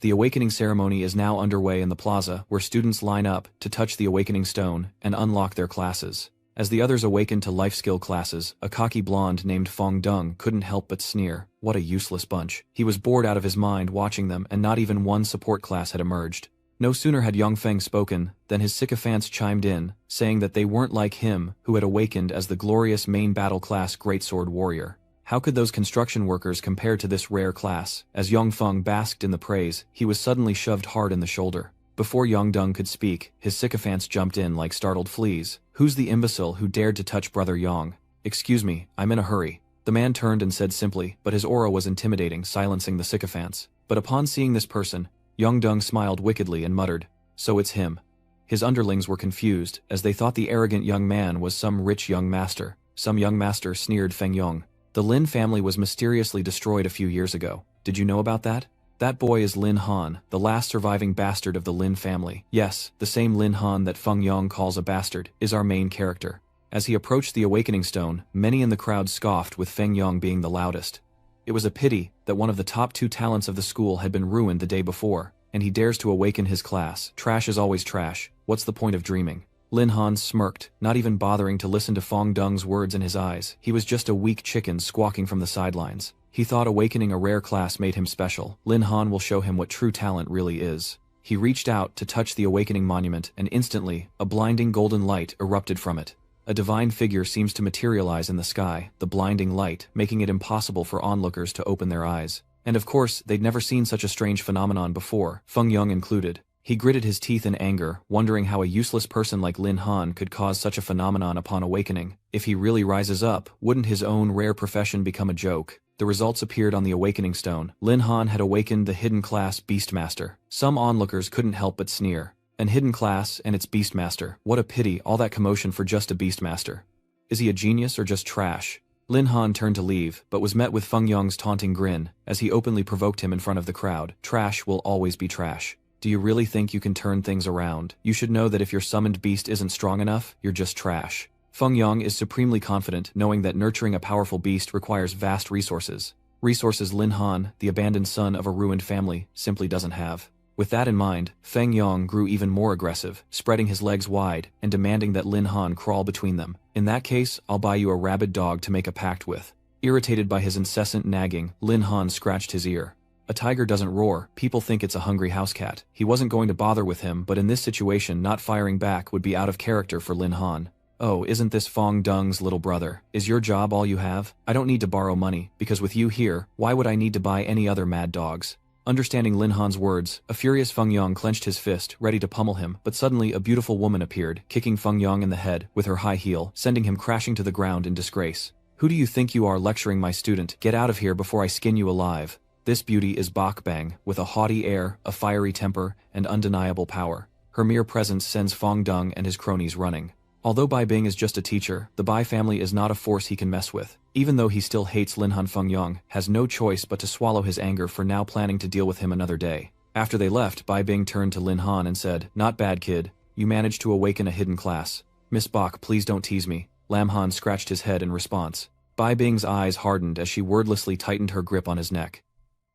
The awakening ceremony is now underway in the plaza, where students line up to touch the awakening stone and unlock their classes. As the others awaken to life skill classes, a cocky blonde named Fong Dung couldn't help but sneer. What a useless bunch. He was bored out of his mind watching them, and not even one support class had emerged. No sooner had Yongfeng spoken than his sycophants chimed in, saying that they weren't like him, who had awakened as the glorious main battle class greatsword warrior. How could those construction workers compare to this rare class? As Yongfeng basked in the praise, he was suddenly shoved hard in the shoulder. Before Yongdong could speak, his sycophants jumped in like startled fleas. Who's the imbecile who dared to touch Brother Yong? Excuse me, I'm in a hurry. The man turned and said simply, but his aura was intimidating, silencing the sycophants. But upon seeing this person, Yongdong smiled wickedly and muttered, "So it's him." His underlings were confused, as they thought the arrogant young man was some rich young master. Some young master, sneered Feng Yong. The Lin family was mysteriously destroyed a few years ago. Did you know about that? That boy is Lin Han, the last surviving bastard of the Lin family. Yes, the same Lin Han that Feng Yong calls a bastard, is our main character. As he approached the awakening stone, many in the crowd scoffed, with Feng Yong being the loudest. It was a pity that one of the top 2 talents of the school had been ruined the day before, and he dares to awaken his class. Trash is always trash. What's the point of dreaming? Lin Han smirked, not even bothering to listen to Fong Dung's words in his eyes. He was just a weak chicken squawking from the sidelines. He thought awakening a rare class made him special. Lin Han will show him what true talent really is. He reached out to touch the awakening monument, and instantly, a blinding golden light erupted from it. A divine figure seems to materialize in the sky, the blinding light making it impossible for onlookers to open their eyes. And of course, they'd never seen such a strange phenomenon before, Feng Yong included. He gritted his teeth in anger, wondering how a useless person like Lin Han could cause such a phenomenon upon awakening. If he really rises up, wouldn't his own rare profession become a joke? The results appeared on the awakening stone. Lin Han had awakened the hidden class Beastmaster. Some onlookers couldn't help but sneer. An hidden class and its Beastmaster. What a pity, all that commotion for just a Beastmaster. Is he a genius or just trash? Lin Han turned to leave, but was met with Feng Yong's taunting grin, as he openly provoked him in front of the crowd. Trash will always be trash. Do you really think you can turn things around? You should know that if your summoned beast isn't strong enough, you're just trash. Feng Yong is supremely confident, knowing that nurturing a powerful beast requires vast resources. Resources Lin Han, the abandoned son of a ruined family, simply doesn't have. With that in mind, Feng Yong grew even more aggressive, spreading his legs wide and demanding that Lin Han crawl between them. In that case, I'll buy you a rabid dog to make a pact with. Irritated by his incessant nagging, Lin Han scratched his ear. A tiger doesn't roar, people think it's a hungry house cat. He wasn't going to bother with him, but in this situation, not firing back would be out of character for Lin Han. Oh, isn't this Fong Dung's little brother? Is your job all you have? I don't need to borrow money, because with you here, why would I need to buy any other mad dogs? Understanding Lin Han's words, a furious Feng Yong clenched his fist, ready to pummel him, but suddenly a beautiful woman appeared, kicking Feng Yong in the head with her high heel, sending him crashing to the ground in disgrace. Who do you think you are lecturing my student? Get out of here before I skin you alive. This beauty is Bak Bang, with a haughty air, a fiery temper, and undeniable power. Her mere presence sends Fong Dung and his cronies running. Although Bai Bing is just a teacher, the Bai family is not a force he can mess with. Even though he still hates Lin Han, Feng Yong has no choice but to swallow his anger for now, planning to deal with him another day. After they left, Bai Bing turned to Lin Han and said, "Not bad, kid. You managed to awaken a hidden class. Miss Bak, please don't tease me." Lam Han scratched his head in response. Bai Bing's eyes hardened as she wordlessly tightened her grip on his neck.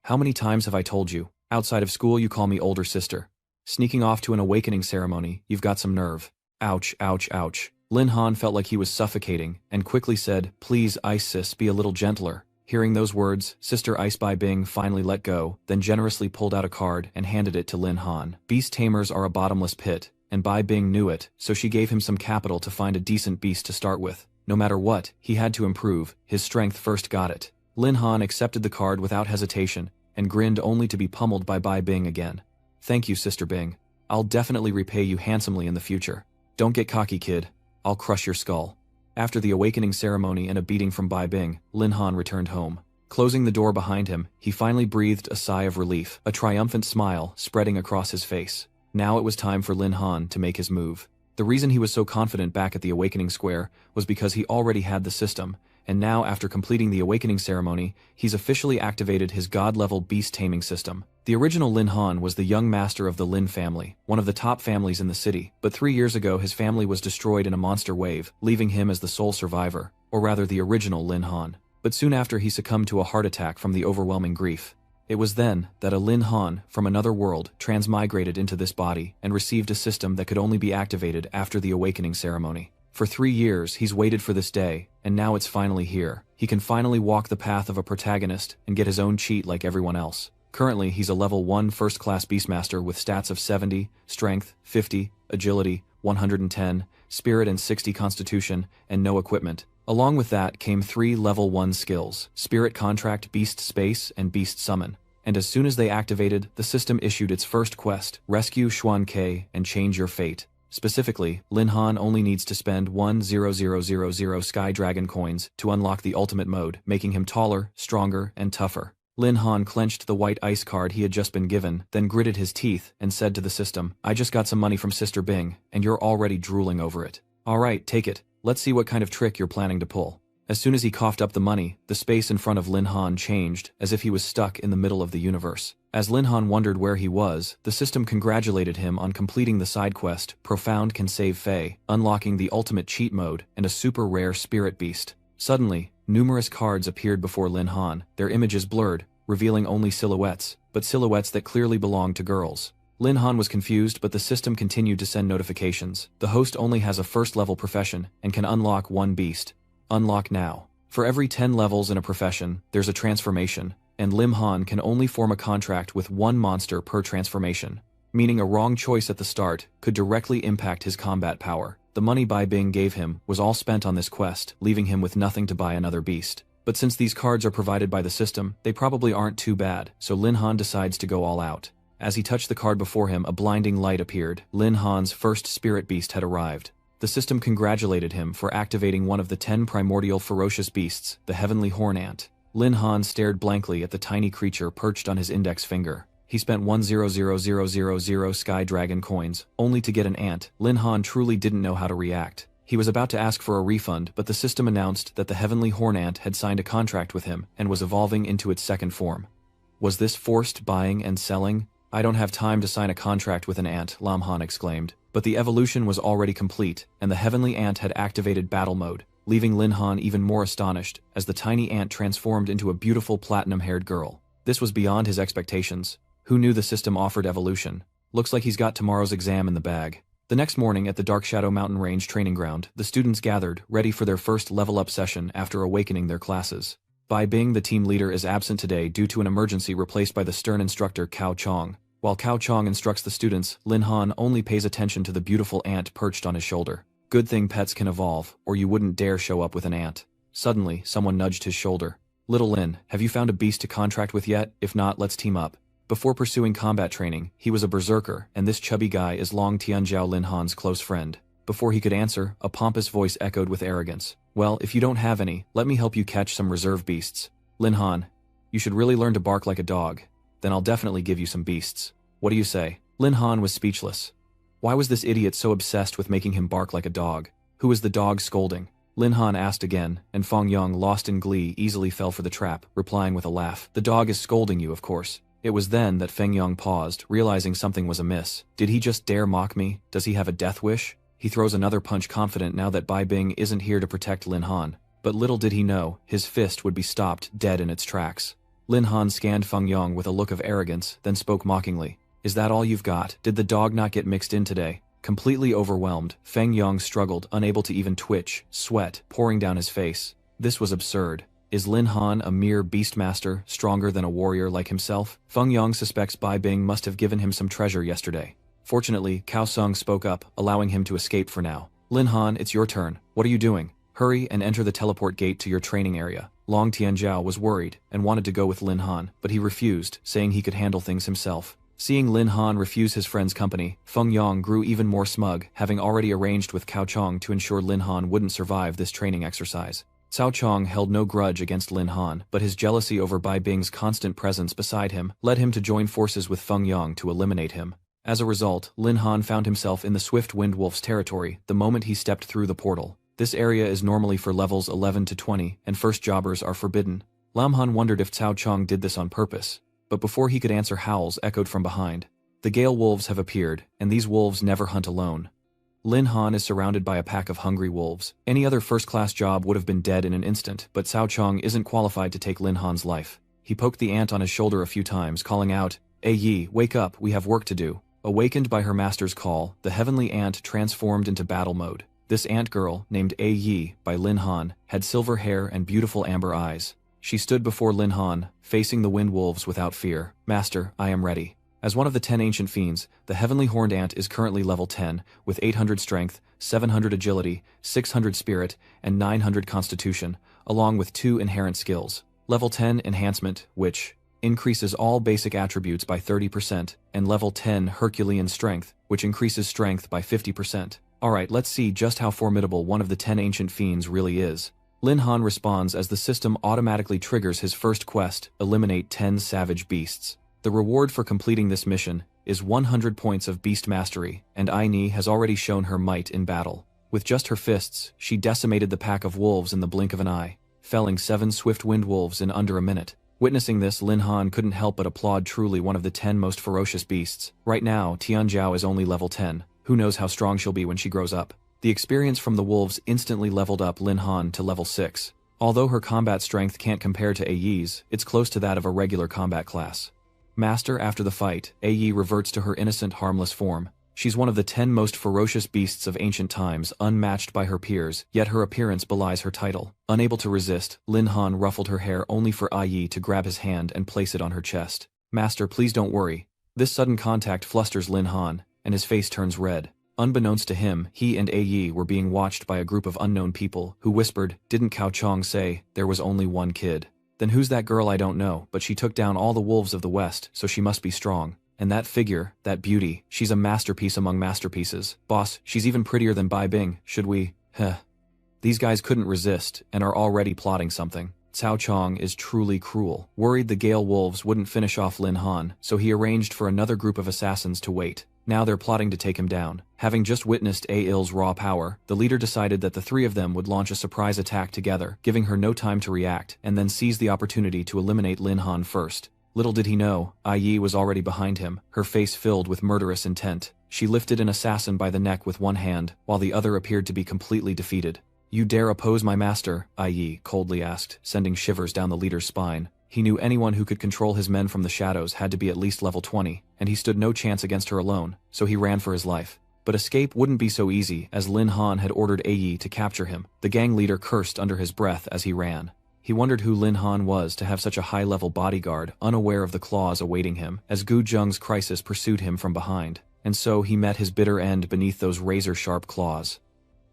"How many times have I told you? Outside of school you call me older sister. Sneaking off to an awakening ceremony, you've got some nerve." Ouch, ouch, ouch. Lin Han felt like he was suffocating, and quickly said, "Please, Ice Sis, be a little gentler." Hearing those words, Sister Ice Bai Bing finally let go, then generously pulled out a card and handed it to Lin Han. Beast tamers are a bottomless pit, and Bai Bing knew it, so she gave him some capital to find a decent beast to start with. No matter what, he had to improve. His strength first got it. Lin Han accepted the card without hesitation, and grinned only to be pummeled by Bai Bing again. "Thank you, Sister Bing. I'll definitely repay you handsomely in the future. Don't get cocky, kid. I'll crush your skull." After the awakening ceremony and a beating from Bai Bing, Lin Han returned home. Closing the door behind him, he finally breathed a sigh of relief, a triumphant smile spreading across his face. Now it was time for Lin Han to make his move. The reason he was so confident back at the Awakening Square was because he already had the system, and now after completing the awakening ceremony, he's officially activated his god-level beast taming system. The original Lin Han was the young master of the Lin family, one of the top families in the city, but 3 years ago his family was destroyed in a monster wave, leaving him as the sole survivor, or rather the original Lin Han. But soon after he succumbed to a heart attack from the overwhelming grief. It was then that a Lin Han from another world transmigrated into this body and received a system that could only be activated after the awakening ceremony. For 3 years, he's waited for this day, and now it's finally here. He can finally walk the path of a protagonist and get his own cheat like everyone else. Currently, he's a level 1 first-class beastmaster with stats of 70, strength, 50, agility, 110, spirit and 60 constitution, and no equipment. Along with that came 3 level 1 skills: Spirit Contract, Beast Space, and Beast Summon. And as soon as they activated, the system issued its first quest, Rescue Xuan Ke and Change Your Fate. Specifically, Lin Han only needs to spend 1,000,000 Sky Dragon coins to unlock the ultimate mode, making him taller, stronger, and tougher. Lin Han clenched the white ice card he had just been given, then gritted his teeth and said to the system, "I just got some money from Sister Bing, and you're already drooling over it. Alright, take it. Let's see what kind of trick you're planning to pull." As soon as he coughed up the money, the space in front of Lin Han changed, as if he was stuck in the middle of the universe. As Lin Han wondered where he was, the system congratulated him on completing the side quest, Profound Can Save Fae, unlocking the ultimate cheat mode, and a super rare spirit beast. Suddenly, numerous cards appeared before Lin Han, their images blurred, revealing only silhouettes, but silhouettes that clearly belonged to girls. Lin Han was confused, but the system continued to send notifications. The host only has a first-level profession and can unlock 1 beast. Unlock now. For every 10 levels in a profession, there's a transformation, and Lin Han can only form a contract with 1 monster per transformation, meaning a wrong choice at the start could directly impact his combat power. The money Bai Bing gave him was all spent on this quest, leaving him with nothing to buy another beast. But since these cards are provided by the system, they probably aren't too bad, so Lin Han decides to go all out. As he touched the card before him, a blinding light appeared. Lin Han's first spirit beast had arrived. The system congratulated him for activating one of the 10 primordial ferocious beasts, the Heavenly Horn Ant. Lin Han stared blankly at the tiny creature perched on his index finger. He spent 1,000,000 Sky Dragon coins, only to get an ant. Lin Han truly didn't know how to react. He was about to ask for a refund, but the system announced that the Heavenly Horn Ant had signed a contract with him and was evolving into its second form. Was this forced buying and selling? "I don't have time to sign a contract with an ant," Lam Han exclaimed. But the evolution was already complete, and the Heavenly Ant had activated battle mode, leaving Lin Han even more astonished as the tiny ant transformed into a beautiful platinum-haired girl. This was beyond his expectations. Who knew the system offered evolution? Looks like he's got tomorrow's exam in the bag. The next morning at the Dark Shadow Mountain Range training ground, the students gathered, ready for their first level-up session after awakening their classes. Bai Bing, the team leader, is absent today due to an emergency, replaced by the stern instructor Cao Chong. While Cao Chong instructs the students, Lin Han only pays attention to the beautiful ant perched on his shoulder. Good thing pets can evolve, or you wouldn't dare show up with an ant. Suddenly, someone nudged his shoulder. "Little Lin, have you found a beast to contract with yet? If not, let's team up." Before pursuing combat training, he was a berserker, and this chubby guy is Long Tianjiao, Lin Han's close friend. Before he could answer, a pompous voice echoed with arrogance. "Well, if you don't have any, let me help you catch some reserve beasts. Lin Han, you should really learn to bark like a dog. Then I'll definitely give you some beasts. What do you say?" Lin Han was speechless. Why was this idiot so obsessed with making him bark like a dog? Who was the dog scolding? Lin Han asked again, and Feng Yang, lost in glee, easily fell for the trap, replying with a laugh. "The dog is scolding you, of course." It was then that Feng Yang paused, realizing something was amiss. Did he just dare mock me? Does he have a death wish? He throws another punch, confident now that Bai Bing isn't here to protect Lin Han. But little did he know, his fist would be stopped dead in its tracks. Lin Han scanned Feng Yang with a look of arrogance, then spoke mockingly. "Is that all you've got? Did the dog not get mixed in today?" Completely overwhelmed, Feng Yang struggled, unable to even twitch, sweat pouring down his face. This was absurd. Is Lin Han a mere beastmaster, stronger than a warrior like himself? Feng Yang suspects Bai Bing must have given him some treasure yesterday. Fortunately, Cao Sung spoke up, allowing him to escape for now. "Lin Han, it's your turn. What are you doing? Hurry and enter the teleport gate to your training area." Long Tianjiao was worried and wanted to go with Lin Han, but he refused, saying he could handle things himself. Seeing Lin Han refuse his friend's company, Feng Yang grew even more smug, having already arranged with Cao Chong to ensure Lin Han wouldn't survive this training exercise. Cao Chong held no grudge against Lin Han, but his jealousy over Bai Bing's constant presence beside him led him to join forces with Feng Yang to eliminate him. As a result, Lin Han found himself in the Swift Wind Wolf's territory the moment he stepped through the portal. This area is normally for levels 11 to 20, and first jobbers are forbidden. Lam Han wondered if Cao Chong did this on purpose. But before he could answer, howls echoed from behind. The Gale Wolves have appeared, and these wolves never hunt alone. Lin Han is surrounded by a pack of hungry wolves. Any other first-class job would have been dead in an instant, but Cao Chong isn't qualified to take Lin Han's life. he poked the ant on his shoulder a few times, calling out, "Ei Yi, wake up, we have work to do." Awakened by her master's call, the heavenly ant transformed into battle mode. This ant girl, named Ei Yi by Lin Han, had silver hair and beautiful amber eyes. She stood before Lin Han, facing the wind wolves without fear. "Master, I am ready." As one of the 10 ancient fiends, the heavenly horned ant is currently level 10, with 800 strength, 700 agility, 600 spirit, and 900 constitution, along with 2 inherent skills. Level 10 enhancement, which increases all basic attributes by 30%, and level 10 Herculean strength, which increases strength by 50%. Alright, let's see just how formidable one of the 10 ancient fiends really is. Lin Han responds as the system automatically triggers his first quest, eliminate 10 savage beasts. The reward for completing this mission is 100 points of beast mastery, and Ai Ni has already shown her might in battle. With just her fists, she decimated the pack of wolves in the blink of an eye, felling 7 swift wind wolves in under a minute. Witnessing this, Lin Han couldn't help but applaud, truly one of the 10 most ferocious beasts. Right now, Tianjiao is only level 10. Who knows how strong she'll be when she grows up. The experience from the wolves instantly leveled up Lin Han to level 6. Although her combat strength can't compare to Ei Yi's, it's close to that of a regular combat class. Master, after the fight, Ei Yi reverts to her innocent, harmless form. She's one of the 10 most ferocious beasts of ancient times, unmatched by her peers, yet her appearance belies her title. Unable to resist, Lin Han ruffled her hair only for Ai Yi to grab his hand and place it on her chest. "Master, please don't worry." This sudden contact flusters Lin Han, and his face turns red. Unbeknownst to him, he and Ei Yi were being watched by a group of unknown people, who whispered, "Didn't Cao Chong say there was only one kid?" "Then who's that girl? I don't know, but she took down all the wolves of the West, so she must be strong. And that figure, that beauty, she's a masterpiece among masterpieces. Boss, she's even prettier than Bai Bing, should we?" These guys couldn't resist, and are already plotting something. Cao Chong is truly cruel. Worried the Gale wolves wouldn't finish off Lin Han, so he arranged for another group of assassins to wait. Now they're plotting to take him down. Having just witnessed Il's raw power, the leader decided that the 3 of them would launch a surprise attack together, giving her no time to react, and then seize the opportunity to eliminate Lin Han first. Little did he know, Ai Yi was already behind him, her face filled with murderous intent. She lifted an assassin by the neck with one hand, while the other appeared to be completely defeated. "You dare oppose my master?" Ai Yi coldly asked, sending shivers down the leader's spine. He knew anyone who could control his men from the shadows had to be at least level 20, and he stood no chance against her alone, so he ran for his life. But escape wouldn't be so easy, as Lin Han had ordered Ei Yi to capture him. The gang leader cursed under his breath as he ran. He wondered who Lin Han was to have such a high-level bodyguard, unaware of the claws awaiting him, as Gu Zheng's crisis pursued him from behind. And so he met his bitter end beneath those razor-sharp claws.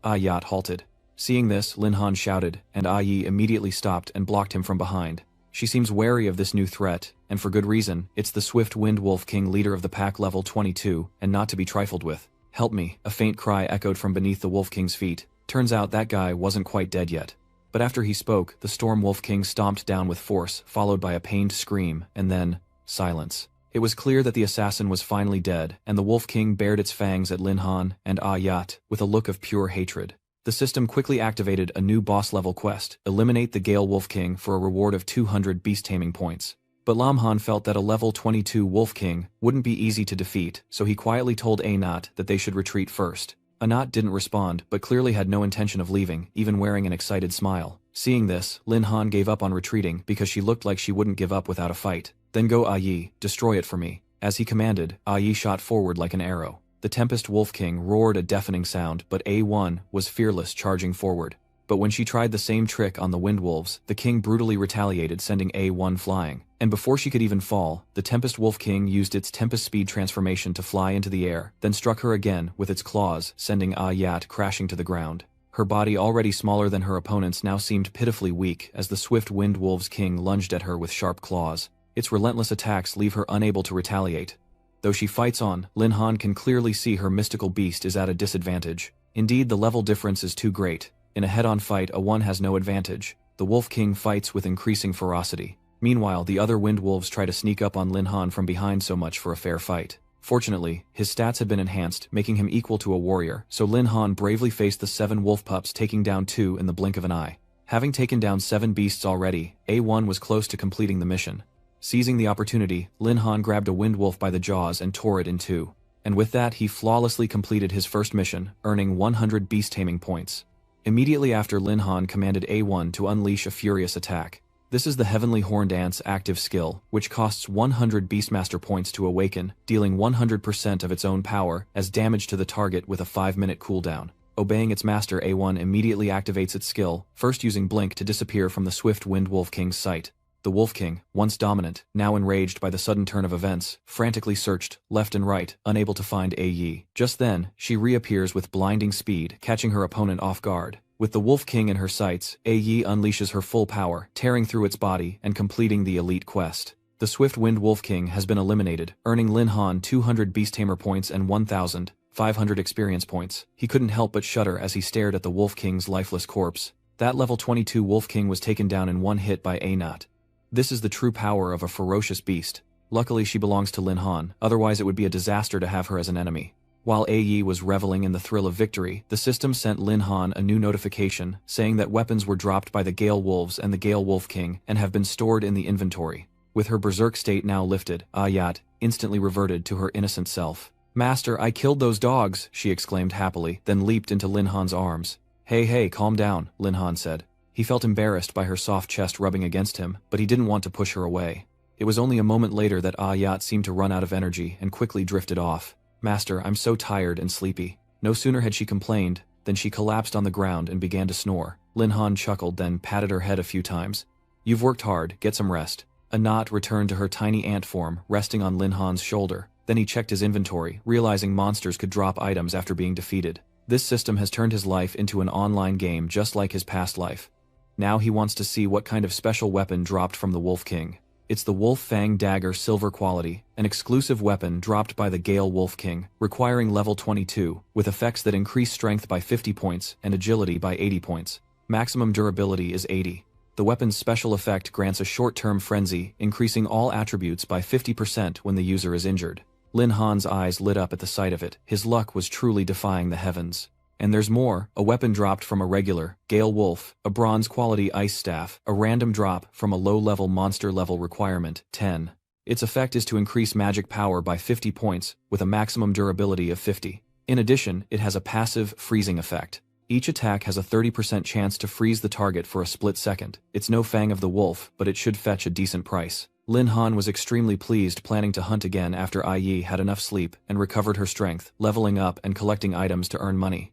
Ai Yat halted. Seeing this, Lin Han shouted, and Ai Yi immediately stopped and blocked him from behind. She seems wary of this new threat, and for good reason. It's the swift Wind Wolf King, leader of the pack, level 22, and not to be trifled with. "Help me," a faint cry echoed from beneath the Wolf King's feet. Turns out that guy wasn't quite dead yet. But after he spoke, the Storm Wolf King stomped down with force, followed by a pained scream, and then silence. It was clear that the assassin was finally dead, and the Wolf King bared its fangs at Lin Han and Ai Yat with a look of pure hatred. The system quickly activated a new boss-level quest, eliminate the Gale Wolf King for a reward of 200 beast-taming points. But Lam Han felt that a level 22 Wolf King wouldn't be easy to defeat, so he quietly told Anat that they should retreat first. Anat didn't respond, but clearly had no intention of leaving, even wearing an excited smile. Seeing this, Lin Han gave up on retreating because she looked like she wouldn't give up without a fight. "Then go, Ai Yi, destroy it for me." As he commanded, Ai Yi shot forward like an arrow. The Tempest Wolf King roared a deafening sound, but A1 was fearless, charging forward. But when she tried the same trick on the Wind Wolves, the king brutally retaliated, sending A1 flying. And before she could even fall, the Tempest Wolf King used its Tempest Speed transformation to fly into the air, then struck her again with its claws, sending Ai Yat crashing to the ground. Her body, already smaller than her opponent's, now seemed pitifully weak as the swift Wind Wolves King lunged at her with sharp claws. Its relentless attacks leave her unable to retaliate. Though she fights on, Lin Han can clearly see her mystical beast is at a disadvantage. Indeed, the level difference is too great. In a head-on fight, a one has no advantage. The Wolf King fights with increasing ferocity. Meanwhile, the other Wind Wolves try to sneak up on Lin Han from behind, so much for a fair fight. Fortunately, his stats had been enhanced, making him equal to a warrior, so Lin Han bravely faced the 7 wolf pups, taking down 2 in the blink of an eye. Having taken down 7 beasts already, A1 was close to completing the mission. Seizing the opportunity, Lin Han grabbed a wind wolf by the jaws and tore it in 2. And with that, he flawlessly completed his first mission, earning 100 beast taming points. Immediately after, Lin Han commanded A1 to unleash a furious attack. This is the Heavenly Horned Ant's active skill, which costs 100 Beastmaster points to awaken, dealing 100% of its own power as damage to the target with a 5-minute cooldown. Obeying its master, A1 immediately activates its skill, first using Blink to disappear from the swift Wind Wolf King's sight. The Wolf King, once dominant, now enraged by the sudden turn of events, frantically searched, left and right, unable to find Yi. Just then, she reappears with blinding speed, catching her opponent off guard. With the Wolf King in her sights, Yi unleashes her full power, tearing through its body and completing the elite quest. The swift Wind Wolf King has been eliminated, earning Lin Han 200 Beast Tamer points and 1,500 experience points. He couldn't help but shudder as he stared at the Wolf King's lifeless corpse. That level 22 Wolf King was taken down in one hit by Anat. This is the true power of a ferocious beast. Luckily she belongs to Lin Han, otherwise it would be a disaster to have her as an enemy. While Yi was reveling in the thrill of victory, the system sent Lin Han a new notification, saying that weapons were dropped by the Gale Wolves and the Gale Wolf King and have been stored in the inventory. With her berserk state now lifted, Ayat instantly reverted to her innocent self. "Master, I killed those dogs," she exclaimed happily, then leaped into Lin Han's arms. Hey, calm down," Lin Han said. He felt embarrassed by her soft chest rubbing against him, but he didn't want to push her away. It was only a moment later that Ayat seemed to run out of energy and quickly drifted off. "Master, I'm so tired and sleepy." No sooner had she complained than she collapsed on the ground and began to snore. Lin Han chuckled, then patted her head a few times. "You've worked hard, get some rest." Anat returned to her tiny ant form, resting on Lin Han's shoulder. Then he checked his inventory, realizing monsters could drop items after being defeated. This system has turned his life into an online game just like his past life. Now he wants to see what kind of special weapon dropped from the Wolf King. It's the Wolf Fang Dagger Silver Quality, an exclusive weapon dropped by the Gale Wolf King, requiring level 22, with effects that increase strength by 50 points and agility by 80 points. Maximum durability is 80. The weapon's special effect grants a short-term frenzy, increasing all attributes by 50% when the user is injured. Lin Han's eyes lit up at the sight of it. His luck was truly defying the heavens. And there's more, a weapon dropped from a regular, Gale Wolf, a bronze-quality ice staff, a random drop from a low-level monster level requirement, 10. Its effect is to increase magic power by 50 points, with a maximum durability of 50. In addition, it has a passive, freezing effect. Each attack has a 30% chance to freeze the target for a split second. It's no Fang of the Wolf, but it should fetch a decent price. Lin Han was extremely pleased, planning to hunt again after Yi had enough sleep and recovered her strength, leveling up and collecting items to earn money.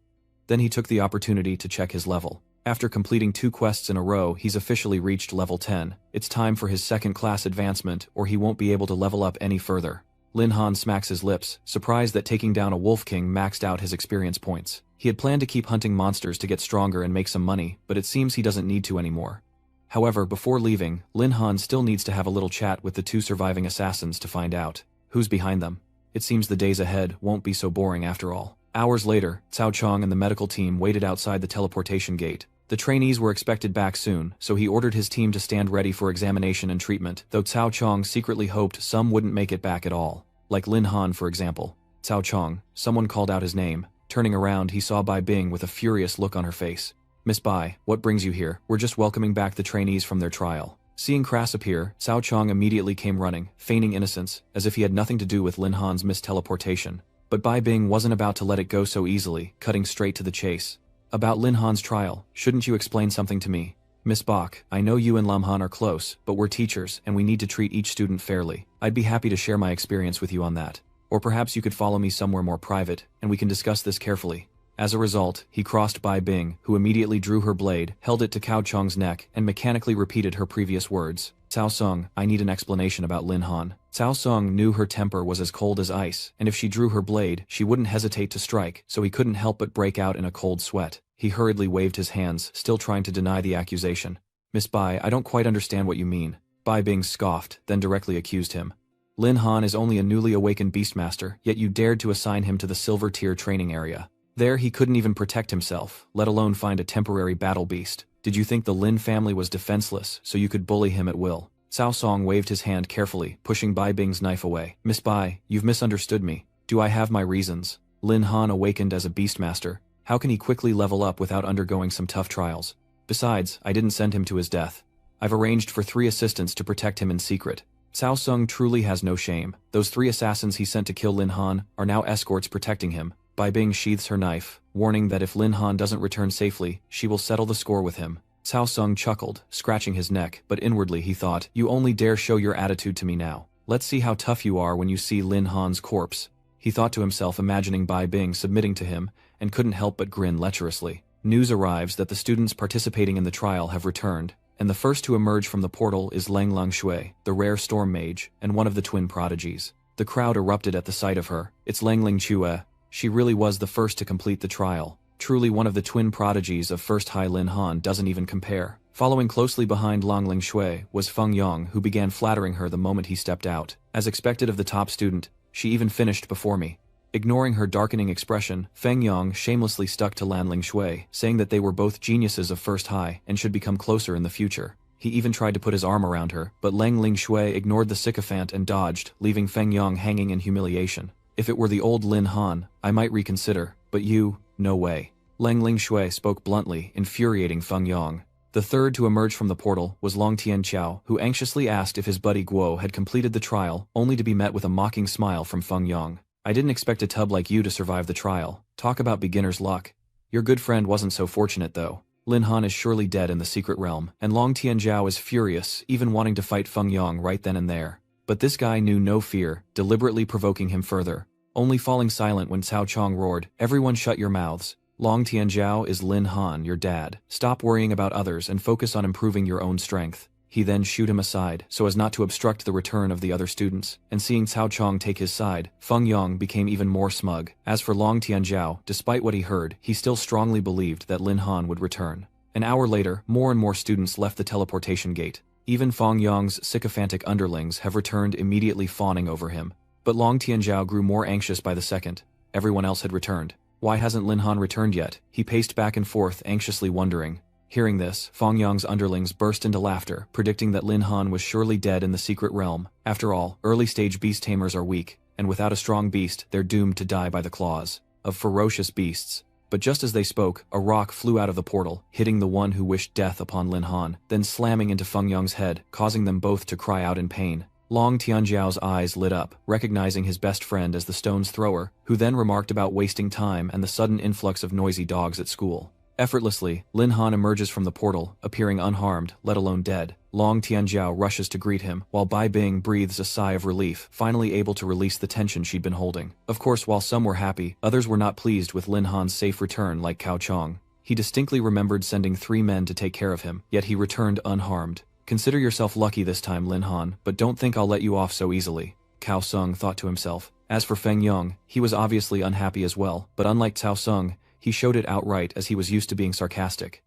Then he took the opportunity to check his level. After completing 2 quests in a row, he's officially reached level 10. It's time for his second-class advancement, or he won't be able to level up any further. Lin Han smacks his lips, surprised that taking down a Wolf King maxed out his experience points. He had planned to keep hunting monsters to get stronger and make some money, but it seems he doesn't need to anymore. However, before leaving, Lin Han still needs to have a little chat with the 2 surviving assassins to find out who's behind them. It seems the days ahead won't be so boring after all. Hours later, Cao Chong and the medical team waited outside the teleportation gate. The trainees were expected back soon, so he ordered his team to stand ready for examination and treatment, though Cao Chong secretly hoped some wouldn't make it back at all. Like Lin Han, for example. Cao Chong, someone called out his name. Turning around, he saw Bai Bing with a furious look on her face. "Miss Bai, what brings you here? We're just welcoming back the trainees from their trial." Seeing Crass appear, Cao Chong immediately came running, feigning innocence, as if he had nothing to do with Lin Han's misteleportation. But Bai Bing wasn't about to let it go so easily, cutting straight to the chase. "About Lin Han's trial, shouldn't you explain something to me? Miss Bach, I know you and Lam Han are close, but we're teachers and we need to treat each student fairly. I'd be happy to share my experience with you on that. Or perhaps you could follow me somewhere more private, and we can discuss this carefully." As a result, he crossed Bai Bing, who immediately drew her blade, held it to Cao Chong's neck, and mechanically repeated her previous words. "Cao Sung, I need an explanation about Lin Han." Cao Sung knew her temper was as cold as ice, and if she drew her blade, she wouldn't hesitate to strike, so he couldn't help but break out in a cold sweat. He hurriedly waved his hands, still trying to deny the accusation. "Miss Bai, I don't quite understand what you mean." Bai Bing scoffed, then directly accused him. "Lin Han is only a newly awakened Beastmaster, yet you dared to assign him to the Silver Tier training area. There he couldn't even protect himself, let alone find a temporary battle beast. Did you think the Lin family was defenseless, so you could bully him at will?" Cao Song waved his hand carefully, pushing Bai Bing's knife away. "Miss Bai, you've misunderstood me. Do I have my reasons? Lin Han awakened as a Beastmaster. How can he quickly level up without undergoing some tough trials? Besides, I didn't send him to his death. I've arranged for 3 assistants to protect him in secret." Cao Sung truly has no shame. Those 3 assassins he sent to kill Lin Han are now escorts protecting him. Bai Bing sheaths her knife, warning that if Lin Han doesn't return safely, she will settle the score with him. Cao Sung chuckled, scratching his neck, but inwardly he thought, you only dare show your attitude to me now. Let's see how tough you are when you see Lin Han's corpse. He thought to himself, imagining Bai Bing submitting to him, and couldn't help but grin lecherously. News arrives that the students participating in the trial have returned, and the first to emerge from the portal is Lang Lang Shui, the rare storm mage, and one of the twin prodigies. The crowd erupted at the sight of her. It's Lang Ling Chue. She really was the first to complete the trial. Truly one of the twin prodigies of First High Lin Han doesn't even compare. Following closely behind Lang Ling Shui was Feng Yong, who began flattering her the moment he stepped out. As expected of the top student, she even finished before me. Ignoring her darkening expression, Feng Yong shamelessly stuck to Lan Ling Shui, saying that they were both geniuses of First High and should become closer in the future. He even tried to put his arm around her, but Lang Ling Shui ignored the sycophant and dodged, leaving Feng Yong hanging in humiliation. If it were the old Lin Han, I might reconsider, but you, no way. Lang Ling Shui spoke bluntly, infuriating Feng Yong. The third to emerge from the portal was Long Tianqiao, who anxiously asked if his buddy Guo had completed the trial, only to be met with a mocking smile from Feng Yong. I didn't expect a tub like you to survive the trial. Talk about beginner's luck. Your good friend wasn't so fortunate though. Lin Han is surely dead in the secret realm, and Long Tianjiao is furious, even wanting to fight Feng Yong right then and there. But this guy knew no fear, deliberately provoking him further. Only falling silent when Cao Chong roared, "Everyone shut your mouths. Long Tianjiao is Lin Han, your dad. Stop worrying about others and focus on improving your own strength." He then shooed him aside, so as not to obstruct the return of the other students, and seeing Cao Chong take his side, Feng Yong became even more smug. As for Long Tianjiao, despite what he heard, he still strongly believed that Lin Han would return. An hour later, more and more students left the teleportation gate. Even Feng Yong's sycophantic underlings have returned, immediately fawning over him. But Long Tianjiao grew more anxious by the second. Everyone else had returned. Why hasn't Lin Han returned yet? He paced back and forth, anxiously wondering. Hearing this, Feng Yong's underlings burst into laughter, predicting that Lin Han was surely dead in the secret realm. After all, early-stage beast tamers are weak, and without a strong beast, they're doomed to die by the claws of ferocious beasts. But just as they spoke, a rock flew out of the portal, hitting the one who wished death upon Lin Han, then slamming into Feng Yong's head, causing them both to cry out in pain. Long Tianjiao's eyes lit up, recognizing his best friend as the stone's thrower, who then remarked about wasting time and the sudden influx of noisy dogs at school. Effortlessly, Lin Han emerges from the portal, appearing unharmed, let alone dead. Long Tianjiao rushes to greet him, while Bai Bing breathes a sigh of relief, finally able to release the tension she'd been holding. Of course, while some were happy, others were not pleased with Lin Han's safe return, like Cao Chong. He distinctly remembered sending 3 men to take care of him, yet he returned unharmed. Consider yourself lucky this time, Lin Han, but don't think I'll let you off so easily, Cao Sung thought to himself. As for Feng Yong, he was obviously unhappy as well, but unlike Cao Sung, he showed it outright as he was used to being sarcastic.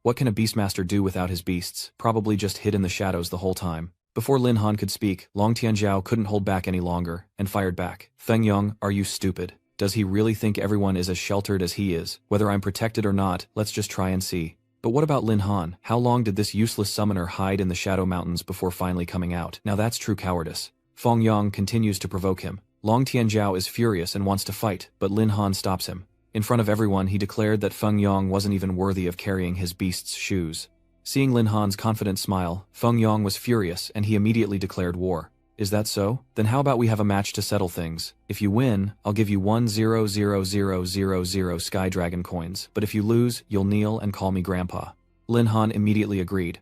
What can a beastmaster do without his beasts? Probably just hid in the shadows the whole time. Before Lin Han could speak, Long Tianjiao couldn't hold back any longer, and fired back. Feng Yong, are you stupid? Does he really think everyone is as sheltered as he is? Whether I'm protected or not, let's just try and see. But what about Lin Han? How long did this useless summoner hide in the Shadow Mountains before finally coming out? Now that's true cowardice. Feng Yong continues to provoke him. Long Tianjiao is furious and wants to fight, but Lin Han stops him. In front of everyone, he declared that Feng Yong wasn't even worthy of carrying his beast's shoes. Seeing Lin Han's confident smile, Feng Yong was furious and he immediately declared war. Is that so? Then how about we have a match to settle things? If you win, I'll give you 1,000,000 Sky Dragon coins, but if you lose, you'll kneel and call me Grandpa. Lin Han immediately agreed.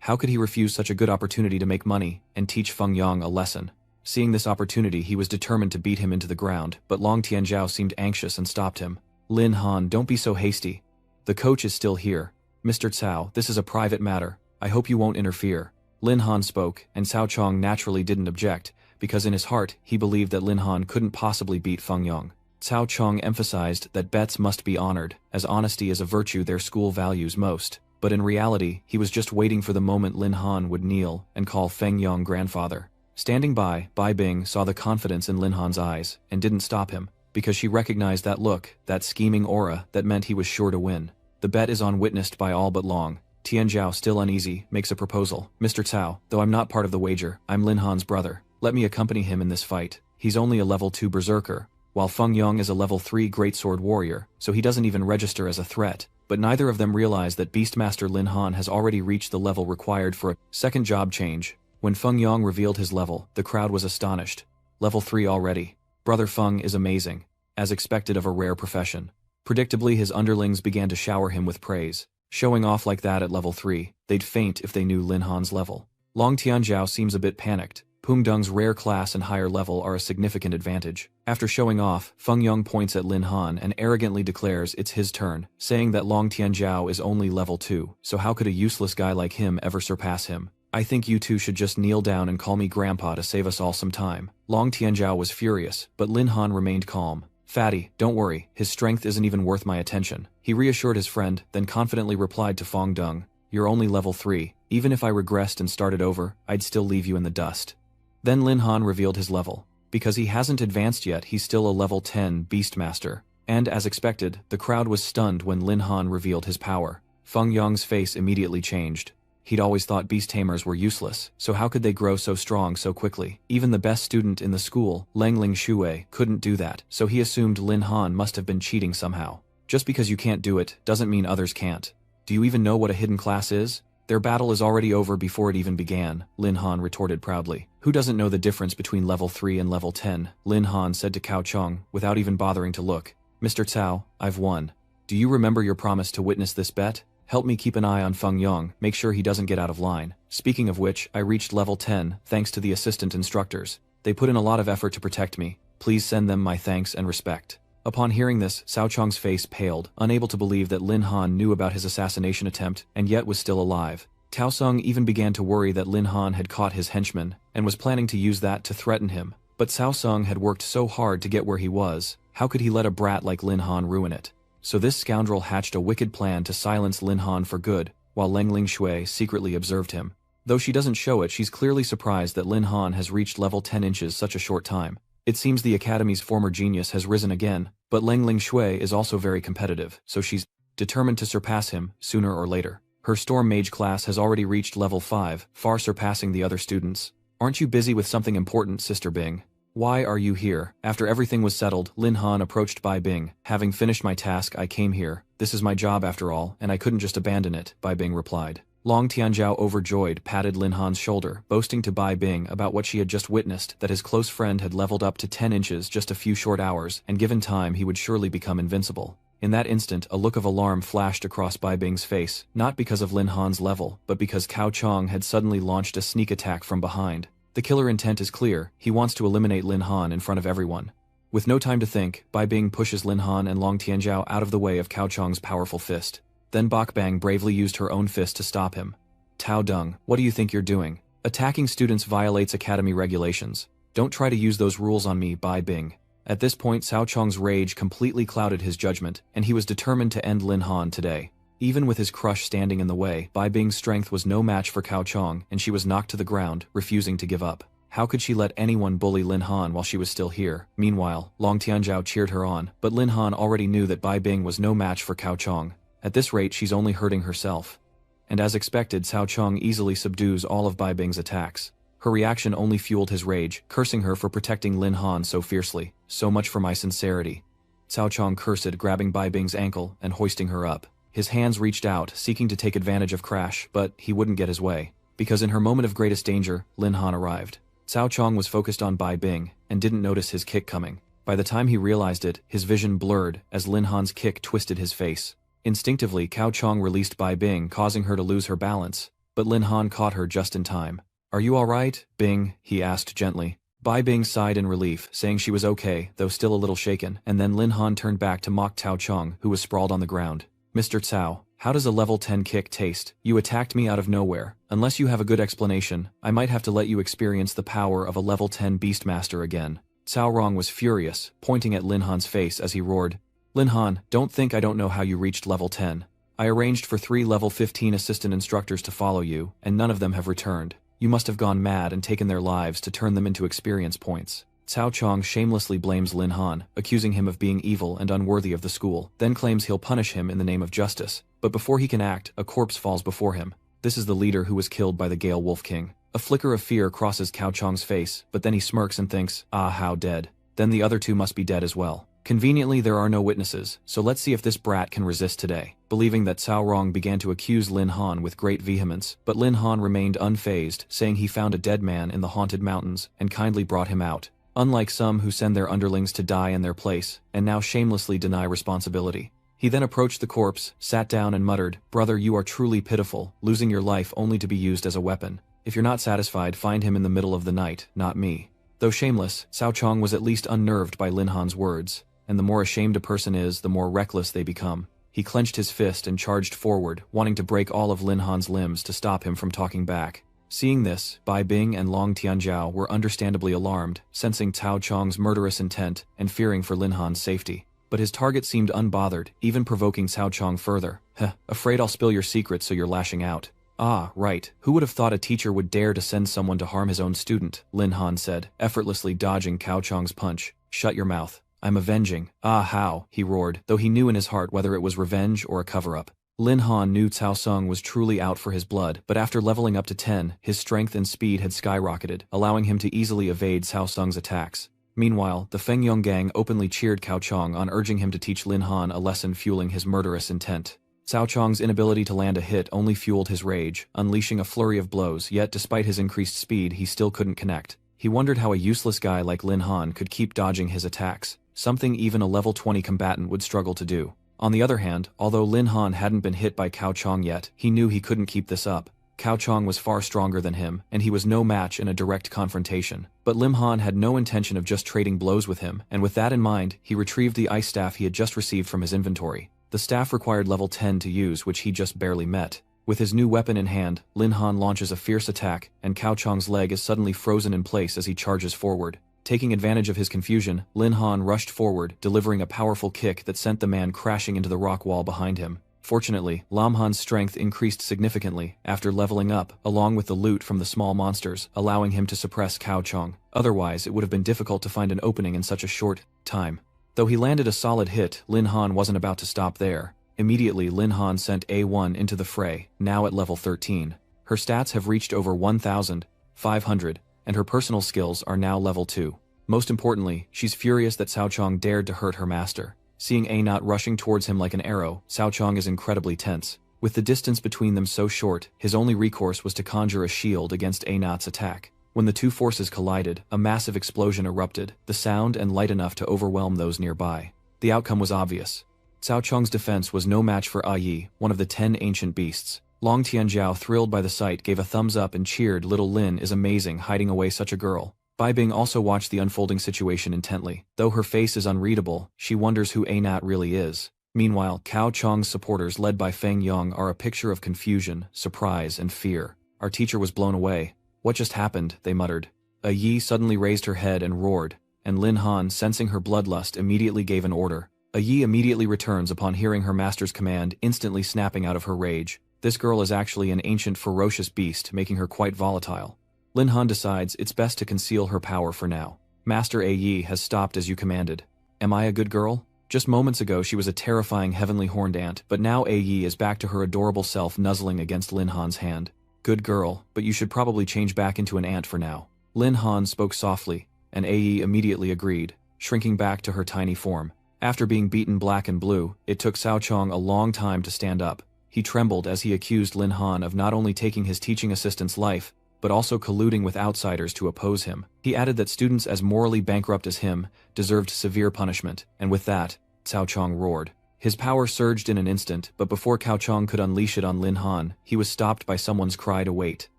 How could he refuse such a good opportunity to make money and teach Feng Yong a lesson? Seeing this opportunity, he was determined to beat him into the ground, but Long Tianjiao seemed anxious and stopped him. Lin Han, don't be so hasty. The coach is still here. Mr. Cao, this is a private matter. I hope you won't interfere. Lin Han spoke, and Cao Chong naturally didn't object, because in his heart, he believed that Lin Han couldn't possibly beat Feng Yong. Cao Chong emphasized that bets must be honored, as honesty is a virtue their school values most. But in reality, he was just waiting for the moment Lin Han would kneel and call Feng Yong grandfather. Standing by, Bai Bing saw the confidence in Lin Han's eyes, and didn't stop him, because she recognized that look, that scheming aura, that meant he was sure to win. The bet is on, witnessed by all but Long. Tianjiao, still uneasy, makes a proposal. Mr. Cao, though I'm not part of the wager, I'm Lin Han's brother. Let me accompany him in this fight. He's only a level 2 berserker, while Feng Yong is a level 3 greatsword warrior, so he doesn't even register as a threat. But neither of them realize that Beastmaster Lin Han has already reached the level required for a second job change. When Feng Yong revealed his level, the crowd was astonished. Level 3 already. Brother Feng is amazing, as expected of a rare profession. Predictably, his underlings began to shower him with praise. Showing off like that at level 3, they'd faint if they knew Lin Han's level. Long Tianzhao seems a bit panicked. Pung Dung's rare class and higher level are a significant advantage. After showing off, Feng Yong points at Lin Han and arrogantly declares it's his turn, saying that Long Tianzhao is only level 2, so how could a useless guy like him ever surpass him? I think you two should just kneel down and call me Grandpa to save us all some time. Long Tianzhao was furious, but Lin Han remained calm. Fatty, don't worry, his strength isn't even worth my attention. He reassured his friend, then confidently replied to Feng Dung, you're only level 3. Even if I regressed and started over, I'd still leave you in the dust. Then Lin Han revealed his level. Because he hasn't advanced yet, he's still a level 10 Beastmaster. And as expected, the crowd was stunned when Lin Han revealed his power. Feng Yong's face immediately changed. He'd always thought beast tamers were useless, so how could they grow so strong so quickly? Even the best student in the school, Langling Shuwei, couldn't do that, so he assumed Lin Han must have been cheating somehow. Just because you can't do it, doesn't mean others can't. Do you even know what a hidden class is? Their battle is already over before it even began, Lin Han retorted proudly. Who doesn't know the difference between level 3 and level 10? Lin Han said to Cao Chong, without even bothering to look. Mr. Cao, I've won. Do you remember your promise to witness this bet? Help me keep an eye on Feng Yong, make sure he doesn't get out of line. Speaking of which, I reached level 10, thanks to the assistant instructors. They put in a lot of effort to protect me. Please send them my thanks and respect. Upon hearing this, Cao Chong's face paled, unable to believe that Lin Han knew about his assassination attempt, and yet was still alive. Tao Sung even began to worry that Lin Han had caught his henchman, and was planning to use that to threaten him. But Cao Sung had worked so hard to get where he was, how could he let a brat like Lin Han ruin it? So this scoundrel hatched a wicked plan to silence Lin Han for good, while Langling Shui secretly observed him. Though she doesn't show it, she's clearly surprised that Lin Han has reached level 10 inches such a short time. It seems the Academy's former genius has risen again, but Langling Shui is also very competitive, so she's determined to surpass him, sooner or later. Her Storm Mage class has already reached level 5, far surpassing the other students. Aren't you busy with something important, Sister Bing? Why are you here? After everything was settled, Lin Han approached Bai Bing. Having finished my task, I came here. This is my job after all, and I couldn't just abandon it, Bai Bing replied. Long Tianzhao, overjoyed, patted Lin Han's shoulder, boasting to Bai Bing about what she had just witnessed, that his close friend had leveled up to 10 inches just a few short hours, and given time he would surely become invincible. In that instant, a look of alarm flashed across Bai Bing's face, not because of Lin Han's level, but because Cao Chong had suddenly launched a sneak attack from behind. The killer intent is clear, he wants to eliminate Lin Han in front of everyone. With no time to think, Bai Bing pushes Lin Han and Long Tianzhao out of the way of Cao Chong's powerful fist. Then Bak Bang bravely used her own fist to stop him. Tao Dung, what do you think you're doing? Attacking students violates academy regulations. Don't try to use those rules on me, Bai Bing. At this point, Cao Chong's rage completely clouded his judgment, and he was determined to end Lin Han today. Even with his crush standing in the way, Bai Bing's strength was no match for Cao Chong, and she was knocked to the ground, refusing to give up. How could she let anyone bully Lin Han while she was still here? Meanwhile, Long Tianzhao cheered her on, but Lin Han already knew that Bai Bing was no match for Cao Chong. At this rate, she's only hurting herself. And as expected, Cao Chong easily subdues all of Bai Bing's attacks. Her reaction only fueled his rage, cursing her for protecting Lin Han so fiercely. So much for my sincerity. Cao Chong cursed, grabbing Bai Bing's ankle and hoisting her up. His hands reached out, seeking to take advantage of Crash, but he wouldn't get his way. Because in her moment of greatest danger, Lin Han arrived. Cao Chong was focused on Bai Bing, and didn't notice his kick coming. By the time he realized it, his vision blurred as Lin Han's kick twisted his face. Instinctively, Cao Chong released Bai Bing, causing her to lose her balance, but Lin Han caught her just in time. Are you alright, Bing? He asked gently. Bai Bing sighed in relief, saying she was okay, though still a little shaken, and then Lin Han turned back to mock Cao Chong, who was sprawled on the ground. Mr. Cao, how does a level 10 kick taste? You attacked me out of nowhere. Unless you have a good explanation, I might have to let you experience the power of a level 10 Beastmaster again. Cao Rong was furious, pointing at Lin Han's face as he roared. Lin Han, don't think I don't know how you reached level 10. I arranged for 3 level 15 assistant instructors to follow you, and none of them have returned. You must have gone mad and taken their lives to turn them into experience points. Cao Chong shamelessly blames Lin Han, accusing him of being evil and unworthy of the school, then claims he'll punish him in the name of justice. But before he can act, a corpse falls before him. This is the leader who was killed by the Gale Wolf King. A flicker of fear crosses Cao Chong's face, but then he smirks and thinks, ah, how dead. Then the other 2 must be dead as well. Conveniently, there are no witnesses, so let's see if this brat can resist today. Believing that Cao Rong began to accuse Lin Han with great vehemence, but Lin Han remained unfazed, saying he found a dead man in the haunted mountains and kindly brought him out. Unlike some who send their underlings to die in their place, and now shamelessly deny responsibility. He then approached the corpse, sat down and muttered, "Brother, you are truly pitiful, losing your life only to be used as a weapon. If you're not satisfied, find him in the middle of the night, not me." Though shameless, Cao Chong was at least unnerved by Lin Han's words, and the more ashamed a person is, the more reckless they become. He clenched his fist and charged forward, wanting to break all of Lin Han's limbs to stop him from talking back. Seeing this, Bai Bing and Long Tianjiao were understandably alarmed, sensing Cao Chong's murderous intent and fearing for Lin Han's safety. But his target seemed unbothered, even provoking Cao Chong further. Afraid I'll spill your secrets so you're lashing out." "Ah, right. Who would have thought a teacher would dare to send someone to harm his own student?" Lin Han said, effortlessly dodging Cao Chong's punch. "Shut your mouth. I'm avenging." "Ah, how?" he roared, though he knew in his heart whether it was revenge or a cover-up. Lin Han knew Cao Sung was truly out for his blood, but after leveling up to 10, his strength and speed had skyrocketed, allowing him to easily evade Cao Sung's attacks. Meanwhile, the Feng Yong gang openly cheered Cao Chong on urging him to teach Lin Han a lesson fueling his murderous intent. Cao Chong's inability to land a hit only fueled his rage, unleashing a flurry of blows, yet despite his increased speed he still couldn't connect. He wondered how a useless guy like Lin Han could keep dodging his attacks, something even a level 20 combatant would struggle to do. On the other hand, although Lin Han hadn't been hit by Cao Chong yet, he knew he couldn't keep this up. Cao Chong was far stronger than him, and he was no match in a direct confrontation. But Lim Han had no intention of just trading blows with him, and with that in mind, he retrieved the ice staff he had just received from his inventory. The staff required level 10 to use, which he just barely met. With his new weapon in hand, Lin Han launches a fierce attack, and Cao Chong's leg is suddenly frozen in place as he charges forward. Taking advantage of his confusion, Lin Han rushed forward, delivering a powerful kick that sent the man crashing into the rock wall behind him. Fortunately, Lam Han's strength increased significantly after leveling up, along with the loot from the small monsters, allowing him to suppress Cao Chong. Otherwise, it would have been difficult to find an opening in such a short time. Though he landed a solid hit, Lin Han wasn't about to stop there. Immediately, Lin Han sent A1 into the fray, now at level 13. Her stats have reached over 1,500, and her personal skills are now level 2. Most importantly, she's furious that Cao Chong dared to hurt her master. Seeing A0 rushing towards him like an arrow, Cao Chong is incredibly tense. With the distance between them so short, his only recourse was to conjure a shield against A0's attack. When the two forces collided, a massive explosion erupted, the sound and light enough to overwhelm those nearby. The outcome was obvious. Cao Chong's defense was no match for A Yi, one of the 10 ancient beasts. Long Tianjiao, thrilled by the sight, gave a thumbs up and cheered, "Little Lin is amazing, hiding away such a girl." Bai Bing also watched the unfolding situation intently. Though her face is unreadable, she wonders who A0 really is. Meanwhile, Cao Chong's supporters led by Feng Yong are a picture of confusion, surprise, and fear. "Our teacher was blown away. What just happened?" they muttered. A Yi suddenly raised her head and roared, and Lin Han, sensing her bloodlust, immediately gave an order. A Yi immediately returns upon hearing her master's command, instantly snapping out of her rage. This girl is actually an ancient ferocious beast, making her quite volatile. Lin Han decides it's best to conceal her power for now. "Master A Yi has stopped as you commanded. Am I a good girl?" Just moments ago she was a terrifying heavenly horned ant, but now A Yi is back to her adorable self nuzzling against Lin Han's hand. "Good girl, but you should probably change back into an ant for now." Lin Han spoke softly, and A Yi immediately agreed, shrinking back to her tiny form. After being beaten black and blue, it took Cao Chong a long time to stand up. He trembled as he accused Lin Han of not only taking his teaching assistant's life, but also colluding with outsiders to oppose him. He added that students as morally bankrupt as him deserved severe punishment, and with that, Cao Chong roared. His power surged in an instant, but before Cao Chong could unleash it on Lin Han, he was stopped by someone's cry to wait.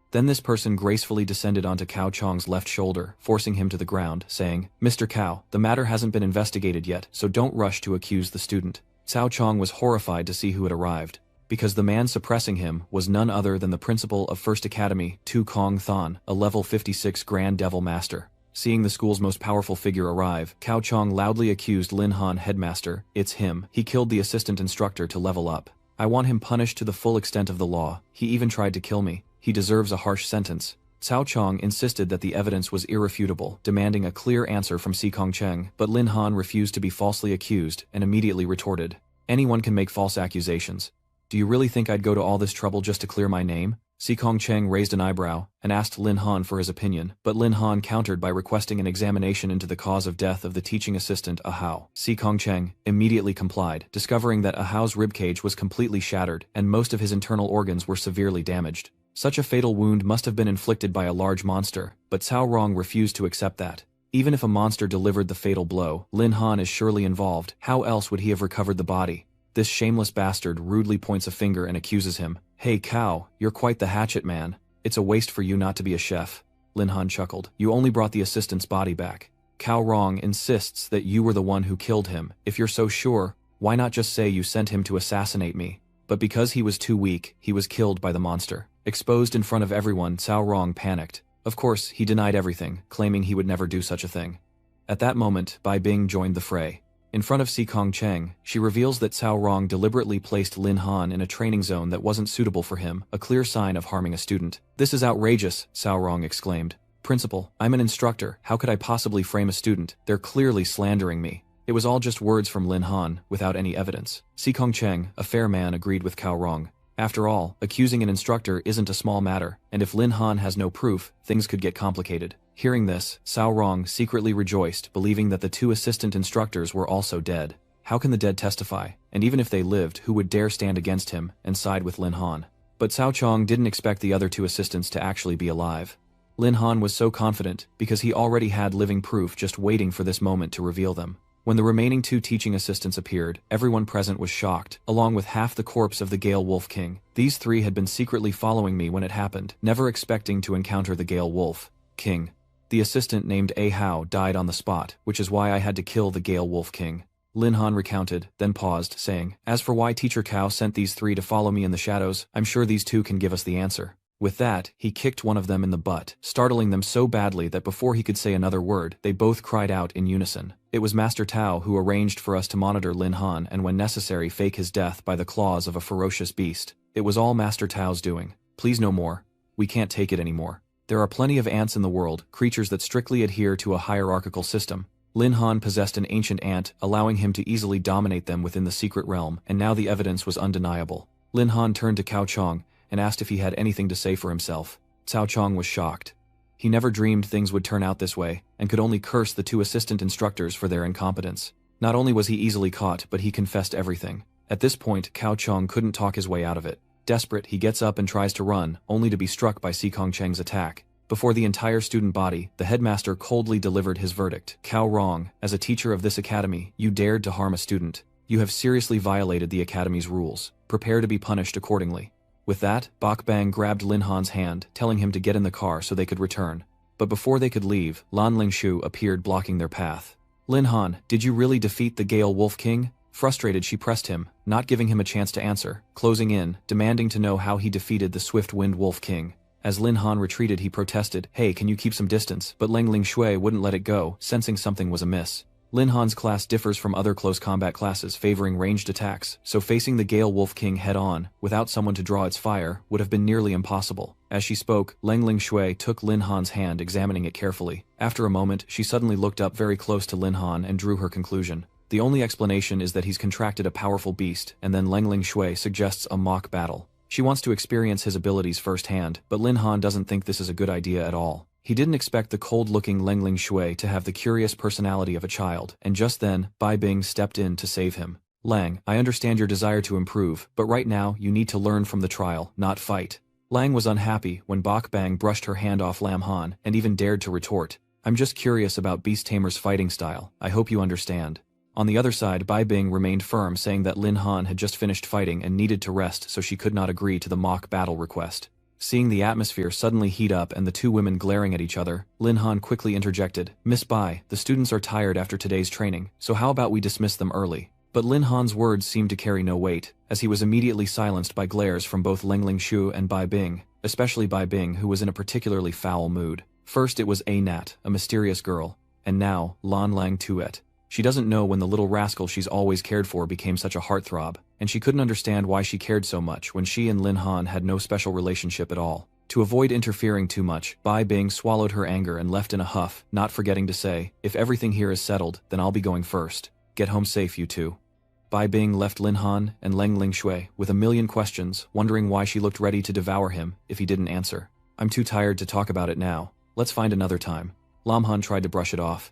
Then this person gracefully descended onto Cao Chong's left shoulder, forcing him to the ground, saying, "Mr. Cao, the matter hasn't been investigated yet, so don't rush to accuse the student." Cao Chong was horrified to see who had arrived, because the man suppressing him was none other than the principal of First Academy, Tu Kong Than, a level 56 Grand Devil Master. Seeing the school's most powerful figure arrive, Cao Chong loudly accused Lin Han, "Headmaster, it's him. He killed the assistant instructor to level up. I want him punished to the full extent of the law. He even tried to kill me. He deserves a harsh sentence." Cao Chong insisted that the evidence was irrefutable, demanding a clear answer from Si Kongcheng, but Lin Han refused to be falsely accused and immediately retorted, "Anyone can make false accusations. Do you really think I'd go to all this trouble just to clear my name?" Si Kongcheng raised an eyebrow and asked Lin Han for his opinion, but Lin Han countered by requesting an examination into the cause of death of the teaching assistant Ahao. Si Kongcheng immediately complied, discovering that Ahao's ribcage was completely shattered and most of his internal organs were severely damaged. Such a fatal wound must have been inflicted by a large monster, but Cao Rong refused to accept that. Even if a monster delivered the fatal blow, Lin Han is surely involved. How else would he have recovered the body? This shameless bastard rudely points a finger and accuses him. Hey Cao, you're quite the hatchet man. It's a waste for you not to be a chef. Lin Han chuckled. You only brought the assistant's body back. Cao Rong insists that you were the one who killed him. If you're so sure, why not just say you sent him to assassinate me? But because he was too weak, he was killed by the monster. Exposed in front of everyone, Cao Rong panicked. Of course, he denied everything, claiming he would never do such a thing. At that moment, Bai Bing joined the fray. In front of Si Kong Cheng, she reveals that Cao Rong deliberately placed Lin Han in a training zone that wasn't suitable for him, a clear sign of harming a student. This is outrageous, Cao Rong exclaimed. Principal, I'm an instructor, how could I possibly frame a student? They're clearly slandering me. It was all just words from Lin Han, without any evidence. Si Kong Cheng, a fair man, agreed with Cao Rong. After all, accusing an instructor isn't a small matter, and if Lin Han has no proof, things could get complicated. Hearing this, Cao Rong secretly rejoiced, believing that the two assistant instructors were also dead. How can the dead testify? And even if they lived, who would dare stand against him and side with Lin Han? But Cao Chong didn't expect the other two assistants to actually be alive. Lin Han was so confident because he already had living proof just waiting for this moment to reveal them. When the remaining two teaching assistants appeared, everyone present was shocked, along with half the corpse of the Gale Wolf King. These three had been secretly following me when it happened, never expecting to encounter the Gale Wolf King. The assistant named A Hao died on the spot, which is why I had to kill the Gale Wolf King. Lin Han recounted, then paused, saying, As for why Teacher Cao sent these three to follow me in the shadows, I'm sure these two can give us the answer. With that, he kicked one of them in the butt, startling them so badly that before he could say another word, they both cried out in unison. It was Master Tao who arranged for us to monitor Lin Han and when necessary fake his death by the claws of a ferocious beast. It was all Master Tao's doing. Please no more. We can't take it anymore. There are plenty of ants in the world, creatures that strictly adhere to a hierarchical system. Lin Han possessed an ancient ant, allowing him to easily dominate them within the secret realm, and now the evidence was undeniable. Lin Han turned to Cao Chong and asked if he had anything to say for himself. Cao Chong was shocked. He never dreamed things would turn out this way, and could only curse the two assistant instructors for their incompetence. Not only was he easily caught, but he confessed everything. At this point, Cao Chong couldn't talk his way out of it. Desperate, he gets up and tries to run, only to be struck by Si Kong Cheng's attack. Before the entire student body, the headmaster coldly delivered his verdict. Cao Rong, as a teacher of this academy, you dared to harm a student. You have seriously violated the academy's rules. Prepare to be punished accordingly. With that, Bak Bang grabbed Lin Han's hand, telling him to get in the car so they could return. But before they could leave, Lan Lingshu appeared blocking their path. Lin Han, did you really defeat the Gale Wolf King? Frustrated, she pressed him, not giving him a chance to answer, closing in, demanding to know how he defeated the Swift Wind Wolf King. As Lin Han retreated, he protested, Hey, can you keep some distance? But Leng Lingshui wouldn't let it go, sensing something was amiss. Lin Han's class differs from other close combat classes favoring ranged attacks, so facing the Gale Wolf King head-on, without someone to draw its fire, would have been nearly impossible. As she spoke, Leng Lingshui took Lin Han's hand, examining it carefully. After a moment, she suddenly looked up very close to Lin Han and drew her conclusion. The only explanation is that he's contracted a powerful beast, and then Leng Lingshui suggests a mock battle. She wants to experience his abilities firsthand, but Lin Han doesn't think this is a good idea at all. He didn't expect the cold-looking Leng Lingshui to have the curious personality of a child, and just then, Bai Bing stepped in to save him. Lang, I understand your desire to improve, but right now you need to learn from the trial, not fight. Lang was unhappy when Bak Bang brushed her hand off Lam Han, and even dared to retort. I'm just curious about Beast Tamer's fighting style, I hope you understand. On the other side, Bai Bing remained firm, saying that Lin Han had just finished fighting and needed to rest, so she could not agree to the mock battle request. Seeing the atmosphere suddenly heat up and the two women glaring at each other, Lin Han quickly interjected, Miss Bai, the students are tired after today's training, so how about we dismiss them early? But Lin Han's words seemed to carry no weight, as he was immediately silenced by glares from both Leng Lingshu and Bai Bing, especially Bai Bing, who was in a particularly foul mood. First it was A Nat, a mysterious girl, and now Lan Lang Tuet. She doesn't know when the little rascal she's always cared for became such a heartthrob, and she couldn't understand why she cared so much when she and Lin Han had no special relationship at all. To avoid interfering too much, Bai Bing swallowed her anger and left in a huff, not forgetting to say, if everything here is settled, then I'll be going first. Get home safe, you two. Bai Bing left Lin Han and Leng Lingshui with a million questions, wondering why she looked ready to devour him if he didn't answer. I'm too tired to talk about it now. Let's find another time. Lam Han tried to brush it off.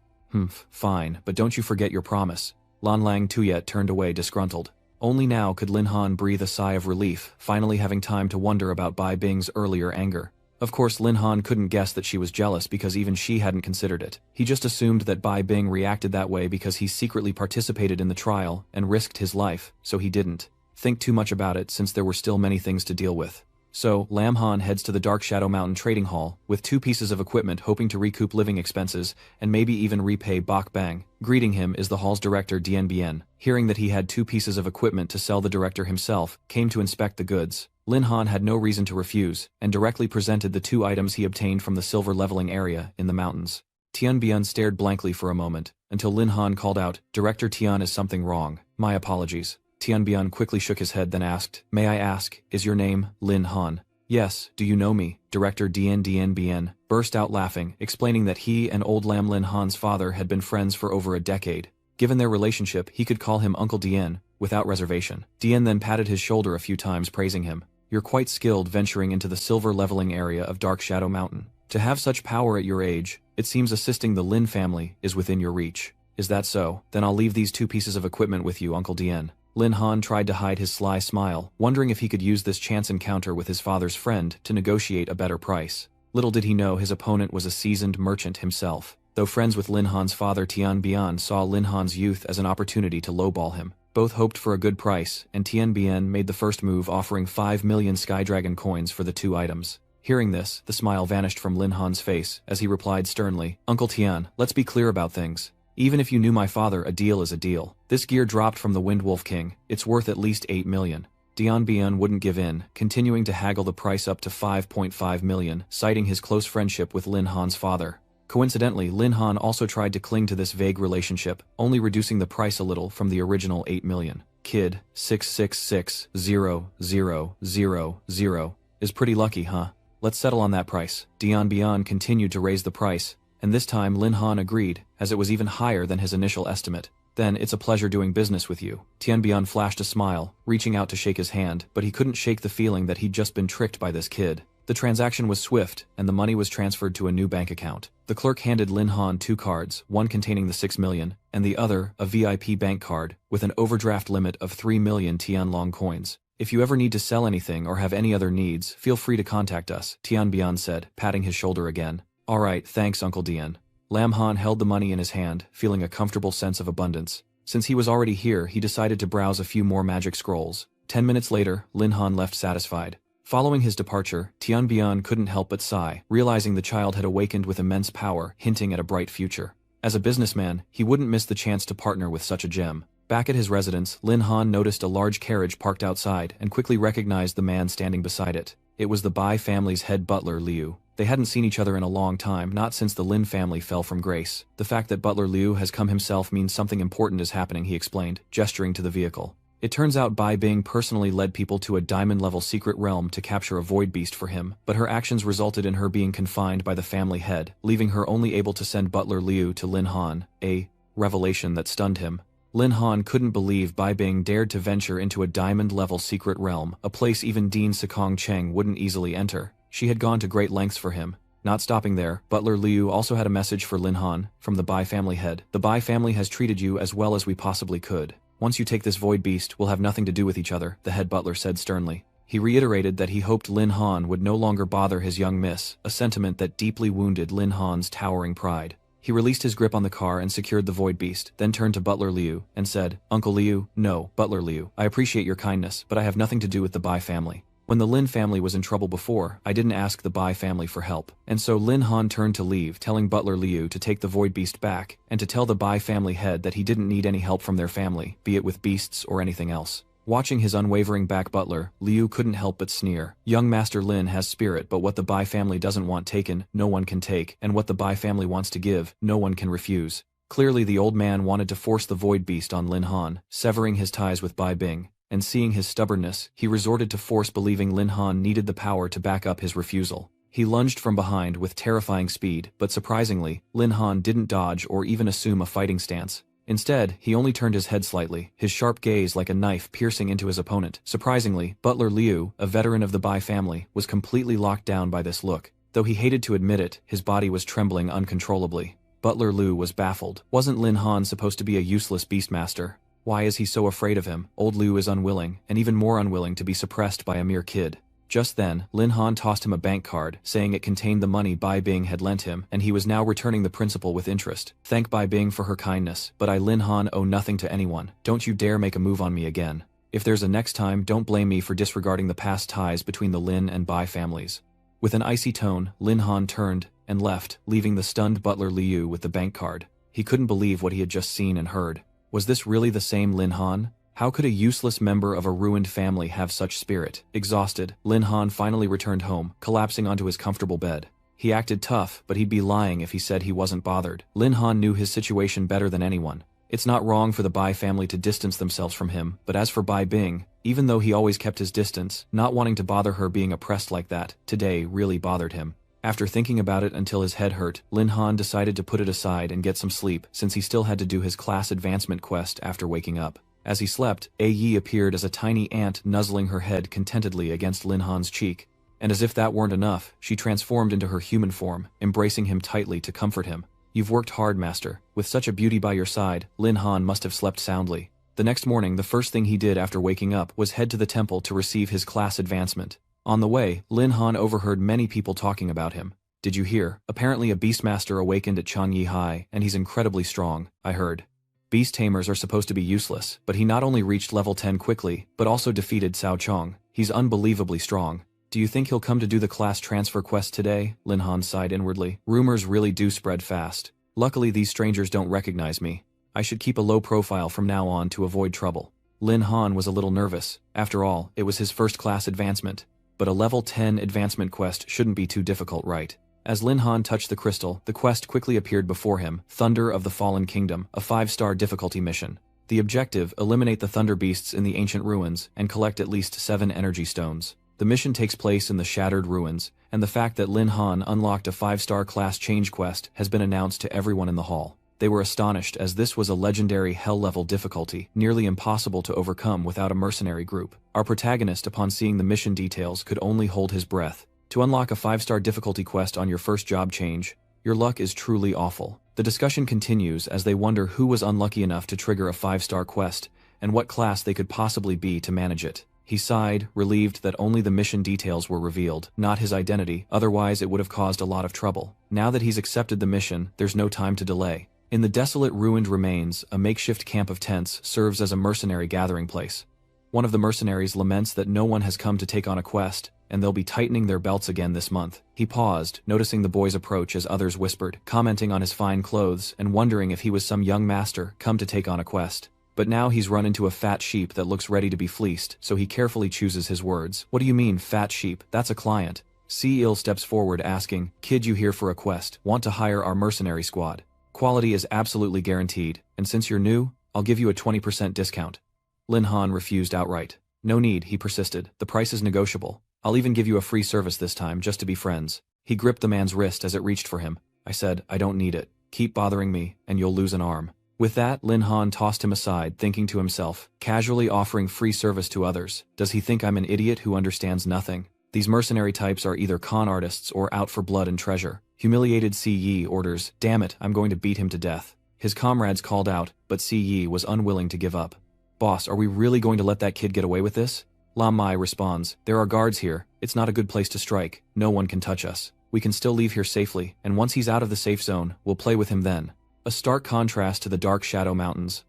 Fine, but don't you forget your promise. Lan Lang Tuyet turned away disgruntled. Only now could Lin Han breathe a sigh of relief, finally having time to wonder about Bai Bing's earlier anger. Of course Lin Han couldn't guess that she was jealous because even she hadn't considered it. He just assumed that Bai Bing reacted that way because he secretly participated in the trial and risked his life, so he didn't think too much about it since there were still many things to deal with. So, Lam Han heads to the Dark Shadow Mountain Trading Hall with 2 pieces of equipment hoping to recoup living expenses and maybe even repay Bak Bang. Greeting him is the hall's director Dien Bien. Hearing that he had 2 pieces of equipment to sell, the director himself came to inspect the goods. Lin Han had no reason to refuse and directly presented the 2 items he obtained from the silver leveling area in the mountains. Dien Bien stared blankly for a moment until Lin Han called out, "Director Tian, is something wrong? My apologies." Tian Bian quickly shook his head then asked, "May I ask, is your name Lin Han?" "Yes, do you know me?" Director Dien Bien burst out laughing, explaining that he and old Lam Lin Han's father had been friends for over a decade. Given their relationship, he could call him Uncle Dien without reservation. Dien then patted his shoulder a few times, praising him. "You're quite skilled venturing into the silver leveling area of Dark Shadow Mountain. To have such power at your age, it seems assisting the Lin family is within your reach." "Is that so? Then I'll leave these 2 pieces of equipment with you, Uncle Dien." Lin Han tried to hide his sly smile, wondering if he could use this chance encounter with his father's friend to negotiate a better price. Little did he know his opponent was a seasoned merchant himself. Though friends with Lin Han's father, Tian Bian saw Lin Han's youth as an opportunity to lowball him. Both hoped for a good price, and Tian Bian made the first move, offering 5 million Sky Dragon coins for the 2 items. Hearing this, the smile vanished from Lin Han's face as he replied sternly, "Uncle Tian, let's be clear about things. Even if you knew my father, a deal is a deal. This gear dropped from the Wind Wolf King. It's worth at least 8 million. Dian Bian wouldn't give in, continuing to haggle the price up to 5.5 million, citing his close friendship with Lin Han's father. Coincidentally, Lin Han also tried to cling to this vague relationship, only reducing the price a little from the original 8 million. Kid, 666,000,000 is pretty lucky, huh? Let's settle on that price. Dian Bian continued to raise the price, and this time Lin Han agreed, as it was even higher than his initial estimate. "Then it's a pleasure doing business with you." Tian Bian flashed a smile, reaching out to shake his hand, but he couldn't shake the feeling that he'd just been tricked by this kid. The transaction was swift, and the money was transferred to a new bank account. The clerk handed Lin Han 2 cards, one containing the 6 million, and the other, a VIP bank card, with an overdraft limit of 3 million Tianlong coins. "If you ever need to sell anything or have any other needs, feel free to contact us," Tian Bian said, patting his shoulder again. "Alright, thanks Uncle Dien." Lam Han held the money in his hand, feeling a comfortable sense of abundance. Since he was already here, he decided to browse a few more magic scrolls. 10 minutes later, Lin Han left satisfied. Following his departure, Tian Bian couldn't help but sigh, realizing the child had awakened with immense power, hinting at a bright future. As a businessman, he wouldn't miss the chance to partner with such a gem. Back at his residence, Lin Han noticed a large carriage parked outside and quickly recognized the man standing beside it. It was the Bai family's head butler, Liu. They hadn't seen each other in a long time, not since the Lin family fell from grace. "The fact that Butler Liu has come himself means something important is happening," he explained, gesturing to the vehicle. It turns out Bai Bing personally led people to a diamond-level secret realm to capture a void beast for him, but her actions resulted in her being confined by the family head, leaving her only able to send Butler Liu to Lin Han, a revelation that stunned him. Lin Han couldn't believe Bai Bing dared to venture into a diamond-level secret realm, a place even Dean Sekong Cheng wouldn't easily enter. She had gone to great lengths for him. Not stopping there, Butler Liu also had a message for Lin Han, from the Bai family head. "The Bai family has treated you as well as we possibly could. Once you take this void beast, we'll have nothing to do with each other," the head butler said sternly. He reiterated that he hoped Lin Han would no longer bother his young miss, a sentiment that deeply wounded Lin Han's towering pride. He released his grip on the car and secured the void beast, then turned to Butler Liu and said, "Uncle Liu, no, Butler Liu, I appreciate your kindness, but I have nothing to do with the Bai family. When the Lin family was in trouble before, I didn't ask the Bai family for help." And so Lin Han turned to leave, telling Butler Liu to take the void beast back, and to tell the Bai family head that he didn't need any help from their family, be it with beasts or anything else. Watching his unwavering back butler, Liu couldn't help but sneer. Young Master Lin has spirit, but what the Bai family doesn't want taken, no one can take, and what the Bai family wants to give, no one can refuse. Clearly the old man wanted to force the void beast on Lin Han, severing his ties with Bai Bing. And seeing his stubbornness, he resorted to force, believing Lin Han needed the power to back up his refusal. He lunged from behind with terrifying speed, but surprisingly, Lin Han didn't dodge or even assume a fighting stance. Instead, he only turned his head slightly, his sharp gaze like a knife piercing into his opponent. Surprisingly, Butler Liu, a veteran of the Bai family, was completely locked down by this look. Though he hated to admit it, his body was trembling uncontrollably. Butler Liu was baffled. Wasn't Lin Han supposed to be a useless beastmaster? Why is he so afraid of him? Old Liu is unwilling, and even more unwilling to be suppressed by a mere kid. Just then, Lin Han tossed him a bank card, saying it contained the money Bai Bing had lent him, and he was now returning the principal with interest. Thank Bai Bing for her kindness, but I Lin Han owe nothing to anyone. Don't you dare make a move on me again. If there's a next time, don't blame me for disregarding the past ties between the Lin and Bai families. With an icy tone, Lin Han turned and left, leaving the stunned butler Liu with the bank card. He couldn't believe what he had just seen and heard. Was this really the same Lin Han? How could a useless member of a ruined family have such spirit? Exhausted, Lin Han finally returned home, collapsing onto his comfortable bed. He acted tough, but he'd be lying if he said he wasn't bothered. Lin Han knew his situation better than anyone. It's not wrong for the Bai family to distance themselves from him, but as for Bai Bing, even though he always kept his distance, not wanting to bother her being oppressed like that, today really bothered him. After thinking about it until his head hurt, Lin Han decided to put it aside and get some sleep, since he still had to do his class advancement quest after waking up. As he slept, Yi appeared as a tiny ant nuzzling her head contentedly against Lin Han's cheek. And as if that weren't enough, she transformed into her human form, embracing him tightly to comfort him. You've worked hard, master. With such a beauty by your side, Lin Han must have slept soundly. The next morning, the first thing he did after waking up was head to the temple to receive his class advancement. On the way, Lin Han overheard many people talking about him. Did you hear? Apparently a beastmaster awakened at Changyi High, and he's incredibly strong, I heard. Beast tamers are supposed to be useless, but he not only reached level 10 quickly, but also defeated Cao Chong. He's unbelievably strong. Do you think he'll come to do the class transfer quest today? Lin Han sighed inwardly. Rumors really do spread fast. Luckily these strangers don't recognize me. I should keep a low profile from now on to avoid trouble. Lin Han was a little nervous. After all, it was his first class advancement. But a level 10 advancement quest shouldn't be too difficult, right? As Lin Han touched the crystal, the quest quickly appeared before him, Thunder of the Fallen Kingdom, a 5-star difficulty mission. The objective, eliminate the thunder beasts in the ancient ruins, and collect at least 7 energy stones. The mission takes place in the shattered ruins, and the fact that Lin Han unlocked a 5-star class change quest has been announced to everyone in the hall. They were astonished as this was a legendary hell-level difficulty, nearly impossible to overcome without a mercenary group. Our protagonist, upon seeing the mission details, could only hold his breath. To unlock a 5-star difficulty quest on your first job change, your luck is truly awful. The discussion continues as they wonder who was unlucky enough to trigger a 5-star quest, and what class they could possibly be to manage it. He sighed, relieved that only the mission details were revealed, not his identity, otherwise it would have caused a lot of trouble. Now that he's accepted the mission, there's no time to delay. In the desolate ruined remains, a makeshift camp of tents serves as a mercenary gathering place. One of the mercenaries laments that no one has come to take on a quest, and they'll be tightening their belts again this month. He paused, noticing the boy's approach as others whispered, commenting on his fine clothes and wondering if he was some young master come to take on a quest. But now he's run into a fat sheep that looks ready to be fleeced, so he carefully chooses his words. What do you mean, fat sheep? That's a client. Il steps forward asking, Kid, you here for a quest? Want to hire our mercenary squad? Quality is absolutely guaranteed, and since you're new, I'll give you a 20% discount. Lin Han refused outright. No need, he persisted. The price is negotiable. I'll even give you a free service this time, just to be friends. He gripped the man's wrist as it reached for him. I said, I don't need it. Keep bothering me, and you'll lose an arm. With that, Lin Han tossed him aside, thinking to himself, casually offering free service to others. Does he think I'm an idiot who understands nothing? These mercenary types are either con artists or out for blood and treasure. Humiliated Yi orders, damn it, I'm going to beat him to death. His comrades called out, but Yi was unwilling to give up. Boss, are we really going to let that kid get away with this? Lam Mai responds, there are guards here. It's not a good place to strike. No one can touch us. We can still leave here safely, and once he's out of the safe zone, we'll play with him then. A stark contrast to the dark shadow mountains.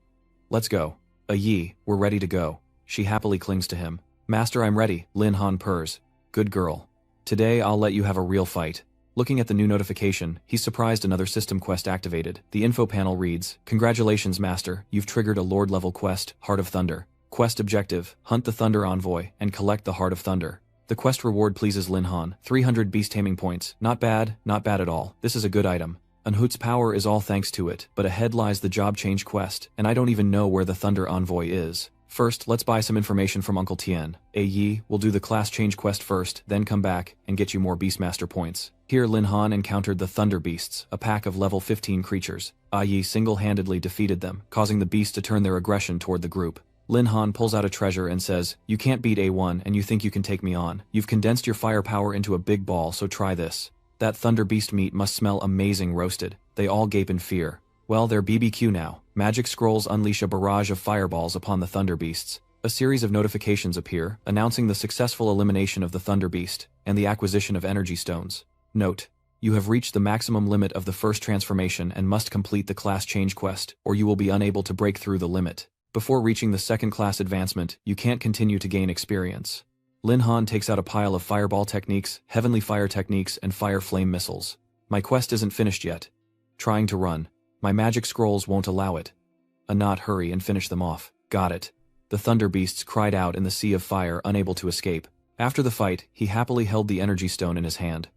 Let's go. Yi, we're ready to go. She happily clings to him. Master, I'm ready, Lin Han purrs. Good girl. Today I'll let you have a real fight. Looking at the new notification, he's surprised another system quest activated. The info panel reads, Congratulations, Master, you've triggered a Lord-level quest, Heart of Thunder. Quest objective, hunt the Thunder Envoy, and collect the Heart of Thunder. The quest reward pleases Lin Han, 300 beast taming points. Not bad at all. This is a good item. Anhut's power is all thanks to it, but ahead lies the job change quest, and I don't even know where the Thunder Envoy is. First, let's buy some information from Uncle Tien. Yi, we'll do the class change quest first, then come back and get you more Beastmaster points. Here Lin Han encountered the Thunder Beasts, a pack of level 15 creatures. Yi single-handedly defeated them, causing the beasts to turn their aggression toward the group. Lin Han pulls out a treasure and says, You can't beat A1 and you think you can take me on. You've condensed your firepower into a big ball, so try this. That Thunder Beast meat must smell amazing roasted. They all gape in fear. Well, they're BBQ now. Magic scrolls unleash a barrage of fireballs upon the Thunder Beasts. A series of notifications appear, announcing the successful elimination of the Thunder Beast, and the acquisition of energy stones. Note: you have reached the maximum limit of the first transformation and must complete the class change quest, or you will be unable to break through the limit. Before reaching the second class advancement, you can't continue to gain experience. Lin Han takes out a pile of fireball techniques, heavenly fire techniques, and fire flame missiles. My quest isn't finished yet. Trying to run. My magic scrolls won't allow it. Hurry and finish them off. Got it. The Thunder Beasts cried out in the sea of fire, unable to escape. After the fight, he happily held the energy stone in his hand.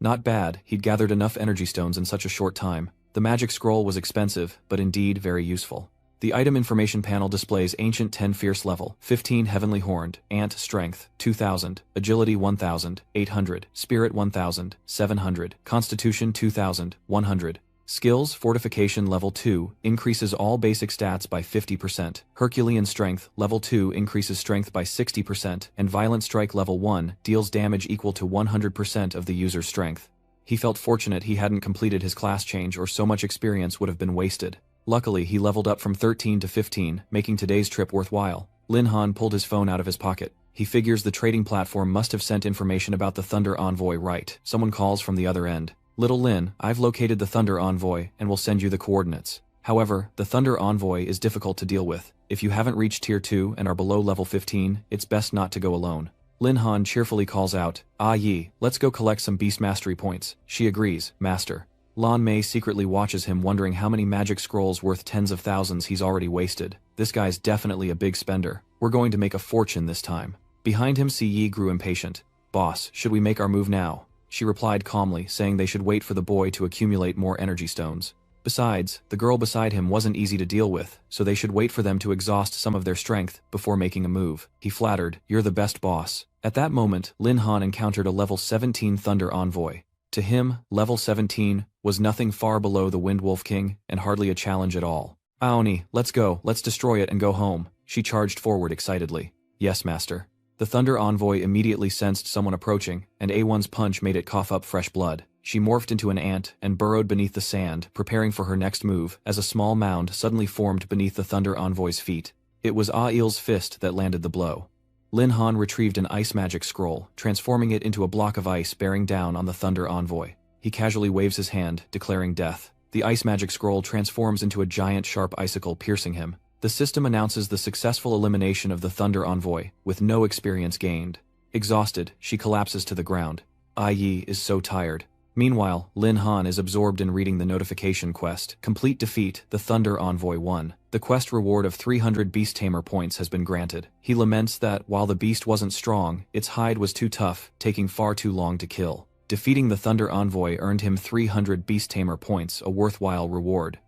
Not bad, he'd gathered enough energy stones in such a short time. The magic scroll was expensive, but indeed very useful. The item information panel displays Ancient 10 Fierce level, 15 Heavenly Horned, Ant Strength, 2000, Agility 1000, 800, Spirit 1000, 700, Constitution 2000, 100. Skills Fortification Level 2, increases all basic stats by 50%, Herculean Strength Level 2 increases strength by 60%, and Violent Strike Level 1 deals damage equal to 100% of the user's strength. He felt fortunate he hadn't completed his class change, or so much experience would have been wasted. Luckily, he leveled up from 13 to 15, making today's trip worthwhile. Lin Han pulled his phone out of his pocket. He figures the trading platform must have sent information about the Thunder Envoy right. Someone calls from the other end. Little Lin, I've located the Thunder Envoy and will send you the coordinates. However, the Thunder Envoy is difficult to deal with. If you haven't reached Tier 2 and are below level 15, it's best not to go alone. Lin Han cheerfully calls out, "Ah Yi, let's go collect some Beast Mastery points." She agrees, Master. Lan Mei secretly watches him, wondering how many magic scrolls worth tens of thousands he's already wasted. This guy's definitely a big spender. We're going to make a fortune this time. Behind him, Si Yi grew impatient. Boss, should we make our move now? She replied calmly, saying they should wait for the boy to accumulate more energy stones. Besides, the girl beside him wasn't easy to deal with, so they should wait for them to exhaust some of their strength before making a move. He flattered, "You're the best boss." At that moment, Lin Han encountered a level 17 Thunder Envoy. To him, level 17 was nothing far below the Windwolf King, and hardly a challenge at all. "Aoni, let's go, let's destroy it and go home." She charged forward excitedly. "Yes, Master." The Thunder Envoy immediately sensed someone approaching, and A1's punch made it cough up fresh blood. She morphed into an ant and burrowed beneath the sand, preparing for her next move, as a small mound suddenly formed beneath the Thunder Envoy's feet. It was Ah-Il's fist that landed the blow. Lin Han retrieved an ice magic scroll, transforming it into a block of ice bearing down on the Thunder Envoy. He casually waves his hand, declaring death. The ice magic scroll transforms into a giant sharp icicle, piercing him. The system announces the successful elimination of the Thunder Envoy, with no experience gained. Exhausted, she collapses to the ground. Ai Yi is so tired. Meanwhile, Lin Han is absorbed in reading the notification quest. Complete defeat, the Thunder Envoy won. The quest reward of 300 Beast Tamer points has been granted. He laments that, while the beast wasn't strong, its hide was too tough, taking far too long to kill. Defeating the Thunder Envoy earned him 300 Beast Tamer points, a worthwhile reward.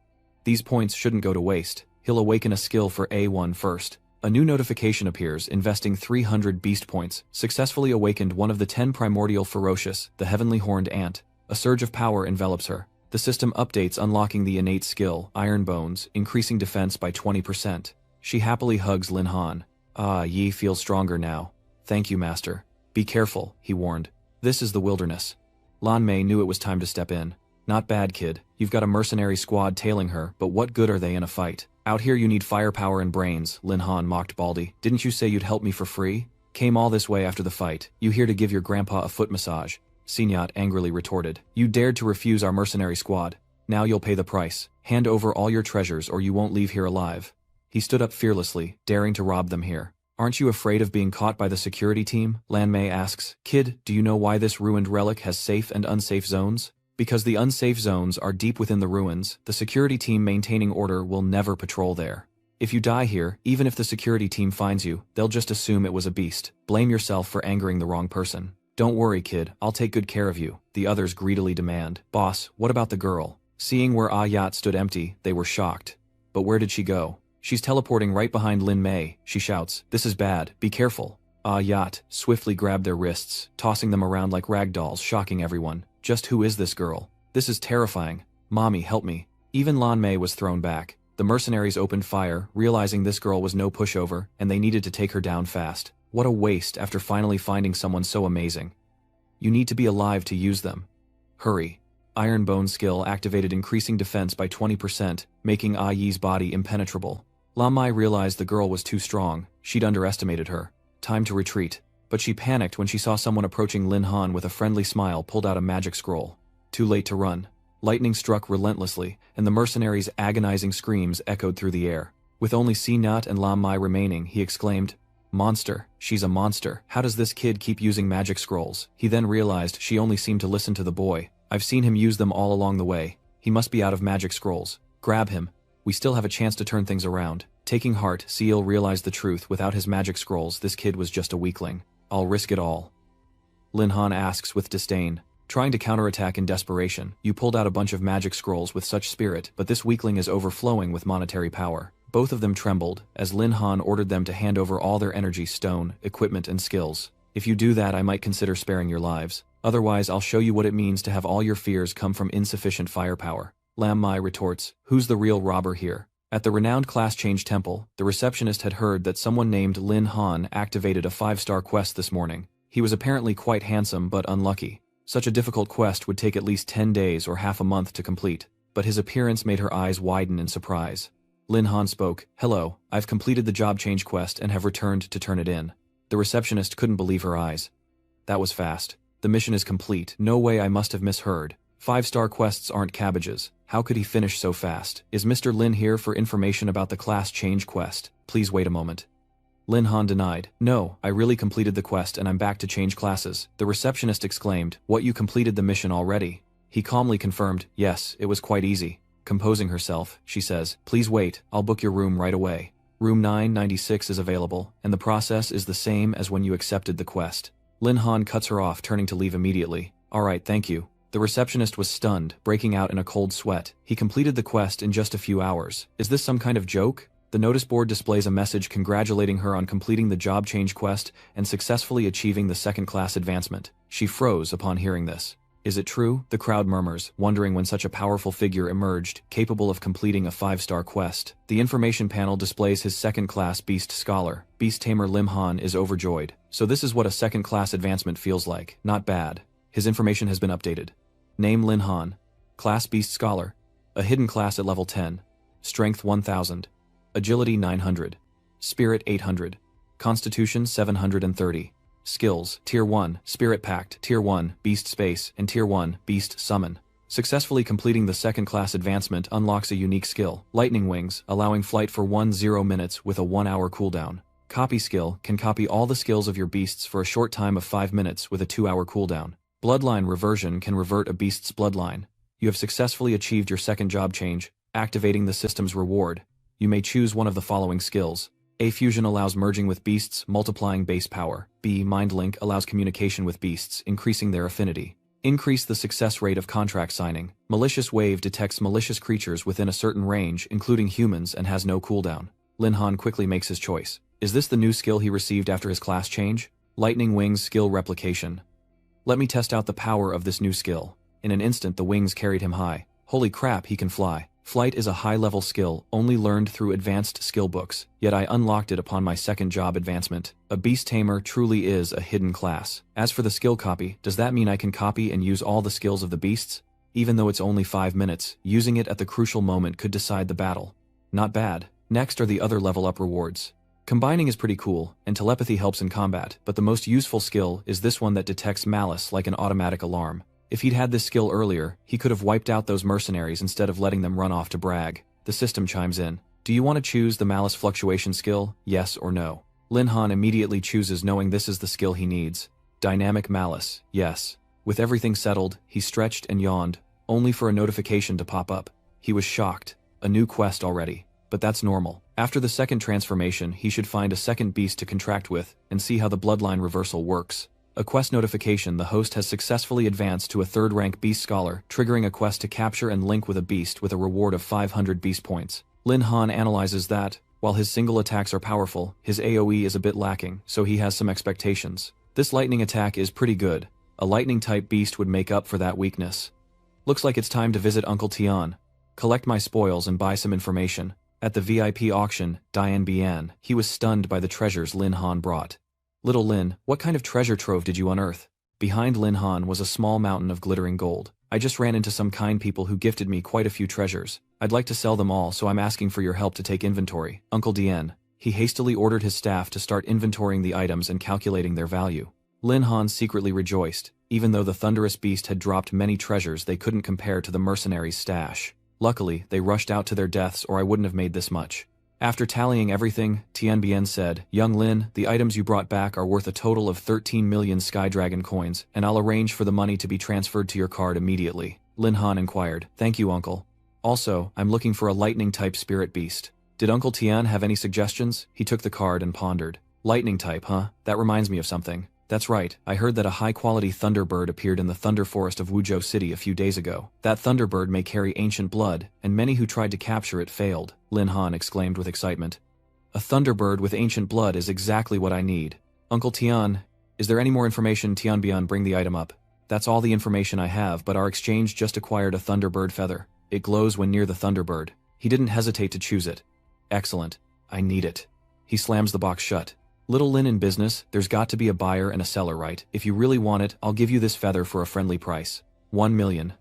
These points shouldn't go to waste. He'll awaken a skill for A1 first. A new notification appears, investing 300 beast points, successfully awakened one of the 10 primordial ferocious, the heavenly horned ant. A surge of power envelops her. The system updates, unlocking the innate skill, Iron Bones, increasing defense by 20%. She happily hugs Lin Han. Ah, Yi feels stronger now. Thank you, Master. Be careful, he warned. This is the wilderness. Lan Mei knew it was time to step in. Not bad, kid. You've got a mercenary squad tailing her, but what good are they in a fight? Out here you need firepower and brains, Lin Han mocked Baldy. Didn't you say you'd help me for free? Came all this way after the fight. You here to give your grandpa a foot massage? Sinyat angrily retorted. You dared to refuse our mercenary squad. Now you'll pay the price. Hand over all your treasures or you won't leave here alive. He stood up fearlessly, daring to rob them here. Aren't you afraid of being caught by the security team? Lan Mei asks. Kid, do you know why this ruined relic has safe and unsafe zones? Because the unsafe zones are deep within the ruins, the security team maintaining order will never patrol there. If you die here, even if the security team finds you, they'll just assume it was a beast. Blame yourself for angering the wrong person. Don't worry, kid, I'll take good care of you, the others greedily demand. Boss, what about the girl? Seeing where Ayat stood empty, they were shocked. But where did she go? She's teleporting right behind Lin Mei, she shouts. This is bad, be careful. Ayat swiftly grabbed their wrists, tossing them around like rag dolls, shocking everyone. Just who is this girl? This is terrifying. Mommy, help me. Even Lan Mei was thrown back. The mercenaries opened fire, realizing this girl was no pushover, and they needed to take her down fast. What a waste after finally finding someone so amazing. You need to be alive to use them. Hurry. Iron Bone skill activated, increasing defense by 20%, making Ah Yi's body impenetrable. Lan Mei realized the girl was too strong, She'd underestimated her. Time to retreat. But she panicked when she saw someone approaching Lin Han with a friendly smile pulled out a magic scroll. Too late to run. Lightning struck relentlessly, and the mercenary's agonizing screams echoed through the air. With only C-Nut and Lam Mai remaining, he exclaimed, "Monster, she's a monster. How does this kid keep using magic scrolls?" He then realized she only seemed to listen to the boy. "I've seen him use them all along the way. He must be out of magic scrolls. Grab him. We still have a chance to turn things around." Taking heart, Seal realized the truth. Without his magic scrolls, this kid was just a weakling. "I'll risk it all." Lin Han asks with disdain. Trying to counterattack in desperation, "You pulled out a bunch of magic scrolls with such spirit, but this weakling is overflowing with monetary power." Both of them trembled, as Lin Han ordered them to hand over all their energy, stone, equipment and skills. "If you do that, I might consider sparing your lives. Otherwise, I'll show you what it means to have all your fears come from insufficient firepower." Lam Mai retorts, "Who's the real robber here?" At the renowned class change temple, the receptionist had heard that someone named Lin Han activated a 5-star quest this morning. He was apparently quite handsome but unlucky. Such a difficult quest would take at least 10 days or half a month to complete, but his appearance made her eyes widen in surprise. Lin Han spoke, "Hello, I've completed the job change quest and have returned to turn it in." The receptionist couldn't believe her eyes. "That was fast. The mission is complete. No way, I must have misheard. 5-star quests aren't cabbages. How could he finish so fast? Is Mr. Lin here for information about the class change quest? Please wait a moment." Lin Han denied. "No, I really completed the quest and I'm back to change classes." The receptionist exclaimed, "What, you completed the mission already?" He calmly confirmed, "Yes, it was quite easy." Composing herself, she says, "Please wait, I'll book your room right away. Room 996 is available, and the process is the same as when you accepted the quest." Lin Han cuts her off, turning to leave immediately. "Alright, thank you." The receptionist was stunned, breaking out in a cold sweat. He completed the quest in just a few hours. Is this some kind of joke? The notice board displays a message congratulating her on completing the job change quest and successfully achieving the 2nd class advancement. She froze upon hearing this. Is it true? The crowd murmurs, wondering when such a powerful figure emerged, capable of completing a 5-star quest. The information panel displays his 2nd class beast scholar. Beast tamer Lim Han is overjoyed. So this is what a 2nd class advancement feels like. Not bad. His information has been updated. Name Lin Han. Class beast scholar. A hidden class at level 10. Strength 1000. Agility 900. Spirit 800. Constitution 730. Skills, Tier 1, Spirit Pact, Tier 1, Beast Space, and Tier 1, Beast Summon. Successfully completing the 2nd class advancement unlocks a unique skill, Lightning Wings, allowing flight for 10 minutes with a 1-hour cooldown. Copy skill can copy all the skills of your beasts for a short time of 5 minutes with a 2-hour cooldown. Bloodline Reversion can revert a beast's bloodline. You have successfully achieved your 2nd job change, activating the system's reward. You may choose one of the following skills. A. Fusion allows merging with beasts, multiplying base power. B. Mind Link allows communication with beasts, increasing their affinity. Increase the success rate of contract signing. Malicious Wave detects malicious creatures within a certain range, including humans, and has no cooldown. Lin Han quickly makes his choice. Is this the new skill he received after his class change? Lightning Wings Skill Replication. Let me test out the power of this new skill. In an instant, the wings carried him high. Holy crap, he can fly. Flight is a high-level skill, only learned through advanced skill books, yet I unlocked it upon my 2nd job advancement. A beast tamer truly is a hidden class. As for the skill copy, does that mean I can copy and use all the skills of the beasts? Even though it's only 5 minutes, using it at the crucial moment could decide the battle. Not bad. Next are the other level-up rewards. Combining is pretty cool, and telepathy helps in combat, but the most useful skill is this one that detects malice like an automatic alarm. If he'd had this skill earlier, he could have wiped out those mercenaries instead of letting them run off to brag. The system chimes in. Do you want to choose the malice fluctuation skill, yes or no? Lin Han immediately chooses, knowing this is the skill he needs. Dynamic malice, yes. With everything settled, he stretched and yawned, only for a notification to pop up. He was shocked. A new quest already. But that's normal. After the 2nd transformation, he should find a 2nd beast to contract with, and see how the bloodline reversal works. A quest notification: the host has successfully advanced to a 3rd rank beast scholar, triggering a quest to capture and link with a beast with a reward of 500 beast points. Lin Han analyzes that, while his single attacks are powerful, his AoE is a bit lacking, so he has some expectations. This lightning attack is pretty good. A lightning-type beast would make up for that weakness. Looks like it's time to visit Uncle Tian. Collect my spoils and buy some information. At the VIP auction, Dian Bian, he was stunned by the treasures Lin Han brought. Little Lin, what kind of treasure trove did you unearth? Behind Lin Han was a small mountain of glittering gold. I just ran into some kind people who gifted me quite a few treasures. I'd like to sell them all, so I'm asking for your help to take inventory. Uncle Dian. He hastily ordered his staff to start inventorying the items and calculating their value. Lin Han secretly rejoiced, even though the thunderous beast had dropped many treasures they couldn't compare to the mercenary's stash. Luckily, they rushed out to their deaths or I wouldn't have made this much. After tallying everything, Tianbian said, "Young Lin, the items you brought back are worth a total of 13 million Sky Dragon coins, and I'll arrange for the money to be transferred to your card immediately." Lin Han inquired, "Thank you, Uncle. Also, I'm looking for a lightning-type spirit beast. Did Uncle Tian have any suggestions?" He took the card and pondered. "Lightning type, huh? That reminds me of something. That's right, I heard that a high-quality thunderbird appeared in the Thunder Forest of Wuzhou City a few days ago. That thunderbird may carry ancient blood, and many who tried to capture it failed," Lin Han exclaimed with excitement. "A thunderbird with ancient blood is exactly what I need. Uncle Tian, is there any more information?" Tianbian, bring the item up. "That's all the information I have, but our exchange just acquired a thunderbird feather. It glows when near the thunderbird." He didn't hesitate to choose it. "Excellent. I need it." He slams the box shut. "Little Lin in business, there's got to be a buyer and a seller, right? If you really want it, I'll give you this feather for a friendly price. 1 million.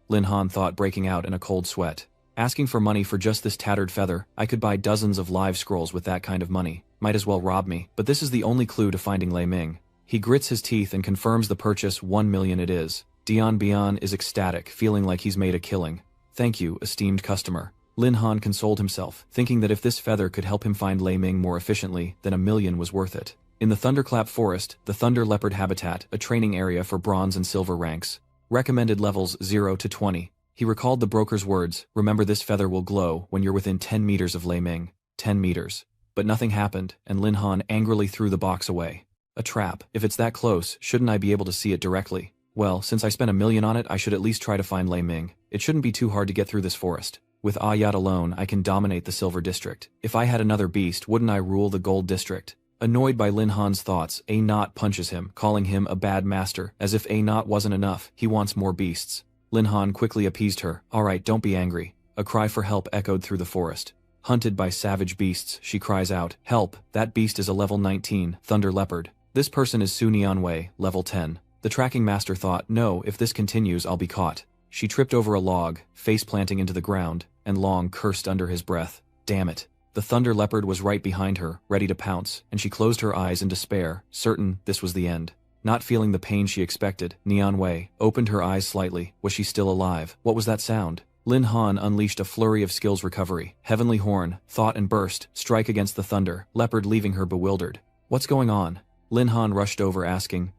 Lin Han thought, breaking out in a cold sweat. Asking for money for just this tattered feather, I could buy dozens of live scrolls with that kind of money. Might as well rob me, but this is the only clue to finding Lei Ming. He grits his teeth and confirms the purchase. 1 million it is. Tianbian is ecstatic, feeling like he's made a killing. "Thank you, esteemed customer." Lin Han consoled himself, thinking that if this feather could help him find Lei Ming more efficiently, then 1 million was worth it. In the Thunderclap Forest, the Thunder Leopard Habitat, a training area for bronze and silver ranks. Recommended levels 0 to 20. He recalled the broker's words, "Remember, this feather will glow when you're within 10 meters of Lei Ming." 10 meters. But nothing happened, and Lin Han angrily threw the box away. A trap. If it's that close, shouldn't I be able to see it directly? Well, since I spent 1 million on it, I should at least try to find Lei Ming. It shouldn't be too hard to get through this forest. With Ayat alone, I can dominate the Silver District. If I had another beast, wouldn't I rule the Gold District? Annoyed by Lin Han's thoughts, A Not punches him, calling him a bad master. As if A Not wasn't enough, he wants more beasts. Lin Han quickly appeased her. "Alright, don't be angry." A cry for help echoed through the forest. Hunted by savage beasts, she cries out, "Help, that beast is a level 19, Thunder Leopard. This person is Su Nianwei, level 10. The tracking master thought, "No, if this continues, I'll be caught." She tripped over a log, face planting into the ground, and Long cursed under his breath. Damn it. The Thunder Leopard was right behind her, ready to pounce, and she closed her eyes in despair, certain this was the end. Not feeling the pain she expected, Nianwei opened her eyes slightly. Was she still alive? What was that sound? Lin Han unleashed a flurry of skills recovery. Heavenly Horn, Thought and Burst, strike against the Thunder Leopard, leaving her bewildered. What's going on? Lin Han rushed over, asking,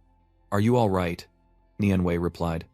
"Are you all right?" Nianwei replied,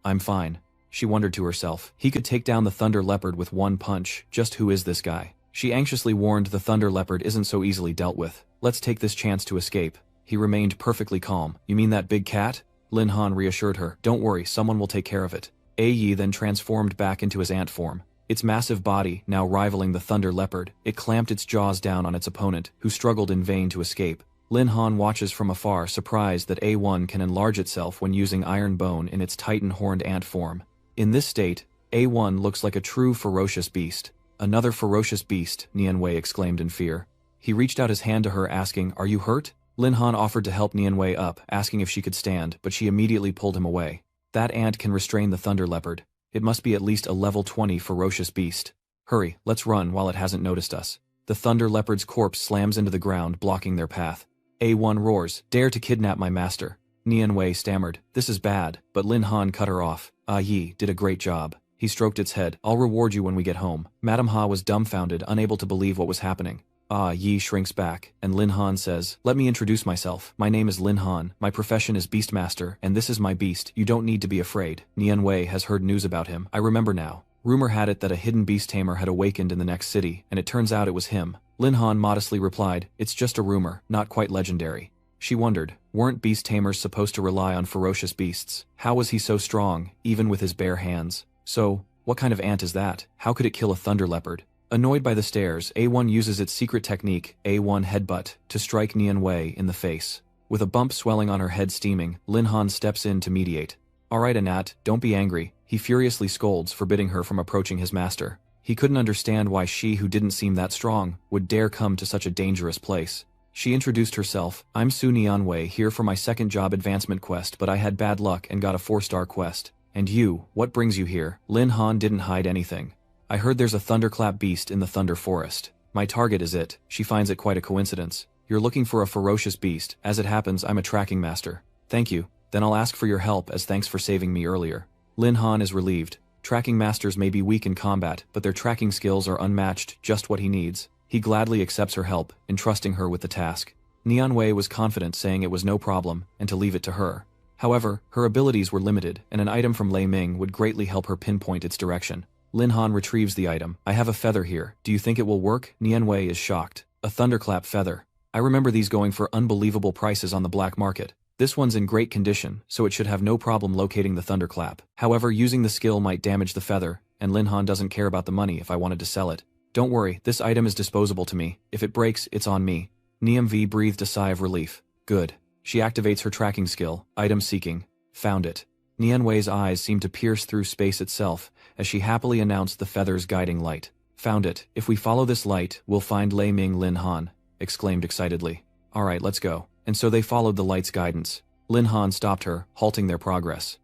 "I'm fine." She wondered to herself, he could take down the Thunder Leopard with one punch. Just who is this guy? She anxiously warned, the Thunder Leopard isn't so easily dealt with. Let's take this chance to escape. He remained perfectly calm. "You mean that big cat?" Lin Han reassured her. "Don't worry, someone will take care of it." Yi then transformed back into his ant form. Its massive body, now rivaling the Thunder Leopard, it clamped its jaws down on its opponent, who struggled in vain to escape. Lin Han watches from afar, surprised that A1 can enlarge itself when using Iron Bone in its Titan-horned ant form. In this state, A1 looks like a true ferocious beast. "Another ferocious beast," Nianwei exclaimed in fear. He reached out his hand to her, asking, "Are you hurt?" Lin Han offered to help Nianwei up, asking if she could stand, but she immediately pulled him away. "That ant can restrain the Thunder Leopard. It must be at least a level 20 ferocious beast. Hurry, let's run while it hasn't noticed us." The Thunder Leopard's corpse slams into the ground, blocking their path. A1 roars, "Dare to kidnap my master." Nianwei stammered, "This is bad," but Lin Han cut her off. Yi did a great job. He stroked its head. "I'll reward you when we get home." Madame Ha was dumbfounded, unable to believe what was happening. Yi shrinks back, and Lin Han says, "Let me introduce myself. My name is Lin Han, my profession is Beastmaster, and this is my beast. You don't need to be afraid." Nianwei has heard news about him. I remember now. Rumor had it that a hidden beast tamer had awakened in the next city, and it turns out it was him. Lin Han modestly replied, "It's just a rumor, not quite legendary." She wondered, weren't beast tamers supposed to rely on ferocious beasts? How was he so strong, even with his bare hands? So, what kind of ant is that? How could it kill a Thunder Leopard? Annoyed by the stares, A1 uses its secret technique, A1 Headbutt, to strike Nianwei in the face. With a bump swelling on her head steaming, Lin Han steps in to mediate. "Alright, Anat, don't be angry." He furiously scolds, forbidding her from approaching his master. He couldn't understand why she, who didn't seem that strong, would dare come to such a dangerous place. She introduced herself. "I'm Su Nianwei, here for my second job advancement quest, but I had bad luck and got a 4-star quest. And you, what brings you here?" Lin Han didn't hide anything. "I heard there's a thunderclap beast in the Thunder Forest. My target is it. She finds it quite a coincidence. You're looking for a ferocious beast. As it happens, I'm a tracking master. Thank you. Then I'll ask for your help as thanks for saving me earlier. Lin Han is relieved. Tracking masters may be weak in combat, but their tracking skills are unmatched, just what he needs. He gladly accepts her help, entrusting her with the task. Nian Wei was confident, saying it was no problem, and to leave it to her. However, her abilities were limited, and an item from Lei Ming would greatly help her pinpoint its direction. Lin Han retrieves the item. I have a feather here. Do you think it will work? Nian Wei is shocked. A thunderclap feather. I remember these going for unbelievable prices on the black market. This one's in great condition, so it should have no problem locating the thunderclap. However, using the skill might damage the feather, and Lin Han doesn't care about the money if I wanted to sell it. Don't worry, this item is disposable to me. If it breaks, it's on me. Niam V breathed a sigh of relief. Good. She activates her tracking skill, item seeking. Found it. Nian Wei's eyes seemed to pierce through space itself, as she happily announced the feather's guiding light. Found it. If we follow this light, we'll find Lei Ming. Lin Han exclaimed excitedly. Alright, let's go. And so they followed the light's guidance. Lin Han stopped her, halting their progress.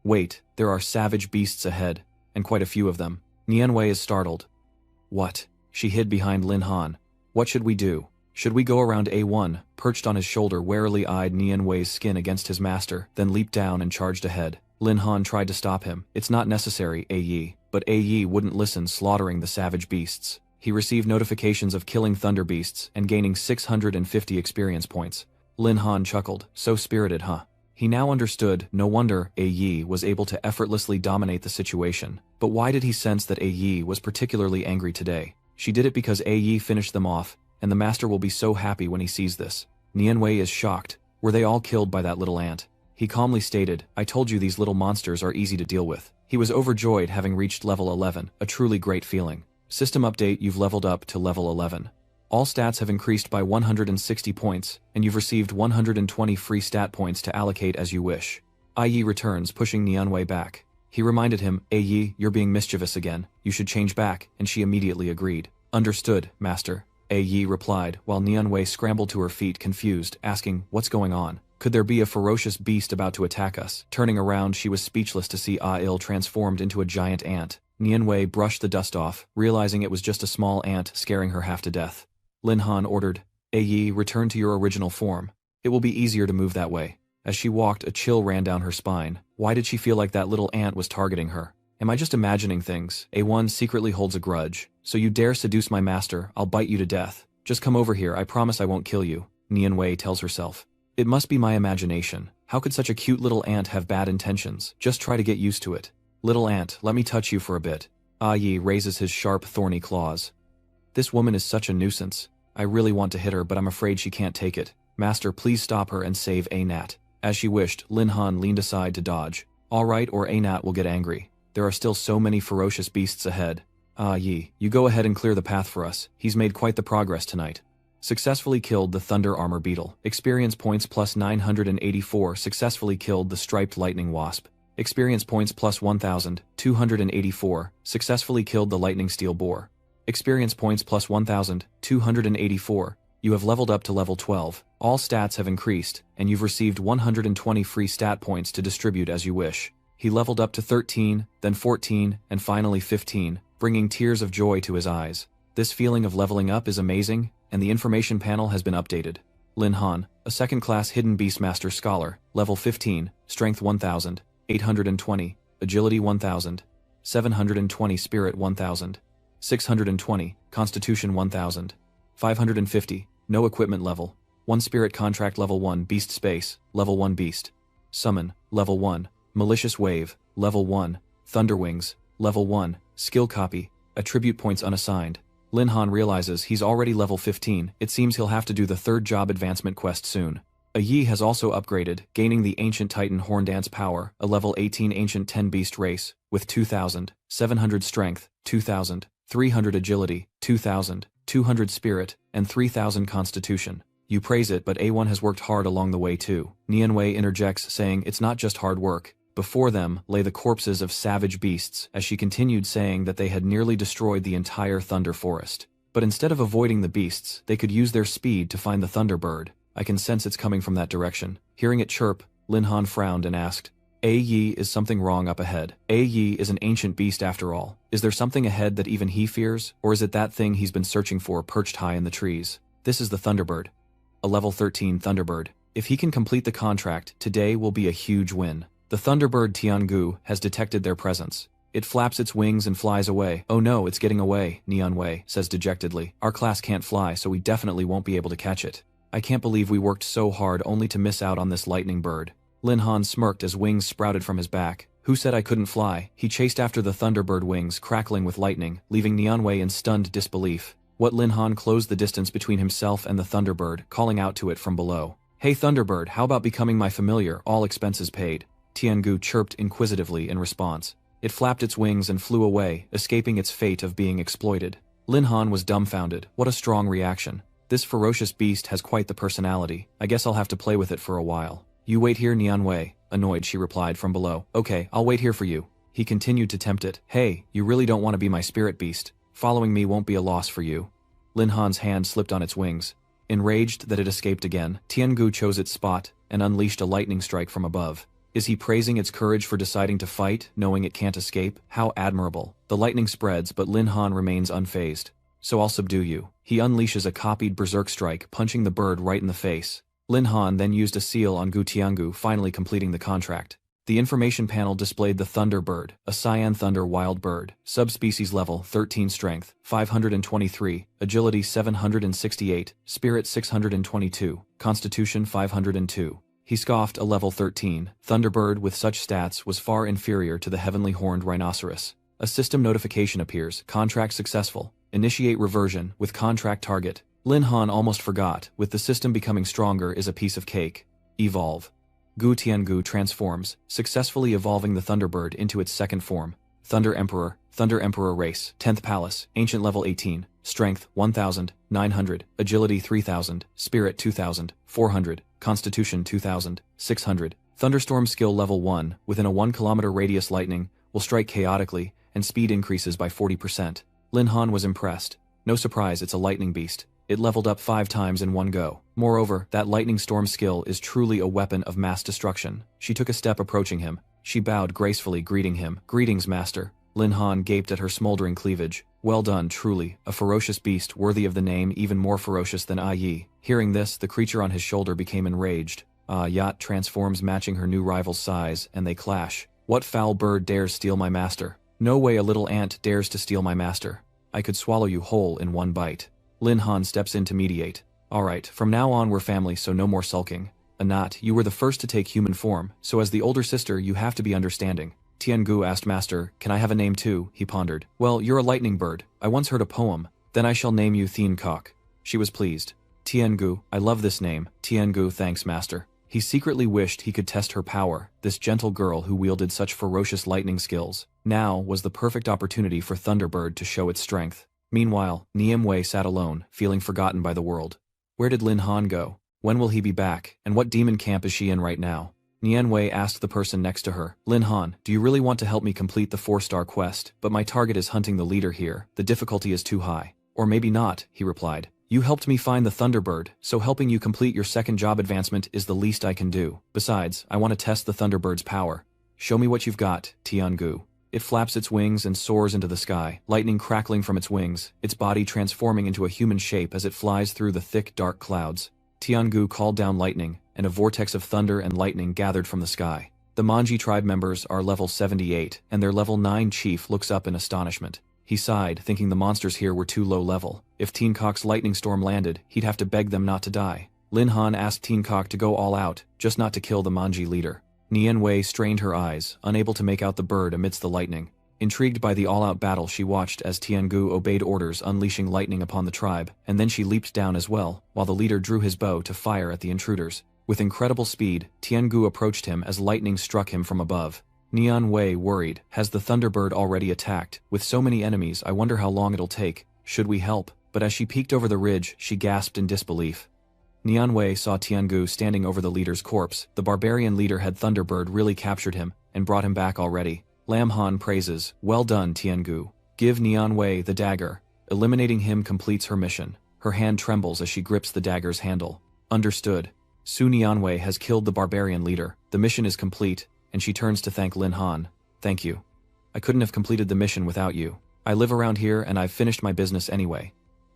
Wait, there are savage beasts ahead, and quite a few of them. Nian Wei is startled. What? She hid behind Lin Han. What should we do? Should we go around A1? Perched on his shoulder, warily eyed Nian Wei's skin against his master, then leaped down and charged ahead. Lin Han tried to stop him. It's not necessary, A Yi. But A Yi wouldn't listen, slaughtering the savage beasts. He received notifications of killing thunder beasts and gaining 650 experience points. Lin Han chuckled. So spirited, huh? He now understood. No wonder A Yi was able to effortlessly dominate the situation. But why did he sense that A Yi was particularly angry today? She did it because A Yi finished them off, and the master will be so happy when he sees this. Nian Wei is shocked. Were they all killed by that little ant? He calmly stated, I told you these little monsters are easy to deal with. He was overjoyed having reached level 11, a truly great feeling. System update: you've leveled up to level 11. All stats have increased by 160 points, and you've received 120 free stat points to allocate as you wish. Ai Yi returns, pushing Nian Wei back. He reminded him, Ai Yi, you're being mischievous again. You should change back, and she immediately agreed. Understood, master. Ai Yi replied, while Nian Wei scrambled to her feet, confused, asking, what's going on? Could there be a ferocious beast about to attack us? Turning around, she was speechless to see Ah Il transformed into a giant ant. Nian Wei brushed the dust off, realizing it was just a small ant scaring her half to death. Lin Han ordered, Ai Yi, return to your original form. It will be easier to move that way. As she walked, a chill ran down her spine. Why did she feel like that little ant was targeting her? Am I just imagining things? A1 secretly holds a grudge. So you dare seduce my master, I'll bite you to death. Just come over here, I promise I won't kill you, Nian Wei tells herself. It must be my imagination. How could such a cute little ant have bad intentions? Just try to get used to it. Little ant, let me touch you for a bit. Ah Yi raises his sharp, thorny claws. This woman is such a nuisance. I really want to hit her, but I'm afraid she can't take it. Master, please stop her and save Anat. As she wished, Lin Han leaned aside to dodge. Alright, or Anat will get angry. There are still so many ferocious beasts ahead. Ah Yi, you go ahead and clear the path for us. He's made quite the progress tonight. Successfully killed the Thunder Armor Beetle. Experience points plus 984. Successfully killed the Striped Lightning Wasp. Experience points plus 1,284. Successfully killed the Lightning Steel Boar. Experience points plus 1,284. You have leveled up to level 12. All stats have increased, and you've received 120 free stat points to distribute as you wish. He leveled up to 13, then 14, and finally 15, bringing tears of joy to his eyes. This feeling of leveling up is amazing, and the information panel has been updated. Lin Han, a second-class Hidden Beastmaster Scholar, level 15, Strength 1,000, 820, Agility 1,000, 720 Spirit 1,000, 620, Constitution 1,000, 550, No Equipment Level, 1 Spirit Contract Level 1 Beast Space, Level 1 Beast. Summon, Level 1, Malicious Wave, Level 1, Thunder Wings, Level 1, Skill Copy, Attribute Points Unassigned. Lin Han realizes he's already level 15, it seems he'll have to do the third job advancement quest soon. Ai Yi has also upgraded, gaining the Ancient Titan Horndance Power, a level 18 Ancient 10 Beast race, with 2,700 Strength, 2,300 Agility, 2,200 Spirit, and 3,000 Constitution. You praise it, but A1 has worked hard along the way too. Nian Wei interjects, saying it's not just hard work. Before them lay the corpses of savage beasts, as she continued, saying that they had nearly destroyed the entire Thunder Forest. But instead of avoiding the beasts, they could use their speed to find the Thunderbird. I can sense it's coming from that direction. Hearing it chirp, Lin Han frowned and asked, Yi, is something wrong up ahead? Yi is an ancient beast after all. Is there something ahead that even he fears, or is it that thing he's been searching for perched high in the trees? This is the Thunderbird. A level 13 Thunderbird. If he can complete the contract, today will be a huge win. The Thunderbird Tiangu has detected their presence. It flaps its wings and flies away. Oh no, it's getting away, Nianwei says dejectedly. Our class can't fly, so we definitely won't be able to catch it. I can't believe we worked so hard only to miss out on this lightning bird. Lin Han smirked as wings sprouted from his back. Who said I couldn't fly? He chased after the Thunderbird, wings crackling with lightning, leaving Nianwei in stunned disbelief. What? Lin Han closed the distance between himself and the Thunderbird, calling out to it from below. Hey Thunderbird, how about becoming my familiar, all expenses paid? Tiangu chirped inquisitively in response. It flapped its wings and flew away, escaping its fate of being exploited. Lin Han was dumbfounded. What a strong reaction. This ferocious beast has quite the personality. I guess I'll have to play with it for a while. You wait here, Nianwei. Annoyed, she replied from below. Okay, I'll wait here for you. He continued to tempt it. Hey, you really don't want to be my spirit beast. Following me won't be a loss for you. Lin Han's hand slipped on its wings. Enraged that it escaped again, Tiangu chose its spot and unleashed a lightning strike from above. Is he praising its courage for deciding to fight, knowing it can't escape? How admirable. The lightning spreads, but Lin Han remains unfazed. So I'll subdue you. He unleashes a copied berserk strike, punching the bird right in the face. Lin Han then used a seal on Gu Tiangu, finally completing the contract. The information panel displayed the Thunderbird, a cyan thunder wild bird, subspecies level 13, strength 523, agility 768, spirit 622, constitution 502. He scoffed. A level 13 Thunderbird with such stats was far inferior to the heavenly horned rhinoceros. A system notification appears. Contract successful. Initiate reversion with contract target. Lin Han almost forgot. With the system becoming stronger is a piece of cake. Evolve. Gu Tiangu transforms, successfully evolving the Thunderbird into its second form. Thunder Emperor race, 10th Palace, Ancient level 18, Strength 1,900, Agility 3,000, Spirit 2,400, Constitution 2,600. Thunderstorm skill level 1, within a 1 kilometer radius lightning, will strike chaotically, and speed increases by 40%. Lin Han was impressed. No surprise, it's a lightning beast. It leveled up 5 times in one go. Moreover, that lightning storm skill is truly a weapon of mass destruction. She took a step approaching him. She bowed gracefully, greeting him. Greetings, master. Lin Han gaped at her smoldering cleavage. Well done, truly, a ferocious beast worthy of the name, even more ferocious than Yi. Hearing this, the creature on his shoulder became enraged. Yacht transforms, matching her new rival's size, and they clash. What foul bird dares steal my master? No way a little ant dares to steal my master. I could swallow you whole in one bite. Lin Han steps in to mediate. Alright, from now on we're family, so no more sulking. Anat, you were the first to take human form, so as the older sister you have to be understanding. Tiangu asked Master, can I have a name too? He pondered. Well, you're a lightning bird. I once heard a poem. Then I shall name you Thien Cock. She was pleased. Tiangu, I love this name. Tiangu, thanks Master. He secretly wished he could test her power, this gentle girl who wielded such ferocious lightning skills. Now was the perfect opportunity for Thunderbird to show its strength. Meanwhile, Nianwei sat alone, feeling forgotten by the world. Where did Lin Han go? When will he be back? And what demon camp is she in right now? Nianwei asked the person next to her. Lin Han, do you really want to help me complete the 4-star quest? But my target is hunting the leader here. The difficulty is too high. Or maybe not, he replied. You helped me find the Thunderbird, so helping you complete your second job advancement is the least I can do. Besides, I want to test the Thunderbird's power. Show me what you've got, Tiangu. It flaps its wings and soars into the sky, lightning crackling from its wings, its body transforming into a human shape as it flies through the thick, dark clouds. Tiangu called down lightning, and a vortex of thunder and lightning gathered from the sky. The Manji tribe members are level 78, and their level 9 chief looks up in astonishment. He sighed, thinking the monsters here were too low level. If Teen Cock's lightning storm landed, he'd have to beg them not to die. Lin Han asked Teen Cock to go all out, just not to kill the Manji leader. Nianwei strained her eyes, unable to make out the bird amidst the lightning. Intrigued by the all-out battle, she watched as Tiangu obeyed orders, unleashing lightning upon the tribe, and then she leaped down as well, while the leader drew his bow to fire at the intruders. With incredible speed, Tiangu approached him as lightning struck him from above. Nianwei worried. Has the Thunderbird already attacked? With so many enemies, I wonder how long it'll take. Should we help? But as she peeked over the ridge, she gasped in disbelief. Nianwei saw Tiangu standing over the leader's corpse. The barbarian leader had Thunderbird really captured him, and brought him back already. Lam Han praises. Well done, Tiangu. Give Nianwei the dagger. Eliminating him completes her mission. Her hand trembles as she grips the dagger's handle. Understood. Su Nianwei has killed the barbarian leader. The mission is complete. and she turns to thank Lin Han. Thank you. I couldn't have completed the mission without you. I live around here and I've finished my business anyway.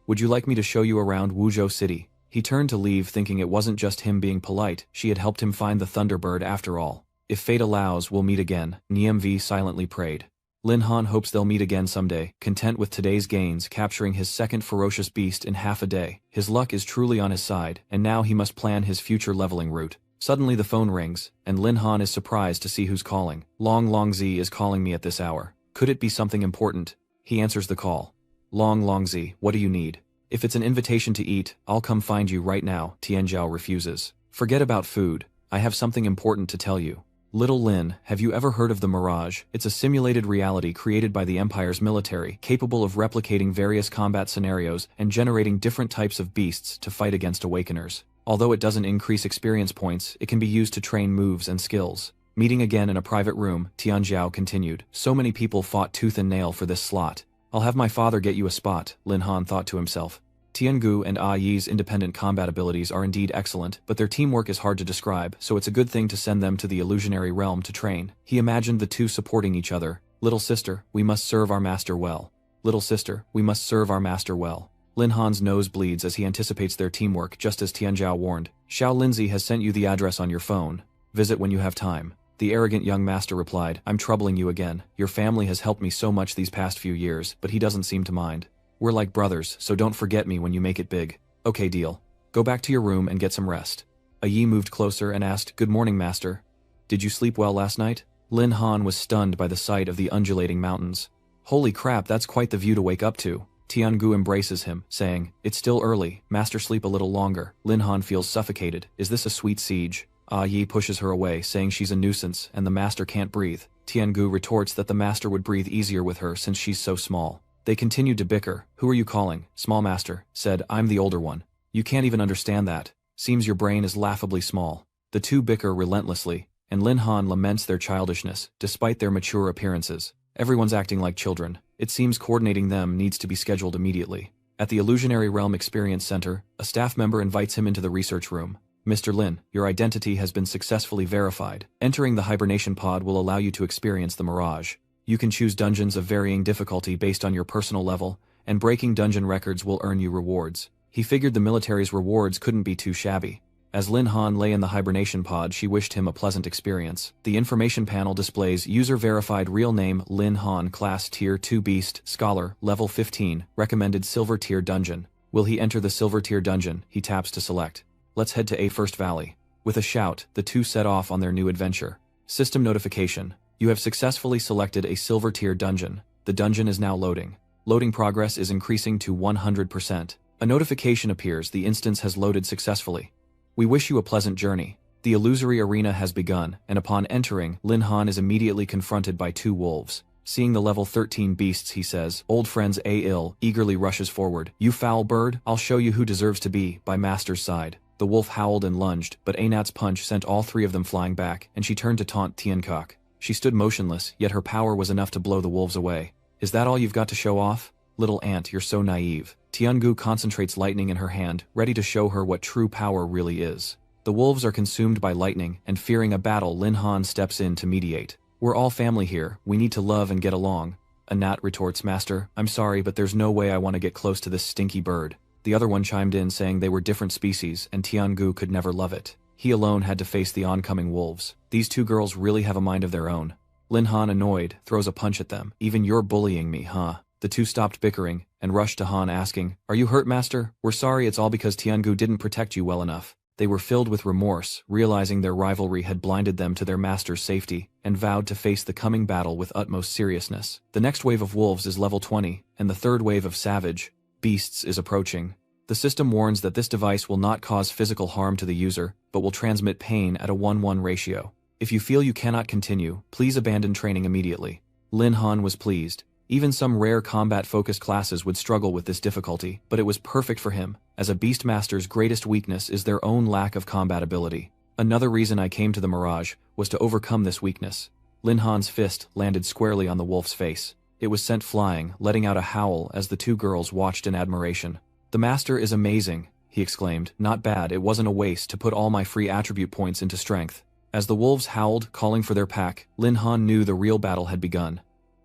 Would you like me to show you around Wuzhou City? He turned to leave thinking it wasn't just him being polite, she had helped him find the Thunderbird after all. If fate allows, we'll meet again, Niamv silently prayed. Lin Han hopes they'll meet again someday, content with today's gains, capturing his second ferocious beast in half a day. His luck is truly on his side, and now he must plan his future leveling route. Suddenly the phone rings, and Lin Han is surprised to see who's calling. Long Longzi is calling me at this hour. Could it be something important? He answers the call. Long Longzi, what do you need? If it's an invitation to eat, I'll come find you right now, Tianzhao refuses. Forget about food. I have something important to tell you. Little Lin, have you ever heard of the Mirage? It's a simulated reality created by the Empire's military, capable of replicating various combat scenarios and generating different types of beasts to fight against Awakeners. Although it doesn't increase experience points, it can be used to train moves and skills. Meeting again in a private room, Tianzhao continued. So many people fought tooth and nail for this slot. I'll have my father get you a spot, Lin Han thought to himself. Tiangu and Yi's independent combat abilities are indeed excellent, but their teamwork is hard to describe, so it's a good thing to send them to the illusionary realm to train. He imagined the two supporting each other. Little sister, we must serve our master well. Little sister, we must serve our master well. Lin Han's nose bleeds as he anticipates their teamwork, just as Tianzhao warned. Xiao Lindsay has sent you the address on your phone. Visit when you have time. The arrogant young master replied, I'm troubling you again. Your family has helped me so much these past few years, but he doesn't seem to mind. We're like brothers, so don't forget me when you make it big. Okay, deal. Go back to your room and get some rest. Yi moved closer and asked, Good morning, master. Did you sleep well last night? Lin Han was stunned by the sight of the undulating mountains. Holy crap, that's quite the view to wake up to. Tiangu embraces him, saying, It's still early, master sleep a little longer. Lin Han feels suffocated. Is this a sweet siege? Yi pushes her away, saying she's a nuisance and the master can't breathe. Tiangu retorts that the master would breathe easier with her since she's so small. They continued to bicker. Who are you calling? Small master said, I'm the older one. You can't even understand that. Seems your brain is laughably small. The two bicker relentlessly, and Lin Han laments their childishness, despite their mature appearances. Everyone's acting like children. It seems coordinating them needs to be scheduled immediately. At the Illusionary Realm Experience Center, a staff member invites him into the research room. Mr. Lin, your identity has been successfully verified. Entering the hibernation pod will allow you to experience the Mirage. You can choose dungeons of varying difficulty based on your personal level, and breaking dungeon records will earn you rewards. He figured the military's rewards couldn't be too shabby. As Lin Han lay in the hibernation pod, she wished him a pleasant experience. The information panel displays user-verified real name Lin Han, class Tier 2 Beast, Scholar, level 15, recommended Silver Tier Dungeon. Will he enter the Silver Tier Dungeon? He taps to select. Let's head to A First Valley. With a shout, the two set off on their new adventure. System notification. You have successfully selected a Silver Tier Dungeon. The dungeon is now loading. Loading progress is increasing to 100%. A notification appears the instance has loaded successfully. We wish you a pleasant journey. The illusory arena has begun, and upon entering, Lin Han is immediately confronted by two wolves. Seeing the level 13 beasts, he says, Old friends A-Il eagerly rushes forward. You foul bird, I'll show you who deserves to be by master's side. The wolf howled and lunged, but Anat's punch sent all three of them flying back, and she turned to taunt Tiankok. She stood motionless, yet her power was enough to blow the wolves away. Is that all you've got to show off? Little ant, you're so naive. Tiangu concentrates lightning in her hand, ready to show her what true power really is. The wolves are consumed by lightning, and fearing a battle, Lin Han steps in to mediate. We're all family here, we need to love and get along. Anat retorts, Master, I'm sorry, but there's no way I want to get close to this stinky bird. The other one chimed in saying they were different species, and Tiangu could never love it. He alone had to face the oncoming wolves. These two girls really have a mind of their own. Lin Han, annoyed, throws a punch at them. Even you're bullying me, huh? The two stopped bickering, and rushed to Han asking, Are you hurt, Master? We're sorry, it's all because Tiangu didn't protect you well enough. They were filled with remorse, realizing their rivalry had blinded them to their master's safety, and vowed to face the coming battle with utmost seriousness. The next wave of wolves is level 20, and the third wave of savage beasts is approaching. The system warns that this device will not cause physical harm to the user, but will transmit pain at a 1:1 ratio. If you feel you cannot continue, please abandon training immediately. Lin Han was pleased. Even some rare combat-focused classes would struggle with this difficulty, but it was perfect for him, as a Beastmaster's greatest weakness is their own lack of combat ability. Another reason I came to the Mirage was to overcome this weakness. Lin Han's fist landed squarely on the wolf's face. It was sent flying, letting out a howl as the two girls watched in admiration. The master is amazing, he exclaimed. Not bad, it wasn't a waste to put all my free attribute points into strength. As the wolves howled, calling for their pack, Lin Han knew the real battle had begun.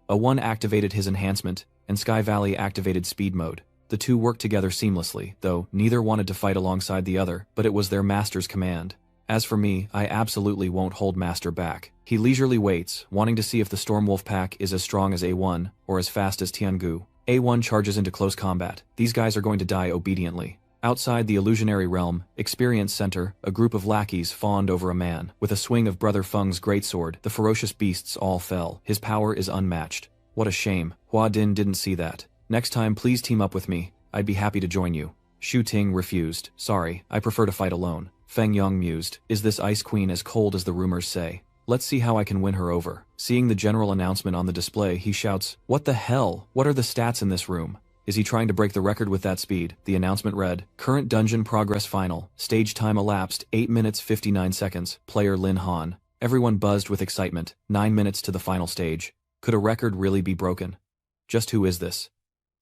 A1 activated his enhancement, and Sky Valley activated speed mode. The two worked together seamlessly, though neither wanted to fight alongside the other, but it was their master's command. As for me, I absolutely won't hold master back. He leisurely waits, wanting to see if the Stormwolf pack is as strong as A1, or as fast as Tiangu. A1 charges into close combat. These guys are going to die obediently. Outside the illusionary realm, Experience Center, a group of lackeys fawned over a man. With a swing of Brother Feng's greatsword, the ferocious beasts all fell. His power is unmatched. What a shame. Hua Din didn't see that. Next time please team up with me. I'd be happy to join you. Shu Ting refused. Sorry, I prefer to fight alone. Feng Yang mused. Is this Ice Queen as cold as the rumors say? Let's see how I can win her over. Seeing the general announcement on the display, he shouts, What the hell? What are the stats in this room? Is he trying to break the record with that speed? The announcement read, Current Dungeon Progress Final. Stage time elapsed, 8 minutes 59 seconds. Player Lin Han. Everyone buzzed with excitement. 9 minutes to the final stage. Could a record really be broken? Just who is this?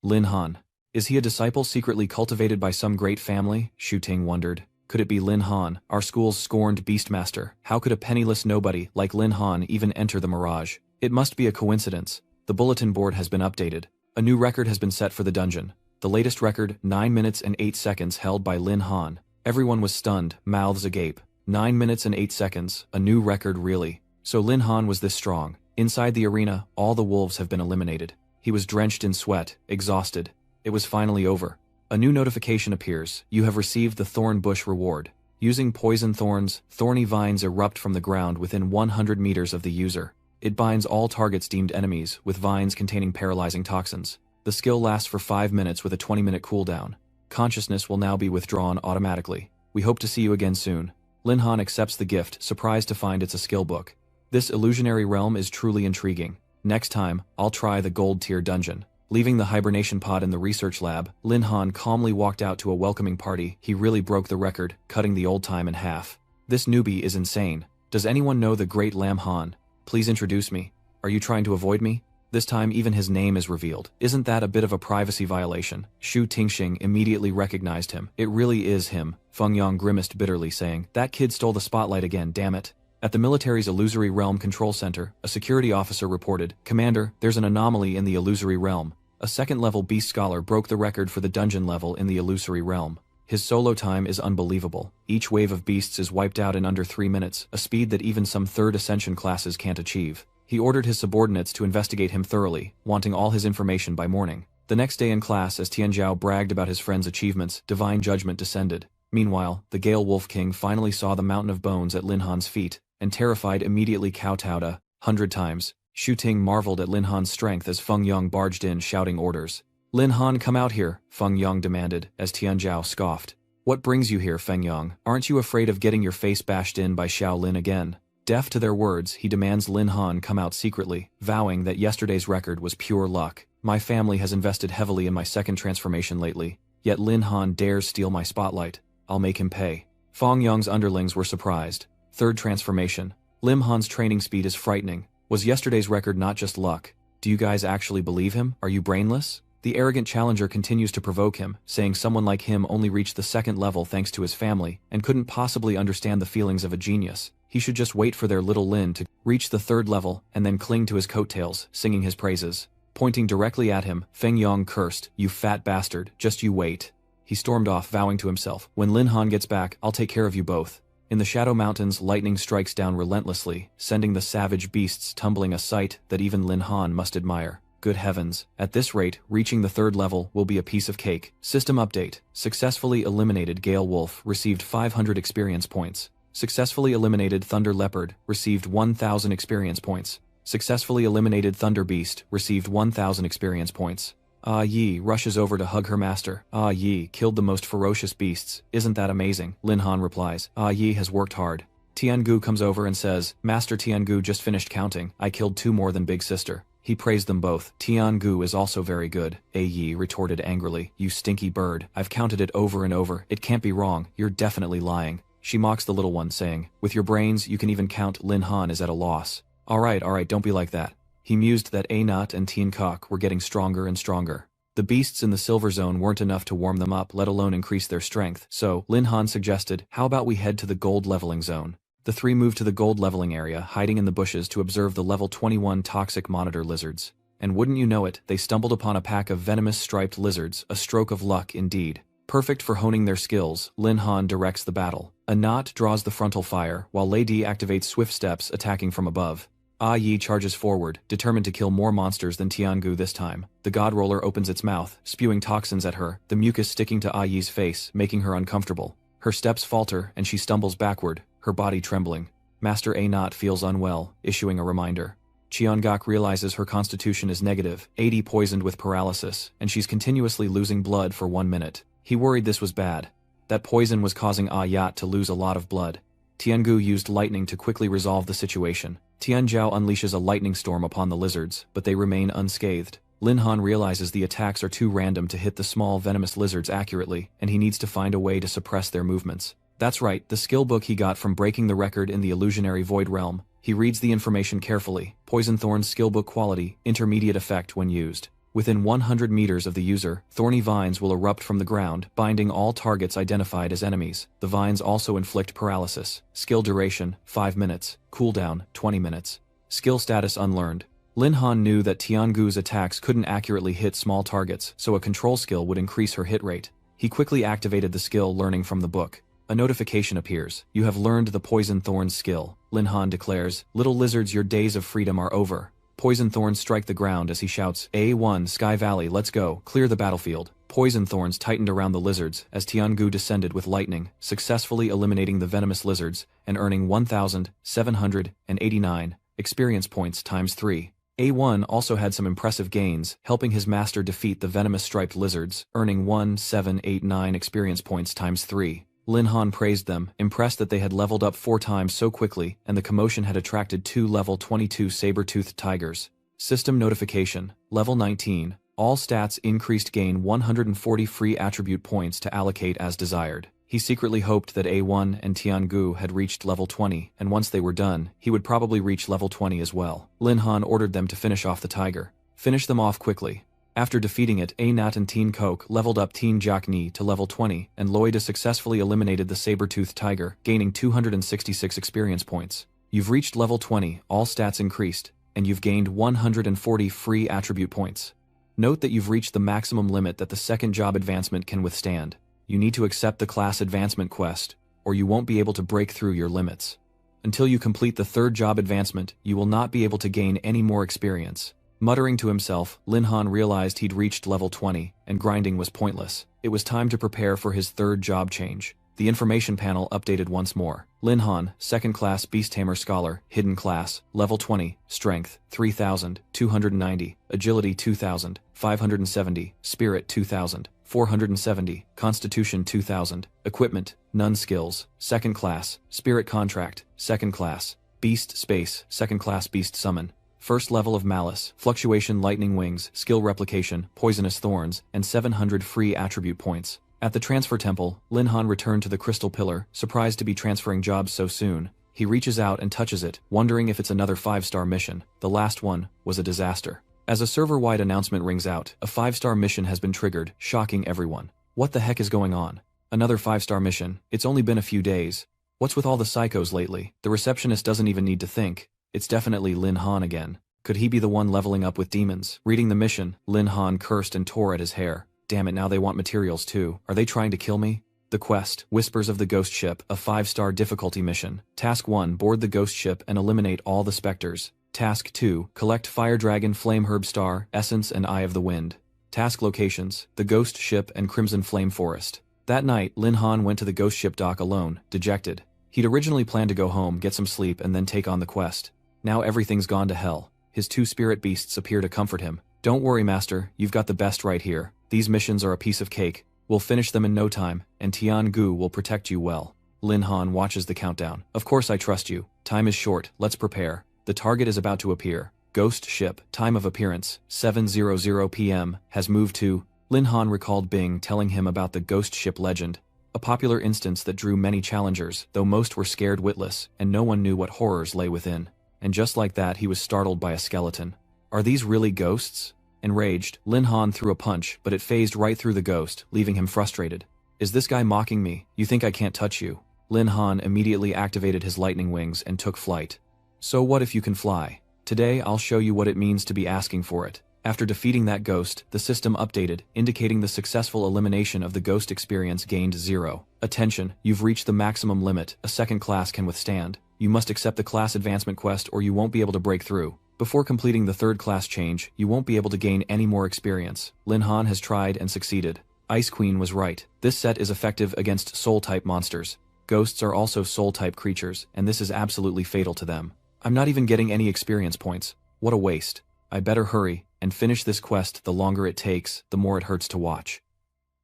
Lin Han. Is he a disciple secretly cultivated by some great family? Shu Ting wondered. Could it be Lin Han, our school's scorned beastmaster? How could a penniless nobody like Lin Han even enter the mirage? It must be a coincidence. The bulletin board has been updated. A new record has been set for the dungeon. The latest record, 9 minutes and 8 seconds, held by Lin Han. Everyone was stunned, mouths agape. 9 minutes and 8 seconds, a new record really. So Lin Han was this strong. Inside the arena, all the wolves have been eliminated. He was drenched in sweat, exhausted. It was finally over. A new notification appears. You have received the Thorn Bush reward. Using poison thorns, thorny vines erupt from the ground within 100 meters of the user. It binds all targets deemed enemies, with vines containing paralyzing toxins. The skill lasts for 5 minutes with a 20-minute cooldown. Consciousness will now be withdrawn automatically. We hope to see you again soon. Lin Han accepts the gift, surprised to find it's a skill book. This illusionary realm is truly intriguing. Next time, I'll try the gold tier dungeon. Leaving the hibernation pod in the research lab, Lin Han calmly walked out to a welcoming party. He really broke the record, cutting the old time in half. This newbie is insane. Does anyone know the great Lam Han? Please introduce me. Are you trying to avoid me? This time even his name is revealed. Isn't that a bit of a privacy violation? Shu Tingxing immediately recognized him. It really is him. Feng Yang grimaced bitterly, saying, That kid stole the spotlight again, damn it. At the military's Illusory Realm Control Center, a security officer reported, Commander, there's an anomaly in the Illusory Realm. A second-level beast scholar broke the record for the dungeon level in the Illusory Realm. His solo time is unbelievable. Each wave of beasts is wiped out in under 3 minutes, a speed that even some third ascension classes can't achieve. He ordered his subordinates to investigate him thoroughly, wanting all his information by morning. The next day in class, as Tianzhao bragged about his friend's achievements, divine judgment descended. Meanwhile, the Gale Wolf King finally saw the mountain of bones at Lin Han's feet, and terrified immediately kowtowed 100 times. Shu Ting marveled at Lin Han's strength as Feng Yang barged in shouting orders. Lin Han, come out here, Feng Yang demanded, as Tianzhao scoffed. What brings you here, Feng Yang? Aren't you afraid of getting your face bashed in by Xiao Lin again? Deaf to their words, he demands Lin Han come out secretly, vowing that yesterday's record was pure luck. My family has invested heavily in my second transformation lately, yet Lin Han dares steal my spotlight. I'll make him pay. Feng Yang's underlings were surprised. Third transformation. Lim Han's training speed is frightening. Was yesterday's record not just luck? Do you guys actually believe him? Are you brainless? The arrogant challenger continues to provoke him, saying someone like him only reached the second level thanks to his family, and couldn't possibly understand the feelings of a genius. He should just wait for their little Lin to reach the third level, and then cling to his coattails, singing his praises. Pointing directly at him, Feng Yang cursed, You fat bastard, just you wait. He stormed off, vowing to himself, When Lin Han gets back, I'll take care of you both. In the Shadow Mountains, lightning strikes down relentlessly, sending the savage beasts tumbling, a sight that even Lin Han must admire. Good heavens, at this rate, reaching the third level will be a piece of cake. System update. Successfully eliminated Gale Wolf, received 500 experience points. Successfully eliminated Thunder Leopard, received 1000 experience points. Successfully eliminated Thunder Beast, received 1000 experience points. Ah Yi rushes over to hug her master. Ah Yi killed the most ferocious beasts. Isn't that amazing? Lin Han replies. Ah Yi has worked hard. Tiangu comes over and says, Master Tiangu just finished counting. I killed 2 more than Big Sister. He praised them both. Tiangu is also very good. A Yi retorted angrily. You stinky bird. I've counted it over and over. It can't be wrong. You're definitely lying. She mocks the little one, saying, With your brains, you can even count. Lin Han is at a loss. Alright, don't be like that. He mused that A-Nut and Tien Kok were getting stronger and stronger. The beasts in the Silver Zone weren't enough to warm them up, let alone increase their strength, so Lin Han suggested, how about we head to the Gold Leveling Zone? The three moved to the gold leveling area, hiding in the bushes to observe the level 21 toxic monitor lizards. And wouldn't you know it, they stumbled upon a pack of venomous striped lizards, a stroke of luck indeed. Perfect for honing their skills, Lin Han directs the battle. Anat draws the frontal fire, while Lei activates swift steps, attacking from above. Yi charges forward, determined to kill more monsters than Tiangu this time. The God Roller opens its mouth, spewing toxins at her, the mucus sticking to Yi's face, making her uncomfortable. Her steps falter, and she stumbles backward, her body trembling. Master Anat feels unwell, issuing a reminder. Cheongak realizes her constitution is negative, 80 poisoned with paralysis, and she's continuously losing blood for 1 minute. He worried this was bad. That poison was causing Ayat to lose a lot of blood. Tiangu used lightning to quickly resolve the situation. Tianzhao unleashes a lightning storm upon the lizards, but they remain unscathed. Lin Han realizes the attacks are too random to hit the small venomous lizards accurately, and he needs to find a way to suppress their movements. That's right, the skill book he got from breaking the record in the illusionary void realm. He reads the information carefully. Poison Thorn's skill book quality, intermediate effect when used. Within 100 meters of the user, thorny vines will erupt from the ground, binding all targets identified as enemies. The vines also inflict paralysis. Skill duration, 5 minutes. Cooldown, 20 minutes. Skill status unlearned. Lin Han knew that Tiangu's attacks couldn't accurately hit small targets, so a control skill would increase her hit rate. He quickly activated the skill learning from the book. A notification appears. You have learned the Poison Thorns skill. Lin Han declares, "Little lizards, your days of freedom are over." Poison thorns strike the ground as he shouts, "A1, Sky Valley, let's go, clear the battlefield." Poison thorns tightened around the lizards as Tiangu descended with lightning, successfully eliminating the venomous lizards and earning 1,789 experience points times 3. A1 also had some impressive gains, helping his master defeat the venomous striped lizards, earning 1,789 experience points times 3. Lin Han praised them, impressed that they had leveled up 4 times so quickly, and the commotion had attracted 2 level 22 saber-toothed tigers. System notification, level 19. All stats increased, gain 140 free attribute points to allocate as desired. He secretly hoped that A1 and Tiangu had reached level 20, and once they were done, he would probably reach level 20 as well. Lin Han ordered them to finish off the tiger. Finish them off quickly. After defeating it, Anat and Teen Coke leveled up Teen Jakni to level 20, and Loida successfully eliminated the saber-toothed tiger, gaining 266 experience points. You've reached level 20, all stats increased, and you've gained 140 free attribute points. Note that you've reached the maximum limit that the second job advancement can withstand. You need to accept the class advancement quest, or you won't be able to break through your limits. Until you complete the third job advancement, you will not be able to gain any more experience. Muttering to himself, Lin Han realized he'd reached level 20, and grinding was pointless. It was time to prepare for his third job change. The information panel updated once more. Lin Han, 2nd class Beast Tamer Scholar, Hidden Class, level 20, Strength, 3,290, Agility 2,570, Spirit 2,470, Constitution 2,000, Equipment, None Skills, 2nd class, Spirit Contract, 2nd class, Beast Space, 2nd class Beast Summon. First level of Malice, Fluctuation Lightning Wings, Skill Replication, Poisonous Thorns, and 700 free attribute points. At the transfer temple, Lin Han returned to the crystal pillar, surprised to be transferring jobs so soon. He reaches out and touches it, wondering if it's another 5-star mission. The last one was a disaster. As a server-wide announcement rings out, a 5-star mission has been triggered, shocking everyone. What the heck is going on? Another 5-star mission? It's only been a few days. What's with all the psychos lately? The receptionist doesn't even need to think. It's definitely Lin Han again. Could he be the one leveling up with demons? Reading the mission, Lin Han cursed and tore at his hair. Damn it, now they want materials too. Are they trying to kill me? The quest, Whispers of the Ghost Ship, a 5-star difficulty mission. Task 1, board the ghost ship and eliminate all the specters. Task 2, collect Fire Dragon, Flame Herb Star, Essence and Eye of the Wind. Task locations, the ghost ship and Crimson Flame Forest. That night, Lin Han went to the ghost ship dock alone, dejected. He'd originally planned to go home, get some sleep and then take on the quest. Now everything's gone to hell. His 2 spirit beasts appear to comfort him. Don't worry, master, you've got the best right here. These missions are a piece of cake. We'll finish them in no time, and Tiangu will protect you well. Lin Han watches the countdown. Of course I trust you. Time is short, let's prepare. The target is about to appear. Ghost ship, time of appearance, 7:00 p.m., has moved to... Lin Han recalled Bing telling him about the ghost ship legend. A popular instance that drew many challengers, though most were scared witless, and no one knew what horrors lay within. And just like that, he was startled by a skeleton. Are these really ghosts? Enraged, Lin Han threw a punch, but it phased right through the ghost, leaving him frustrated. Is this guy mocking me? You think I can't touch you? Lin Han immediately activated his lightning wings and took flight. So what if you can fly? Today I'll show you what it means to be asking for it. After defeating that ghost, the system updated, indicating the successful elimination of the ghost experience gained 0. Attention, you've reached the maximum limit a second class can withstand. You must accept the class advancement quest or you won't be able to break through. Before completing the third class change, you won't be able to gain any more experience. Lin Han has tried and succeeded. Ice Queen was right. This set is effective against soul-type monsters. Ghosts are also soul-type creatures, and this is absolutely fatal to them. I'm not even getting any experience points. What a waste. I better hurry and finish this quest. The longer it takes, the more it hurts to watch.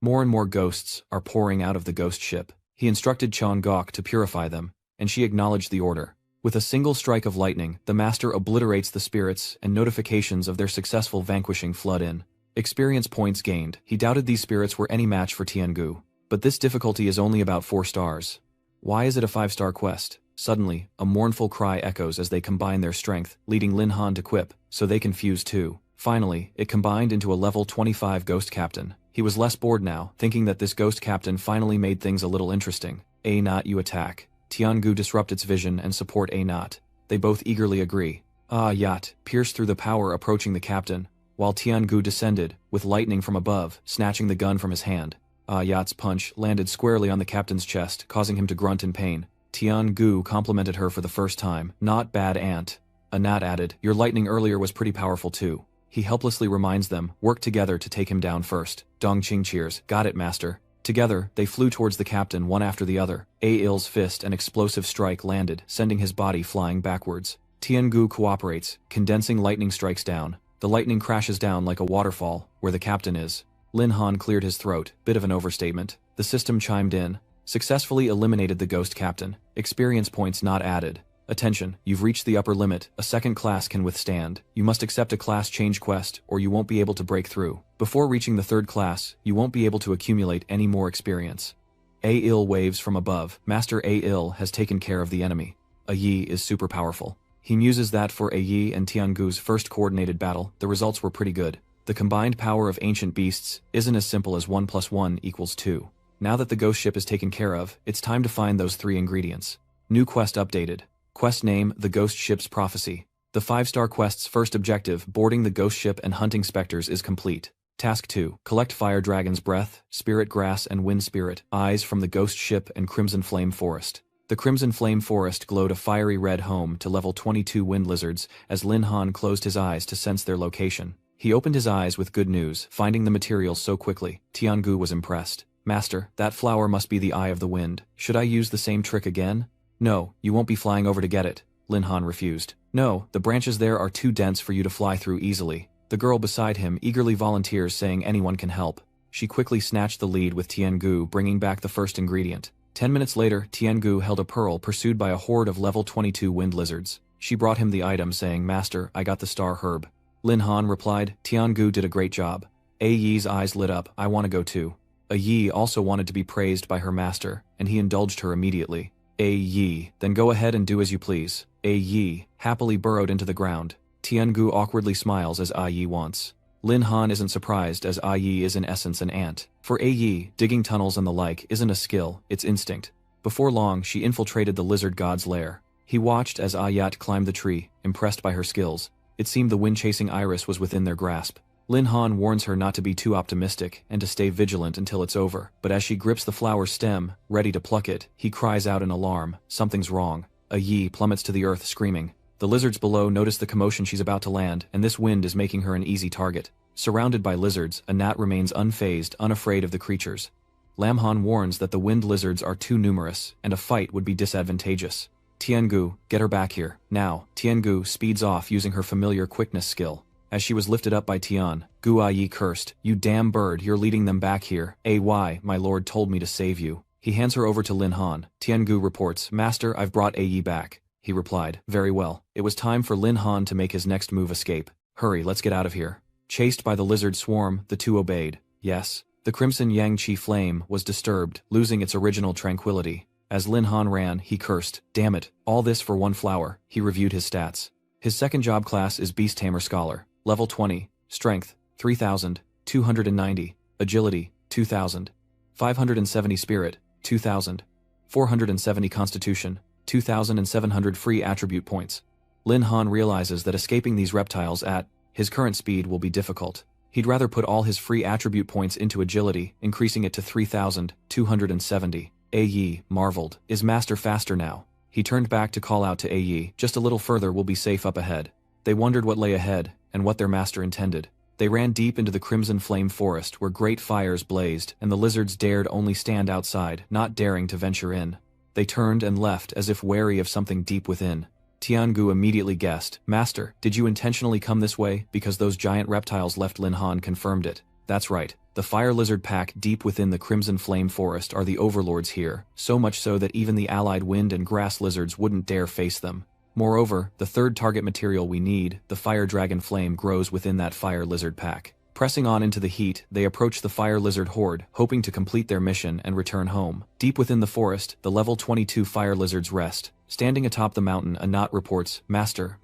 More and more ghosts are pouring out of the ghost ship. He instructed Chon Gok to purify them, and she acknowledged the order. With a single strike of lightning, the master obliterates the spirits, and notifications of their successful vanquishing flood in. Experience points gained. He doubted these spirits were any match for Tiangu. But this difficulty is only about 4 stars. Why is it a 5-star quest? Suddenly, a mournful cry echoes as they combine their strength, leading Lin Han to quip, so they can fuse too. Finally, it combined into a level 25 ghost captain. He was less bored now, thinking that this ghost captain finally made things a little interesting. A not you attack. Tiangu disrupt its vision and support A not. They both eagerly agree. Ah Yat pierced through the power approaching the captain, while Tiangu descended, with lightning from above, snatching the gun from his hand. Ah Yat's punch landed squarely on the captain's chest, causing him to grunt in pain. Tiangu complimented her for the first time. Not bad, aunt. Anat added, your lightning earlier was pretty powerful too. He helplessly reminds them, work together to take him down first. Dongqing cheers, got it master. Together, they flew towards the captain one after the other. A-Il's fist and explosive strike landed, sending his body flying backwards. Tiangu cooperates, condensing lightning strikes down. The lightning crashes down like a waterfall, where the captain is. Lin Han cleared his throat, bit of an overstatement. The system chimed in. Successfully eliminated the ghost captain. Experience points not added. Attention, you've reached the upper limit a second class can withstand. You must accept a class change quest or you won't be able to break through. Before reaching the third class, you won't be able to accumulate any more experience. A-Il waves from above. Master A-Il has taken care of the enemy. A Yi is super powerful. He muses that for A Yi and Tiangu's first coordinated battle, the results were pretty good. The combined power of ancient beasts isn't as simple as 1 + 1 = 2. Now that the ghost ship is taken care of, it's time to find those 3 ingredients. New quest updated. Quest name, The Ghost Ship's Prophecy. The 5-star quest's first objective, boarding the ghost ship and hunting specters, is complete. Task 2. Collect Fire Dragon's Breath, Spirit Grass and Wind Spirit, Eyes from the Ghost Ship and Crimson Flame Forest. The Crimson Flame Forest glowed a fiery red home to level 22 wind lizards as Lin Han closed his eyes to sense their location. He opened his eyes with good news, finding the materials so quickly. Tiangu was impressed. Master, that flower must be the Eye of the Wind. Should I use the same trick again? No, you won't be flying over to get it. Lin Han refused. No, the branches there are too dense for you to fly through easily. The girl beside him eagerly volunteers, saying anyone can help. She quickly snatched the lead with Tiangu, bringing back the first ingredient. 10 minutes later, Tiangu held a pearl pursued by a horde of level 22 wind lizards. She brought him the item, saying, Master, I got the star herb. Lin Han replied, Tiangu did a great job. A Yi's eyes lit up, I want to go too. A Yi also wanted to be praised by her master, and he indulged her immediately. A Yi, then go ahead and do as you please. A Yi happily burrowed into the ground. Tiangu awkwardly smiles as A Yi wants. Lin Han isn't surprised, as A Yi is in essence an ant. For A Yi, digging tunnels and the like isn't a skill, it's instinct. Before long, she infiltrated the lizard god's lair. He watched as Ayat climbed the tree, impressed by her skills. It seemed the wind-chasing iris was within their grasp. Lin Han warns her not to be too optimistic and to stay vigilant until it's over, but as she grips the flower's stem, ready to pluck it, he cries out in alarm, something's wrong. A Yi plummets to the earth screaming. The lizards below notice the commotion she's about to land, and this wind is making her an easy target. Surrounded by lizards, Anat remains unfazed, unafraid of the creatures. Lam Han warns that the wind lizards are too numerous, and a fight would be disadvantageous. Tiangu, get her back here, now. Tiangu speeds off using her familiar quickness skill. As she was lifted up by Tian, Gu Yi cursed, You damn bird, you're leading them back here. AY, my lord told me to save you. He hands her over to Lin Han. Tiangu reports, Master, I've brought Yi back. He replied, Very well. It was time for Lin Han to make his next move escape. Hurry, let's get out of here. Chased by the lizard swarm, the two obeyed. Yes. The crimson Yang-Chi flame was disturbed, losing its original tranquility. As Lin Han ran, he cursed, Damn it, all this for one flower. He reviewed his stats. His second job class is Beast Tamer Scholar. Level 20, Strength, 3,000, 290, Agility, 2,000, 570 Spirit, 2,000, 470 constitution, 2,700 free attribute points. Lin Han realizes that escaping these reptiles at his current speed will be difficult. He'd rather put all his free attribute points into agility, increasing it to 3,270. Yi marveled. Is Master faster now? He turned back to call out to Yi, just a little further we'll be safe up ahead. They wondered what lay ahead, and what their master intended. They ran deep into the crimson flame forest where great fires blazed, and the lizards dared only stand outside, not daring to venture in. They turned and left as if wary of something deep within. Tiangu immediately guessed, Master, did you intentionally come this way? Because those giant reptiles left. Lin Han confirmed it. That's right. The fire lizard pack deep within the crimson flame forest are the overlords here, so much so that even the allied wind and grass lizards wouldn't dare face them. Moreover, the third target material we need, the fire dragon flame, grows within that fire lizard pack. Pressing on into the heat, they approach the fire lizard horde, hoping to complete their mission and return home. Deep within the forest, the level 22 fire lizards rest. Standing atop the mountain, a knot reports, Master,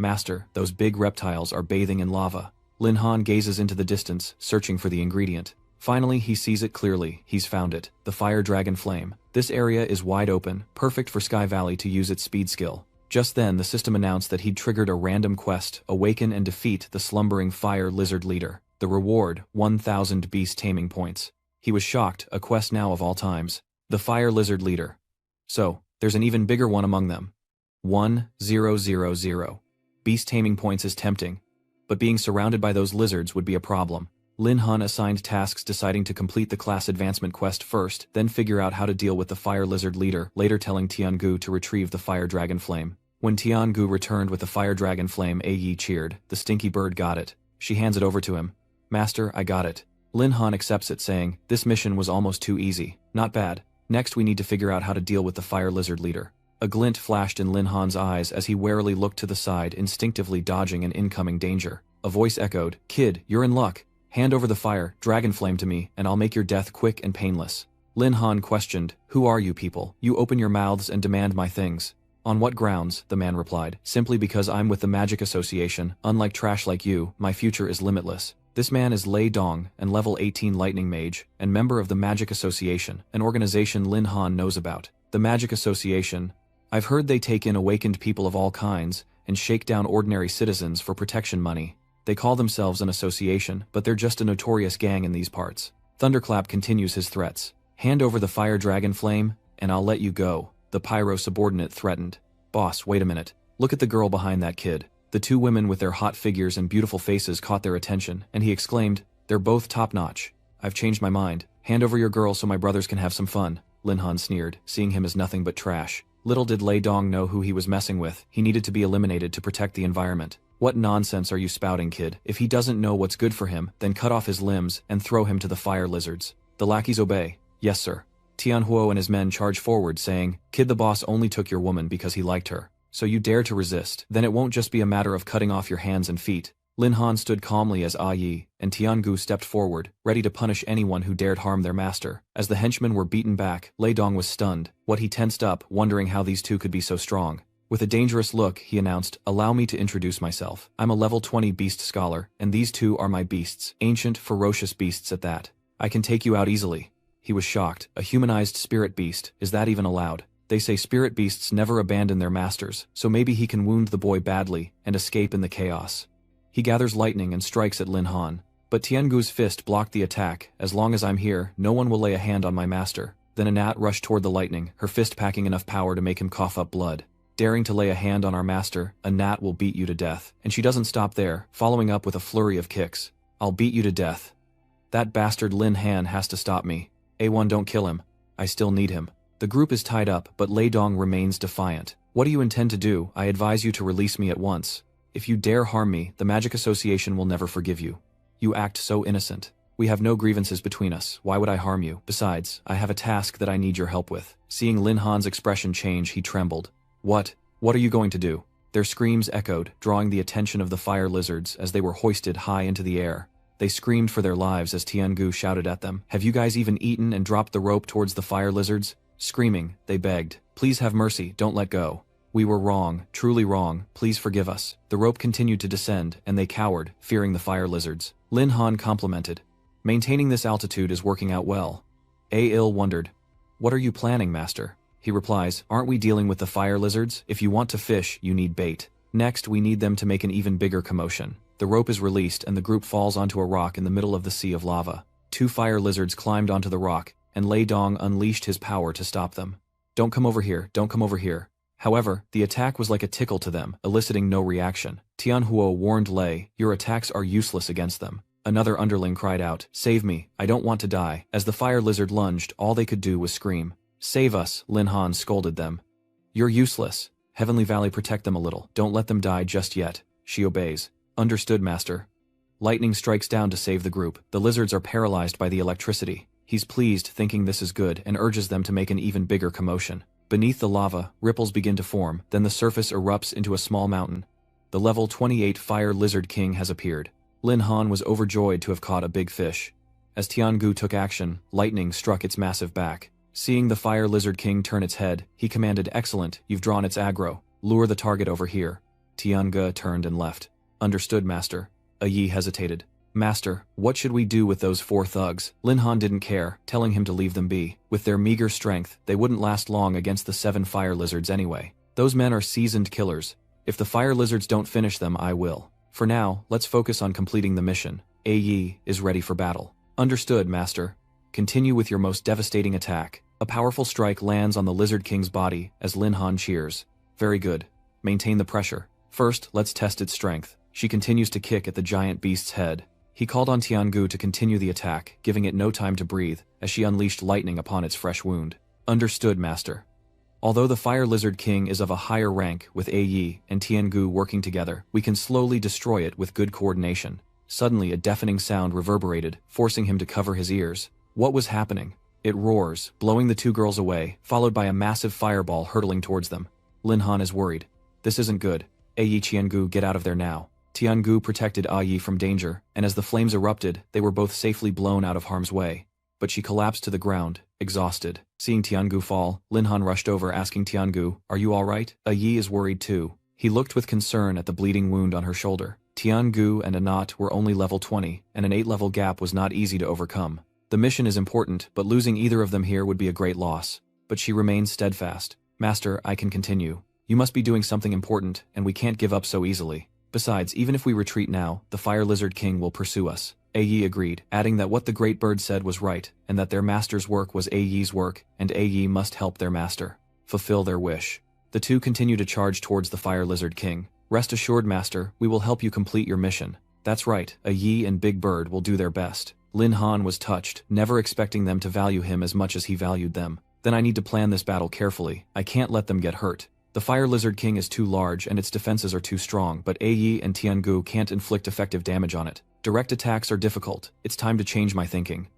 those big reptiles are bathing in lava. Lin Han gazes into the distance, searching for the ingredient. Finally, he sees it clearly. He's found it. The fire dragon flame. This area is wide open, perfect for Sky Valley to use its speed skill. Just then, the system announced that he'd triggered a random quest, awaken and defeat the slumbering fire lizard leader. The reward, 1,000 beast taming points. He was shocked, a quest now of all times. The fire lizard leader. So, there's an even bigger one among them. 1,000. Beast taming points is tempting, but being surrounded by those lizards would be a problem. Lin Han assigned tasks, deciding to complete the class advancement quest first, then figure out how to deal with the fire lizard leader, later telling Tiangu to retrieve the fire dragon flame. When Tiangu returned with the fire dragon flame, Yi cheered. The stinky bird got it. She hands it over to him. Master, I got it. Lin Han accepts it, saying, this mission was almost too easy. Not bad. Next we need to figure out how to deal with the fire lizard leader. A glint flashed in Lin Han's eyes as he warily looked to the side, instinctively dodging an incoming danger. A voice echoed, Kid, you're in luck. Hand over the fire, dragon flame to me, and I'll make your death quick and painless. Lin Han questioned, who are you people? You open your mouths and demand my things. On what grounds? The man replied. Simply because I'm with the Magic Association. Unlike trash like you, my future is limitless. This man is Lei Dong, an level 18 lightning mage, and member of the Magic Association, an organization Lin Han knows about. The Magic Association. I've heard they take in awakened people of all kinds, and shake down ordinary citizens for protection money. They call themselves an association, but they're just a notorious gang in these parts. Thunderclap continues his threats. Hand over the fire dragon flame, and I'll let you go, the pyro subordinate threatened. Boss, wait a minute. Look at the girl behind that kid. The two women with their hot figures and beautiful faces caught their attention, and he exclaimed, they're both top-notch. I've changed my mind. Hand over your girl so my brothers can have some fun. Lin Han sneered, seeing him as nothing but trash. Little did Lei Dong know who he was messing with. He needed to be eliminated to protect the environment. What nonsense are you spouting, kid? If he doesn't know what's good for him, then cut off his limbs and throw him to the fire lizards. The lackeys obey. Yes, sir. Tianhuo and his men charge forward, saying, Kid, the boss only took your woman because he liked her. So you dare to resist, then it won't just be a matter of cutting off your hands and feet. Lin Han stood calmly as Yi and Tiangu stepped forward, ready to punish anyone who dared harm their master. As the henchmen were beaten back, Lei Dong was stunned. What he tensed up, wondering how these two could be so strong. With a dangerous look, he announced, allow me to introduce myself. I'm a level 20 beast scholar, and these two are my beasts, ancient, ferocious beasts at that. I can take you out easily. He was shocked. A humanized spirit beast, is that even allowed? They say spirit beasts never abandon their masters, so maybe he can wound the boy badly and escape in the chaos. He gathers lightning and strikes at Lin Han. But Tiangu's fist blocked the attack. As long as I'm here, no one will lay a hand on my master. Then a gnat rushed toward the lightning, her fist packing enough power to make him cough up blood. Daring to lay a hand on our master, a gnat will beat you to death. And she doesn't stop there, following up with a flurry of kicks. I'll beat you to death. That bastard Lin Han has to stop me. A1, don't kill him. I still need him. The group is tied up, but Lei Dong remains defiant. What do you intend to do? I advise you to release me at once. If you dare harm me, the Magic Association will never forgive you. You act so innocent. We have no grievances between us. Why would I harm you? Besides, I have a task that I need your help with. Seeing Lin Han's expression change, he trembled. What? What are you going to do? Their screams echoed, drawing the attention of the fire lizards as they were hoisted high into the air. They screamed for their lives as Tiangu shouted at them. Have you guys even eaten? And dropped the rope towards the fire lizards? Screaming, they begged. Please have mercy, don't let go. We were wrong, truly wrong, please forgive us. The rope continued to descend, and they cowered, fearing the fire lizards. Lin Han complimented. Maintaining this altitude is working out well. Il wondered. What are you planning, master? He replies, aren't we dealing with the fire lizards? If you want to fish, you need bait. Next, we need them to make an even bigger commotion. The rope is released and the group falls onto a rock in the middle of the sea of lava. 2 fire lizards climbed onto the rock, and Lei Dong unleashed his power to stop them. Don't come over here, don't come over here. However, the attack was like a tickle to them, eliciting no reaction. Tianhuo warned Lei, your attacks are useless against them. Another underling cried out, save me, I don't want to die. As the fire lizard lunged, all they could do was scream. Save us, Lin Han scolded them. You're useless. Heavenly Valley, protect them a little, don't let them die just yet. She obeys. Understood, master. Lightning strikes down to save the group. The lizards are paralyzed by the electricity. He's pleased, thinking this is good, and urges them to make an even bigger commotion. Beneath the lava, ripples begin to form, then the surface erupts into a small mountain. The level 28 Fire Lizard King has appeared. Lin Han was overjoyed to have caught a big fish. As Tiangu took action, lightning struck its massive back. Seeing the Fire Lizard King turn its head, he commanded, excellent, you've drawn its aggro. Lure the target over here. Tiangu turned and left. Understood, master. Yi hesitated. Master, what should we do with those 4 thugs? Lin Han didn't care, telling him to leave them be. With their meager strength, they wouldn't last long against the 7 fire lizards anyway. Those men are seasoned killers. If the fire lizards don't finish them, I will. For now, let's focus on completing the mission. Yi is ready for battle. Understood, master. Continue with your most devastating attack. A powerful strike lands on the Lizard King's body as Lin Han cheers. Very good. Maintain the pressure. First, let's test its strength. She continues to kick at the giant beast's head. He called on Tiangu to continue the attack, giving it no time to breathe, as she unleashed lightning upon its fresh wound. Understood, master. Although the Fire Lizard King is of a higher rank, with Yi and Tiangu working together, we can slowly destroy it with good coordination. Suddenly a deafening sound reverberated, forcing him to cover his ears. What was happening? It roars, blowing the 2 girls away, followed by a massive fireball hurtling towards them. Lin Han is worried. This isn't good. Yi, Tiangu, get out of there now. Tiangu protected Yi from danger, and as the flames erupted, they were both safely blown out of harm's way. But she collapsed to the ground, exhausted. Seeing Tiangu fall, Lin Han rushed over asking Tiangu, are you alright? Yi is worried too. He looked with concern at the bleeding wound on her shoulder. Tiangu and Anat were only level 20, and an 8-level gap was not easy to overcome. The mission is important, but losing either of them here would be a great loss. But she remains steadfast. Master, I can continue. You must be doing something important, and we can't give up so easily. Besides, even if we retreat now, the Fire Lizard King will pursue us. Yi agreed, adding that what the Great Bird said was right, and that their master's work was Yi's work, and Yi must help their master. Fulfill their wish. The 2 continue to charge towards the Fire Lizard King. Rest assured, master, we will help you complete your mission. That's right, Yi and Big Bird will do their best. Lin Han was touched, never expecting them to value him as much as he valued them. Then I need to plan this battle carefully. I can't let them get hurt. The Fire Lizard King is too large and its defenses are too strong, but Yi and Tiangu can't inflict effective damage on it. Direct attacks are difficult. It's time to change my thinking.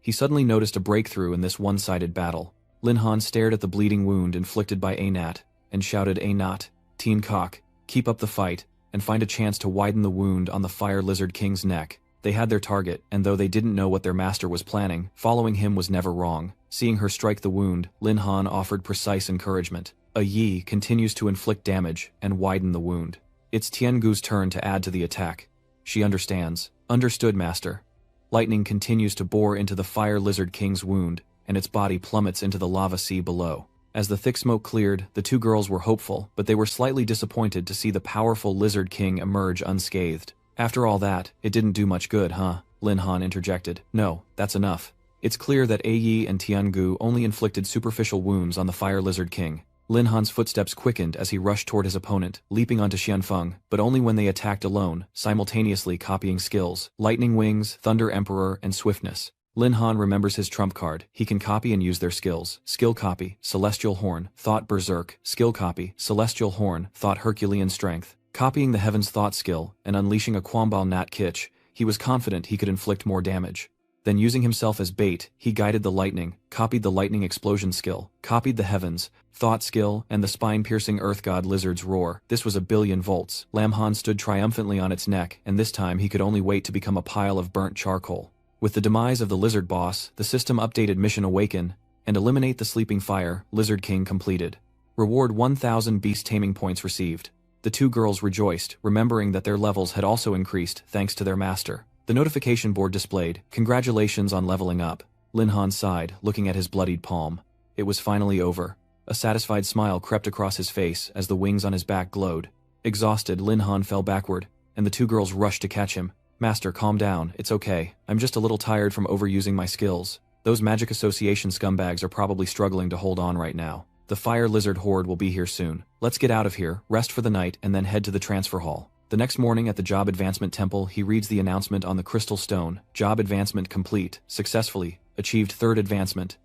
He suddenly noticed a breakthrough in this one-sided battle. Lin Han stared at the bleeding wound inflicted by Anat, and shouted, Anat, Teen Cock, keep up the fight, and find a chance to widen the wound on the Fire Lizard King's neck. They had their target, and though they didn't know what their master was planning, following him was never wrong. Seeing her strike the wound, Lin Han offered precise encouragement. Yi continues to inflict damage and widen the wound. It's Tiangu's turn to add to the attack. She understands. Understood, master. Lightning continues to bore into the Fire Lizard King's wound, and its body plummets into the lava sea below. As the thick smoke cleared, the 2 girls were hopeful, but they were slightly disappointed to see the powerful Lizard King emerge unscathed. After all that, it didn't do much good, huh? Lin Han interjected. No, that's enough. It's clear that Yi and Tiangu only inflicted superficial wounds on the Fire Lizard King. Lin Han's footsteps quickened as he rushed toward his opponent, leaping onto Xianfeng, but only when they attacked alone, simultaneously copying skills, Lightning Wings, Thunder Emperor, and Swiftness. Lin Han remembers his trump card. He can copy and use their skills. Skill copy, Celestial Horn, Thought Berserk. Skill copy, Celestial Horn, Thought Herculean Strength. Copying the Heaven's Thought skill, and unleashing a Quambal Nat Kitch, he was confident he could inflict more damage. Then using himself as bait, he guided the lightning, copied the Lightning Explosion skill, copied the Heavens, Thought skill, and the spine-piercing Earth God Lizard's roar. This was 1,000,000,000 volts. Lam Han stood triumphantly on its neck, and this time he could only wait to become a pile of burnt charcoal. With the demise of the Lizard Boss, the system updated Mission Awaken, and Eliminate the Sleeping Fire, Lizard King completed. Reward 1,000 Beast Taming Points received. The 2 girls rejoiced, remembering that their levels had also increased thanks to their master. The notification board displayed, "Congratulations on leveling up." Lin Han sighed, looking at his bloodied palm. It was finally over. A satisfied smile crept across his face as the wings on his back glowed. Exhausted, Lin Han fell backward, and the two girls rushed to catch him. "Master, calm down, it's okay. I'm just a little tired from overusing my skills. Those Magic Association scumbags are probably struggling to hold on right now. The fire lizard horde will be here soon. Let's get out of here, rest for the night, and then head to the transfer hall." The next morning at the Job Advancement Temple, he reads the announcement on the crystal stone. Job advancement complete, successfully. Achieved third advancement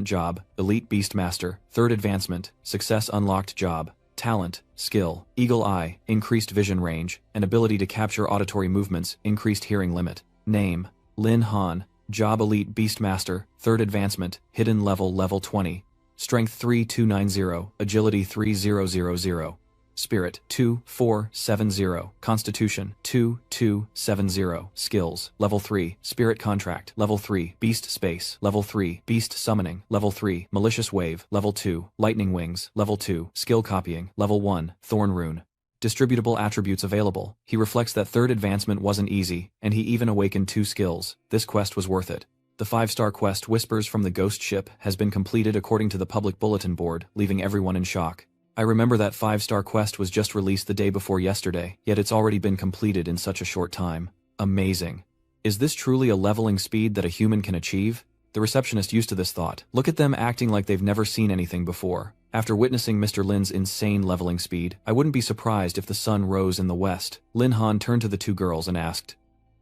job, Elite Beastmaster, third advancement, success unlocked job. Talent, skill, eagle eye, increased vision range, and ability to capture auditory movements, increased hearing limit. Name, Lin Han. Job Elite Beastmaster, third advancement, hidden level 20. Strength 3290, agility 3000. Spirit 2470, Constitution 2270, Skills Level 3, Spirit Contract Level 3, Beast Space Level 3, Beast Summoning Level 3, Malicious Wave Level 2, Lightning Wings Level 2, Skill Copying Level 1, Thorn Rune. Distributable attributes available. He reflects that third advancement wasn't easy, and he even awakened 2 skills. This quest was worth it. The 5-star quest Whispers from the Ghost Ship has been completed according to the public bulletin board, leaving everyone in shock. I remember that 5-star quest was just released the day before yesterday, yet it's already been completed in such a short time. Amazing. Is this truly a leveling speed that a human can achieve? The receptionist used to this thought. Look at them acting like they've never seen anything before. After witnessing Mr. Lin's insane leveling speed, I wouldn't be surprised if the sun rose in the west. Lin Han turned to the 2 girls and asked,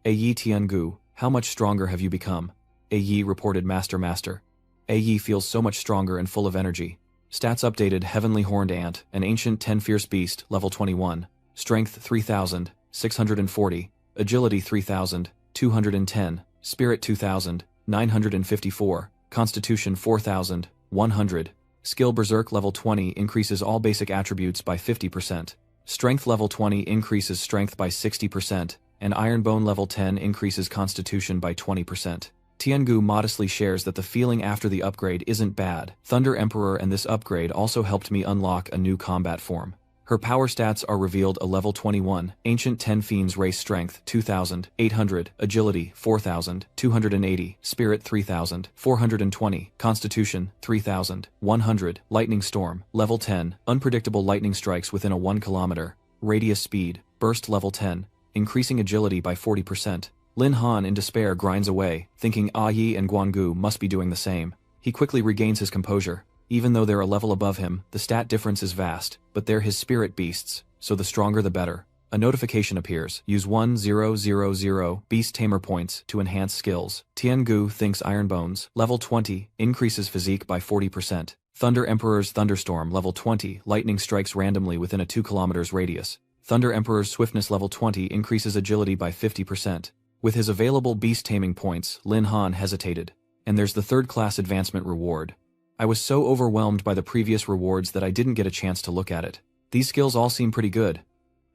"Yi Tiangu, how much stronger have you become?" Yi reported, Master. Yi feels so much stronger and full of energy. Stats updated: Heavenly Horned Ant, an Ancient 10 Fierce Beast, Level 21. Strength 3640, Agility 3210, Spirit 2954, Constitution 4100. Skill Berserk Level 20 increases all basic attributes by 50%. Strength Level 20 increases strength by 60%, and Ironbone Level 10 increases Constitution by 20%. Tiangu modestly shares that the feeling after the upgrade isn't bad. Thunder Emperor, and this upgrade also helped me unlock a new combat form. Her power stats are revealed: a level 21, Ancient 10 Fiends Race Strength 2800, Agility 4280, Spirit 3420, Constitution 3100, Lightning Storm, Level 10, Unpredictable Lightning Strikes within a 1 kilometer radius. Speed, Burst Level 10, increasing agility by 40%. Lin Han in despair grinds away, thinking Yi and Guanggu must be doing the same. He quickly regains his composure. Even though they're a level above him, the stat difference is vast, but they're his spirit beasts, so the stronger the better. A notification appears: use 1000 Beast Tamer points to enhance skills. Tiangu thinks Ironbones, Level 20, increases physique by 40%. Thunder Emperor's Thunderstorm Level 20, lightning strikes randomly within a 2 kilometers radius. Thunder Emperor's Swiftness Level 20 increases agility by 50%. With his available beast taming points, Lin Han hesitated. And there's the 3rd class advancement reward. I was so overwhelmed by the previous rewards that I didn't get a chance to look at it. These skills all seem pretty good.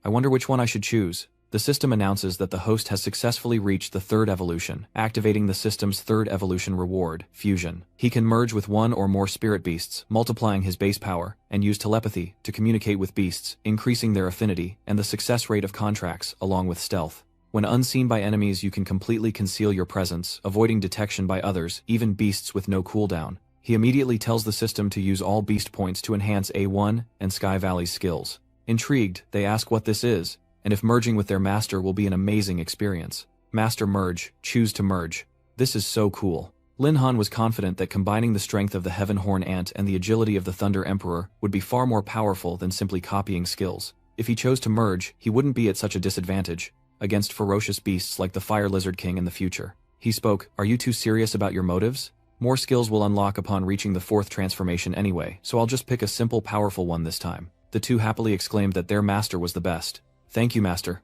I wonder which one I should choose. The system announces that the host has successfully reached the 3rd evolution, activating the system's 3rd evolution reward, Fusion. He can merge with 1 or more spirit beasts, multiplying his base power, and use telepathy to communicate with beasts, increasing their affinity and the success rate of contracts, along with stealth. When unseen by enemies, you can completely conceal your presence, avoiding detection by others, even beasts with no cooldown. He immediately tells the system to use all beast points to enhance A1 and Sky Valley's skills. Intrigued, they ask what this is, and if merging with their master will be an amazing experience. Master merge, choose to merge. This is so cool. Lin Han was confident that combining the strength of the Heaven Horn Ant and the agility of the Thunder Emperor would be far more powerful than simply copying skills. If he chose to merge, he wouldn't be at such a disadvantage against ferocious beasts like the Fire Lizard King in the future. He spoke, "Are you too serious about your motives? More skills will unlock upon reaching the 4th transformation anyway, so I'll just pick a simple powerful one this time." The 2 happily exclaimed that their master was the best. "Thank you, master."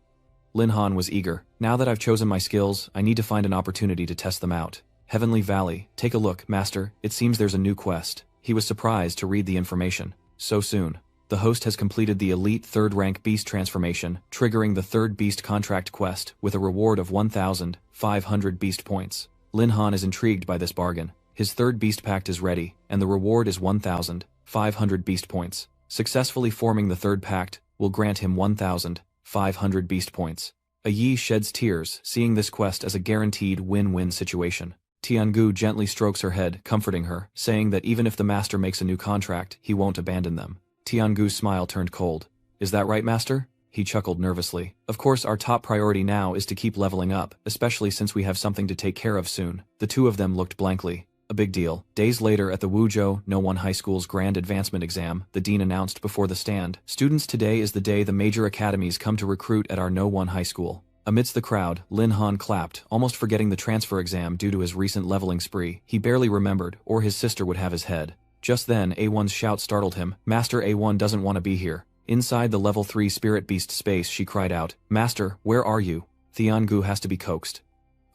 Lin Han was eager. "Now that I've chosen my skills, I need to find an opportunity to test them out." Heavenly Valley, take a look, master, it seems there's a new quest. He was surprised to read the information. So soon. The host has completed the elite 3rd rank beast transformation, triggering the 3rd beast contract quest with a reward of 1,500 beast points. Lin Han is intrigued by this bargain. His 3rd beast pact is ready, and the reward is 1,500 beast points. Successfully forming the 3rd pact will grant him 1,500 beast points. Yi sheds tears, seeing this quest as a guaranteed win-win situation. Tiangu gently strokes her head, comforting her, saying that even if the master makes a new contract, he won't abandon them. Tiangu's smile turned cold. Is that right, master? He chuckled nervously. Of course, our top priority now is to keep leveling up, especially since we have something to take care of soon. The two of them looked blankly. A big deal. Days later at the Wuzhou No. 1 High School's Grand Advancement Exam, the dean announced before the stand, "Students, today is the day the major academies come to recruit at our No. 1 High School." Amidst the crowd, Lin Han clapped, almost forgetting the transfer exam due to his recent leveling spree. He barely remembered, or his sister would have his head. Just then, A1's shout startled him. "Master, A1 doesn't want to be here." Inside the level 3 spirit beast space, she cried out, "Master, where are you?" Tiangu has to be coaxed.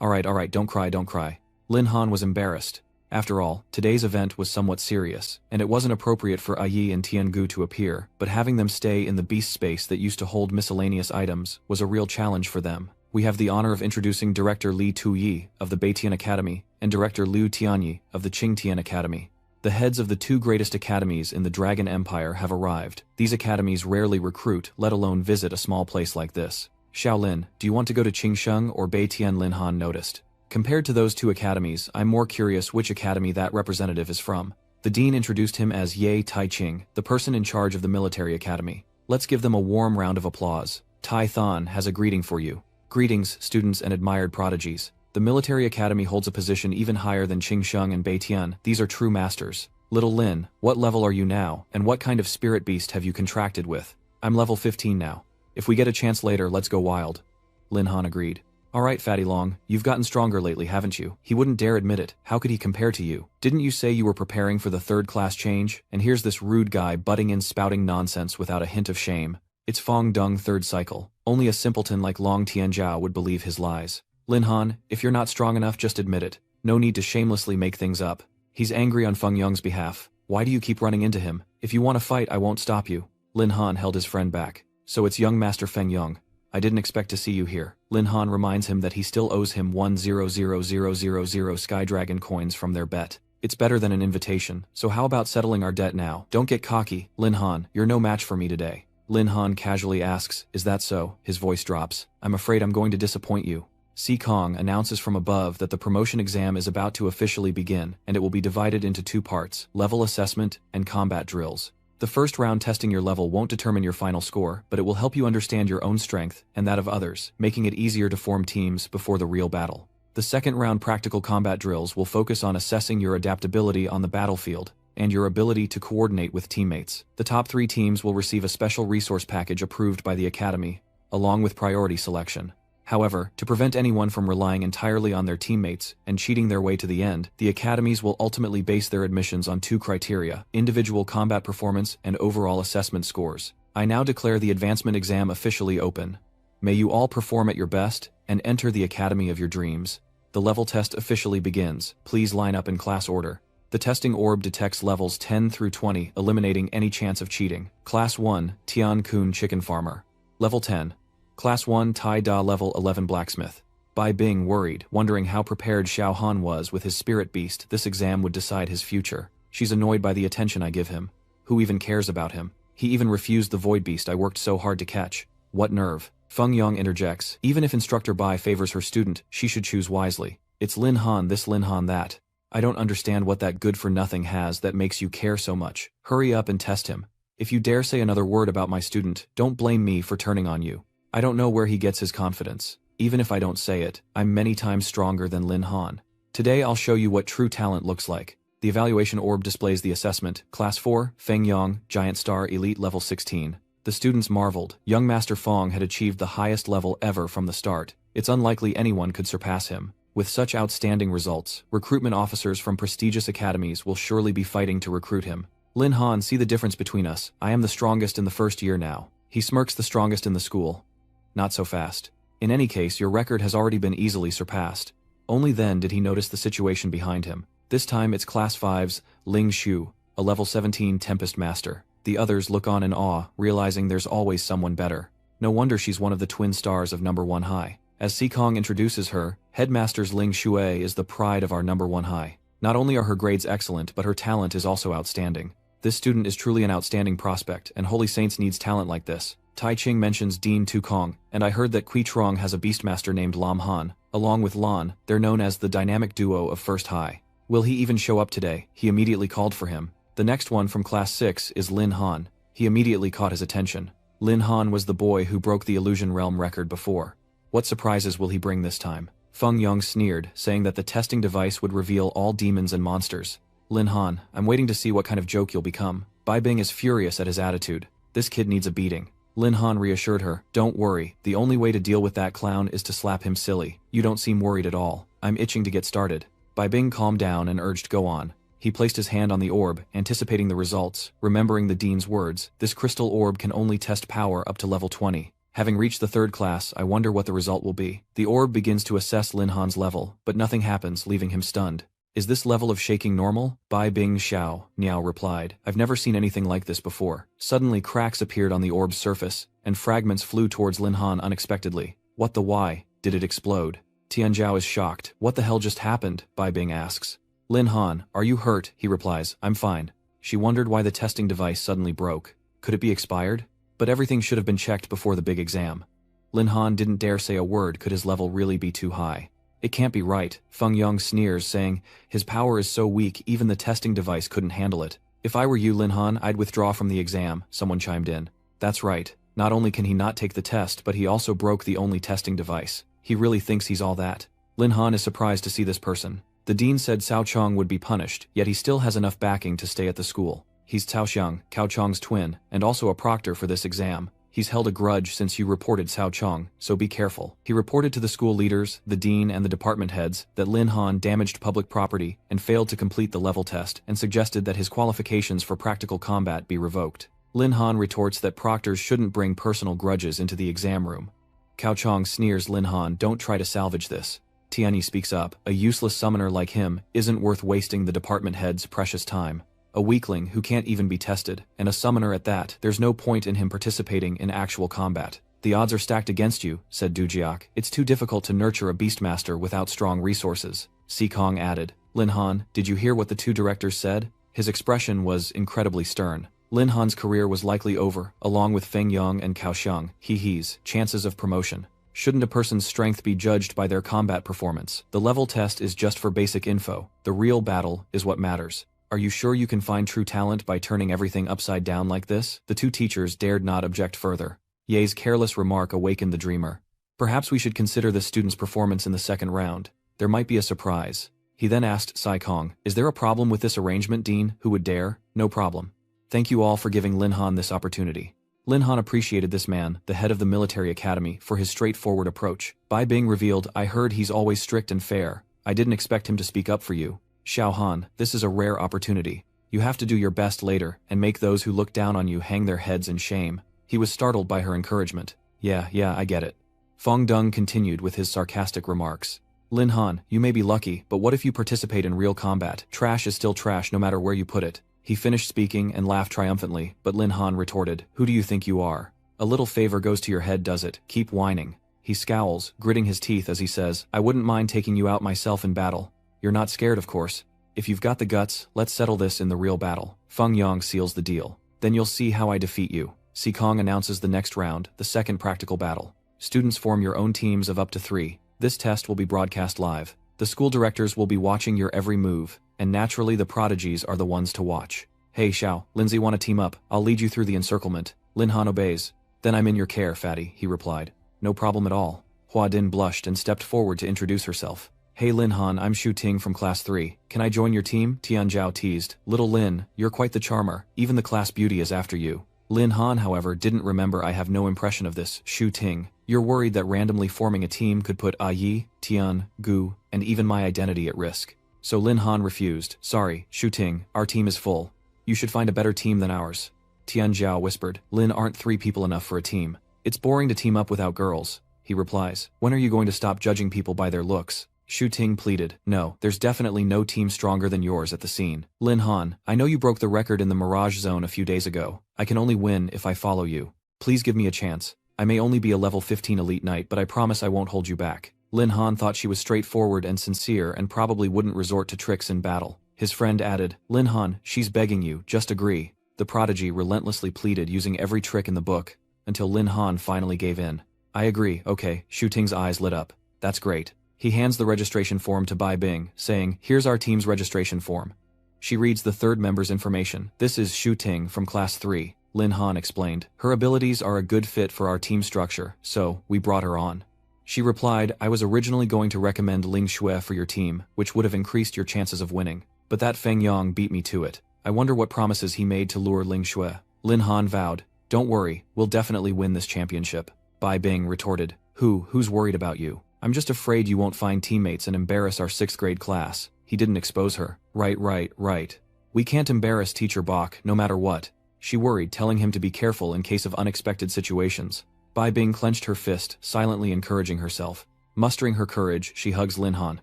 Alright, don't cry. Lin Han was embarrassed. After all, today's event was somewhat serious, and it wasn't appropriate for Yi and Tiangu to appear, but having them stay in the beast space that used to hold miscellaneous items was a real challenge for them. We have the honor of introducing Director Li Tuyi of the Beitian Academy and Director Liu Tianyi of the Qingtian Academy. The heads of the two greatest academies in the Dragon Empire have arrived. These academies rarely recruit, let alone visit a small place like this. Shaolin, do you want to go to Qingsheng or Beitian? Lin Han noticed. Compared to those two academies, I'm more curious which academy that representative is from. The dean introduced him as Ye Taiqing, the person in charge of the military academy. Let's give them a warm round of applause. Tai Than has a greeting for you. Greetings, students and admired prodigies. The military academy holds a position even higher than Qingsheng and Beitian. These are true masters. Little Lin, what level are you now, and what kind of spirit beast have you contracted with? I'm level 15 now. If we get a chance later, let's go wild. Lin Han agreed. Alright, Fatty Long, you've gotten stronger lately, haven't you? He wouldn't dare admit it. How could he compare to you? Didn't you say you were preparing for the third class change? And here's this rude guy butting in, spouting nonsense without a hint of shame. It's Fong Dung third cycle. Only a simpleton like Long Tianjiao would believe his lies. Lin Han, if you're not strong enough, just admit it. No need to shamelessly make things up. He's angry on Feng Yong's behalf. Why do you keep running into him? If you want to fight, I won't stop you. Lin Han held his friend back. So it's young Master Feng Yong. I didn't expect to see you here. Lin Han reminds him that he still owes him 1,000,000 Sky Dragon coins from their bet. It's better than an invitation, so how about settling our debt now? Don't get cocky, Lin Han, you're no match for me today. Lin Han casually asks, is that so? His voice drops. I'm afraid I'm going to disappoint you. Si Kong announces from above that the promotion exam is about to officially begin, and it will be divided into two parts, level assessment and combat drills. The first round testing your level won't determine your final score, but it will help you understand your own strength and that of others, making it easier to form teams before the real battle. The second round practical combat drills will focus on assessing your adaptability on the battlefield and your ability to coordinate with teammates. The top 3 teams will receive a special resource package approved by the Academy, along with priority selection. However, to prevent anyone from relying entirely on their teammates and cheating their way to the end, the academies will ultimately base their admissions on 2 criteria: individual combat performance and overall assessment scores. I now declare the advancement exam officially open. May you all perform at your best and enter the academy of your dreams. The level test officially begins. Please line up in class order. The testing orb detects levels 10 through 20, eliminating any chance of cheating. Class 1, Tian Kun Chicken Farmer. Level 10. Class 1 Tai Da. Level 11 Blacksmith. Bai Bing worried, wondering how prepared Xiao Han was with his spirit beast. This exam would decide his future. She's annoyed by the attention I give him. Who even cares about him? He even refused the void beast I worked so hard to catch. What nerve. Feng Yong interjects. Even if Instructor Bai favors her student, she should choose wisely. It's Lin Han this, Lin Han that. I don't understand what that good-for-nothing has that makes you care so much. Hurry up and test him. If you dare say another word about my student, don't blame me for turning on you. I don't know where he gets his confidence. Even if I don't say it, I'm many times stronger than Lin Han. Today I'll show you what true talent looks like. The evaluation orb displays the assessment. Class 4, Feng Yong, Giant Star Elite Level 16. The students marveled. Young Master Fong had achieved the highest level ever from the start. It's unlikely anyone could surpass him. With such outstanding results, recruitment officers from prestigious academies will surely be fighting to recruit him. Lin Han, see the difference between us. I am the strongest in the first year now. He smirks, the strongest in the school. Not so fast. In any case, your record has already been easily surpassed. Only then did he notice the situation behind him. This time it's Class 5's Ling Shu, a level 17 Tempest Master. The others look on in awe, realizing there's always someone better. No wonder she's one of the twin stars of No. 1 High. As Si Kong introduces her, Headmaster's Ling Shui is the pride of our No. 1 High. Not only are her grades excellent, but her talent is also outstanding. This student is truly an outstanding prospect, and Holy Saints needs talent like this. Tai Ching mentions Dean Tukong, and I heard that Kui Trong has a beastmaster named Lam Han. Along with Lan, they're known as the dynamic duo of First High. Will he even show up today? He immediately called for him. The next one from Class 6 is Lin Han. He immediately caught his attention. Lin Han was the boy who broke the Illusion Realm record before. What surprises will he bring this time? Feng Yong sneered, saying that the testing device would reveal all demons and monsters. Lin Han, I'm waiting to see what kind of joke you'll become. Bai Bing is furious at his attitude. This kid needs a beating. Lin Han reassured her, don't worry, the only way to deal with that clown is to slap him silly. You don't seem worried at all. I'm itching to get started. Bai Bing calmed down and urged go on. He placed his hand on the orb, anticipating the results, remembering the dean's words, this crystal orb can only test power up to level 20. Having reached the 3rd class, I wonder what the result will be. The orb begins to assess Lin Han's level, but nothing happens, leaving him stunned. Is this level of shaking normal? Bai Bing Xiao, Niao replied. I've never seen anything like this before. Suddenly cracks appeared on the orb's surface, and fragments flew towards Lin Han unexpectedly. What the why? Did it explode? Tianzhao is shocked. What the hell just happened? Bai Bing asks. Lin Han, are you hurt? He replies, I'm fine. She wondered why the testing device suddenly broke. Could it be expired? But everything should have been checked before the big exam. Lin Han didn't dare say a word. Could his level really be too high? It can't be right. Feng Yong sneers, saying, his power is so weak even the testing device couldn't handle it. If I were you, Lin Han, I'd withdraw from the exam, someone chimed in. That's right. Not only can he not take the test, but he also broke the only testing device. He really thinks he's all that. Lin Han is surprised to see this person. The dean said Cao Chong would be punished, yet he still has enough backing to stay at the school. He's Cao Xiang, Cao Chong's twin, and also a proctor for this exam. He's held a grudge since you reported Cao Chong, so be careful. He reported to the school leaders, the dean and the department heads, that Lin Han damaged public property and failed to complete the level test and suggested that his qualifications for practical combat be revoked. Lin Han retorts that proctors shouldn't bring personal grudges into the exam room. Cao Chong sneers, Lin Han, don't try to salvage this. Tianyi speaks up, a useless summoner like him isn't worth wasting the department head's precious time. A weakling who can't even be tested, and a summoner at that, there's no point in him participating in actual combat. The odds are stacked against you, said Dujiak. It's too difficult to nurture a beastmaster without strong resources. Si Kong added. Lin Han, did you hear what the 2 directors said? His expression was incredibly stern. Lin Han's career was likely over, along with Feng Yong and Cao Xiang. He's chances of promotion. Shouldn't a person's strength be judged by their combat performance? The level test is just for basic info. The real battle is what matters. Are you sure you can find true talent by turning everything upside down like this? The 2 teachers dared not object further. Ye's careless remark awakened the dreamer. Perhaps we should consider this student's performance in the 2nd round. There might be a surprise. He then asked Sai Kong, is there a problem with this arrangement, Dean? Who would dare? No problem. Thank you all for giving Lin Han this opportunity. Lin Han appreciated this man, the head of the military academy, for his straightforward approach. Bai Bing revealed, I heard he's always strict and fair. I didn't expect him to speak up for you. Xiao Han, this is a rare opportunity. You have to do your best later, and make those who look down on you hang their heads in shame. He was startled by her encouragement. Yeah, I get it. Feng Dung continued with his sarcastic remarks. Lin Han, you may be lucky, but what if you participate in real combat? Trash is still trash no matter where you put it. He finished speaking and laughed triumphantly, but Lin Han retorted, who do you think you are? A little favor goes to your head, does it? Keep whining. He scowls, gritting his teeth as he says, I wouldn't mind taking you out myself in battle. You're not scared, of course. If you've got the guts, let's settle this in the real battle. Feng Yong seals the deal. Then you'll see how I defeat you. Si Kong announces the next round, the 2nd practical battle. Students form your own teams of up to 3. This test will be broadcast live. The school directors will be watching your every move, and naturally the prodigies are the ones to watch. Hey Xiao, Lindsay wanna team up? I'll lead you through the encirclement. Lin Han obeys. Then I'm in your care, fatty, he replied. No problem at all. Hua Din blushed and stepped forward to introduce herself. Hey Lin Han, I'm Shu Ting from Class 3. Can I join your team? Tian Zhao teased. Little Lin, you're quite the charmer. Even the class beauty is after you. Lin Han, however, didn't remember. I have no impression of this. Shu Ting. You're worried that randomly forming a team could put Yi, Tian, Gu, and even my identity at risk. So Lin Han refused. Sorry, Shu Ting, our team is full. You should find a better team than ours. Tian Zhao whispered. Lin, aren't 3 people enough for a team? It's boring to team up without girls. He replies. When are you going to stop judging people by their looks? Shu Ting pleaded. No, there's definitely no team stronger than yours at the scene. Lin Han, I know you broke the record in the Mirage Zone a few days ago. I can only win if I follow you. Please give me a chance. I may only be a level 15 elite knight, but I promise I won't hold you back. Lin Han thought she was straightforward and sincere and probably wouldn't resort to tricks in battle. His friend added, Lin Han, she's begging you, just agree. The prodigy relentlessly pleaded, using every trick in the book, until Lin Han finally gave in. I agree, okay, Shu Ting's eyes lit up. That's great. He hands the registration form to Bai Bing, saying, here's our team's registration form. She reads the third member's information. This is Shu Ting from Class 3, Lin Han explained. Her abilities are a good fit for our team structure, so we brought her on. She replied, I was originally going to recommend Ling Xue for your team, which would have increased your chances of winning. But that Feng Yang beat me to it. I wonder what promises he made to lure Ling Xue. Lin Han vowed, don't worry, we'll definitely win this championship. Bai Bing retorted, who's worried about you? I'm just afraid you won't find teammates and embarrass our 6th grade class. He didn't expose her. Right. We can't embarrass Teacher Bok, no matter what. She worried, telling him to be careful in case of unexpected situations. Bai Bing clenched her fist, silently encouraging herself. Mustering her courage, she hugs Lin Han.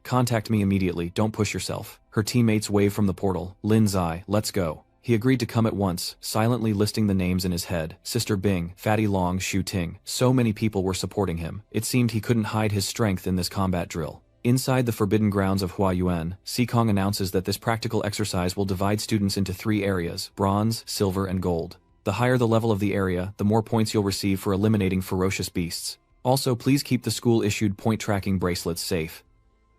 Contact me immediately, don't push yourself. Her teammates wave from the portal. Lin Zai, let's go. He agreed to come at once, silently listing the names in his head. Sister Bing, Fatty Long, Shu Ting. So many people were supporting him. It seemed he couldn't hide his strength in this combat drill. Inside the forbidden grounds of Huayuan, Sikong announces that this practical exercise will divide students into 3 areas: bronze, silver, and gold. The higher the level of the area, the more points you'll receive for eliminating ferocious beasts. Also, please keep the school-issued point tracking bracelets safe.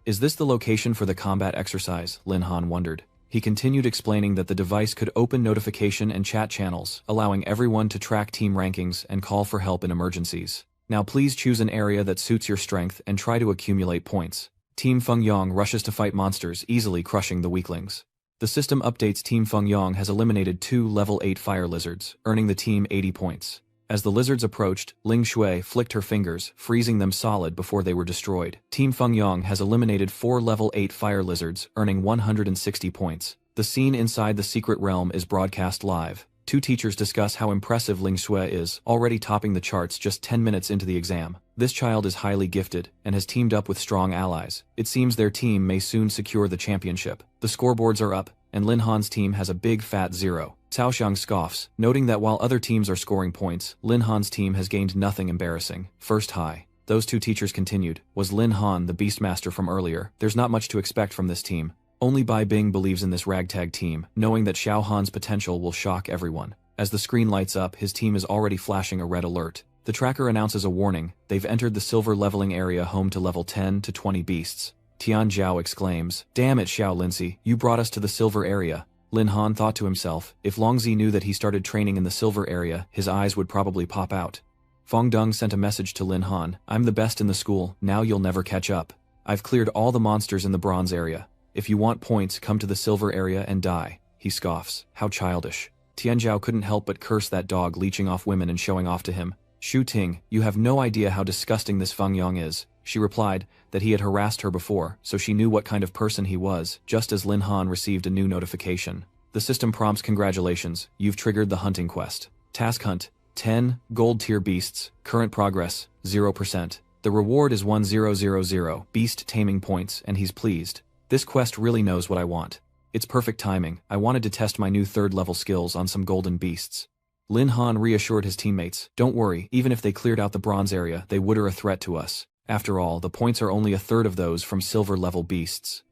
Is this the location for the combat exercise? Lin Han wondered. He continued explaining that the device could open notification and chat channels, allowing everyone to track team rankings and call for help in emergencies. Now please choose an area that suits your strength and try to accumulate points. Team Feng Yang rushes to fight monsters, easily crushing the weaklings. The system updates Team Feng Yang has eliminated 2 level 8 fire lizards, earning the team 80 points. As the lizards approached, Ling Xue flicked her fingers, freezing them solid before they were destroyed. Team Feng Yang has eliminated 4 level 8 fire lizards, earning 160 points. The scene inside the secret realm is broadcast live. 2 teachers discuss how impressive Ling Xue is, already topping the charts just 10 minutes into the exam. This child is highly gifted, and has teamed up with strong allies. It seems their team may soon secure the championship. The scoreboards are up, and Lin Han's team has a big fat 0. Cao Xiang scoffs, noting that while other teams are scoring points, Lin Han's team has gained nothing embarrassing. First high. Those 2 teachers continued. Was Lin Han the Beastmaster from earlier? There's not much to expect from this team. Only Bai Bing believes in this ragtag team, knowing that Xiao Han's potential will shock everyone. As the screen lights up, his team is already flashing a red alert. The tracker announces a warning. They've entered the silver leveling area home to level 10 to 20 beasts. Tian Zhao exclaims, damn it Xiao Lindsay, you brought us to the silver area. Lin Han thought to himself, if Longzi knew that he started training in the silver area, his eyes would probably pop out. Fong Dong sent a message to Lin Han, I'm the best in the school, now you'll never catch up. I've cleared all the monsters in the bronze area. If you want points, come to the silver area and die. He scoffs, how childish. Tian Zhao couldn't help but curse that dog leeching off women and showing off to him. Shu Ting, you have no idea how disgusting this Feng Yang is. She replied that he had harassed her before, so she knew what kind of person he was, just as Lin Han received a new notification. The system prompts congratulations, you've triggered the hunting quest. Task hunt, 10 gold tier beasts, current progress, 0%. The reward is 1000 beast taming points and he's pleased. This quest really knows what I want. It's perfect timing, I wanted to test my new 3rd level skills on some golden beasts. Lin Han reassured his teammates, don't worry, even if they cleared out the bronze area, they wouldn't a threat to us. After all, the points are only 1/3 of those from silver level beasts.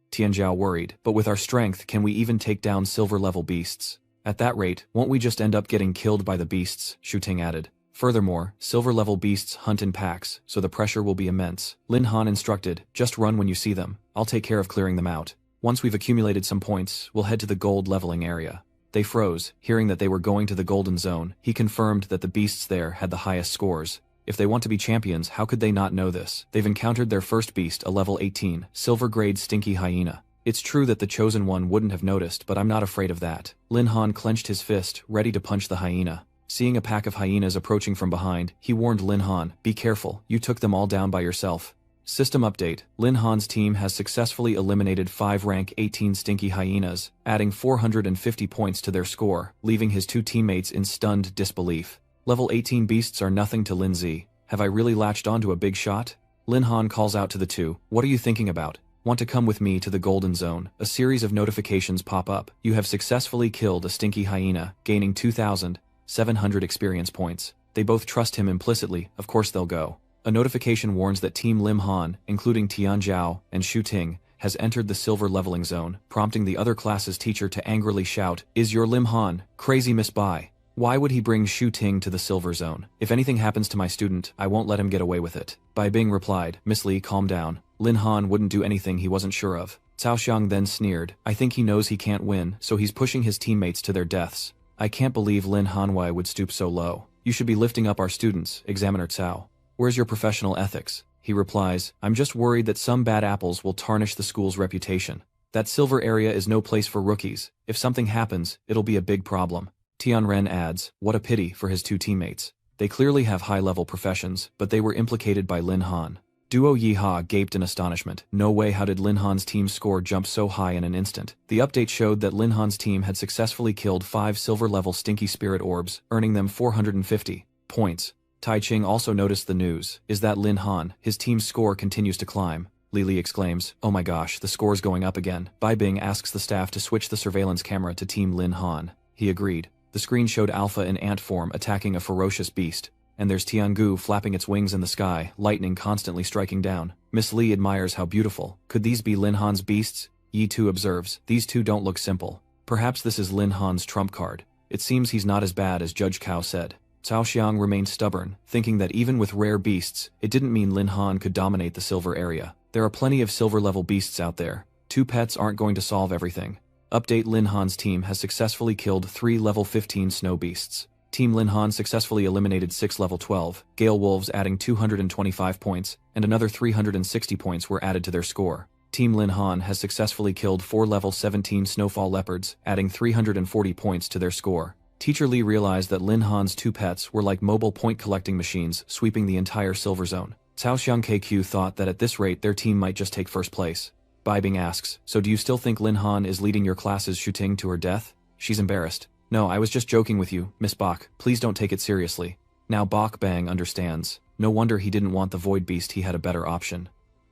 Tian Zhao worried, but with our strength can we even take down silver level beasts? At that rate, won't we just end up getting killed by the beasts, Shu Ting added. Furthermore, silver level beasts hunt in packs, so the pressure will be immense. Lin Han instructed, just run when you see them, I'll take care of clearing them out. Once we've accumulated some points, we'll head to the gold leveling area. They froze, hearing that they were going to the golden zone. He confirmed that the beasts there had the highest scores. If they want to be champions, how could they not know this? They've encountered their first beast, a level 18, silver grade stinky hyena. It's true that the chosen one wouldn't have noticed, but I'm not afraid of that. Lin Han clenched his fist, ready to punch the hyena. Seeing a pack of hyenas approaching from behind, he warned Lin Han, be careful, you took them all down by yourself. System update, Lin Han's team has successfully eliminated 5 rank 18 stinky hyenas, adding 450 points to their score, leaving his 2 teammates in stunned disbelief. Level 18 beasts are nothing to Lin Zi. Have I really latched onto a big shot? Lin Han calls out to the 2, what are you thinking about? Want to come with me to the golden zone? A series of notifications pop up. You have successfully killed a stinky hyena, gaining 2,700 experience points. They both trust him implicitly, of course they'll go. A notification warns that Team Lim Han, including Tian Zhao and Shu Ting, has entered the silver leveling zone, prompting the other class's teacher to angrily shout, is your Lim Han, crazy Miss Bai? Why would he bring Shu Ting to the silver zone? If anything happens to my student, I won't let him get away with it. Bai Bing replied. Miss Li, calm down. Lin Han wouldn't do anything he wasn't sure of. Cao Xiang then sneered. I think he knows he can't win, so he's pushing his teammates to their deaths. I can't believe Lin Hanwei would stoop so low. You should be lifting up our students, Examiner Cao. Where's your professional ethics? He replies, I'm just worried that some bad apples will tarnish the school's reputation. That silver area is no place for rookies. If something happens, it'll be a big problem. Tianren adds, what a pity for his two teammates. They clearly have high-level professions, but they were implicated by Lin Han. Duo Yiha gaped in astonishment. No way, how did Lin Han's team's score jump so high in an instant? The update showed that Lin Han's team had successfully killed 5 silver-level stinky spirit orbs, earning them 450 points. Tai Ching also noticed the news. Is that Lin Han? His team's score continues to climb. Li exclaims, oh my gosh, the score's going up again. Bai Bing asks the staff to switch the surveillance camera to Team Lin Han. He agreed. The screen showed Alpha in ant form attacking a ferocious beast. And there's Tiangu flapping its wings in the sky, lightning constantly striking down. Miss Li admires how beautiful. Could these be Lin Han's beasts? Yi Tu observes, these two don't look simple. Perhaps this is Lin Han's trump card. It seems he's not as bad as Judge Cao said. Cao Xiang remained stubborn, thinking that even with rare beasts, it didn't mean Lin Han could dominate the silver area. There are plenty of silver-level beasts out there. 2 pets aren't going to solve everything. Update: Lin Han's team has successfully killed 3 level 15 snow beasts. Team Lin Han successfully eliminated 6 level 12 Gale Wolves, adding 225 points, and another 360 points were added to their score. Team Lin Han has successfully killed 4 level 17 Snowfall Leopards, adding 340 points to their score. Teacher Li realized that Lin Han's 2 pets were like mobile point-collecting machines, sweeping the entire silver zone. Cao Xiang KQ thought that at this rate their team might just take first place. Bai Bing asks, so do you still think Lin Han is leading your class's Shu Ting to her death? She's embarrassed. No, I was just joking with you, Miss Bach. Please don't take it seriously. Now Bach Bang understands. No wonder he didn't want the Void Beast, he had a better option.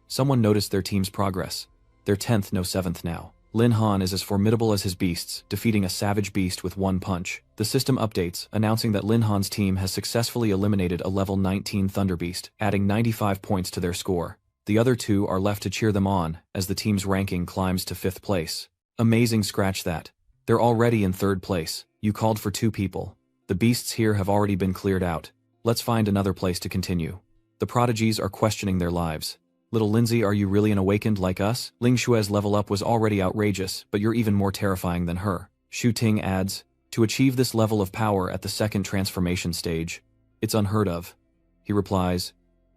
Someone noticed their team's progress. They're 10th, no 7th now. Lin Han is as formidable as his beasts, defeating a savage beast with 1 punch. The system updates, announcing that Lin Han's team has successfully eliminated a level 19 Thunder Beast, adding 95 points to their score. The other 2 are left to cheer them on, as the team's ranking climbs to 5th place. Amazing, scratch that. They're already in 3rd place. You called for 2 people. The beasts here have already been cleared out. Let's find another place to continue. The prodigies are questioning their lives. Little Lindsay, are you really an awakened like us? Ling Xue's level up was already outrageous, but you're even more terrifying than her. Shu Ting adds, to achieve this level of power at the 2nd transformation stage, it's unheard of. He replies,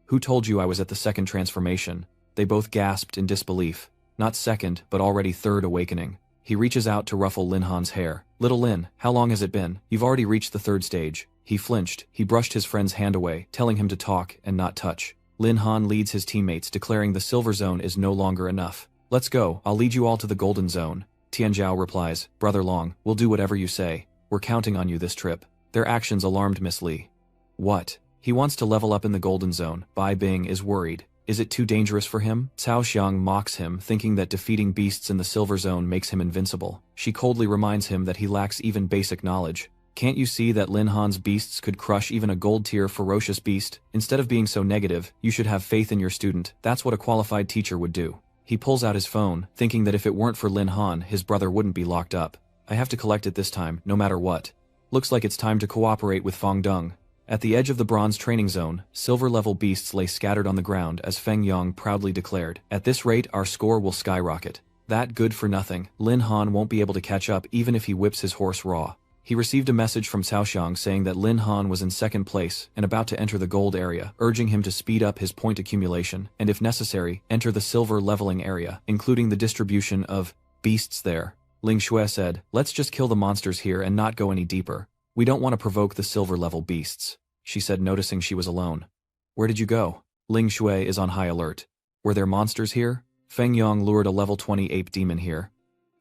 who told you I was at the 2nd transformation? They both gasped in disbelief. Not 2nd, but already 3rd awakening. He reaches out to ruffle Lin Han's hair. Little Lin, how long has it been? You've already reached the 3rd stage. He flinched. He brushed his friend's hand away, telling him to talk and not touch. Lin Han leads his teammates, declaring the silver zone is no longer enough. Let's go, I'll lead you all to the golden zone. Tianzhao replies, Brother Long, we'll do whatever you say. We're counting on you this trip. Their actions alarmed Miss Li. What? He wants to level up in the golden zone. Bai Bing is worried. Is it too dangerous for him? Cao Xiang mocks him, thinking that defeating beasts in the silver zone makes him invincible. She coldly reminds him that he lacks even basic knowledge. Can't you see that Lin Han's beasts could crush even a gold-tier ferocious beast? Instead of being so negative, you should have faith in your student. That's what a qualified teacher would do. He pulls out his phone, thinking that if it weren't for Lin Han, his brother wouldn't be locked up. I have to collect it this time, no matter what. Looks like it's time to cooperate with Feng Deng. At the edge of the bronze training zone, silver-level beasts lay scattered on the ground as Feng Yang proudly declared, at this rate, our score will skyrocket. That good for nothing. Lin Han won't be able to catch up even if he whips his horse raw. He received a message from Cao Xiang saying that Lin Han was in 2nd place and about to enter the gold area, urging him to speed up his point accumulation, and if necessary, enter the silver leveling area, including the distribution of beasts there. Ling Xue said, let's just kill the monsters here and not go any deeper. We don't want to provoke the silver-level beasts, she said, noticing she was alone. Where did you go? Ling Xue is on high alert. Were there monsters here? Feng Yang lured a level 20 ape demon here.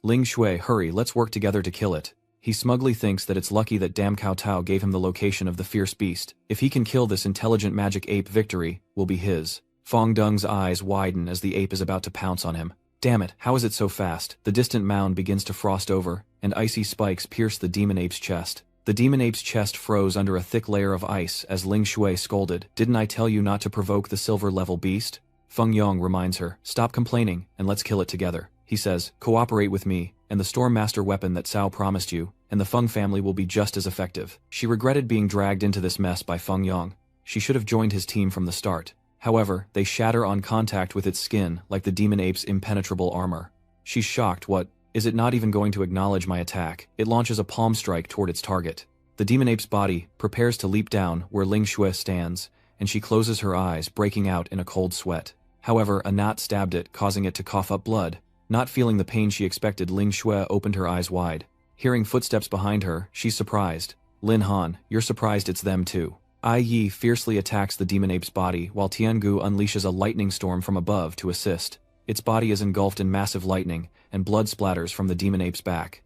Ling Xue, hurry, let's work together to kill it. He smugly thinks that it's lucky that Dam Cao Tao gave him the location of the fierce beast. If he can kill this intelligent magic ape, victory will be his. Feng Deng's eyes widen as the ape is about to pounce on him. Damn it, how is it so fast? The distant mound begins to frost over, and icy spikes pierce the demon ape's chest. The demon ape's chest froze under a thick layer of ice as Ling Xue scolded, didn't I tell you not to provoke the silver-level beast? Feng Yang reminds her, stop complaining, and let's kill it together. he says, cooperate with me, and the Storm Master weapon that Cao promised you, and the Feng family will be just as effective. She regretted being dragged into this mess by Feng Yang. She should have joined his team from the start. However, they shatter on contact with its skin like the demon ape's impenetrable armor. She's shocked. What? Is it not even going to acknowledge my attack? It launches a palm strike toward its target. The demon ape's body prepares to leap down where Ling Xue stands, and she closes her eyes, breaking out in a cold sweat. However, a knot stabbed it, causing it to cough up blood. Not feeling the pain she expected, Ling Xue opened her eyes wide. Hearing footsteps behind her, she's surprised. Lin Han, you're surprised it's them too. Ai Yi fiercely attacks the demon ape's body while Tiangu unleashes a lightning storm from above to assist. Its body is engulfed in massive lightning, and blood splatters from the demon ape's back.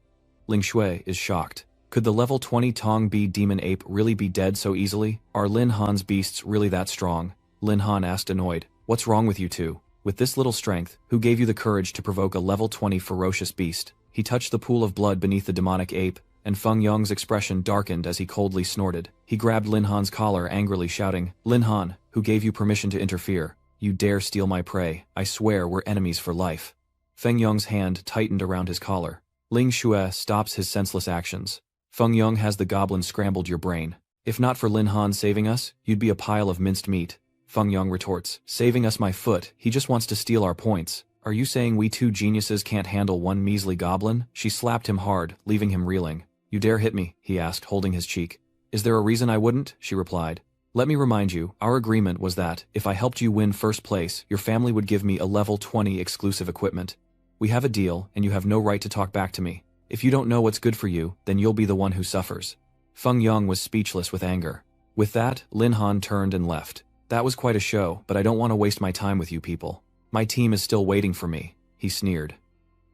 Ling Xue is shocked. Could the level 20 Tong B demon ape really be dead so easily? Are Lin Han's beasts really that strong? Lin Han asked, annoyed. What's wrong with you two? With this little strength, who gave you the courage to provoke a level 20 ferocious beast? He touched the pool of blood beneath the demonic ape, and Feng Yang's expression darkened as he coldly snorted. He grabbed Lin Han's collar angrily, shouting, Lin Han, who gave you permission to interfere? You dare steal my prey? I swear we're enemies for life. Feng Yang's hand tightened around his collar. Ling Xue stops his senseless actions. Feng Yang, has the goblin scrambled your brain? If not for Lin Han saving us, you'd be a pile of minced meat. Feng Yang retorts, saving us my foot, he just wants to steal our points. Are you saying we two geniuses can't handle one measly goblin? She slapped him hard, leaving him reeling. You dare hit me? He asked, holding his cheek. Is there a reason I wouldn't? She replied. Let me remind you, our agreement was that, if I helped you win first place, your family would give me a level 20 exclusive equipment. We have a deal, and you have no right to talk back to me. If you don't know what's good for you, then you'll be the one who suffers. Feng Yang was speechless with anger. With that, Lin Han turned and left. That was quite a show, but I don't want to waste my time with you people. My team is still waiting for me, he sneered.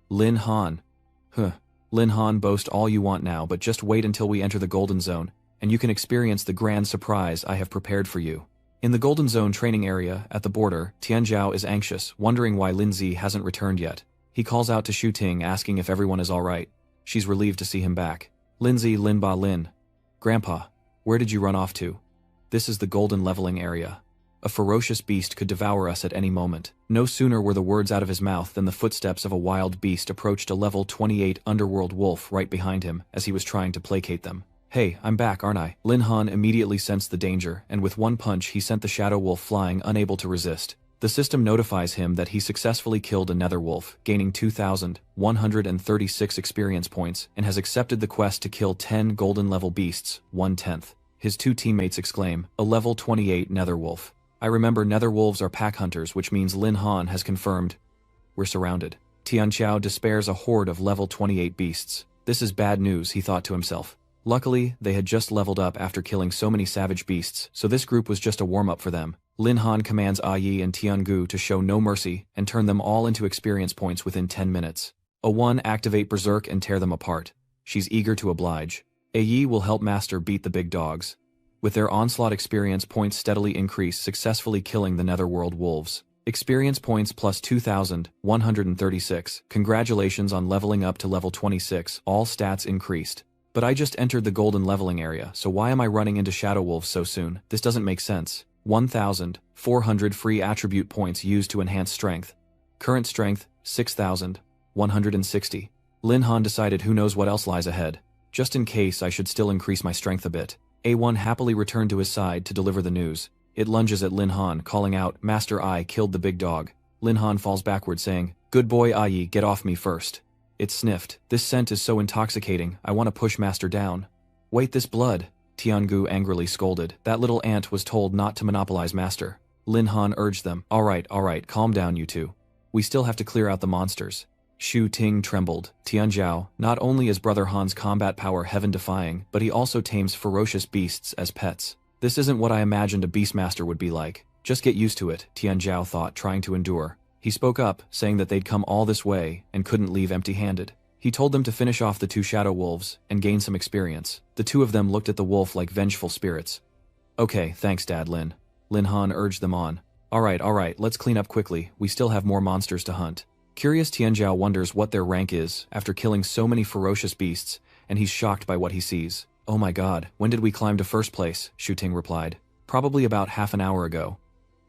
Lin Han. Lin Han, boast all you want now, but just wait until we enter the Golden Zone, and you can experience the grand surprise I have prepared for you. In the Golden Zone training area, at the border, Tianzhao is anxious, wondering why Lin Zi hasn't returned yet. He calls out to Xu Ting, asking if everyone is alright. She's relieved to see him back. Lindsay, Lin Ba Lin. Grandpa, where did you run off to? This is the Golden Leveling area. A ferocious beast could devour us at any moment. No sooner were the words out of his mouth than the footsteps of a wild beast approached a level 28 underworld wolf right behind him as he was trying to placate them. Hey, I'm back, aren't I? Lin Han immediately sensed the danger, and with one punch he sent the shadow wolf flying, unable to resist. The system notifies him that he successfully killed a nether wolf, gaining 2,136 experience points, and has accepted the quest to kill 10 golden level beasts, 1/10. His two teammates exclaim, a level 28 nether wolf. I remember nether wolves are pack hunters, which means Lin Han has confirmed. We're surrounded. Tianqiao despairs a horde of level 28 beasts. This is bad news, he thought to himself. Luckily, they had just leveled up after killing so many savage beasts, so this group was just a warm-up for them. Lin Han commands Ai Yi and Tiangu to show no mercy and turn them all into experience points within 10 minutes. A1, activate Berserk and tear them apart. She's eager to oblige. Ai Yi will help Master beat the big dogs. With their onslaught, experience points steadily increase, successfully killing the netherworld wolves. Experience points plus 2,136. Congratulations on leveling up to level 26, all stats increased. But I just entered the golden leveling area, so why am I running into shadow wolves so soon? This doesn't make sense. 1,400 free attribute points used to enhance strength. Current strength, 6,160. Lin Han decided who knows what else lies ahead. Just in case, I should still increase my strength a bit. A1 happily returned to his side to deliver the news. It lunges at Lin Han, calling out, Master I killed the big dog. Lin Han falls backward, saying, Good boy Ai Yi, get off me first. It sniffed. This scent is so intoxicating, I want to push Master down. Wait, this blood. Tiangu angrily scolded. That little ant was told not to monopolize Master. Lin Han urged them. Alright, calm down you two. We still have to clear out the monsters. Xu Ting trembled. Tianzhao, not only is Brother Han's combat power heaven-defying, but he also tames ferocious beasts as pets. This isn't what I imagined a beastmaster would be like. Just get used to it, Tianzhao thought, trying to endure. He spoke up, saying that they'd come all this way and couldn't leave empty-handed. He told them to finish off the two shadow wolves and gain some experience. The two of them looked at the wolf like vengeful spirits. Okay, thanks Dad, Lin. Lin Han urged them on. Alright, let's clean up quickly, we still have more monsters to hunt. Curious, Tianzhao wonders what their rank is after killing so many ferocious beasts, and he's shocked by what he sees. Oh my god, when did we climb to first place? Xu Ting replied. Probably about half an hour ago.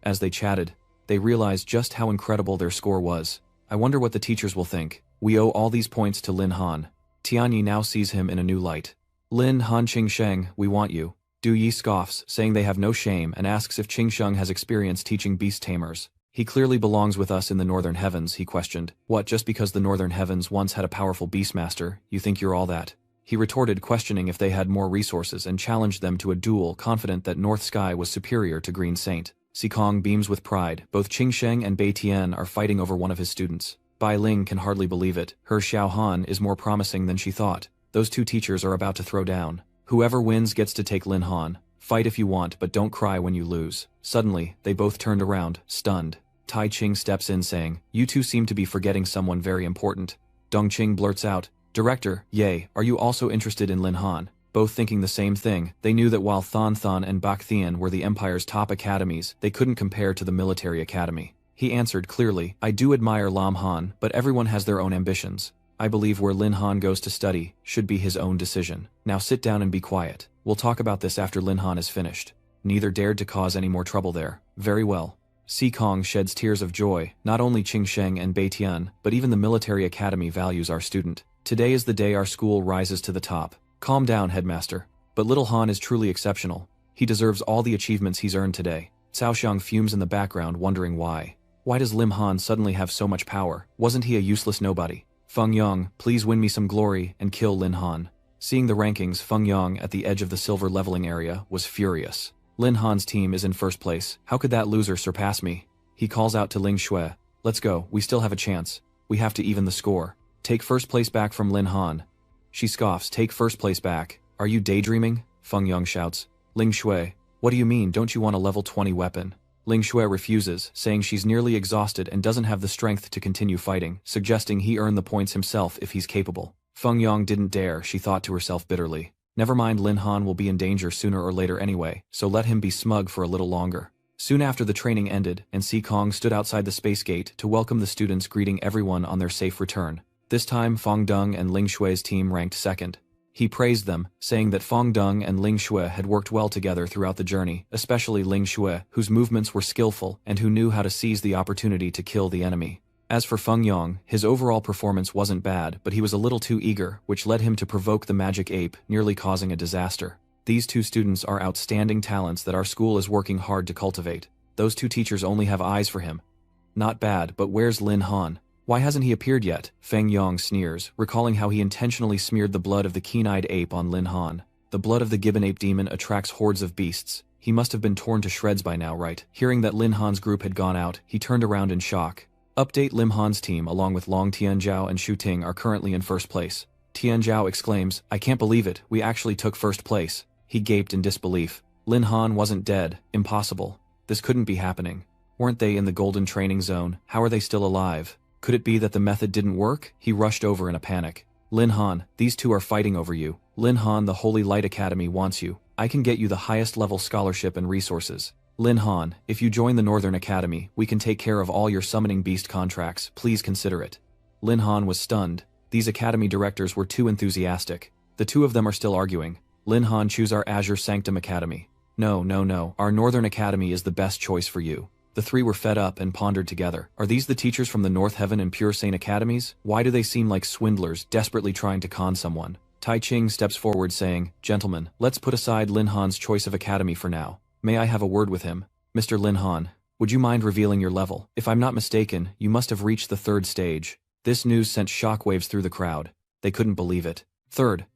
As they chatted, they realized just how incredible their score was. I wonder what the teachers will think. We owe all these points to Lin Han. Tianyi now sees him in a new light. Lin Han Qingsheng, we want you. Du Yi scoffs, saying they have no shame, and asks if Qingsheng has experience teaching beast tamers. He clearly belongs with us in the Northern Heavens, he questioned. What, just because the Northern Heavens once had a powerful beastmaster, you think you're all that? He retorted, questioning if they had more resources, and challenged them to a duel, confident that North Sky was superior to Green Saint. Sikong beams with pride. Both Qingsheng and Bai Tian are fighting over one of his students. Bai Ling can hardly believe it. Her Xiaohan is more promising than she thought. Those two teachers are about to throw down. Whoever wins gets to take Lin Han. Fight if you want, but don't cry when you lose. Suddenly, they both turned around, stunned. Tai Ching steps in saying, you two seem to be forgetting someone very important. Dong Qing blurts out, Director, yay, are you also interested in Lin Han? Both thinking the same thing, they knew that while Than Than and Bak Thian were the Empire's top academies, they couldn't compare to the military academy. He answered clearly, I do admire Lam Han, but everyone has their own ambitions. I believe where Lin Han goes to study should be his own decision. Now sit down and be quiet. We'll talk about this after Lin Han is finished. Neither dared to cause any more trouble there. Very well. Si Kong sheds tears of joy. Not only Qingsheng and Bai Tian, but even the military academy values our student. Today is the day our school rises to the top. Calm down, headmaster. But little Han is truly exceptional. He deserves all the achievements he's earned today. Cao Xiang fumes in the background, wondering why. Why does Lim Han suddenly have so much power? Wasn't he a useless nobody? Feng Yang, please win me some glory and kill Lin Han. Seeing the rankings, Feng Yang at the edge of the silver leveling area was furious. Lin Han's team is in first place. How could that loser surpass me? He calls out to Ling Shui. Let's go, we still have a chance. We have to even the score. Take first place back from Lin Han. She scoffs, take first place back. Are you daydreaming? Feng Yang shouts. Ling Shui, what do you mean, don't you want a level 20 weapon? Ling Shui refuses, saying she's nearly exhausted and doesn't have the strength to continue fighting, suggesting he earn the points himself if he's capable. Feng Yang didn't dare, she thought to herself bitterly. Never mind, Lin Han will be in danger sooner or later anyway, so let him be smug for a little longer. Soon after the training ended, and Si Kong stood outside the space gate to welcome the students, greeting everyone on their safe return. This time, Fong Deng and Ling Shui's team ranked second. He praised them, saying that Fong Deng and Ling Shui had worked well together throughout the journey, especially Ling Shui, whose movements were skillful and who knew how to seize the opportunity to kill the enemy. As for Feng Yang, his overall performance wasn't bad, but he was a little too eager, which led him to provoke the magic ape, nearly causing a disaster. These two students are outstanding talents that our school is working hard to cultivate. Those two teachers only have eyes for him. Not bad, but where's Lin Han? Why hasn't he appeared yet? Feng Yang sneers, recalling how he intentionally smeared the blood of the keen-eyed ape on Lin Han. The blood of the gibbon ape demon attracts hordes of beasts. He must have been torn to shreds by now, right? Hearing that Lin Han's group had gone out, he turned around in shock. Update: Lim Han's team along with Long Tianzhao and Shu Ting are currently in first place. Tianzhao exclaims, I can't believe it, we actually took first place. He gaped in disbelief. Lin Han wasn't dead. Impossible. This couldn't be happening. Weren't they in the golden training zone? How are they still alive? Could it be that the method didn't work? He rushed over in a panic. Lin Han, these two are fighting over you. Lin Han, the Holy Light Academy wants you. I can get you the highest level scholarship and resources. Lin Han, if you join the Northern Academy, we can take care of all your summoning beast contracts. Please consider it. Lin Han was stunned. These academy directors were too enthusiastic. The two of them are still arguing. Lin Han, choose our Azure Sanctum Academy. No. Our Northern Academy is the best choice for you. The three were fed up and pondered together. Are these the teachers from the North Heaven and Pure Saint Academies? Why do they seem like swindlers desperately trying to con someone? Tai Ching steps forward saying, Gentlemen, let's put aside Lin Han's choice of academy for now. May I have a word with him? Mr. Lin Han, would you mind revealing your level? If I'm not mistaken, you must have reached the 3rd stage. This news sent shockwaves through the crowd. They couldn't believe it. Third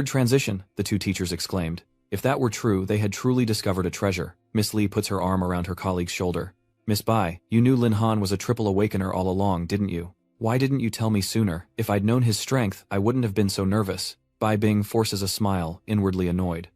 transition, the two teachers exclaimed. If that were true, they had truly discovered a treasure. Miss Li puts her arm around her colleague's shoulder. Miss Bai, you knew Lin Han was a triple awakener all along, didn't you? Why didn't you tell me sooner? If I'd known his strength, I wouldn't have been so nervous. Bai Bing forces a smile, inwardly annoyed.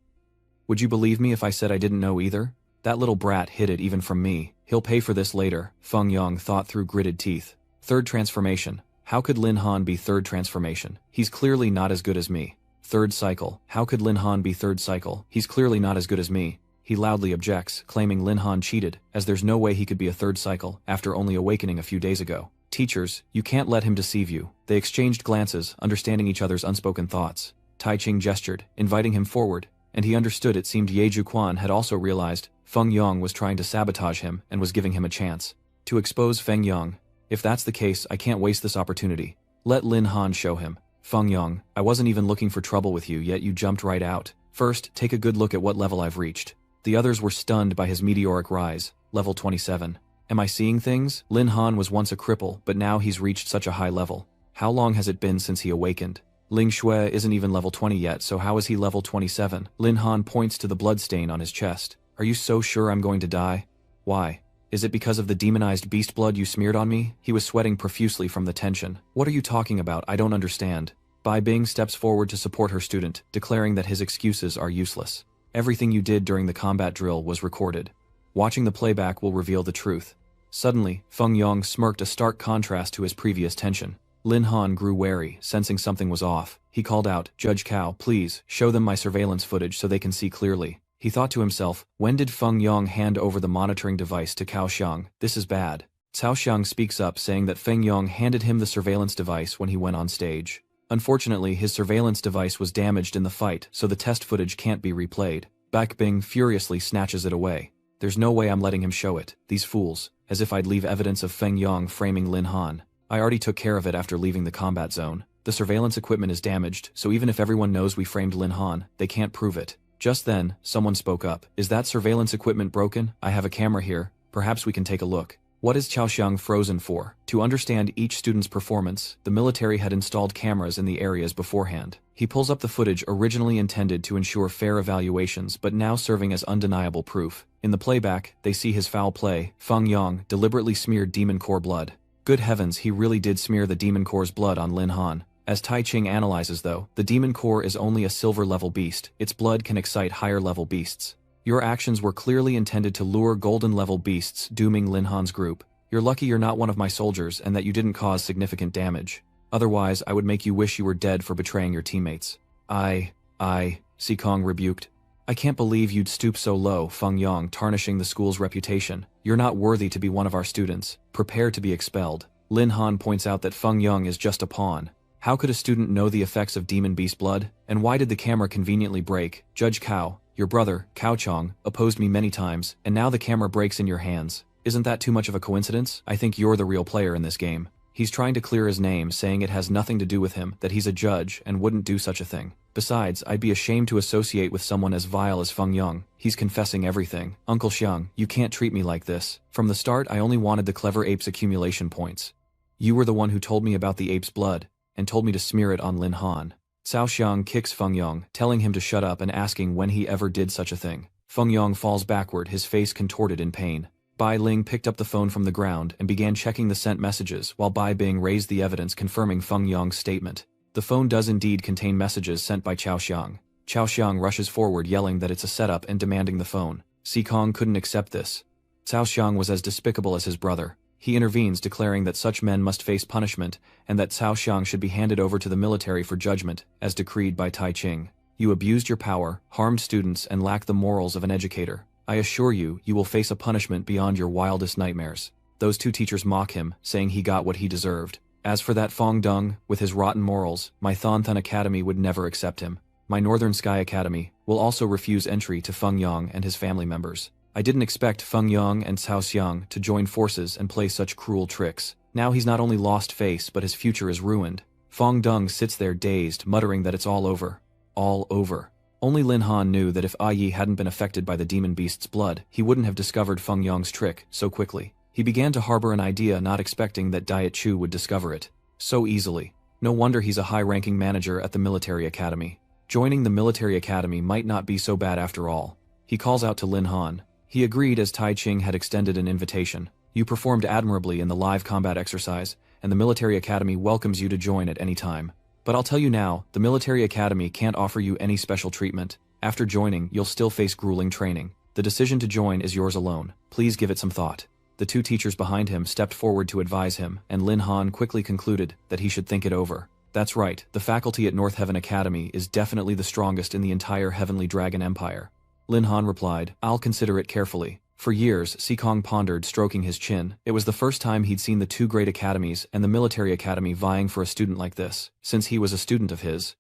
Would you believe me if I said I didn't know either? That little brat hid it even from me. He'll pay for this later, Feng Yang thought through gritted teeth. 3rd transformation. How could Lin Han be 3rd transformation? He's clearly not as good as me. 3rd cycle. How could Lin Han be 3rd cycle? He's clearly not as good as me. He loudly objects, claiming Lin Han cheated, as there's no way he could be a 3rd cycle after only awakening a few days ago. Teachers, you can't let him deceive you. They exchanged glances, understanding each other's unspoken thoughts. Tai Ching gestured, inviting him forward, and he understood it seemed Ye Juquan had also realized Feng Yang was trying to sabotage him and was giving him a chance to expose Feng Yang. If that's the case, I can't waste this opportunity. Let Lin Han show him. Feng Yong, I wasn't even looking for trouble with you, yet you jumped right out. First, take a good look at what level I've reached. The others were stunned by his meteoric rise. Level 27. Am I seeing things? Lin Han was once a cripple, but now he's reached such a high level. How long has it been since he awakened? Ling Shui isn't even level 20 yet, so how is he level 27? Lin Han points to the bloodstain on his chest. Are you so sure I'm going to die? Why? Is it because of the demonized beast blood you smeared on me? He was sweating profusely from the tension. What are you talking about? I don't understand. Bai Bing steps forward to support her student, declaring that his excuses are useless. Everything you did during the combat drill was recorded. Watching the playback will reveal the truth. Suddenly, Feng Yong smirked, a stark contrast to his previous tension. Lin Han grew wary, sensing something was off. He called out, Judge Cao, please, show them my surveillance footage so they can see clearly. He thought to himself, when did Feng Yong hand over the monitoring device to Cao Xiang? This is bad. Cao Xiang speaks up, saying that Feng Yong handed him the surveillance device when he went on stage. Unfortunately, his surveillance device was damaged in the fight, so the test footage can't be replayed. Bai Bing furiously snatches it away. There's no way I'm letting him show it. These fools. As if I'd leave evidence of Feng Yong framing Lin Han. I already took care of it after leaving the combat zone. The surveillance equipment is damaged, so even if everyone knows we framed Lin Han, they can't prove it. Just then, someone spoke up. Is that surveillance equipment broken? I have a camera here. Perhaps we can take a look. What is Cao Xiang frozen for? To understand each student's performance, the military had installed cameras in the areas beforehand. He pulls up the footage originally intended to ensure fair evaluations but now serving as undeniable proof. In the playback, they see his foul play. Feng Yong deliberately smeared demon core blood. Good heavens, he really did smear the demon core's blood on Lin Han. As Tai Ching analyzes though, the demon core is only a silver-level beast. Its blood can excite higher-level beasts. Your actions were clearly intended to lure golden-level beasts, dooming Lin Han's group. You're lucky you're not one of my soldiers and that you didn't cause significant damage. Otherwise, I would make you wish you were dead for betraying your teammates. Sikong rebuked. I can't believe you'd stoop so low, Feng Yong, tarnishing the school's reputation. You're not worthy to be one of our students. Prepare to be expelled. Lin Han points out that Feng Yong is just a pawn. How could a student know the effects of demon beast blood? And why did the camera conveniently break? Judge Cao, your brother, Cao Chong, opposed me many times, and now the camera breaks in your hands. Isn't that too much of a coincidence? I think you're the real player in this game. He's trying to clear his name, saying it has nothing to do with him, that he's a judge and wouldn't do such a thing. Besides, I'd be ashamed to associate with someone as vile as Feng Yong. He's confessing everything. Uncle Xiang, you can't treat me like this. From the start, I only wanted the clever ape's accumulation points. You were the one who told me about the ape's blood, and told me to smear it on Lin Han. Cao Xiang kicks Feng Yong, telling him to shut up and asking when he ever did such a thing. Feng Yong falls backward, his face contorted in pain. Bai Ling picked up the phone from the ground and began checking the sent messages while Bai Bing raised the evidence confirming Feng Yong's statement. The phone does indeed contain messages sent by Cao Xiang. Cao Xiang rushes forward yelling that it's a setup and demanding the phone. Sikong couldn't accept this. Cao Xiang was as despicable as his brother. He intervenes, declaring that such men must face punishment and that Cao Xiang should be handed over to the military for judgment, as decreed by Tai Ching. You abused your power, harmed students, and lack the morals of an educator. I assure you, you will face a punishment beyond your wildest nightmares. Those two teachers mock him, saying he got what he deserved. As for that Fong Dung, with his rotten morals, my Thanthan Academy would never accept him. My Northern Sky Academy will also refuse entry to Feng Yong and his family members. I didn't expect Feng Yong and Cao Xiang to join forces and play such cruel tricks. Now he's not only lost face, but his future is ruined. Fong Dung sits there dazed, muttering that it's all over. All over. Only Lin Han knew that if Yi hadn't been affected by the demon beast's blood, he wouldn't have discovered Feng Yong's trick so quickly. He began to harbor an idea, not expecting that Diet Chu would discover it so easily. No wonder he's a high-ranking manager at the military academy. Joining the military academy might not be so bad after all. He calls out to Lin Han. He agreed as Tai Ching had extended an invitation. You performed admirably in the live combat exercise, and the military academy welcomes you to join at any time. But I'll tell you now, the military academy can't offer you any special treatment. After joining, you'll still face grueling training. The decision to join is yours alone. Please give it some thought. The two teachers behind him stepped forward to advise him, and Lin Han quickly concluded that he should think it over. That's right, the faculty at North Heaven Academy is definitely the strongest in the entire Heavenly Dragon Empire. Lin Han replied, I'll consider it carefully. For years, Sikong pondered, stroking his chin. It was the first time he'd seen the two great academies and the military academy vying for a student like this. Since he was a student of his,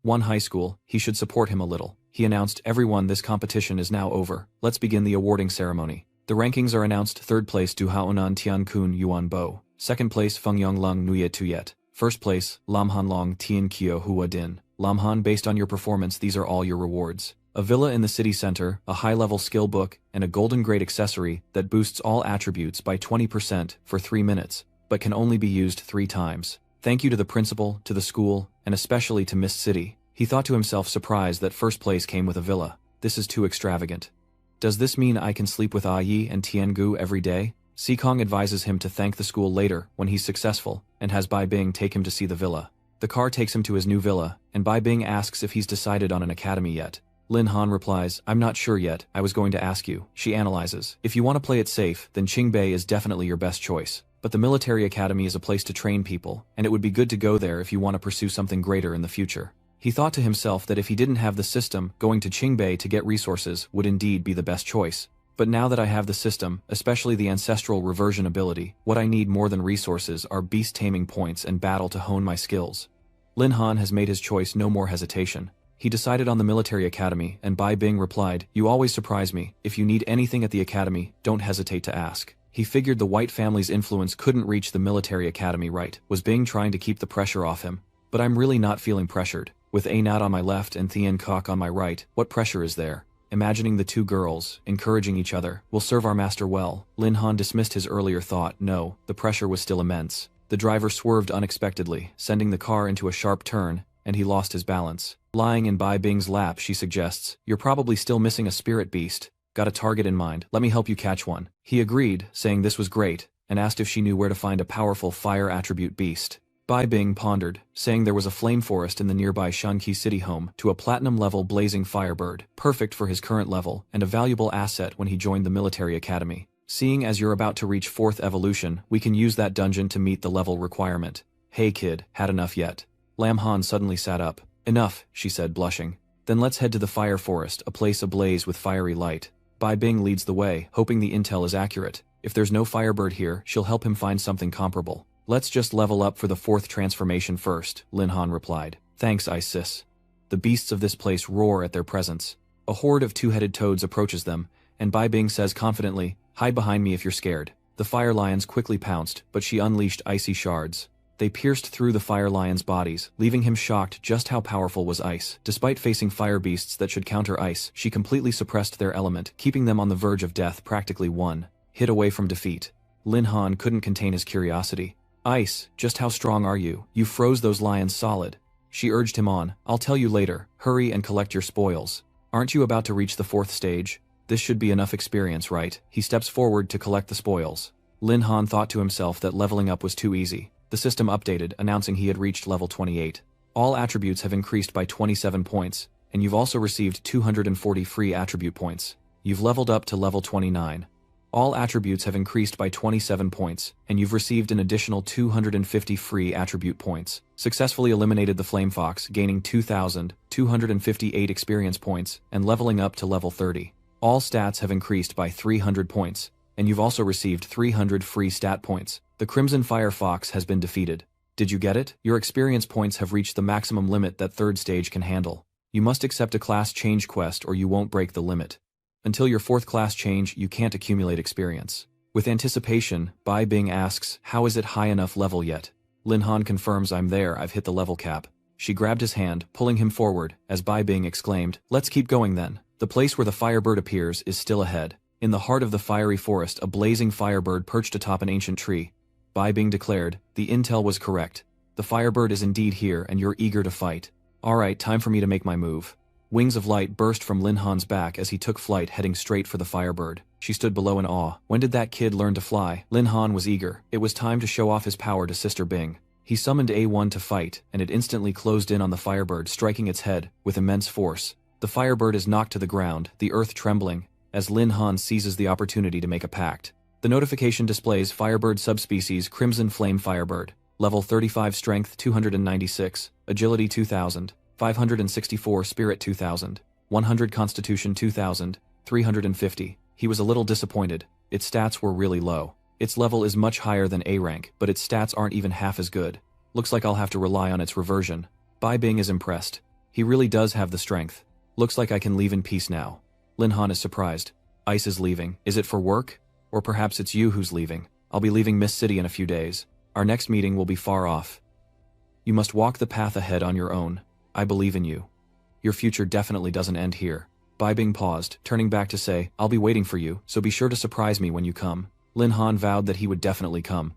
one high school, he should support him a little. He announced, everyone, this competition is now over. Let's begin the awarding ceremony. The rankings are announced. Third place Du Haonan Tian Kun Yuan Bo. Second place Fengyong Lung Nuye Tuyet. First place Lamhan Long Tien Kyo Hua Din. Lamhan, based on your performance, these are all your rewards. A villa in the city center, a high-level skill book, and a golden grade accessory that boosts all attributes by 20% for 3 minutes, but can only be used 3 times. Thank you to the principal, to the school, and especially to Mist City. He thought to himself, surprised that first place came with a villa. This is too extravagant. Does this mean I can sleep with Yi and Tiangu every day? Sikong advises him to thank the school later when he's successful, and has Bai Bing take him to see the villa. The car takes him to his new villa, and Bai Bing asks if he's decided on an academy yet. Lin Han replies, I'm not sure yet, I was going to ask you. She analyzes. If you want to play it safe, then Qingbei is definitely your best choice. But the military academy is a place to train people, and it would be good to go there if you want to pursue something greater in the future. He thought to himself that if he didn't have the system, going to Qingbei to get resources would indeed be the best choice. But now that I have the system, especially the ancestral reversion ability, what I need more than resources are beast taming points and battle to hone my skills. Lin Han has made his choice, no more hesitation. He decided on the military academy, and Bai Bing replied, You always surprise me. If you need anything at the academy, don't hesitate to ask. He figured the White family's influence couldn't reach the military academy, right? Was Bing trying to keep the pressure off him? But I'm really not feeling pressured. With Anat on my left and Thien Kok on my right, what pressure is there? Imagining the two girls, encouraging each other, will serve our master well. Lin Han dismissed his earlier thought. No, the pressure was still immense. The driver swerved unexpectedly, sending the car into a sharp turn, and he lost his balance. Lying in Bai Bing's lap, she suggests, You're probably still missing a spirit beast. Got a target in mind, let me help you catch one. He agreed, saying this was great, and asked if she knew where to find a powerful fire attribute beast. Bai Bing pondered, saying there was a flame forest in the nearby Shanqi city home to a platinum-level blazing firebird, perfect for his current level, and a valuable asset when he joined the military academy. Seeing as you're about to reach 4th evolution, we can use that dungeon to meet the level requirement. Hey kid, had enough yet? Lam Han suddenly sat up. Enough, she said, blushing. Then let's head to the fire forest, a place ablaze with fiery light. Bai Bing leads the way, hoping the intel is accurate. If there's no firebird here, she'll help him find something comparable. Let's just level up for the 4th transformation first, Lin Han replied. Thanks, Isis. The beasts of this place roar at their presence. A horde of 2-headed toads approaches them, and Bai Bing says confidently, Hide behind me if you're scared. The fire lions quickly pounced, but she unleashed icy shards. They pierced through the fire lions' bodies, leaving him shocked just how powerful was ice. Despite facing fire beasts that should counter ice, she completely suppressed their element, keeping them on the verge of death, practically 1 hit away from defeat. Lin Han couldn't contain his curiosity. Ice, just how strong are you? You froze those lions solid. She urged him on. I'll tell you later. Hurry and collect your spoils. Aren't you about to reach the 4th stage? This should be enough experience, right? He steps forward to collect the spoils. Lin Han thought to himself that leveling up was too easy. The system updated, announcing he had reached level 28. All attributes have increased by 27 points, and you've also received 240 free attribute points. You've leveled up to level 29. All attributes have increased by 27 points, and you've received an additional 250 free attribute points. Successfully eliminated the Flame Fox, gaining 2,258 experience points, and leveling up to level 30. All stats have increased by 300 points, and you've also received 300 free stat points. The Crimson Fire Fox has been defeated. Did you get it? Your experience points have reached the maximum limit that 3rd stage can handle. You must accept a class change quest or you won't break the limit. Until your 4th class change, you can't accumulate experience. With anticipation, Bai Bing asks, How is it high enough level yet? Lin Han confirms, I'm there, I've hit the level cap. She grabbed his hand, pulling him forward, as Bai Bing exclaimed, Let's keep going then. The place where the firebird appears is still ahead. In the heart of the fiery forest, a blazing firebird perched atop an ancient tree. Bai Bing declared, The intel was correct. The firebird is indeed here and you're eager to fight. Alright, time for me to make my move. Wings of light burst from Lin Han's back as he took flight, heading straight for the firebird. She stood below in awe. When did that kid learn to fly? Lin Han was eager. It was time to show off his power to Sister Bing. He summoned A1 to fight, and it instantly closed in on the firebird, striking its head with immense force. The firebird is knocked to the ground, the earth trembling, as Lin Han seizes the opportunity to make a pact. The notification displays Firebird subspecies Crimson Flame Firebird. Level 35 Strength 296, Agility 2000, 564 Spirit 2000, 100 Constitution 2000, 350. He was a little disappointed. Its stats were really low. Its level is much higher than A rank, but its stats aren't even half as good. Looks like I'll have to rely on its reversion. Bai Bing is impressed. He really does have the strength. Looks like I can leave in peace now. Lin Han is surprised. Ice is leaving. Is it for work? Or perhaps it's you who's leaving. I'll be leaving Mist City in a few days. Our next meeting will be far off. You must walk the path ahead on your own. I believe in you. Your future definitely doesn't end here. Bai Bing paused, turning back to say, I'll be waiting for you, so be sure to surprise me when you come. Lin Han vowed that he would definitely come.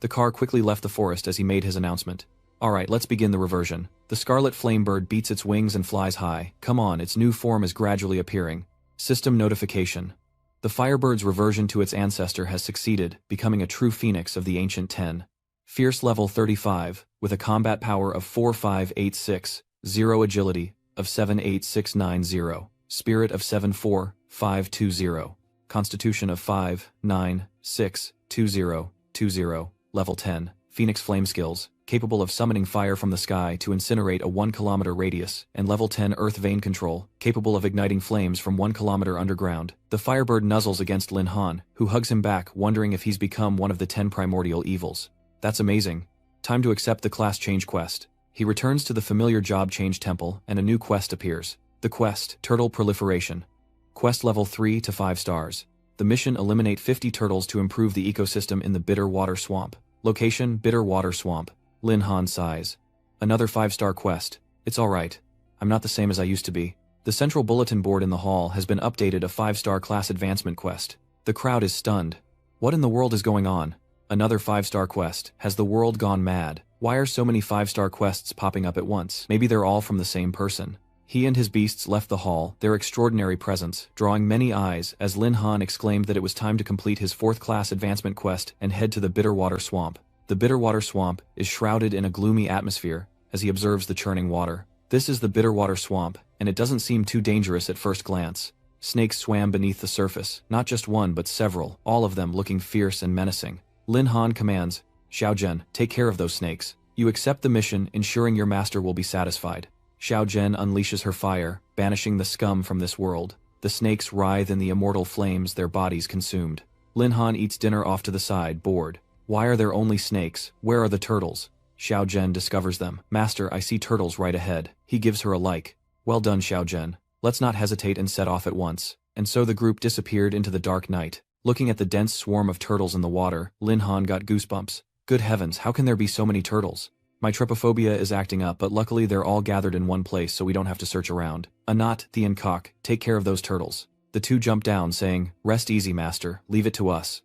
The car quickly left the forest as he made his announcement. Alright, let's begin the reversion. The scarlet flame bird beats its wings and flies high. Come on, its new form is gradually appearing. System notification. The firebird's reversion to its ancestor has succeeded, becoming a true phoenix of the ancient 10. Fierce level 35, with a combat power of 4586, 0 agility of 78690, spirit of 74520, constitution of 5962020, level 10, phoenix flame skills, capable of summoning fire from the sky to incinerate a 1 kilometer radius, and level 10 earth vein control, capable of igniting flames from 1 kilometer underground. The firebird nuzzles against Lin Han, who hugs him back, wondering if he's become one of the 10 primordial evils. That's amazing. Time to accept the class change quest. He returns to the familiar job change temple, and a new quest appears. The quest, Turtle Proliferation. Quest level 3 to 5 stars. The mission, eliminate 50 turtles to improve the ecosystem in the Bitter Water Swamp. Location, Bitter Water Swamp. Lin Han sighs. Another 5-star quest. It's alright. I'm not the same as I used to be. The central bulletin board in the hall has been updated a 5-star class advancement quest. The crowd is stunned. What in the world is going on? Another 5-star quest. Has the world gone mad? Why are so many 5-star quests popping up at once? Maybe they're all from the same person. He and his beasts left the hall, their extraordinary presence drawing many eyes as Lin Han exclaimed that it was time to complete his 4th class advancement quest and head to the Bitter Water Swamp. The Bitter Water Swamp is shrouded in a gloomy atmosphere as he observes the churning water. This is the Bitter Water Swamp, and it doesn't seem too dangerous at first glance. Snakes swam beneath the surface, not just one but several, all of them looking fierce and menacing. Lin Han commands, Xiao Zhen, take care of those snakes. You accept the mission, ensuring your master will be satisfied. Xiao Zhen unleashes her fire, banishing the scum from this world. The snakes writhe in the immortal flames, their bodies consumed. Lin Han eats dinner off to the side, bored. Why are there only snakes? Where are the turtles? Xiao Zhen discovers them. Master, I see turtles right ahead. He gives her a like. Well done, Xiao Zhen. Let's not hesitate and set off at once. And so the group disappeared into the dark night. Looking at the dense swarm of turtles in the water, Lin Han got goosebumps. Good heavens, how can there be so many turtles? My trypophobia is acting up, but luckily they're all gathered in one place so we don't have to search around. Anat, the Anicap, take care of those turtles. The two jump down, saying, Rest easy, master, leave it to us.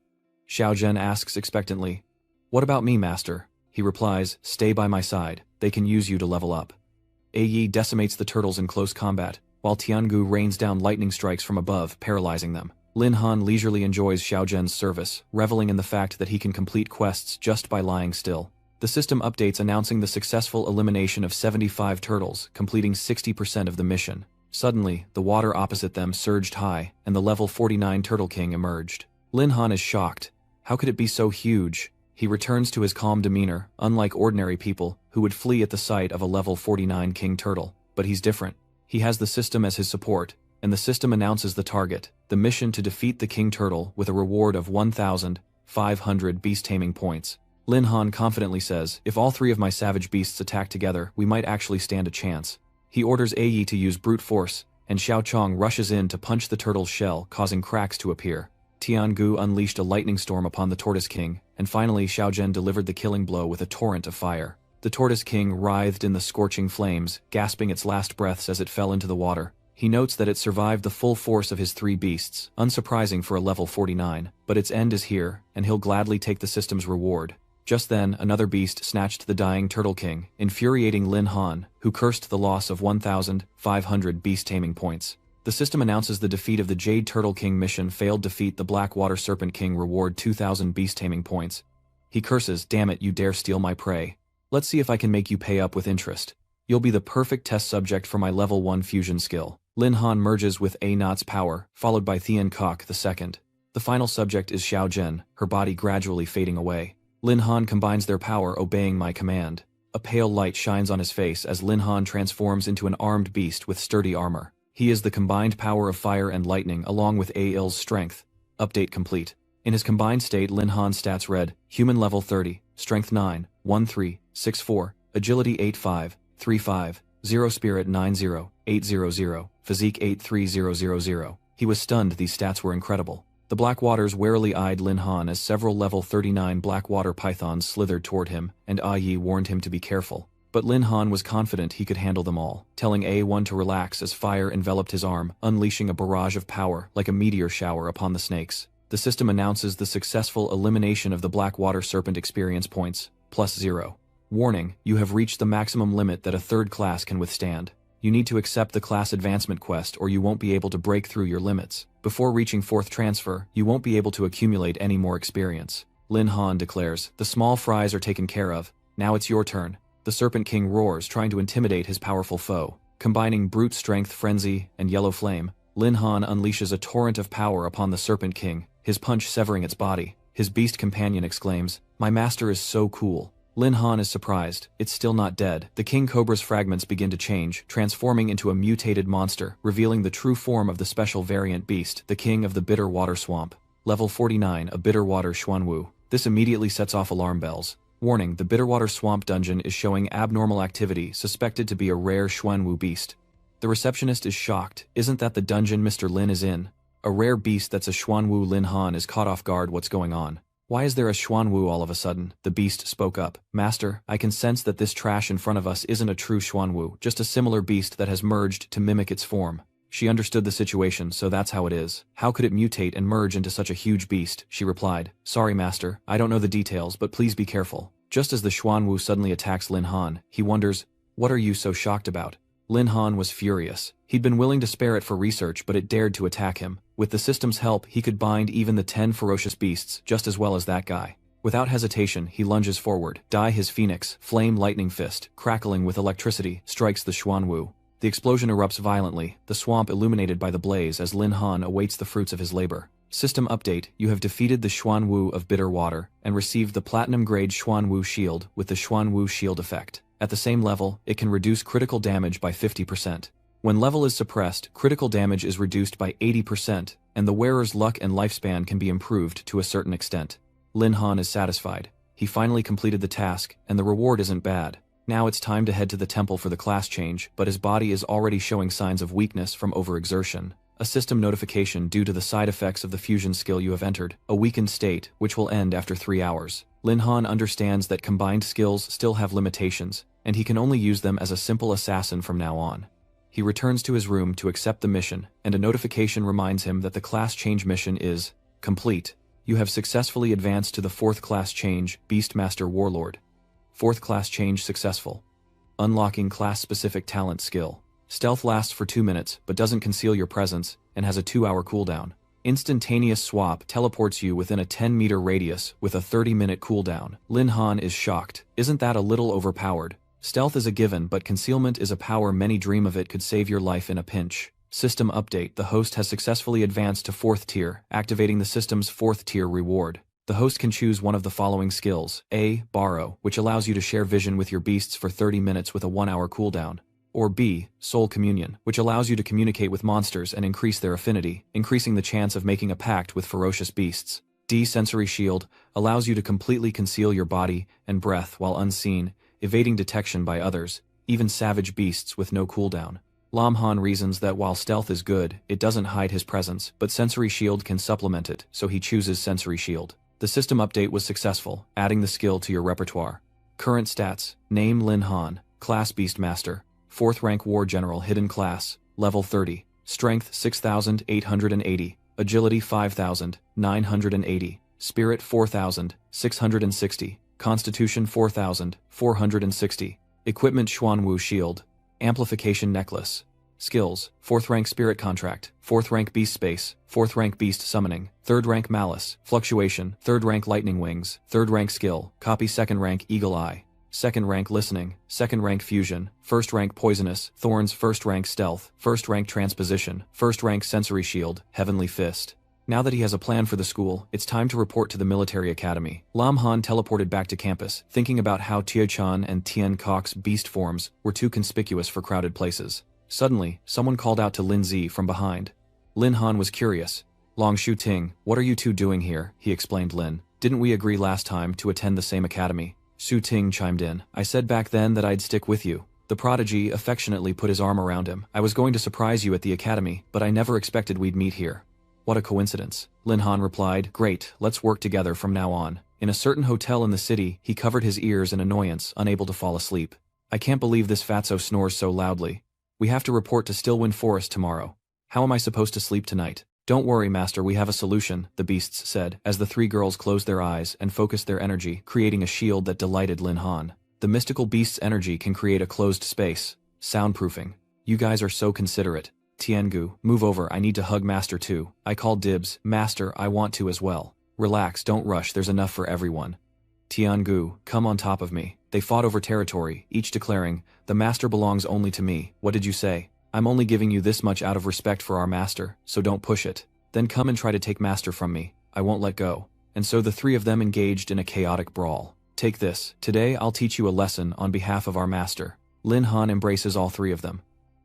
Xiao Zhen asks expectantly, What about me, master? He replies, Stay by my side, they can use you to level up. Yi decimates the turtles in close combat, while Tiangu rains down lightning strikes from above, paralyzing them. Lin Han leisurely enjoys Xiao Zhen's service, reveling in the fact that he can complete quests just by lying still. The system updates announcing the successful elimination of 75 turtles, completing 60% of the mission. Suddenly, the water opposite them surged high, and the level 49 Turtle King emerged. Lin Han is shocked. How could it be so huge? He returns to his calm demeanor, unlike ordinary people, who would flee at the sight of a level 49 King Turtle. But he's different. He has the system as his support, and the system announces the target, the mission to defeat the King Turtle with a reward of 1,500 beast taming points. Lin Han confidently says, if all 3 of my savage beasts attack together, we might actually stand a chance. He orders Yi to use brute force, and Xiao Chong rushes in to punch the turtle's shell, causing cracks to appear. Tiangu unleashed a lightning storm upon the Tortoise King, and finally Xiao Zhen delivered the killing blow with a torrent of fire. The Tortoise King writhed in the scorching flames, gasping its last breaths as it fell into the water. He notes that it survived the full force of his 3 beasts, unsurprising for a level 49, but its end is here, and he'll gladly take the system's reward. Just then, another beast snatched the dying Turtle King, infuriating Lin Han, who cursed the loss of 1,500 beast taming points. The system announces the defeat of the Jade Turtle King mission failed. Defeat the Black Water Serpent King, reward 2,000 beast taming points. He curses, damn it, you dare steal my prey. Let's see if I can make you pay up with interest. You'll be the perfect test subject for my level 1 fusion skill. Lin Han merges with Anat's power, followed by Thian Kok II. The final subject is Xiao Zhen, her body gradually fading away. Lin Han combines their power, obeying my command. A pale light shines on his face as Lin Han transforms into an armed beast with sturdy armor. He is the combined power of fire and lightning along with Ail's strength. Update complete. In his combined state, Lin Han's stats read, Human level 30, Strength 9, 13, 64, Agility 85, 35, 0 Spirit 90, 800, Physique 83000. He was stunned. These stats were incredible. The black waters warily eyed Lin Han as several level 39 black water pythons slithered toward him, and Yi warned him to be careful. But Lin Han was confident he could handle them all, telling A1 to relax as fire enveloped his arm, unleashing a barrage of power like a meteor shower upon the snakes. The system announces the successful elimination of the black water serpent experience points, +0. Warning, you have reached the maximum limit that a third class can withstand. You need to accept the class advancement quest or you won't be able to break through your limits. Before reaching 4th transfer, you won't be able to accumulate any more experience. Lin Han declares, the small fries are taken care of, now it's your turn. The Serpent King roars, trying to intimidate his powerful foe. Combining brute strength frenzy and yellow flame, Lin Han unleashes a torrent of power upon the Serpent King, his punch severing its body. His beast companion exclaims, my master is so cool. Lin Han is surprised, it's still not dead. The King Cobra's fragments begin to change, transforming into a mutated monster, revealing the true form of the special variant beast, the King of the Bitter Water Swamp. Level 49, a Bitter Water Xuanwu. This immediately sets off alarm bells. Warning, the Bitterwater Swamp dungeon is showing abnormal activity suspected to be a rare Xuanwu beast. The receptionist is shocked, isn't that the dungeon Mr. Lin is in? A rare beast that's a Xuanwu. Lin Han is caught off guard. What's going on? Why is there a Xuanwu all of a sudden? The beast spoke up. Master, I can sense that this trash in front of us isn't a true Xuanwu, just a similar beast that has merged to mimic its form. She understood the situation, so that's how it is. How could it mutate and merge into such a huge beast? She replied. Sorry, master, I don't know the details, but please be careful. Just as the Xuanwu suddenly attacks Lin Han, he wonders, what are you so shocked about? Lin Han was furious. He'd been willing to spare it for research, but it dared to attack him. With the system's help, he could bind even the 10 ferocious beasts just as well as that guy. Without hesitation, he lunges forward. His phoenix, flame lightning fist, crackling with electricity, strikes the Xuanwu. The explosion erupts violently, the swamp illuminated by the blaze as Lin Han awaits the fruits of his labor. System update, you have defeated the Xuanwu of Bitter Water, and received the Platinum-grade Xuanwu shield with the Xuanwu shield effect. At the same level, it can reduce critical damage by 50%. When level is suppressed, critical damage is reduced by 80%, and the wearer's luck and lifespan can be improved to a certain extent. Lin Han is satisfied. He finally completed the task, and the reward isn't bad. Now it's time to head to the temple for the class change, but his body is already showing signs of weakness from overexertion. A system notification due to the side effects of the fusion skill you have entered, a weakened state, which will end after 3 hours. Lin Han understands that combined skills still have limitations, and he can only use them as a simple assassin from now on. He returns to his room to accept the mission, and a notification reminds him that the class change mission is complete. You have successfully advanced to the 4th class change, Beastmaster Warlord. 4th class change successful. Unlocking class-specific talent skill. Stealth lasts for 2 minutes, but doesn't conceal your presence, and has a 2-hour cooldown. Instantaneous swap teleports you within a 10-meter radius with a 30-minute cooldown. Lin Han is shocked. Isn't that a little overpowered? Stealth is a given, but concealment is a power many dream of. It could save your life in a pinch. System update, the host has successfully advanced to 4th tier, activating the system's 4th tier reward. The host can choose one of the following skills. A. Borrow, which allows you to share vision with your beasts for 30 minutes with a 1-hour cooldown. Or B. Soul Communion, which allows you to communicate with monsters and increase their affinity, increasing the chance of making a pact with ferocious beasts. D. Sensory Shield, allows you to completely conceal your body and breath while unseen, evading detection by others, even savage beasts with no cooldown. Lam Han reasons that while stealth is good, it doesn't hide his presence, but Sensory Shield can supplement it, so he chooses Sensory Shield. The system update was successful, adding the skill to your repertoire. Current stats, name Lin Han, class Beastmaster, 4th rank War General hidden class, level 30, strength 6,880, agility 5,980, spirit 4,660, constitution 4,460, equipment Xuanwu shield, amplification necklace. Skills, 4th rank Spirit Contract, 4th rank Beast Space, 4th rank Beast Summoning, 3rd rank Malice, Fluctuation, 3rd rank Lightning Wings, 3rd rank Skill, copy 2nd rank Eagle Eye, 2nd rank Listening, 2nd rank Fusion, 1st rank Poisonous, Thorns 1st rank Stealth, 1st rank Transposition, 1st rank Sensory Shield, Heavenly Fist. Now that he has a plan for the school, it's time to report to the military academy. Lam Han teleported back to campus, thinking about how Tio-chan and Tien Kok's beast forms were too conspicuous for crowded places. Suddenly, someone called out to Lin Zi from behind. Lin Han was curious. Long Shu Ting, what are you two doing here? He explained. Lin, didn't we agree last time to attend the same academy? Su Ting chimed in. I said back then that I'd stick with you. The prodigy affectionately put his arm around him. I was going to surprise you at the academy, but I never expected we'd meet here. What a coincidence. Lin Han replied, great, let's work together from now on. In a certain hotel in the city, he covered his ears in annoyance, unable to fall asleep. I can't believe this fatso snores so loudly. We have to report to Stillwind Forest tomorrow. How am I supposed to sleep tonight? Don't worry, master, we have a solution, the beasts said, as the three girls closed their eyes and focused their energy, creating a shield that delighted Lin Han. The mystical beast's energy can create a closed space. Soundproofing. You guys are so considerate. Tiangu, move over, I need to hug master too. I call dibs, master, I want to as well. Relax, don't rush, there's enough for everyone. Tiangu, come on top of me. They fought over territory, each declaring, the master belongs only to me. What did you say? I'm only giving you this much out of respect for our master, so don't push it. Then come and try to take master from me. I won't let go. And so the three of them engaged in a chaotic brawl. Take this. Today I'll teach you a lesson on behalf of our master. Lin Han embraces all three of them.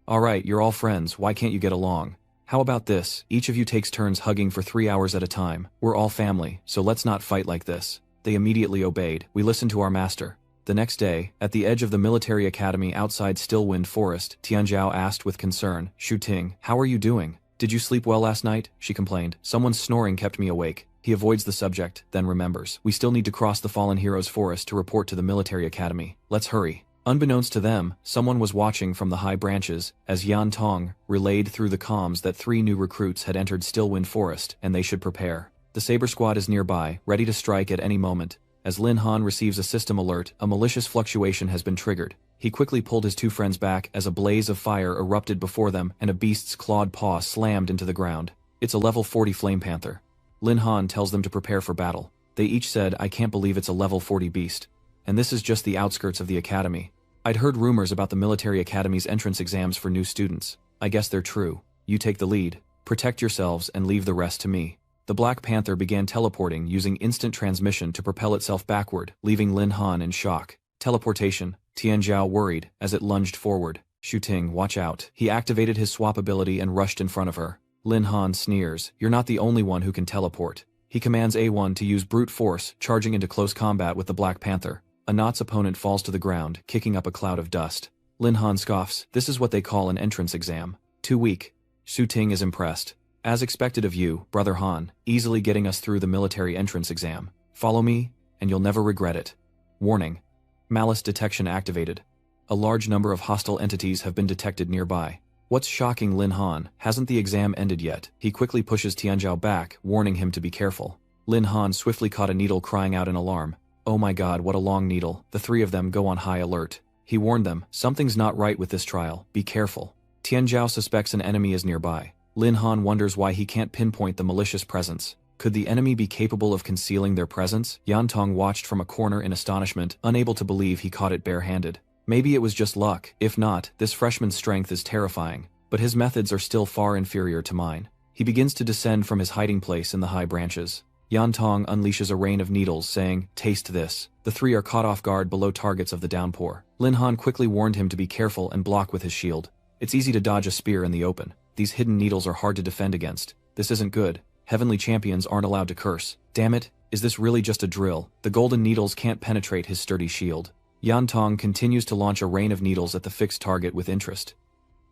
Alright, you're all friends, why can't you get along? How about this? Each of you takes turns hugging for 3 hours at a time. We're all family, so let's not fight like this. They immediately obeyed. We listened to our master. The next day, at the edge of the military academy outside Stillwind Forest, Tianzhao asked with concern, Shu Ting, how are you doing? Did you sleep well last night? She complained. Someone's snoring kept me awake. He avoids the subject, then remembers. We still need to cross the Fallen Heroes Forest to report to the military academy. Let's hurry. Unbeknownst to them, someone was watching from the high branches as Yan Tong relayed through the comms that 3 new recruits had entered Stillwind Forest and they should prepare. The Saber Squad is nearby, ready to strike at any moment. As Lin Han receives a system alert, a malicious fluctuation has been triggered. He quickly pulled his 2 friends back as a blaze of fire erupted before them and a beast's clawed paw slammed into the ground. It's a level 40 Flame Panther. Lin Han tells them to prepare for battle. They each said, I can't believe it's a level 40 beast. And this is just the outskirts of the academy. I'd heard rumors about the military academy's entrance exams for new students. I guess they're true. You take the lead. Protect yourselves and leave the rest to me. The Black Panther began teleporting using instant transmission to propel itself backward, leaving Lin Han in shock. Teleportation, Tianzhao worried as it lunged forward. Shu Ting, watch out. He activated his swap ability and rushed in front of her. Lin Han sneers, you're not the only one who can teleport. He commands A1 to use brute force, charging into close combat with the Black Panther. Anat's opponent falls to the ground, kicking up a cloud of dust. Lin Han scoffs, this is what they call an entrance exam. Too weak. Shu Ting is impressed. As expected of you, Brother Han, easily getting us through the military entrance exam. Follow me, and you'll never regret it. Warning. Malice detection activated. A large number of hostile entities have been detected nearby. What's shocking Lin Han, hasn't the exam ended yet? He quickly pushes Tianzhao back, warning him to be careful. Lin Han swiftly caught a needle crying out in alarm. Oh my god, what a long needle. The 3 of them go on high alert. He warned them, something's not right with this trial, be careful. Tianzhao suspects an enemy is nearby. Lin Han wonders why he can't pinpoint the malicious presence. Could the enemy be capable of concealing their presence? Yan Tong watched from a corner in astonishment, unable to believe he caught it bare-handed. Maybe it was just luck. If not, this freshman's strength is terrifying. But his methods are still far inferior to mine. He begins to descend from his hiding place in the high branches. Yan Tong unleashes a rain of needles, saying, taste this. The 3 are caught off guard below targets of the downpour. Lin Han quickly warned him to be careful and block with his shield. It's easy to dodge a spear in the open. These hidden needles are hard to defend against. This isn't good. Heavenly champions aren't allowed to curse. Damn it, is this really just a drill? The golden needles can't penetrate his sturdy shield. Yan Tong continues to launch a rain of needles at the fixed target with interest.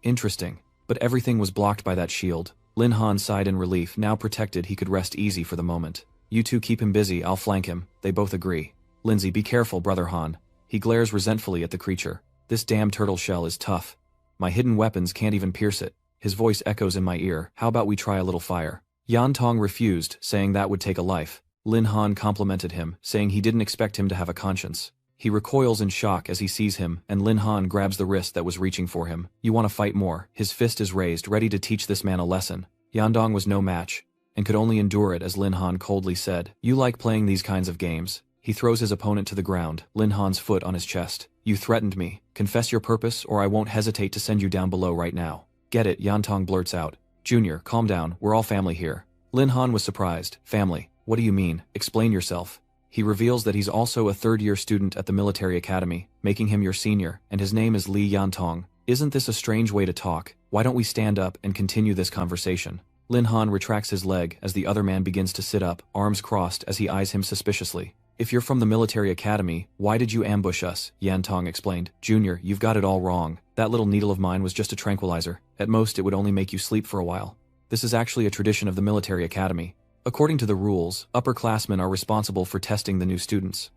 Interesting. But everything was blocked by that shield. Lin Han sighed in relief, now protected he could rest easy for the moment. You two keep him busy, I'll flank him. They both agree. Lindsay, be careful, Brother Han. He glares resentfully at the creature. This damn turtle shell is tough. My hidden weapons can't even pierce it. His voice echoes in my ear. How about we try a little fire? Yan Tong refused, saying that would take a life. Lin Han complimented him, saying he didn't expect him to have a conscience. He recoils in shock as he sees him, and Lin Han grabs the wrist that was reaching for him. You want to fight more? His fist is raised, ready to teach this man a lesson. Yandong was no match, and could only endure it as Lin Han coldly said, You like playing these kinds of games? He throws his opponent to the ground, Lin Han's foot on his chest. You threatened me. Confess your purpose, or I won't hesitate to send you down below right now. Get it, Yantong blurts out. Junior, calm down, we're all family here. Lin Han was surprised. Family? What do you mean? Explain yourself. He reveals that he's also a third-year student at the military academy, making him your senior, and his name is Li Yantong. Isn't this a strange way to talk? Why don't we stand up and continue this conversation? Lin Han retracts his leg as the other man begins to sit up, arms crossed as he eyes him suspiciously. If you're from the military academy, why did you ambush us? Yantong explained. Junior, you've got it all wrong. That little needle of mine was just a tranquilizer. At most, it would only make you sleep for a while. This is actually a tradition of the military academy. According to the rules, upperclassmen are responsible for testing the new students.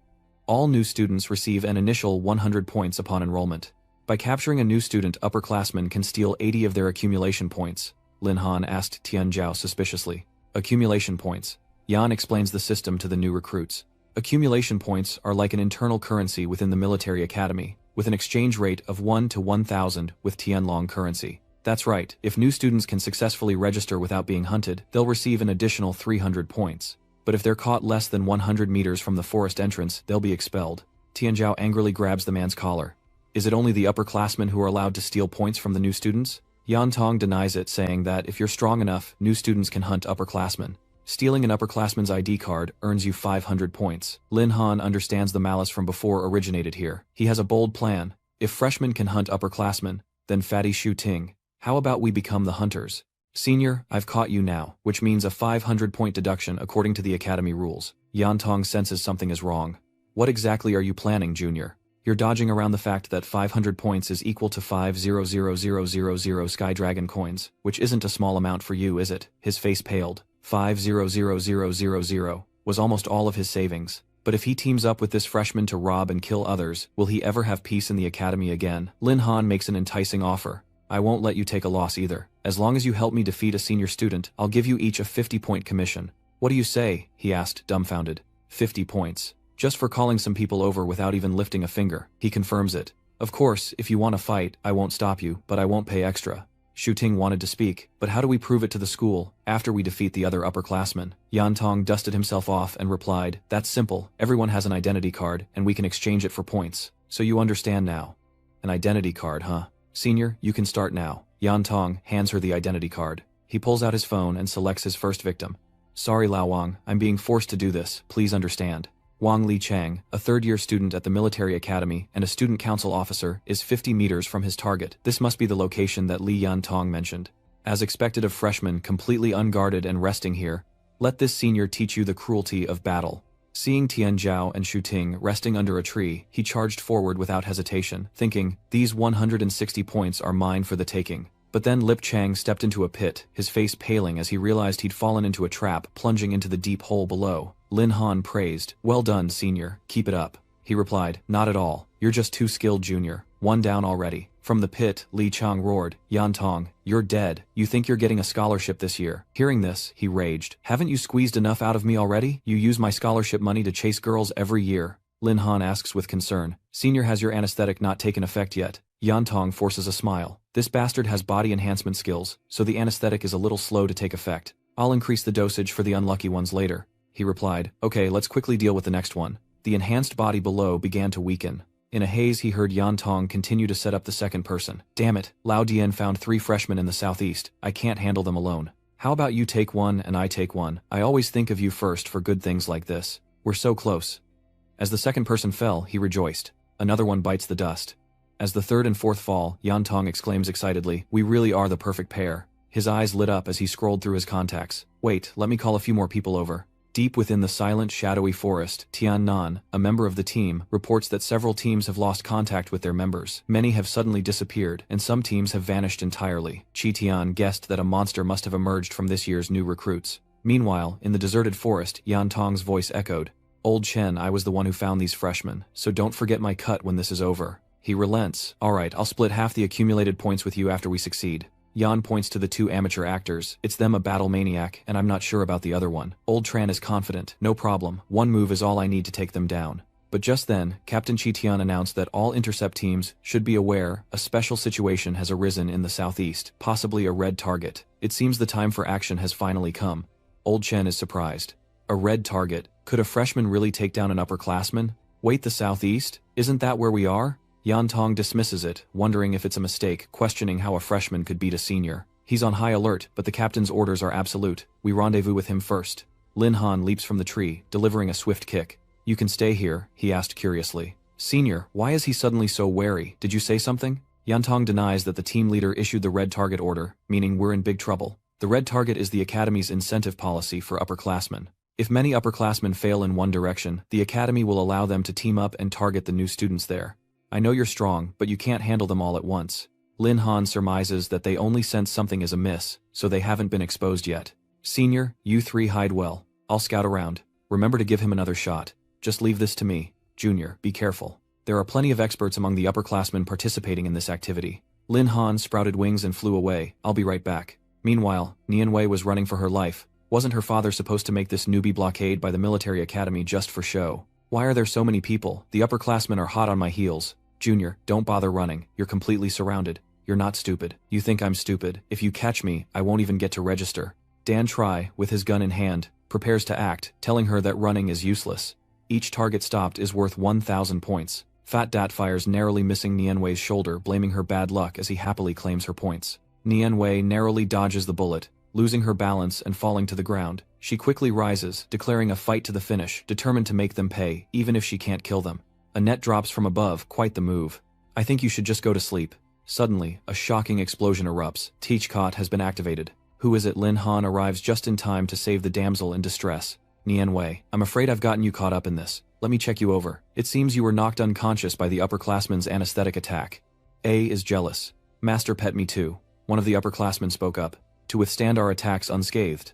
All new students receive an initial 100 points upon enrollment. By capturing a new student, upperclassmen can steal 80 of their accumulation points. Lin Han asked Tian Zhao suspiciously. Accumulation points. Yan explains the system to the new recruits. Accumulation points are like an internal currency within the military academy, with an exchange rate of 1 to 1,000 with Tianlong currency. That's right, if new students can successfully register without being hunted, they'll receive an additional 300 points. But if they're caught less than 100 meters from the forest entrance, they'll be expelled. Tian Zhao angrily grabs the man's collar. Is it only the upperclassmen who are allowed to steal points from the new students? Yan Tong denies it, saying that if you're strong enough, new students can hunt upperclassmen. Stealing an upperclassman's ID card earns you 500 points. Lin Han understands the malice from before originated here. He has a bold plan. If freshmen can hunt upperclassmen, then Fatty Shu Ting. How about we become the hunters? Senior, I've caught you now, which means a 500-point deduction according to the academy rules. Yan Tong senses something is wrong. What exactly are you planning, Junior? You're dodging around the fact that 500 points is equal to 500,000 Sky Dragon coins, which isn't a small amount for you, is it? His face paled. 500,000 was almost all of his savings. But if he teams up with this freshman to rob and kill others, will he ever have peace in the academy again? Lin Han makes an enticing offer. I won't let you take a loss either. As long as you help me defeat a senior student, I'll give you each a 50-point commission. What do you say? He asked, dumbfounded. 50 points. Just for calling some people over without even lifting a finger. He confirms it. Of course, if you want to fight, I won't stop you, but I won't pay extra. Shu Ting wanted to speak, but how do we prove it to the school, after we defeat the other upperclassmen? Yan Tong dusted himself off and replied, that's simple, everyone has an identity card, and we can exchange it for points. So you understand now. An identity card, huh? Senior, you can start now. Yan Tong hands her the identity card. He pulls out his phone and selects his first victim. Sorry Lao Wang, I'm being forced to do this, please understand. Wang Li Chang, a third-year student at the military academy and a student council officer, is 50 meters from his target. This must be the location that Li Yan Tong mentioned. As expected of freshmen completely unguarded and resting here, let this senior teach you the cruelty of battle. Seeing Tian Zhao and Shu Ting resting under a tree, he charged forward without hesitation, thinking, these 160 points are mine for the taking. But then Lip Chang stepped into a pit, his face paling as he realized he'd fallen into a trap, plunging into the deep hole below. Lin Han praised, well done, senior, keep it up. He replied, not at all, you're just too skilled, junior. One down already. From the pit, Li Chang roared, Yan Tong, you're dead. You think you're getting a scholarship this year. Hearing this, he raged. Haven't you squeezed enough out of me already? You use my scholarship money to chase girls every year. Lin Han asks with concern. Senior, has your anesthetic not taken effect yet? Yan Tong forces a smile. This bastard has body enhancement skills, so the anesthetic is a little slow to take effect. I'll increase the dosage for the unlucky ones later. He replied, okay, let's quickly deal with the next one. The enhanced body below began to weaken. In a haze he heard Yan Tong continue to set up the second person. Damn it, Lao Dian found 3 freshmen in the southeast. I can't handle them alone. How about you take one and I take one? I always think of you first for good things like this. We're so close. As the second person fell, he rejoiced. Another one bites the dust. As the third and fourth fall, Yan Tong exclaims excitedly, we really are the perfect pair. His eyes lit up as he scrolled through his contacts. Wait, let me call a few more people over. Deep within the silent, shadowy forest, Tian Nan, a member of the team, reports that several teams have lost contact with their members. Many have suddenly disappeared, and some teams have vanished entirely. Chi Tian guessed that a monster must have emerged from this year's new recruits. Meanwhile, in the deserted forest, Yan Tong's voice echoed. Old Chen, I was the one who found these freshmen, so don't forget my cut when this is over. He relents. Alright, I'll split half the accumulated points with you after we succeed. Yan points to the 2 amateur actors. It's them a battle maniac, and I'm not sure about the other one. Old Tran is confident. No problem. One move is all I need to take them down. But just then, Captain Chi Tian announced that all intercept teams should be aware a special situation has arisen in the southeast, possibly a red target. It seems the time for action has finally come. Old Chen is surprised. A red target? Could a freshman really take down an upperclassman? Wait, the southeast? Isn't that where we are? Yan Tong dismisses it, wondering if it's a mistake, questioning how a freshman could beat a senior. He's on high alert, but the captain's orders are absolute. We rendezvous with him first. Lin Han leaps from the tree, delivering a swift kick. You can stay here, he asked curiously. Senior, why is he suddenly so wary? Did you say something? Yan Tong denies that the team leader issued the red target order, meaning we're in big trouble. The red target is the academy's incentive policy for upperclassmen. If many upperclassmen fail in one direction, the academy will allow them to team up and target the new students there. I know you're strong, but you can't handle them all at once. Lin Han surmises that they only sense something is amiss, so they haven't been exposed yet. Senior, you three hide well. I'll scout around. Remember to give him another shot. Just leave this to me. Junior, be careful. There are plenty of experts among the upperclassmen participating in this activity. Lin Han sprouted wings and flew away. I'll be right back. Meanwhile, Nianwei was running for her life. Wasn't her father supposed to make this newbie blockade by the military academy just for show? Why are there so many people? The upperclassmen are hot on my heels. Junior, don't bother running. You're completely surrounded. You're not stupid. You think I'm stupid. If you catch me, I won't even get to register. Dan Tri, with his gun in hand, prepares to act, telling her that running is useless. Each target stopped is worth 1,000 points. Fat Dat fires, narrowly missing Nianwei's shoulder, blaming her bad luck as he happily claims her points. Nianwei narrowly dodges the bullet, losing her balance and falling to the ground. She quickly rises, declaring a fight to the finish, determined to make them pay, even if she can't kill them. A net drops from above, quite the move. I think you should just go to sleep. Suddenly, a shocking explosion erupts. Teachcot has been activated. Who is it? Lin Han arrives just in time to save the damsel in distress. Nianwei, I'm afraid I've gotten you caught up in this. Let me check you over. It seems you were knocked unconscious by the upperclassman's anesthetic attack. A is jealous. Master pet me too. One of the upperclassmen spoke up. To withstand our attacks unscathed.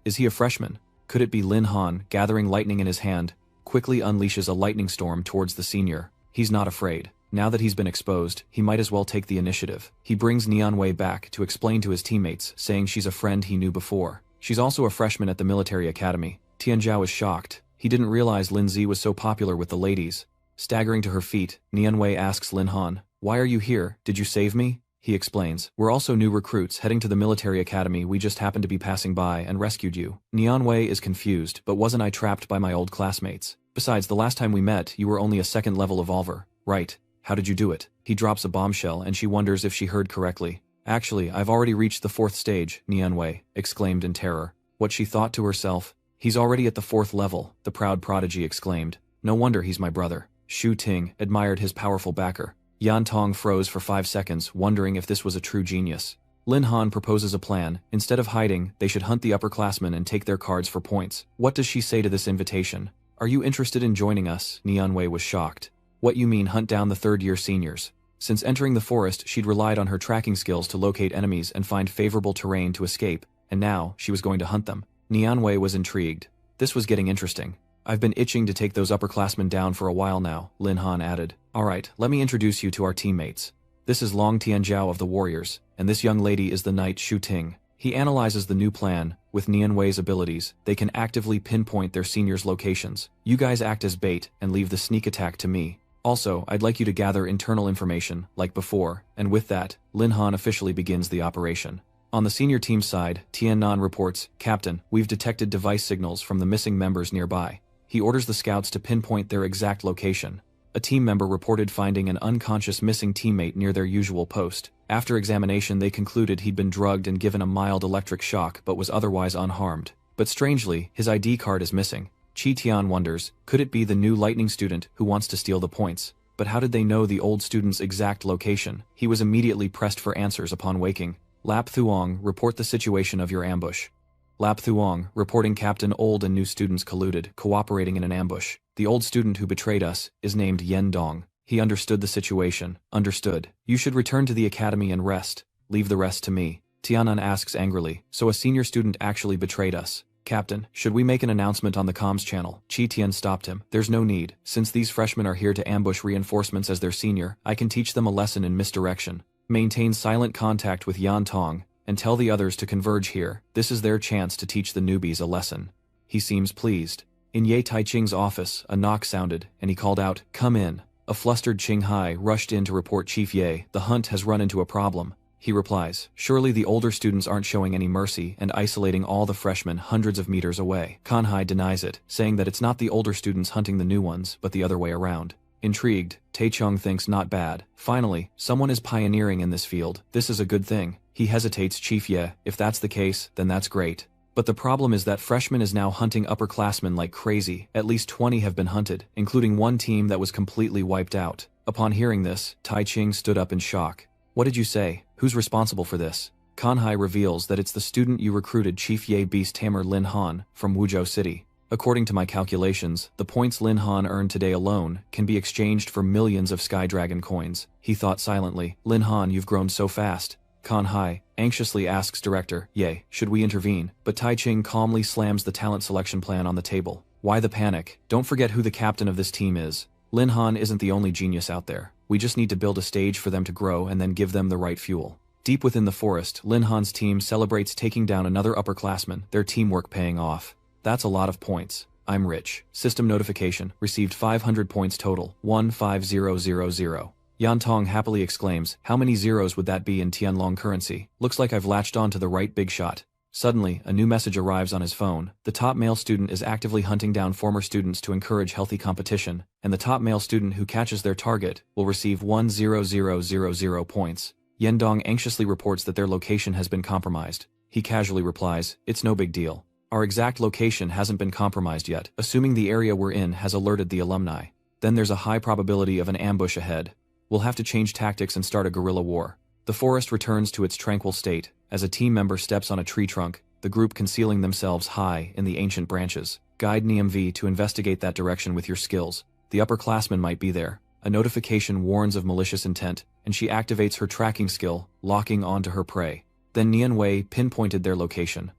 Is he a freshman? Could it be? Lin Han, gathering lightning in his hand, quickly unleashes a lightning storm towards the senior. He's not afraid. Now that he's been exposed, he might as well take the initiative. He brings Nianwei back to explain to his teammates, saying she's a friend he knew before. She's also a freshman at the military academy. Tianzhao is shocked. He didn't realize Lin Zi was so popular with the ladies. Staggering to her feet, Nianwei asks Lin Han, "Why are you here? Did you save me?" He explains, "We're also new recruits heading to the military academy. We just happened to be passing by and rescued you." Nianwei is confused, but wasn't I trapped by my old classmates? Besides, the last time we met, you were only a second-level evolver. Right. How did you do it? He drops a bombshell and she wonders if she heard correctly. Actually, I've already reached the 4th stage, Nianwei exclaimed in terror. What she thought to herself. He's already at the 4th level, the proud prodigy exclaimed. No wonder he's my brother. Shu Ting admired his powerful backer. Yan Tong froze for 5 seconds, wondering if this was a true genius. Lin Han proposes a plan. Instead of hiding, they should hunt the upperclassmen and take their cards for points. What does she say to this invitation? Are you interested in joining us? Nianwei was shocked. What you mean hunt down the 3rd-year seniors? Since entering the forest, she'd relied on her tracking skills to locate enemies and find favorable terrain to escape, and now she was going to hunt them. Nianwei was intrigued. This was getting interesting. I've been itching to take those upperclassmen down for a while now, Lin Han added. Alright, let me introduce you to our teammates. This is Long Tianzhao of the Warriors, and this young lady is the knight Shu Ting. He analyzes the new plan. With Nianwei's abilities, they can actively pinpoint their seniors' locations. You guys act as bait and leave the sneak attack to me. Also, I'd like you to gather internal information, like before, and with that, Lin Han officially begins the operation. On the senior team side, Tiannan reports, Captain, we've detected device signals from the missing members nearby. He orders the scouts to pinpoint their exact location. A team member reported finding an unconscious missing teammate near their usual post. After examination, they concluded he'd been drugged and given a mild electric shock but was otherwise unharmed. But strangely, his ID card is missing. Qi Tian wonders, could it be the new lightning student who wants to steal the points? But how did they know the old student's exact location? He was immediately pressed for answers upon waking. Lap Thuong, report the situation of your ambush. Lap Thuong, reporting Captain, old and new students colluded, cooperating in an ambush. The old student who betrayed us is named Yen Dong. He understood the situation. Understood. You should return to the academy and rest. Leave the rest to me. Tianan asks angrily, so a senior student actually betrayed us. Captain, should we make an announcement on the comms channel? Qi Tian stopped him. There's no need. Since these freshmen are here to ambush reinforcements as their senior, I can teach them a lesson in misdirection. Maintain silent contact with Yan Tong, and tell the others to converge here. This is their chance to teach the newbies a lesson. He seems pleased. In Ye Taiqing's office, a knock sounded, and he called out, "Come in." A flustered Qinghai rushed in to report Chief Ye, "The hunt has run into a problem." He replies, "Surely the older students aren't showing any mercy and isolating all the freshmen hundreds of meters away." Kanhai denies it, saying that it's not the older students hunting the new ones, but the other way around. Intrigued, Taechung thinks not bad. Finally, someone is pioneering in this field. This is a good thing. He hesitates. Chief Ye, if that's the case, then that's great. But the problem is that freshman is now hunting upperclassmen like crazy. At least 20 have been hunted, including one team that was completely wiped out. Upon hearing this, Taiching stood up in shock. "What did you say? Who's responsible for this?" Kanhai reveals that it's the student you recruited, Chief Ye Beast Tamer Lin Han, from Wuzhou City. According to my calculations, the points Lin Han earned today alone can be exchanged for millions of Sky Dragon coins. He thought silently. Lin Han, you've grown so fast. Kan Hai anxiously asks director, Ye, should we intervene? But Tai Ching calmly slams the talent selection plan on the table. Why the panic? Don't forget who the captain of this team is. Lin Han isn't the only genius out there. We just need to build a stage for them to grow and then give them the right fuel. Deep within the forest, Lin Han's team celebrates taking down another upperclassman, their teamwork paying off. That's a lot of points. I'm rich. System notification, received 500 points total, 15000. Yan Tong happily exclaims, how many zeros would that be in Tianlong currency? Looks like I've latched on to the right big shot. Suddenly, a new message arrives on his phone. The top male student is actively hunting down former students to encourage healthy competition, and the top male student who catches their target will receive 10000 points. Yendong anxiously reports that their location has been compromised. He casually replies, it's no big deal. Our exact location hasn't been compromised yet, assuming the area we're in has alerted the alumni. Then there's a high probability of an ambush ahead. We'll have to change tactics and start a guerrilla war. The forest returns to its tranquil state. As a team member steps on a tree trunk, the group concealing themselves high in the ancient branches. Guide NiamV to investigate that direction with your skills. The upperclassmen might be there. A notification warns of malicious intent, and she activates her tracking skill, locking onto her prey. Then Nian Wei pinpointed their location.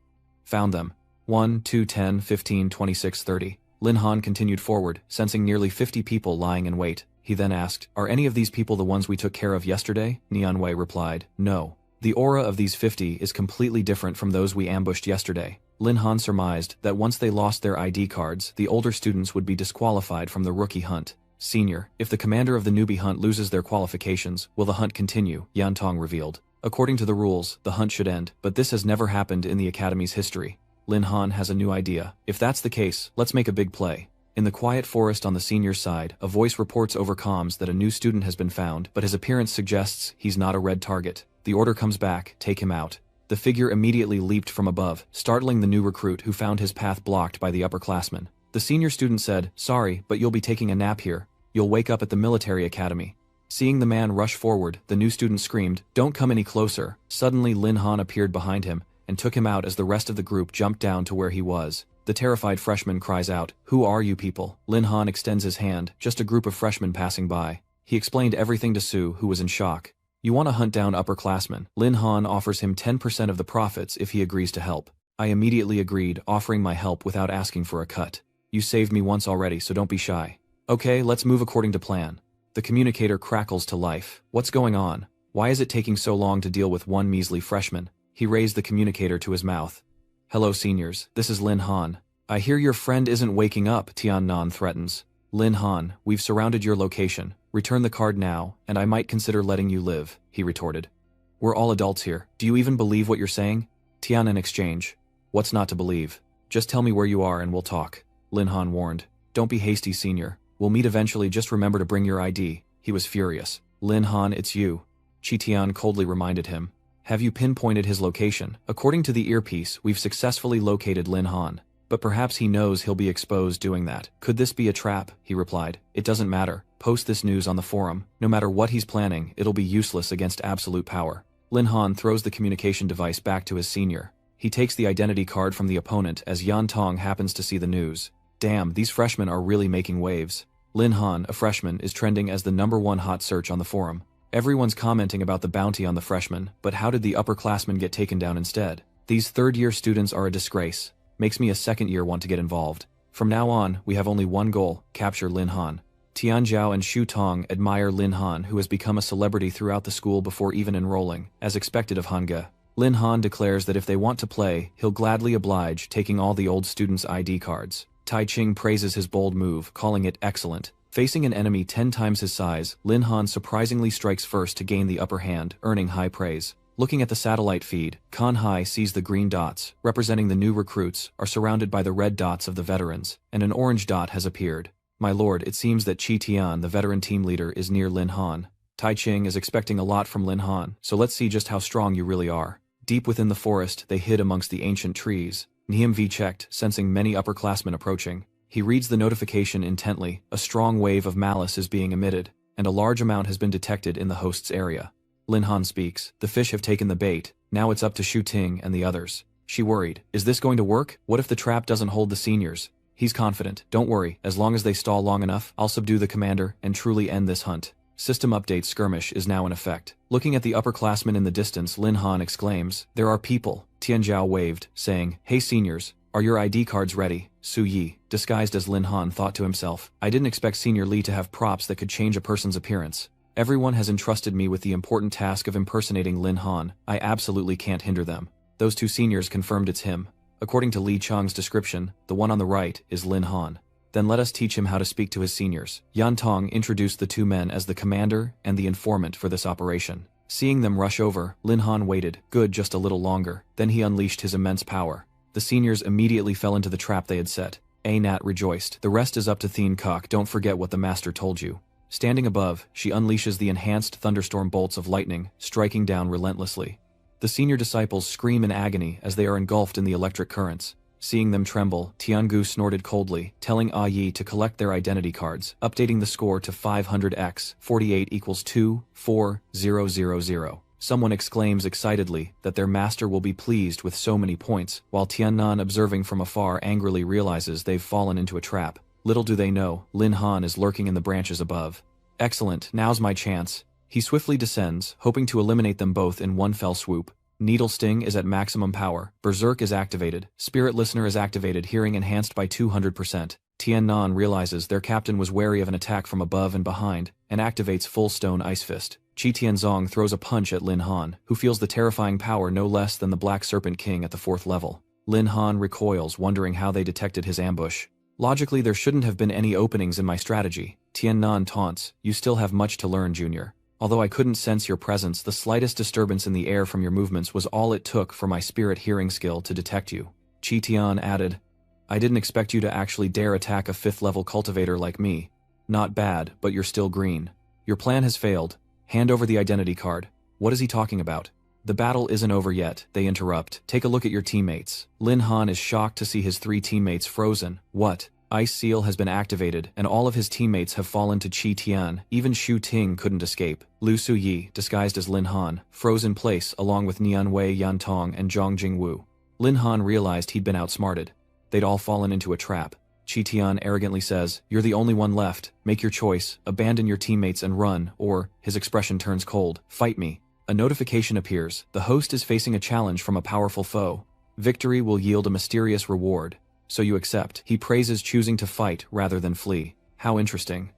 Found them. 1, 2, 10, 15, 26, 30. Lin Han continued forward, sensing nearly 50 people lying in wait. He then asked, are any of these people the ones we took care of yesterday? Nian Wei replied, no. The aura of these 50 is completely different from those we ambushed yesterday. Lin Han surmised that once they lost their ID cards, the older students would be disqualified from the rookie hunt. Senior, if the commander of the newbie hunt loses their qualifications, will the hunt continue? Yan Tong revealed. According to the rules, the hunt should end, but this has never happened in the academy's history. Lin Han has a new idea. If that's the case, let's make a big play. In the quiet forest on the senior side, a voice reports over comms that a new student has been found, but his appearance suggests he's not a red target. The order comes back, take him out. The figure immediately leaped from above, startling the new recruit who found his path blocked by the upperclassmen. The senior student said, sorry, but you'll be taking a nap here. You'll wake up at the military academy. Seeing the man rush forward, the new student screamed, don't come any closer. Suddenly Lin Han appeared behind him, and took him out as the rest of the group jumped down to where he was. The terrified freshman cries out, who are you people? Lin Han extends his hand, just a group of freshmen passing by. He explained everything to Su, who was in shock. You want to hunt down upperclassmen. Lin Han offers him 10% of the profits if he agrees to help. I immediately agreed, offering my help without asking for a cut. You saved me once already, so don't be shy. Okay, let's move according to plan. The communicator crackles to life. What's going on? Why is it taking so long to deal with one measly freshman? He raised the communicator to his mouth. Hello seniors, this is Lin Han. I hear your friend isn't waking up, Tian Nan threatens. Lin Han, we've surrounded your location. Return the card now, and I might consider letting you live, he retorted. We're all adults here. Do you even believe what you're saying? Tian in exchange. What's not to believe? Just tell me where you are and we'll talk. Lin Han warned. Don't be hasty, senior. We'll meet eventually, just remember to bring your ID. He was furious. Lin Han, it's you. Chi Tian coldly reminded him. Have you pinpointed his location? According to the earpiece, we've successfully located Lin Han. But perhaps he knows he'll be exposed doing that. Could this be a trap? He replied. It doesn't matter. Post this news on the forum. No matter what he's planning, it'll be useless against absolute power. Lin Han throws the communication device back to his senior. He takes the identity card from the opponent as Yan Tong happens to see the news. Damn, these freshmen are really making waves. Lin Han, a freshman, is trending as the #1 hot search on the forum. Everyone's commenting about the bounty on the freshmen, but how did the upperclassmen get taken down instead? These third-year students are a disgrace. Makes me a second-year want to get involved. From now on, we have only one goal, capture Lin Han. Tian Zhao and Xu Tong admire Lin Han, who has become a celebrity throughout the school before even enrolling, as expected of Hanga. Lin Han declares that if they want to play, he'll gladly oblige, taking all the old students' ID cards. Tai Ching praises his bold move, calling it excellent. Facing an enemy 10 times his size, Lin Han surprisingly strikes first to gain the upper hand, earning high praise. Looking at the satellite feed, Kan Hai sees the green dots, representing the new recruits, are surrounded by the red dots of the veterans, and an orange dot has appeared. My lord, it seems that Chi Tian, the veteran team leader, is near Lin Han. Tai Ching is expecting a lot from Lin Han, so let's see just how strong you really are. Deep within the forest, they hid amongst the ancient trees. NiamV checked, sensing many upperclassmen approaching. He reads the notification intently. A strong wave of malice is being emitted, and a large amount has been detected in the host's area. Lin Han speaks. The fish have taken the bait. Now it's up to Shu Ting and the others. She worried. Is this going to work? What if the trap doesn't hold the seniors? He's confident. Don't worry, as long as they stall long enough, I'll subdue the commander and truly end this hunt. System update skirmish is now in effect. Looking at the upperclassmen in the distance, Lin Han exclaims, "There are people." Tian Zhao waved, saying, "Hey seniors, are your ID cards ready?" Su Yi, disguised as Lin Han, thought to himself, "I didn't expect Senior Li to have props that could change a person's appearance. Everyone has entrusted me with the important task of impersonating Lin Han. I absolutely can't hinder them." Those two seniors confirmed it's him. According to Li Chang's description, the one on the right is Lin Han. Then let us teach him how to speak to his seniors. Yan Tong introduced the two men as the commander and the informant for this operation. Seeing them rush over, Lin Han waited, good, just a little longer. Then he unleashed his immense power. The seniors immediately fell into the trap they had set. Nat rejoiced. "The rest is up to Thien Kok, don't forget what the master told you." Standing above, she unleashes the enhanced thunderstorm bolts of lightning, striking down relentlessly. The senior disciples scream in agony as they are engulfed in the electric currents. Seeing them tremble, Tiangu snorted coldly, telling Ah Yi to collect their identity cards, updating the score to 500x, 48 equals 24000. Someone exclaims excitedly that their master will be pleased with so many points, while Tiannan, observing from afar, angrily realizes they've fallen into a trap. Little do they know, Lin Han is lurking in the branches above. Excellent, now's my chance. He swiftly descends, hoping to eliminate them both in one fell swoop. Needle Sting is at maximum power, Berserk is activated, Spirit Listener is activated, hearing enhanced by 200%. Tian Nan realizes their captain was wary of an attack from above and behind, and activates Full Stone Ice Fist. Qi Tianzong throws a punch at Lin Han, who feels the terrifying power no less than the Black Serpent King at the 4th level. Lin Han recoils, wondering how they detected his ambush. Logically, there shouldn't have been any openings in my strategy. Tian Nan taunts, "You still have much to learn, Junior. Although I couldn't sense your presence, the slightest disturbance in the air from your movements was all it took for my spirit hearing skill to detect you." Qi Tian added, "I didn't expect you to actually dare attack a 5th-level cultivator like me. Not bad, but you're still green. Your plan has failed. Hand over the identity card." What is he talking about? "The battle isn't over yet," they interrupt. "Take a look at your teammates." Lin Han is shocked to see his 3 teammates frozen. What? Ice Seal has been activated, and all of his teammates have fallen to Qi Tian. Even Shu Ting couldn't escape. Lu Suyi, disguised as Lin Han, froze in place along with Nian Wei, Yan Tong, and Zhang Jingwu. Lin Han realized he'd been outsmarted. They'd all fallen into a trap. Qi Tian arrogantly says, "You're the only one left. Make your choice. Abandon your teammates and run, or," his expression turns cold, "fight me." A notification appears. The host is facing a challenge from a powerful foe. Victory will yield a mysterious reward. So you accept. He praises choosing to fight rather than flee. How interesting.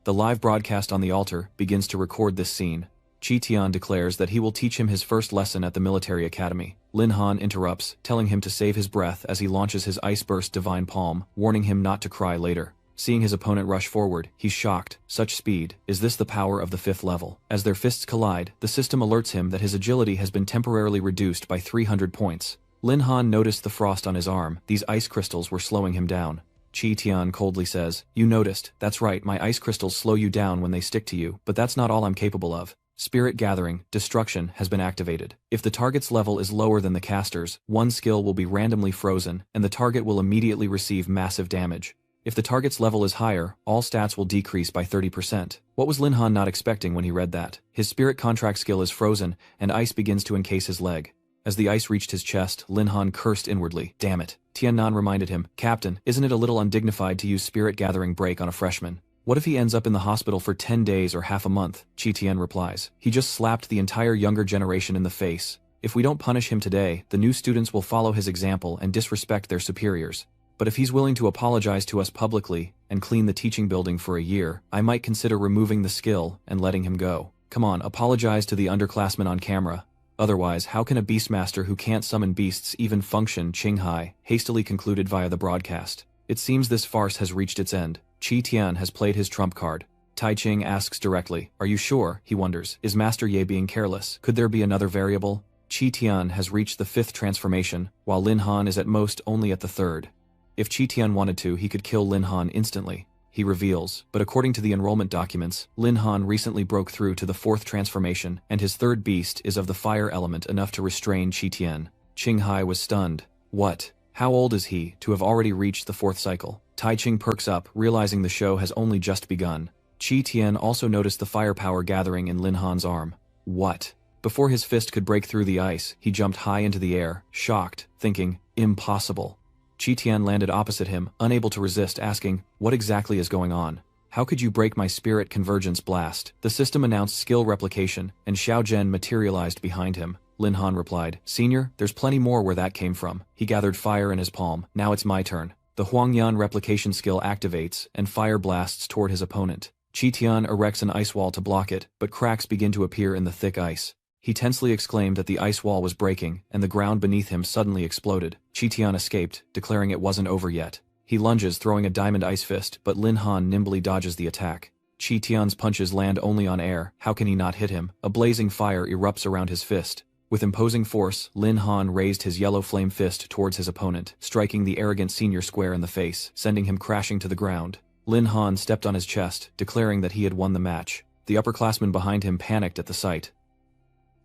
The live broadcast on the altar begins to record this scene. Qi Tian declares that he will teach him his first lesson at the military academy. Lin Han interrupts, telling him to save his breath as he launches his Ice Burst Divine Palm, warning him not to cry later. Seeing his opponent rush forward, he's shocked. Such speed. Is this the power of the 5th level? As their fists collide, the system alerts him that his agility has been temporarily reduced by 300 points. Lin Han noticed the frost on his arm. These ice crystals were slowing him down. Qi Tian coldly says, "You noticed. That's right, my ice crystals slow you down when they stick to you, but that's not all I'm capable of. Spirit Gathering, Destruction, has been activated. If the target's level is lower than the caster's, one skill will be randomly frozen, and the target will immediately receive massive damage. If the target's level is higher, all stats will decrease by 30%. What was Lin Han not expecting when he read that? His Spirit Contract skill is frozen, and ice begins to encase his leg. As the ice reached his chest, Lin Han cursed inwardly. Damn it. Tian Nan reminded him, "Captain, isn't it a little undignified to use Spirit Gathering Break on a freshman? What if he ends up in the hospital for 10 days or half a month?" Qi Tian replies. "He just slapped the entire younger generation in the face. If we don't punish him today, the new students will follow his example and disrespect their superiors. But if he's willing to apologize to us publicly and clean the teaching building for a year, I might consider removing the skill and letting him go. Come on, apologize to the underclassmen on camera. Otherwise, how can a beastmaster who can't summon beasts even function?" Qinghai hastily concluded via the broadcast. It seems this farce has reached its end. Qi Tian has played his trump card. Tai Ching asks directly, "Are you sure?" He wonders, is Master Ye being careless? Could there be another variable? Qi Tian has reached the 5th transformation, while Lin Han is at most only at the 3rd. If Qi Tian wanted to, he could kill Lin Han instantly. He reveals, but according to the enrollment documents, Lin Han recently broke through to the 4th transformation, and his 3rd beast is of the fire element enough to restrain Qi Tian. Qinghai was stunned. What? How old is he to have already reached the 4th cycle? Tai Ching perks up, realizing the show has only just begun. Qi Tian also noticed the firepower gathering in Lin Han's arm. What? Before his fist could break through the ice, he jumped high into the air, shocked, thinking, impossible. Chi Tian landed opposite him, unable to resist, asking, "What exactly is going on? How could you break my spirit convergence blast?" The system announced skill replication, and Xiao Zhen materialized behind him. Lin Han replied, "Senior, there's plenty more where that came from." He gathered fire in his palm. "Now it's my turn." The Huangyan replication skill activates, and fire blasts toward his opponent. Chi Tian erects an ice wall to block it, but cracks begin to appear in the thick ice. He tensely exclaimed that the ice wall was breaking, and the ground beneath him suddenly exploded. Chi Tian escaped, declaring it wasn't over yet. He lunges, throwing a diamond ice fist, but Lin Han nimbly dodges the attack. Chi Tian's punches land only on air. How can he not hit him? A blazing fire erupts around his fist. With imposing force, Lin Han raised his yellow flame fist towards his opponent, striking the arrogant senior square in the face, sending him crashing to the ground. Lin Han stepped on his chest, declaring that he had won the match. The upperclassmen behind him panicked at the sight.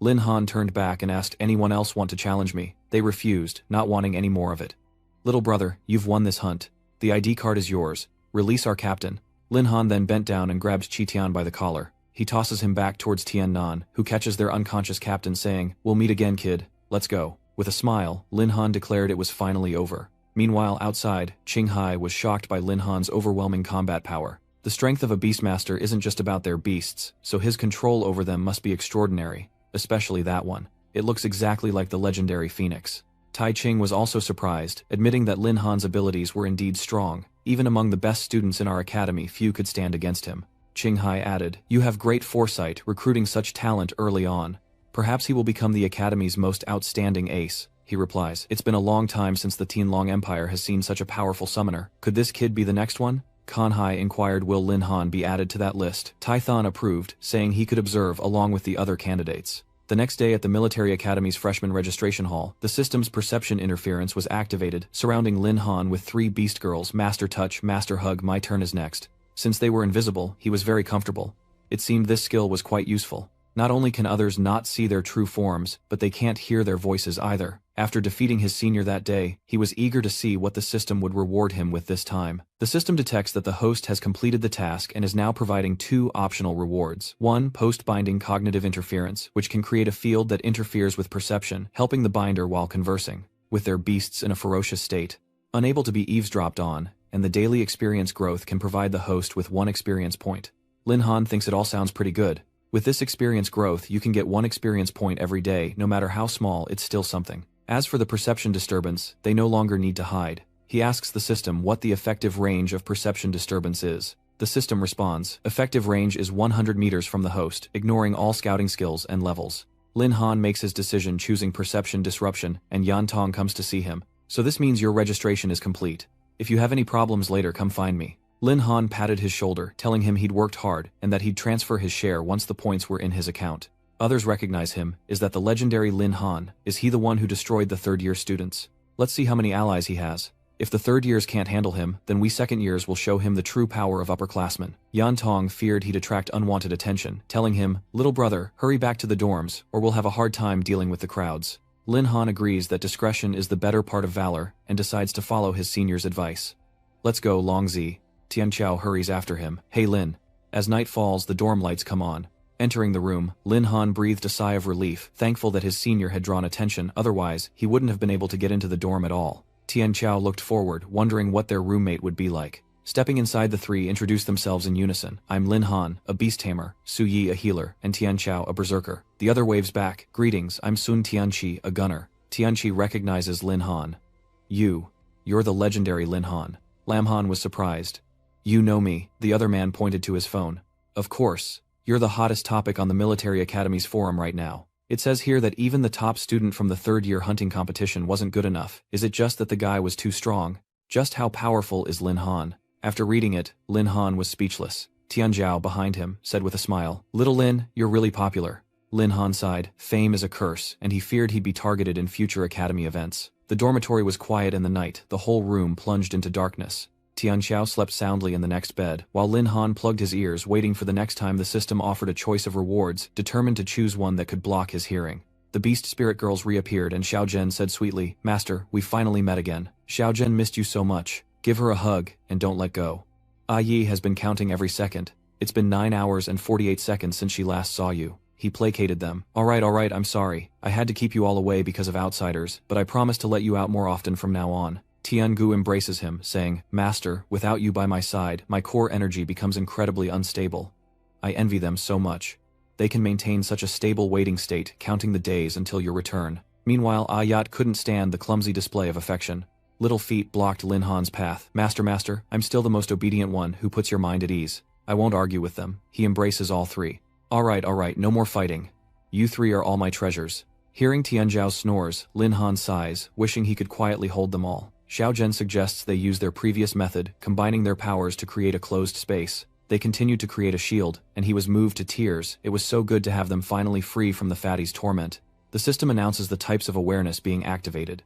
Lin Han turned back and asked, "Anyone else want to challenge me?" They refused, not wanting any more of it. "Little brother, you've won this hunt. The ID card is yours. Release our captain." Lin Han then bent down and grabbed Chi Tian by the collar. He tosses him back towards Tian Nan, who catches their unconscious captain, saying, "We'll meet again, kid. Let's go." With a smile, Lin Han declared it was finally over. Meanwhile, outside, Qing Hai was shocked by Lin Han's overwhelming combat power. The strength of a beastmaster isn't just about their beasts, so his control over them must be extraordinary, especially that one. It looks exactly like the legendary phoenix. Tai Ching was also surprised, admitting that Lin Han's abilities were indeed strong. Even among the best students in our academy, few could stand against him. Qing Hai added, "You have great foresight, recruiting such talent early on. Perhaps he will become the academy's most outstanding ace." He replies, "It's been a long time since the Tianlong Empire has seen such a powerful summoner. Could this kid be the next one?" Kan Hai inquired, "Will Lin Han be added to that list?" Tai Than approved, saying he could observe along with the other candidates. The next day at the Military Academy's freshman registration hall, the system's perception interference was activated, surrounding Lin Han with 3 beast girls: Master Touch, Master Hug, My Turn is Next. Since they were invisible, he was very comfortable. It seemed this skill was quite useful. Not only can others not see their true forms, but they can't hear their voices either. After defeating his senior that day, he was eager to see what the system would reward him with this time. The system detects that the host has completed the task and is now providing 2 optional rewards. 1. Post-binding cognitive interference, which can create a field that interferes with perception, helping the binder while conversing with their beasts in a ferocious state, unable to be eavesdropped on, and the daily experience growth can provide the host with 1 experience point. Lin Han thinks it all sounds pretty good. With this experience growth, you can get 1 experience point every day. No matter how small, it's still something. As for the perception disturbance, they no longer need to hide. He asks the system what the effective range of perception disturbance is. The system responds, effective range is 100 meters from the host, ignoring all scouting skills and levels. Lin Han makes his decision, choosing perception disruption, and Yan Tong comes to see him. "So this means your registration is complete. If you have any problems later, come find me." Lin Han patted his shoulder, telling him he'd worked hard and that he'd transfer his share once the points were in his account. Others recognize him. Is that the legendary Lin Han? Is he the one who destroyed the third-year students? Let's see how many allies he has. If the third years can't handle him, then we second years will show him the true power of upperclassmen. Yan Tong feared he'd attract unwanted attention, telling him, "Little brother, hurry back to the dorms, or we'll have a hard time dealing with the crowds." Lin Han agrees that discretion is the better part of valor and decides to follow his senior's advice. "Let's go, Longzi." Tian Chao hurries after him. "Hey Lin." As night falls, the dorm lights come on. Entering the room, Lin Han breathed a sigh of relief, thankful that his senior had drawn attention, otherwise, he wouldn't have been able to get into the dorm at all. Tian Chao looked forward, wondering what their roommate would be like. Stepping inside, the 3 introduced themselves in unison. "I'm Lin Han, a beast tamer, Su Yi, a healer, and Tian Chao, a berserker." The other waves back. "Greetings, I'm Sun Tianqi, a gunner." Tianqi recognizes Lin Han. You're the legendary Lin Han." Lam Han was surprised. "You know me," the other man pointed to his phone. "Of course. You're the hottest topic on the Military Academy's forum right now. It says here that even the top student from the third-year hunting competition wasn't good enough. Is it just that the guy was too strong? Just how powerful is Lin Han?" After reading it, Lin Han was speechless. Tian Zhao, behind him, said with a smile, "Little Lin, you're really popular." Lin Han sighed. Fame is a curse, and he feared he'd be targeted in future academy events. The dormitory was quiet in the night, the whole room plunged into darkness. Tian Xiao slept soundly in the next bed, while Lin Han plugged his ears, waiting for the next time the system offered a choice of rewards, determined to choose one that could block his hearing. The beast spirit girls reappeared and Xiao Zhen said sweetly, "Master, we finally met again. Xiao Zhen missed you so much. Give her a hug, and don't let go." Ah Yi has been counting every second. "It's been 9 hours and 48 seconds since she last saw you." He placated them. All right, I'm sorry. I had to keep you all away because of outsiders, but I promise to let you out more often from now on." Tiangu embraces him, saying, "Master, without you by my side, my core energy becomes incredibly unstable. I envy them so much. They can maintain such a stable waiting state, counting the days until your return." Meanwhile, Ayat couldn't stand the clumsy display of affection. Little feet blocked Lin Han's path. Master, I'm still the most obedient one who puts your mind at ease. I won't argue with them." He embraces all three. All right, no more fighting. You three are all my treasures." Hearing Tianzhao's snores, Lin Han sighs, wishing he could quietly hold them all. Xiaozhen suggests they use their previous method, combining their powers to create a closed space. They continued to create a shield, and he was moved to tears. It was so good to have them finally free from the fatty's torment. The system announces the types of awareness being activated.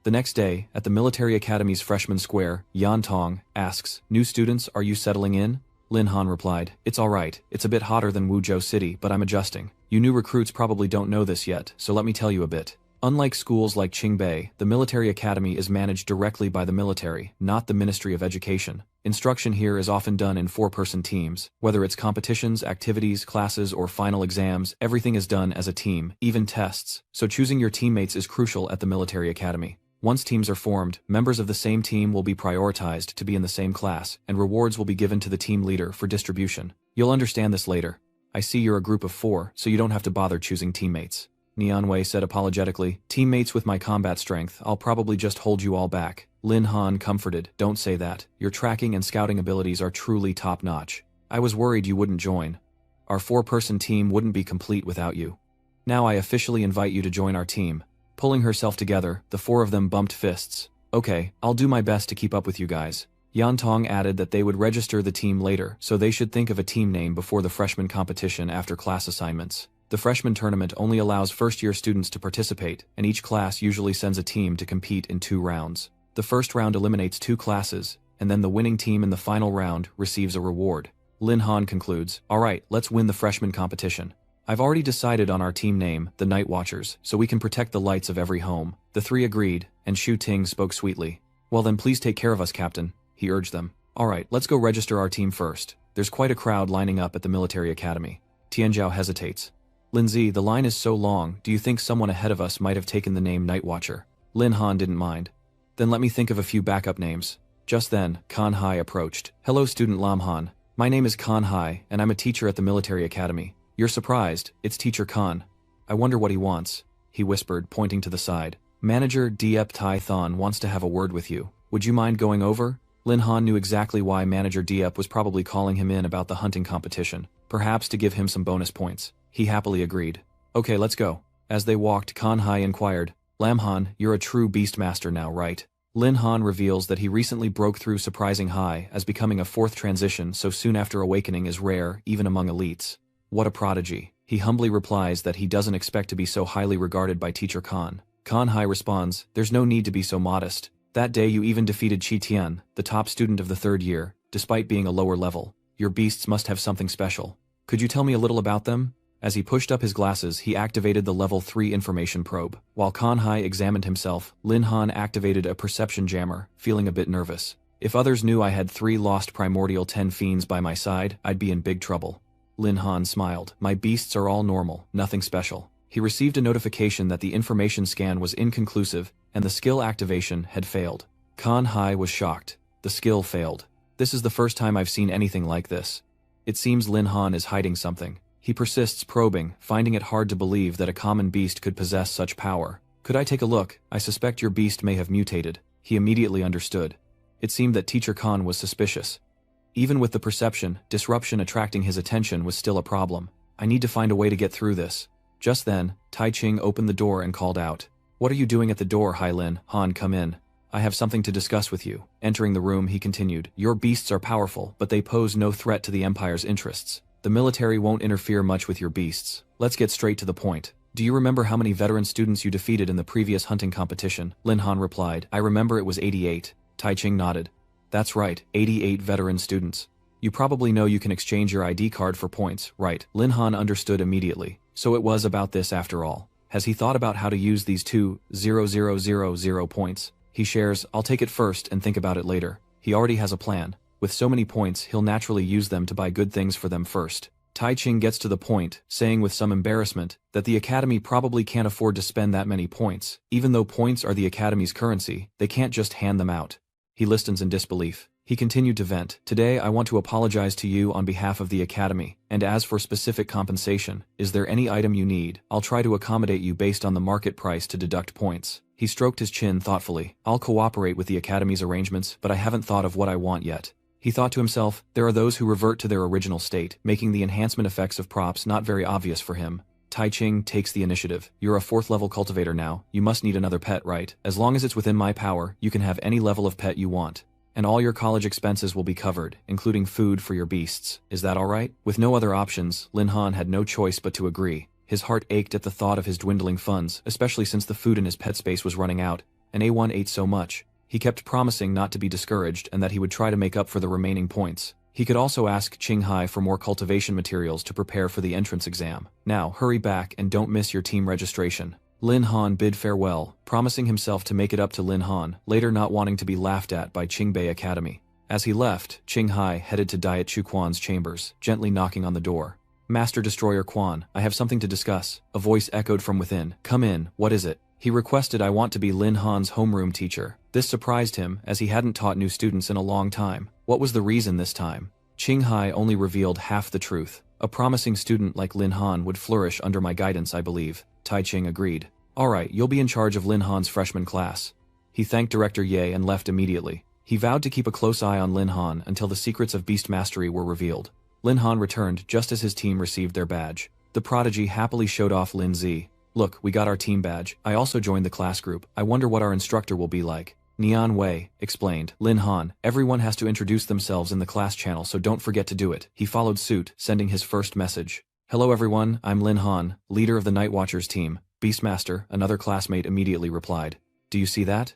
The next day, at the military academy's freshman square, Yan Tong asks, "New students, are you settling in?" Lin Han replied, "It's alright, it's a bit hotter than Wuzhou City, but I'm adjusting. You new recruits probably don't know this yet, so let me tell you a bit. Unlike schools like Qingbei, the military academy is managed directly by the military, not the Ministry of Education. Instruction here is often done in 4-person teams. Whether it's competitions, activities, classes, or final exams, everything is done as a team, even tests, so choosing your teammates is crucial at the military academy. Once teams are formed, members of the same team will be prioritized to be in the same class, and rewards will be given to the team leader for distribution. You'll understand this later. I see you're a group of 4, so you don't have to bother choosing teammates." Nianwei said apologetically, "Teammates with my combat strength, I'll probably just hold you all back." Lin Han comforted, "Don't say that. Your tracking and scouting abilities are truly top-notch. I was worried you wouldn't join. Our 4-person team wouldn't be complete without you. Now I officially invite you to join our team." Pulling herself together, the 4 of them bumped fists. "Okay, I'll do my best to keep up with you guys." Yan Tong added that they would register the team later, so they should think of a team name before the freshman competition after class assignments. The freshman tournament only allows first-year students to participate, and each class usually sends a team to compete in 2 rounds. The first round eliminates 2 classes, and then the winning team in the final round receives a reward. Lin Han concludes, "Alright, let's win the freshman competition. I've already decided on our team name, the Night Watchers, so we can protect the lights of every home." The 3 agreed, and Shu Ting spoke sweetly. "Well then please take care of us, Captain," he urged them. "Alright, let's go register our team first. There's quite a crowd lining up at the military academy." Tianzhao hesitates. "Lindsay, the line is so long, do you think someone ahead of us might have taken the name Night Watcher?" Lin Han didn't mind. "Then let me think of a few backup names." Just then, Kan Hai approached. "Hello student Lam Han. My name is Kan Hai, and I'm a teacher at the military academy. You're surprised, it's Teacher Khan. I wonder what he wants," he whispered, pointing to the side. "Manager Diep Tai Thon wants to have a word with you. Would you mind going over?" Lin Han knew exactly why Manager Diep was probably calling him in about the hunting competition, perhaps to give him some bonus points. He happily agreed. "Okay, let's go." As they walked, Kan Hai inquired, "Lam Han, you're a true beastmaster now, right?" Lin Han reveals that he recently broke through surprising high, as becoming a 4th transition so soon after awakening is rare, even among elites. What a prodigy. He humbly replies that he doesn't expect to be so highly regarded by Teacher Khan. Kan Hai responds, "There's no need to be so modest. That day you even defeated Chi Tian, the top student of the 3rd year, despite being a lower level. Your beasts must have something special. Could you tell me a little about them?" As he pushed up his glasses, he activated the level 3 information probe. While Kan Hai examined himself, Lin Han activated a perception jammer, feeling a bit nervous. "If others knew I had 3 lost primordial 10 fiends by my side, I'd be in big trouble." Lin Han smiled. "My beasts are all normal, nothing special." He received a notification that the information scan was inconclusive, and the skill activation had failed. Kan Hai was shocked. The skill failed. "This is the first time I've seen anything like this." It seems Lin Han is hiding something. He persists probing, finding it hard to believe that a common beast could possess such power. "Could I take a look? I suspect your beast may have mutated." He immediately understood. It seemed that Teacher Khan was suspicious. Even with the perception, disruption attracting his attention was still a problem. "I need to find a way to get through this." Just then, Tai Ching opened the door and called out. "What are you doing at the door, Hai Lin? Han, come in. I have something to discuss with you." Entering the room, he continued, "Your beasts are powerful, but they pose no threat to the Empire's interests. The military won't interfere much with your beasts. Let's get straight to the point. Do you remember how many veteran students you defeated in the previous hunting competition?" Lin Han replied, "I remember it was 88. Tai Ching nodded. "That's right, 88 veteran students. You probably know you can exchange your ID card for points, right?" Lin Han understood immediately. So it was about this after all. Has he thought about how to use these 2,000 points? He shares, "I'll take it first and think about it later." He already has a plan. With so many points, he'll naturally use them to buy good things for them first. Tai Ching gets to the point, saying with some embarrassment, that the academy probably can't afford to spend that many points. Even though points are the academy's currency, they can't just hand them out. He listens in disbelief. He continued to vent. Today I want to apologize to you on behalf of the academy, and as for specific compensation, is there any item you need? I'll try to accommodate you based on the market price to deduct points. He stroked his chin thoughtfully. I'll cooperate with the academy's arrangements, but I haven't thought of what I want yet. He thought to himself, there are those who revert to their original state, making the enhancement effects of props not very obvious for him. Tai Ching takes the initiative. You're a 4th level cultivator now. You must need another pet, right? As long as it's within my power, you can have any level of pet you want. And all your college expenses will be covered, including food for your beasts. Is that alright? With no other options, Lin Han had no choice but to agree. His heart ached at the thought of his dwindling funds, especially since the food in his pet space was running out, and A1 ate so much. He kept promising not to be discouraged and that he would try to make up for the remaining points. He could also ask Qinghai for more cultivation materials to prepare for the entrance exam. Now, hurry back and don't miss your team registration. Lin Han bid farewell, promising himself to make it up to Lin Han, later not wanting to be laughed at by Qingbei Academy. As he left, Qinghai headed to Diet Chu Quan's chambers, gently knocking on the door. Master Destroyer Quan, I have something to discuss. A voice echoed from within. Come in, what is it? He requested I want to be Lin Han's homeroom teacher. This surprised him, as he hadn't taught new students in a long time. What was the reason this time? Qinghai only revealed half the truth. A promising student like Lin Han would flourish under my guidance, I believe. Tai Ching agreed. Alright, you'll be in charge of Lin Han's freshman class. He thanked Director Ye and left immediately. He vowed to keep a close eye on Lin Han until the secrets of beast mastery were revealed. Lin Han returned just as his team received their badge. The prodigy happily showed off Lin Zi. Look, we got our team badge. I also joined the class group. I wonder what our instructor will be like. Nian Wei explained. Lin Han, everyone has to introduce themselves in the class channel, so don't forget to do it. He followed suit, sending his first message. Hello everyone, I'm Lin Han, leader of the Night Watchers team. Beastmaster, another classmate immediately replied. Do you see that?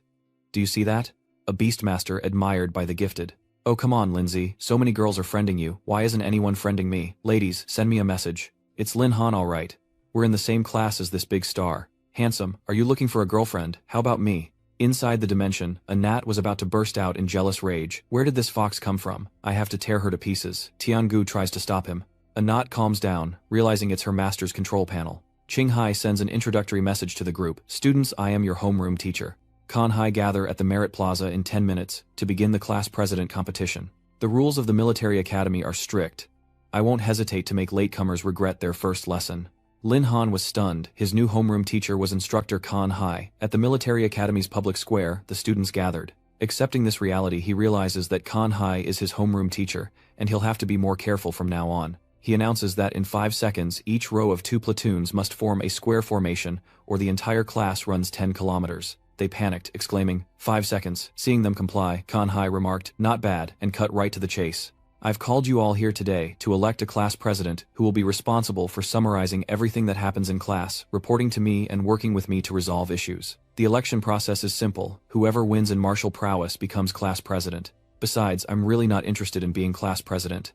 Do you see that? A Beastmaster admired by the gifted. Oh come on, Lindsay, so many girls are friending you, why isn't anyone friending me? Ladies, send me a message. It's Lin Han alright. We're in the same class as this big star. Handsome, are you looking for a girlfriend? How about me? Inside the dimension, a gnat was about to burst out in jealous rage. Where did this fox come from? I have to tear her to pieces. Tiangu tries to stop him. A gnat calms down, realizing it's her master's control panel. Qinghai sends an introductory message to the group. Students, I am your homeroom teacher. Kanhai gather at the Merit Plaza in 10 minutes to begin the class president competition. The rules of the military academy are strict. I won't hesitate to make latecomers regret their first lesson. Lin Han was stunned. His new homeroom teacher was instructor Kanhai. At the military academy's public square, the students gathered. Accepting this reality, he realizes that Kanhai is his homeroom teacher, and he'll have to be more careful from now on. He announces that in 5 seconds, each row of 2 platoons must form a square formation, or the entire class runs 10 kilometers. They panicked, exclaiming, 5 seconds. Seeing them comply, Kanhai remarked, not bad, and cut right to the chase. I've called you all here today to elect a class president who will be responsible for summarizing everything that happens in class, reporting to me and working with me to resolve issues. The election process is simple. Whoever wins in martial prowess becomes class president. Besides, I'm really not interested in being class president.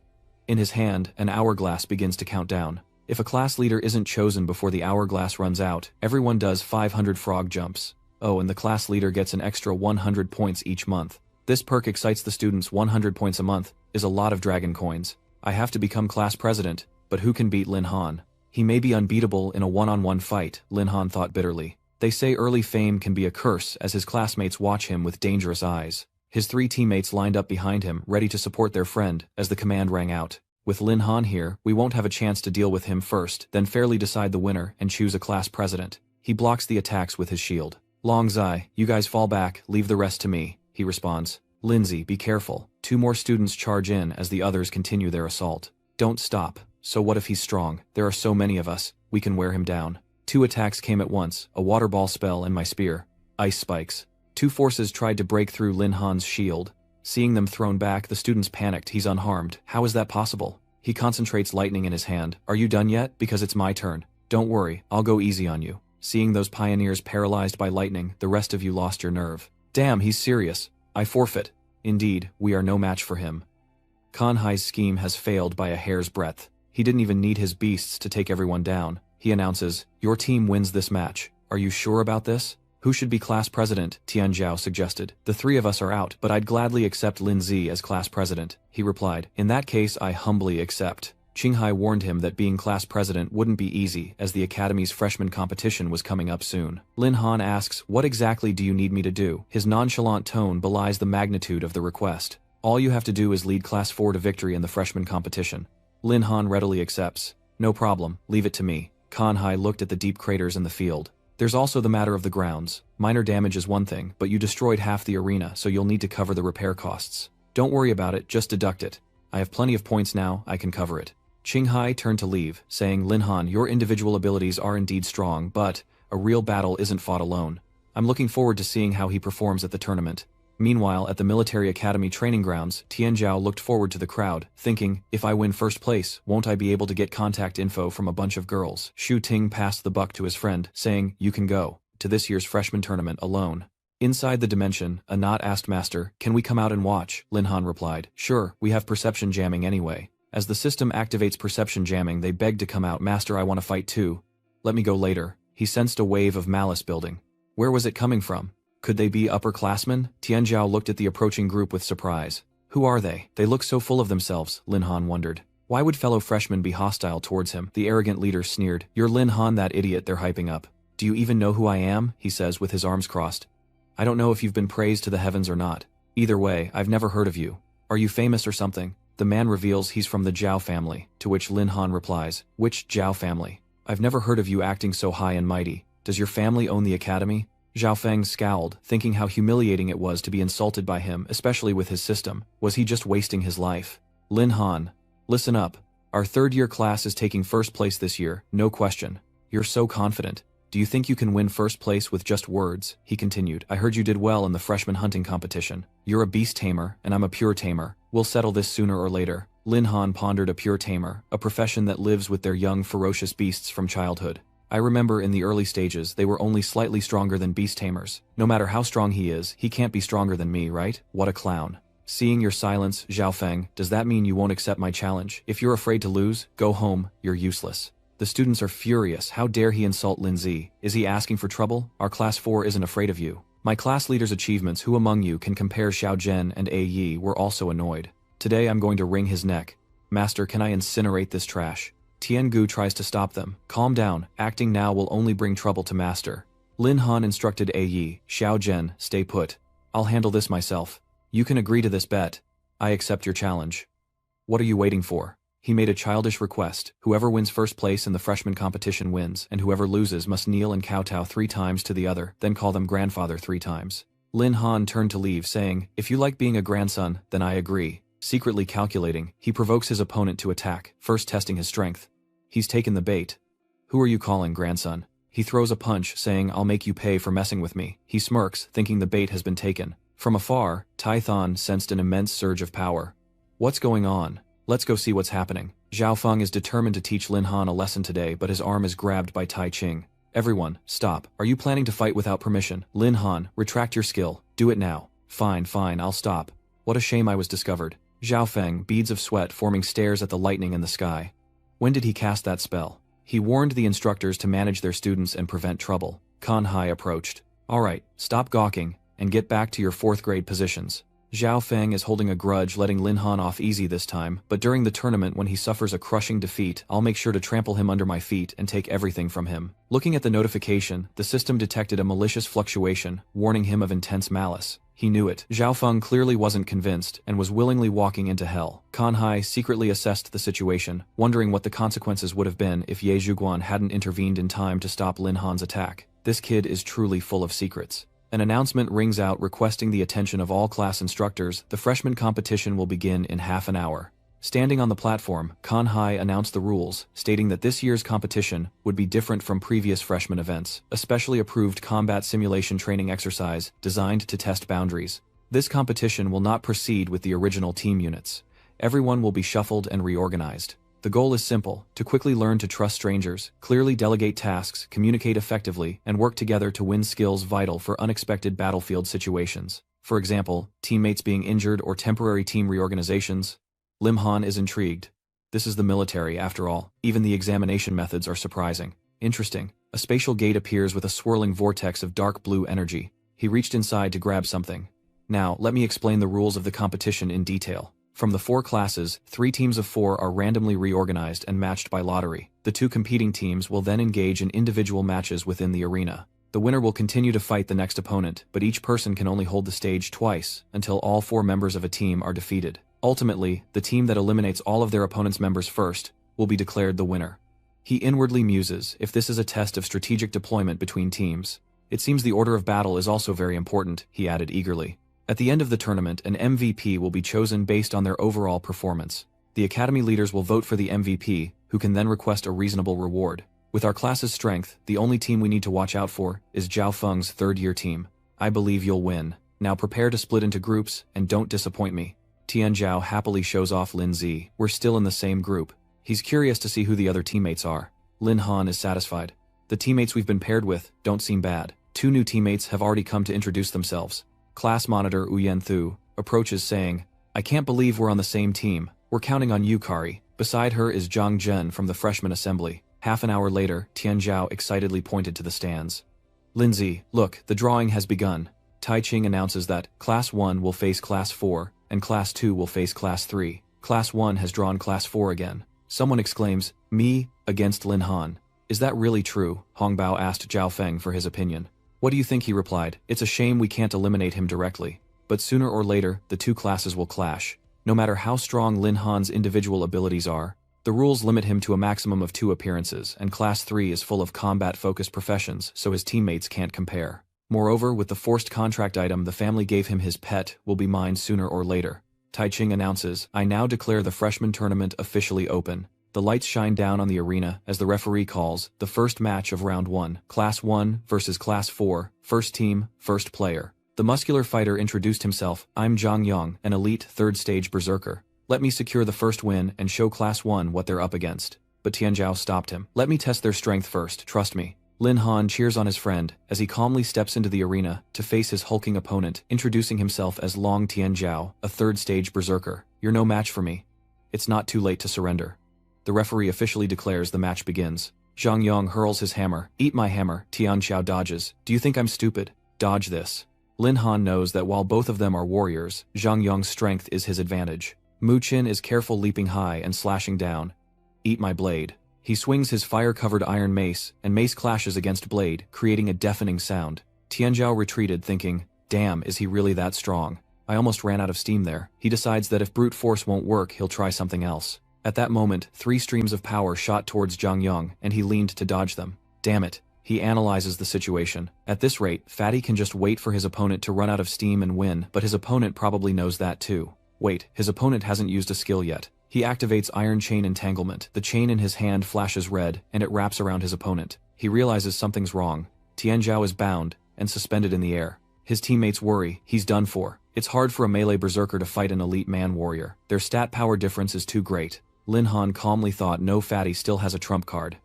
In his hand, an hourglass begins to count down. If a class leader isn't chosen before the hourglass runs out, everyone does 500 frog jumps. Oh, and the class leader gets an extra 100 points each month. This perk excites the students. 100 points a month is a lot of dragon coins. I have to become class president, but who can beat Lin Han? He may be unbeatable in a one-on-one fight, Lin Han thought bitterly. They say early fame can be a curse as his classmates watch him with dangerous eyes. His 3 teammates lined up behind him, ready to support their friend, as the command rang out. With Lin Han here, we won't have a chance to deal with him first, then fairly decide the winner and choose a class president. He blocks the attacks with his shield. Long Zai, you guys fall back, leave the rest to me, he responds. Lindsay, be careful. 2 more students charge in as the others continue their assault. Don't stop. So what if he's strong? There are so many of us, we can wear him down. 2 attacks came at once, a water ball spell and my spear. Ice spikes. 2 forces tried to break through Lin Han's shield. Seeing them thrown back, the students panicked. He's unharmed. How is that possible? He concentrates lightning in his hand. Are you done yet? Because it's my turn. Don't worry, I'll go easy on you. Seeing those pioneers paralyzed by lightning, the rest of you lost your nerve. Damn, he's serious. I forfeit. Indeed, we are no match for him. Kanhai's scheme has failed by a hair's breadth. He didn't even need his beasts to take everyone down. He announces, your team wins this match. Are you sure about this? Who should be class president? Tianzhao suggested. The 3 of us are out, but I'd gladly accept Lin Zi as class president, he replied. In that case, I humbly accept. Qinghai warned him that being class president wouldn't be easy as the academy's freshman competition was coming up soon. Lin Han asks, "What exactly do you need me to do?" His nonchalant tone belies the magnitude of the request. "All you have to do is lead Class 4 to victory in the freshman competition." Lin Han readily accepts. "No problem, leave it to me." Qinghai looked at the deep craters in the field. "There's also the matter of the grounds. Minor damage is one thing, but you destroyed half the arena, so you'll need to cover the repair costs. Don't worry about it, just deduct it. I have plenty of points now, I can cover it." Qinghai turned to leave, saying, "Lin Han, your individual abilities are indeed strong, but a real battle isn't fought alone. I'm looking forward to seeing how he performs at the tournament." Meanwhile, at the military academy training grounds, Tianzhao looked forward to the crowd, thinking, "If I win first place, won't I be able to get contact info from a bunch of girls?" Shu Ting passed the buck to his friend, saying, "You can go to this year's freshman tournament alone." Inside the dimension, Anat asked Master, "Can we come out and watch?" Lin Han replied, "Sure, we have perception jamming anyway." As the system activates perception jamming, they begged to come out. "Master, I want to fight too. Let me go later." He sensed a wave of malice building. Where was it coming from? Could they be upperclassmen? Tianzhao looked at the approaching group with surprise. Who are they? They look so full of themselves, Lin Han wondered. Why would fellow freshmen be hostile towards him? The arrogant leader sneered. "You're Lin Han, that idiot they're hyping up. Do you even know who I am?" he says with his arms crossed. "I don't know if you've been praised to the heavens or not. Either way, I've never heard of you. Are you famous or something?" The man reveals he's from the Zhao family, to which Lin Han replies, "Which Zhao family? I've never heard of you acting so high and mighty. Does your family own the academy?" Zhao Feng scowled, thinking how humiliating it was to be insulted by him, especially with his system. Was he just wasting his life? "Lin Han, listen up. Our third-year class is taking first place this year, no question. You're so confident. Do you think you can win first place with just words?" he continued. "I heard you did well in the freshman hunting competition. You're a beast tamer, and I'm a pure tamer. We'll settle this sooner or later." Lin Han pondered. A pure tamer, a profession that lives with their young, ferocious beasts from childhood. "I remember in the early stages they were only slightly stronger than beast tamers. No matter how strong he is, he can't be stronger than me, right? What a clown." Seeing your silence, Zhao Feng, "Does that mean you won't accept my challenge? If you're afraid to lose, go home, you're useless." The students are furious. How dare he insult Lin Zi? Is he asking for trouble? Our class 4 isn't afraid of you. My class leader's achievements, who among you can compare Xiao Zhen and A Yi, were also annoyed. Today I'm going to wring his neck. "Master, can I incinerate this trash?" Tian Gu tries to stop them. "Calm down, acting now will only bring trouble to Master." Lin Han instructed A Yi, "Xiao Zhen, stay put. I'll handle this myself. You can agree to this bet. I accept your challenge." "What are you waiting for?" He made a childish request. Whoever wins first place in the freshman competition wins, and whoever loses must kneel and kowtow 3 times to the other, then call them grandfather 3 times. Lin Han turned to leave, saying, "If you like being a grandson, then I agree." Secretly calculating, he provokes his opponent to attack, first testing his strength. He's taken the bait. "Who are you calling grandson?" He throws a punch, saying, "I'll make you pay for messing with me." He smirks, thinking the bait has been taken. From afar, Tython sensed an immense surge of power. "What's going on? Let's go see what's happening." Zhao Feng is determined to teach Lin Han a lesson today, but his arm is grabbed by Tai Ching. "Everyone, stop. Are you planning to fight without permission?" "Lin Han, retract your skill. Do it now." Fine, I'll stop." "What a shame I was discovered." Zhao Feng, beads of sweat forming, stares at the lightning in the sky. When did he cast that spell? He warned the instructors to manage their students and prevent trouble. Qinghai approached. "Alright, stop gawking, and get back to your 4th grade positions." Zhao Feng is holding a grudge, letting Lin Han off easy this time, but during the tournament when he suffers a crushing defeat, I'll make sure to trample him under my feet and take everything from him. Looking at the notification, the system detected a malicious fluctuation, warning him of intense malice. He knew it. Zhao Feng clearly wasn't convinced and was willingly walking into hell. Qinghai secretly assessed the situation, wondering what the consequences would have been if Ye Zhuguan hadn't intervened in time to stop Lin Han's attack. This kid is truly full of secrets. An announcement rings out requesting the attention of all class instructors. The freshman competition will begin in half an hour. Standing on the platform, Qinghai announced the rules, stating that this year's competition would be different from previous freshman events, a specially approved combat simulation training exercise designed to test boundaries. This competition will not proceed with the original team units. Everyone will be shuffled and reorganized. The goal is simple: to quickly learn to trust strangers, clearly delegate tasks, communicate effectively, and work together to win skills vital for unexpected battlefield situations. For example, teammates being injured or temporary team reorganizations. Lim Han is intrigued. This is the military, after all. Even the examination methods are surprising. Interesting. A spatial gate appears with a swirling vortex of dark blue energy. He reached inside to grab something. Now, let me explain the rules of the competition in detail. From the 4 classes, 3 teams of 4 are randomly reorganized and matched by lottery. The 2 competing teams will then engage in individual matches within the arena. The winner will continue to fight the next opponent, but each person can only hold the stage twice, until all 4 members of a team are defeated. Ultimately, the team that eliminates all of their opponent's members first will be declared the winner. He inwardly muses if this is a test of strategic deployment between teams. It seems the order of battle is also very important, he added eagerly. At the end of the tournament, an MVP will be chosen based on their overall performance. The academy leaders will vote for the MVP, who can then request a reasonable reward. With our class's strength, the only team we need to watch out for is Zhao Feng's third-year team. I believe you'll win. Now prepare to split into groups, and don't disappoint me. Tian Zhao happily shows off Lin Zi. We're still in the same group. He's curious to see who the other teammates are. Lin Han is satisfied. The teammates we've been paired with don't seem bad. 2 new teammates have already come to introduce themselves. Class monitor Uyen Thu approaches saying, I can't believe we're on the same team. We're counting on you, Kari. Beside her is Zhang Zhen from the freshman assembly. Half an hour later, Tian Zhao excitedly pointed to the stands. Lindsay, look, the drawing has begun. Tai Ching announces that Class 1 will face Class 4, and Class 2 will face Class 3. Class 1 has drawn Class 4 again. Someone exclaims, me, against Lin Han. Is that really true? Hongbao asked Zhao Feng for his opinion. What do you think? He replied. It's a shame we can't eliminate him directly. But sooner or later, the 2 classes will clash. No matter how strong Lin Han's individual abilities are, the rules limit him to a maximum of 2 appearances, and Class 3 is full of combat-focused professions, so his teammates can't compare. Moreover, with the forced contract item the family gave him, his pet will be mine sooner or later. Tai Ching announces, I now declare the freshman tournament officially open. The lights shine down on the arena as the referee calls the first match of round 1, Class 1 versus Class 4, first team, first player. The muscular fighter introduced himself, I'm Zhang Yang, an elite third-stage berserker. Let me secure the first win and show Class 1 what they're up against. But Tian Zhao stopped him. Let me test their strength first, trust me. Lin Han cheers on his friend as he calmly steps into the arena to face his hulking opponent, introducing himself as Long Tian Zhao, a third-stage berserker. You're no match for me. It's not too late to surrender. The referee officially declares the match begins. Zhang Yang hurls his hammer. Eat my hammer. Tian Xiao dodges. Do you think I'm stupid? Dodge this. Lin Han knows that while both of them are warriors, Zhang Yang's strength is his advantage. Mu Qin is careful, leaping high and slashing down. Eat my blade. He swings his fire-covered iron mace, and mace clashes against blade, creating a deafening sound. Tian Zhao retreated, thinking, damn, is he really that strong? I almost ran out of steam there. He decides that if brute force won't work, he'll try something else. At that moment, 3 streams of power shot towards Zhang Yang, and he leaned to dodge them. Damn it. He analyzes the situation. At this rate, Fatty can just wait for his opponent to run out of steam and win, but his opponent probably knows that too. Wait, his opponent hasn't used a skill yet. He activates Iron Chain Entanglement. The chain in his hand flashes red, and it wraps around his opponent. He realizes something's wrong. Tian Zhao is bound and suspended in the air. His teammates worry, he's done for. It's hard for a melee berserker to fight an elite man warrior. Their stat power difference is too great. Lin Han calmly thought no, Fatty still has a trump card.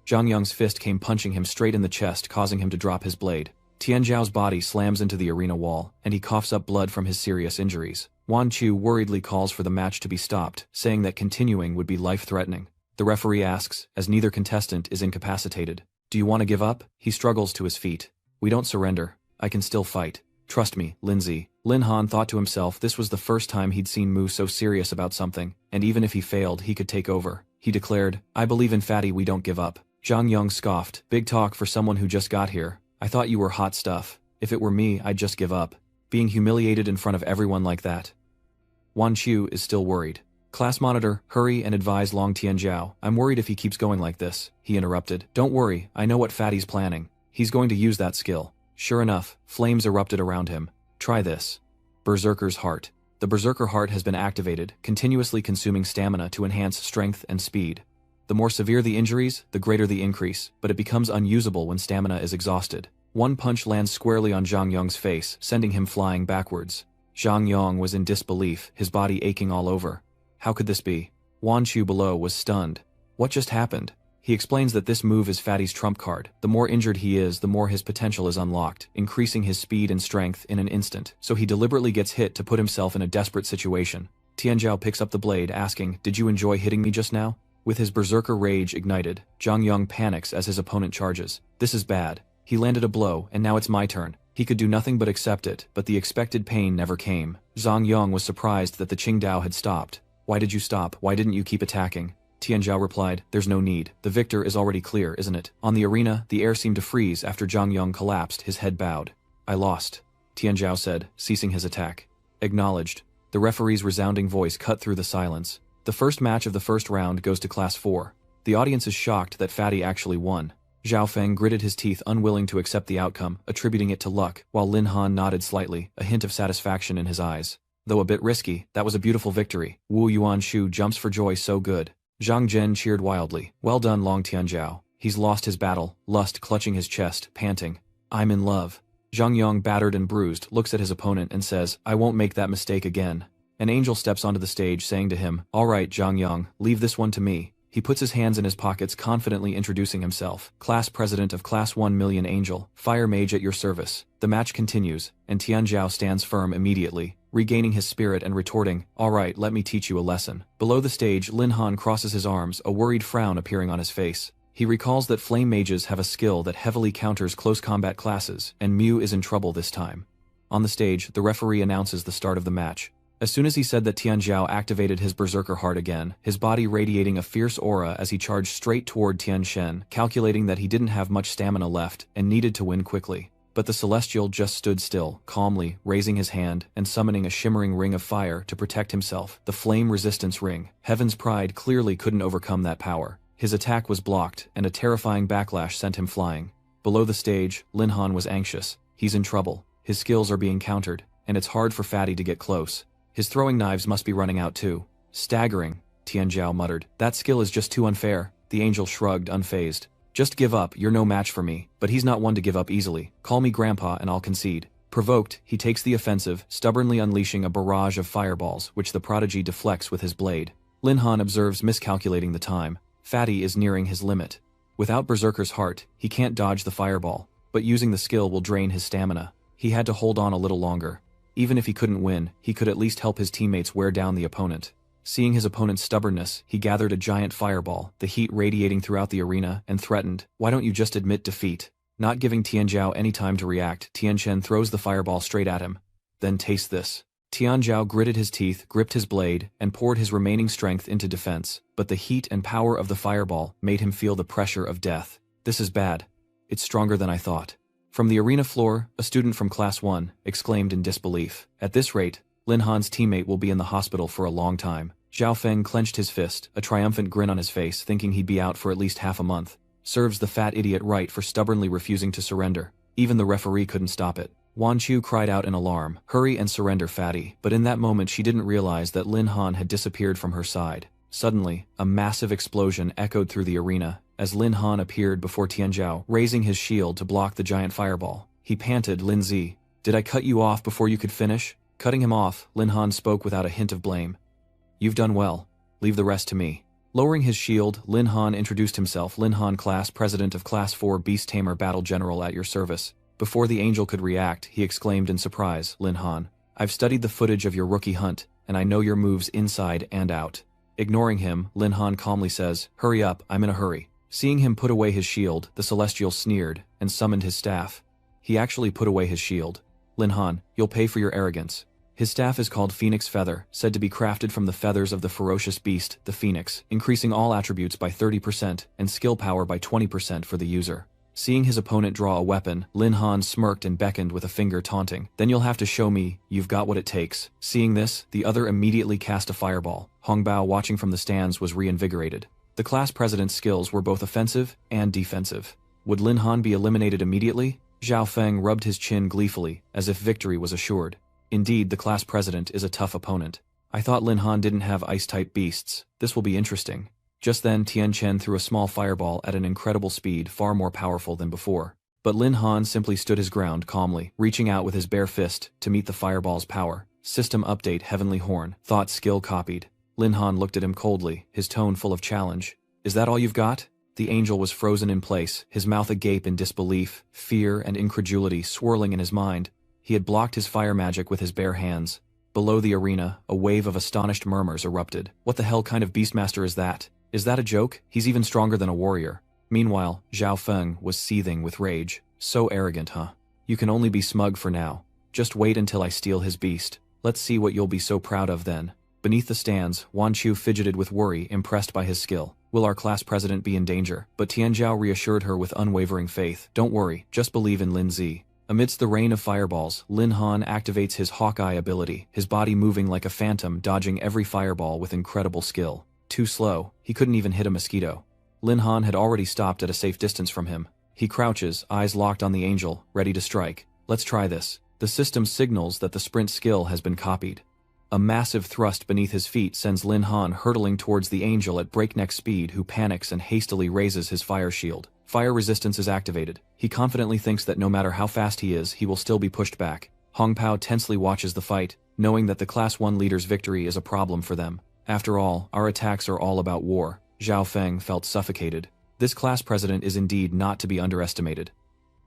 Zhang Yang's fist came punching him straight in the chest, causing him to drop his blade. Tian Zhao's body slams into the arena wall, and he coughs up blood from his serious injuries. Wan Chu worriedly calls for the match to be stopped, saying that continuing would be life-threatening. The referee asks, as neither contestant is incapacitated, do you want to give up? He struggles to his feet. We don't surrender. I can still fight. Trust me, Lindsay. Lin Han thought to himself this was the first time he'd seen Mu so serious about something, and even if he failed, he could take over. He declared, I believe in Fatty, we don't give up. Zhang Yang scoffed, big talk for someone who just got here. I thought you were hot stuff. If it were me, I'd just give up. Being humiliated in front of everyone like that. Wan Chu is still worried. Class monitor, hurry and advise Long Tian Zhao. I'm worried if he keeps going like this. He interrupted. Don't worry, I know what Fatty's planning. He's going to use that skill. Sure enough, flames erupted around him. Try this. Berserker's Heart. The Berserker Heart has been activated, continuously consuming stamina to enhance strength and speed. The more severe the injuries, the greater the increase, but it becomes unusable when stamina is exhausted. One punch lands squarely on Zhang Yang's face, sending him flying backwards. Zhang Yang was in disbelief, his body aching all over. How could this be? Wan Chu below was stunned. What just happened? He explains that this move is Fatty's trump card. The more injured he is, the more his potential is unlocked, increasing his speed and strength in an instant, so he deliberately gets hit to put himself in a desperate situation. Tian Zhao picks up the blade, asking, did you enjoy hitting me just now? With his berserker rage ignited, Zhang Yang panics as his opponent charges. This is bad. He landed a blow, and now it's my turn. He could do nothing but accept it, but the expected pain never came. Zhang Yong was surprised that the Qingdao had stopped. Why did you stop? Why didn't you keep attacking? Tianzhao replied, there's no need. The victor is already clear, isn't it? On the arena, the air seemed to freeze after Zhang Yong collapsed, his head bowed. I lost, Tianzhao said, ceasing his attack. Acknowledged. The referee's resounding voice cut through the silence. The first match of the first round goes to Class 4. The audience is shocked that Fatty actually won. Zhao Feng gritted his teeth, unwilling to accept the outcome, attributing it to luck, while Lin Han nodded slightly, a hint of satisfaction in his eyes. Though a bit risky, that was a beautiful victory. Wu Yuanshu jumps for joy, so good. Zhang Zhen cheered wildly. Well done, Long Tianzhao. He's lost his battle, lust clutching his chest, panting. I'm in love. Zhang Yong, battered and bruised, looks at his opponent and says, I won't make that mistake again. An angel steps onto the stage saying to him, all right, Zhang Yong, leave this one to me. He puts his hands in his pockets, confidently introducing himself. Class President of Class 1 Million Angel, Fire Mage at your service. The match continues, and Tianzhao stands firm immediately, regaining his spirit and retorting, all right, let me teach you a lesson. Below the stage, Lin Han crosses his arms, a worried frown appearing on his face. He recalls that Flame Mages have a skill that heavily counters close combat classes, and Mew is in trouble this time. On the stage, the referee announces the start of the match. As soon as he said that, Tianzhao activated his berserker heart again, his body radiating a fierce aura as he charged straight toward Tian Shen, calculating that he didn't have much stamina left and needed to win quickly. But the Celestial just stood still, calmly, raising his hand and summoning a shimmering ring of fire to protect himself, the Flame Resistance Ring. Heaven's Pride clearly couldn't overcome that power. His attack was blocked, and a terrifying backlash sent him flying. Below the stage, Lin Han was anxious. He's in trouble. His skills are being countered, and it's hard for Fatty to get close. His throwing knives must be running out too. Staggering, Tianzhao muttered. That skill is just too unfair. The angel shrugged, unfazed. Just give up, you're no match for me. But he's not one to give up easily. Call me Grandpa and I'll concede. Provoked, he takes the offensive, stubbornly unleashing a barrage of fireballs, which the prodigy deflects with his blade. Lin Han observes, miscalculating the time. Fatty is nearing his limit. Without Berserker's Heart, he can't dodge the fireball, but using the skill will drain his stamina. He had to hold on a little longer. Even if he couldn't win, he could at least help his teammates wear down the opponent. Seeing his opponent's stubbornness, he gathered a giant fireball, the heat radiating throughout the arena, and threatened, why don't you just admit defeat? Not giving Tianzhao any time to react, Tianchen throws the fireball straight at him. Then taste this. Tianzhao gritted his teeth, gripped his blade, and poured his remaining strength into defense, but the heat and power of the fireball made him feel the pressure of death. This is bad. It's stronger than I thought. From the arena floor, a student from Class 1 exclaimed in disbelief. At this rate, Lin Han's teammate will be in the hospital for a long time. Zhao Feng clenched his fist, a triumphant grin on his face, thinking he'd be out for at least half a month. Serves the fat idiot right for stubbornly refusing to surrender. Even the referee couldn't stop it. Wan Chu cried out in alarm, hurry and surrender, Fatty, but in that moment she didn't realize that Lin Han had disappeared from her side. Suddenly, a massive explosion echoed through the arena, as Lin Han appeared before Tianzhao, raising his shield to block the giant fireball. He panted, Lin Zi, did I cut you off before you could finish? Cutting him off, Lin Han spoke without a hint of blame. You've done well. Leave the rest to me. Lowering his shield, Lin Han introduced himself, Lin Han, Class President of Class 4 Beast Tamer Battle General at your service. Before the angel could react, he exclaimed in surprise, Lin Han, I've studied the footage of your rookie hunt, and I know your moves inside and out. Ignoring him, Lin Han calmly says, hurry up, I'm in a hurry. Seeing him put away his shield, the Celestial sneered, and summoned his staff. He actually put away his shield. Lin Han, you'll pay for your arrogance. His staff is called Phoenix Feather, said to be crafted from the feathers of the ferocious beast, the Phoenix, increasing all attributes by 30% and skill power by 20% for the user. Seeing his opponent draw a weapon, Lin Han smirked and beckoned with a finger, taunting, then you'll have to show me, you've got what it takes. Seeing this, the other immediately cast a fireball. Hongbao, watching from the stands, was reinvigorated. The class president's skills were both offensive and defensive. Would Lin Han be eliminated immediately? Zhao Feng rubbed his chin gleefully, as if victory was assured. Indeed, the class president is a tough opponent. I thought Lin Han didn't have ice-type beasts. This will be interesting. Just then, Tian Chen threw a small fireball at an incredible speed, far more powerful than before. But Lin Han simply stood his ground calmly, reaching out with his bare fist to meet the fireball's power. System update, Heavenly Horn. Thought skill copied. Lin Han looked at him coldly, his tone full of challenge. Is that all you've got? The angel was frozen in place, his mouth agape in disbelief, fear and incredulity swirling in his mind. He had blocked his fire magic with his bare hands. Below the arena, a wave of astonished murmurs erupted. What the hell kind of beastmaster is that? Is that a joke? He's even stronger than a warrior. Meanwhile, Zhao Feng was seething with rage. So arrogant, huh? You can only be smug for now. Just wait until I steal his beast. Let's see what you'll be so proud of then. Beneath the stands, Wan Chu fidgeted with worry, impressed by his skill. Will our class president be in danger? But Tianzhao reassured her with unwavering faith. Don't worry, just believe in Lin Zi. Amidst the rain of fireballs, Lin Han activates his Hawkeye ability, his body moving like a phantom, dodging every fireball with incredible skill. Too slow, he couldn't even hit a mosquito. Lin Han had already stopped at a safe distance from him. He crouches, eyes locked on the angel, ready to strike. Let's try this. The system signals that the sprint skill has been copied. A massive thrust beneath his feet sends Lin Han hurtling towards the angel at breakneck speed, who panics and hastily raises his fire shield. Fire resistance is activated. He confidently thinks that no matter how fast he is, he will still be pushed back. Hong Pao tensely watches the fight, knowing that the Class 1 leader's victory is a problem for them. After all, our attacks are all about war. Zhao Feng felt suffocated. This class president is indeed not to be underestimated.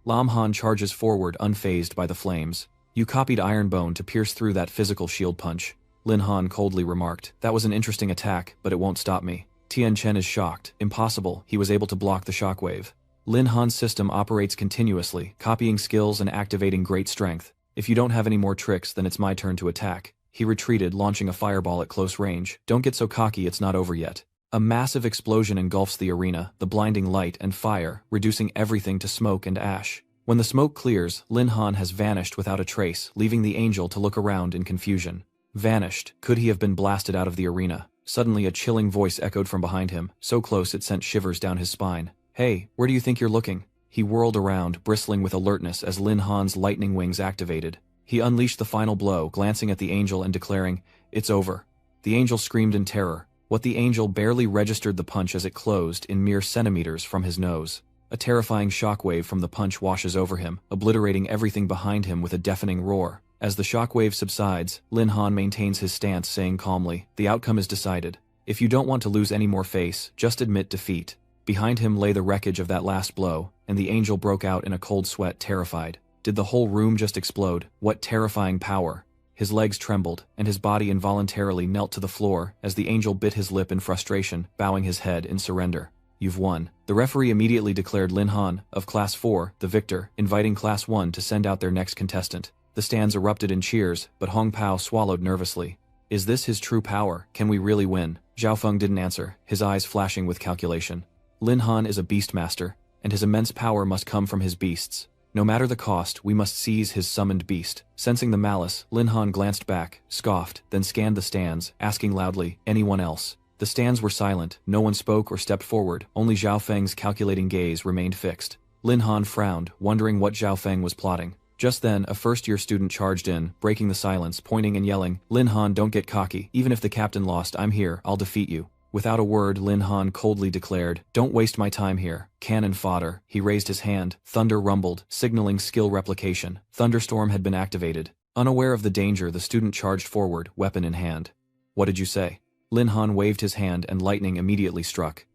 Lam Han charges forward, unfazed by the flames. You copied Ironbone to pierce through that physical shield punch. Lin Han coldly remarked. That was an interesting attack, but it won't stop me. Tian Chen is shocked. Impossible, he was able to block the shockwave. Lin Han's system operates continuously, copying skills and activating great strength. If you don't have any more tricks, then it's my turn to attack. He retreated, launching a fireball at close range. Don't get so cocky, it's not over yet. A massive explosion engulfs the arena, the blinding light and fire, reducing everything to smoke and ash. When the smoke clears, Lin Han has vanished without a trace, leaving the angel to look around in confusion. Vanished? Could he have been blasted out of the arena? Suddenly a chilling voice echoed from behind him, so close it sent shivers down his spine. Hey, where do you think you're looking? He whirled around, bristling with alertness as Lin Han's lightning wings activated. He unleashed the final blow, glancing at the angel and declaring, "It's over." The angel screamed in terror. What the angel barely registered the punch as it closed in mere centimeters from his nose. A terrifying shockwave from the punch washes over him, obliterating everything behind him with a deafening roar. As the shockwave subsides, Lin Han maintains his stance, saying calmly, "The outcome is decided. If you don't want to lose any more face, just admit defeat." Behind him lay the wreckage of that last blow, and the angel broke out in a cold sweat, terrified. Did the whole room just explode? What terrifying power! His legs trembled, and his body involuntarily knelt to the floor as the angel bit his lip in frustration, bowing his head in surrender. You've won. The referee immediately declared Lin Han, of Class 4, the victor, inviting Class 1 to send out their next contestant. The stands erupted in cheers, but Hong Pao swallowed nervously. Is this his true power? Can we really win? Zhao Feng didn't answer, his eyes flashing with calculation. Lin Han is a beastmaster, and his immense power must come from his beasts. No matter the cost, we must seize his summoned beast. Sensing the malice, Lin Han glanced back, scoffed, then scanned the stands, asking loudly, anyone else? The stands were silent, no one spoke or stepped forward, only Zhao Feng's calculating gaze remained fixed. Lin Han frowned, wondering what Zhao Feng was plotting. Just then, a first-year student charged in, breaking the silence, pointing and yelling, Lin Han, don't get cocky. Even if the captain lost, I'm here, I'll defeat you. Without a word, Lin Han coldly declared, don't waste my time here. Cannon fodder. He raised his hand. Thunder rumbled, signaling skill replication. Thunderstorm had been activated. Unaware of the danger, the student charged forward, weapon in hand. What did you say? Lin Han waved his hand and lightning immediately struck.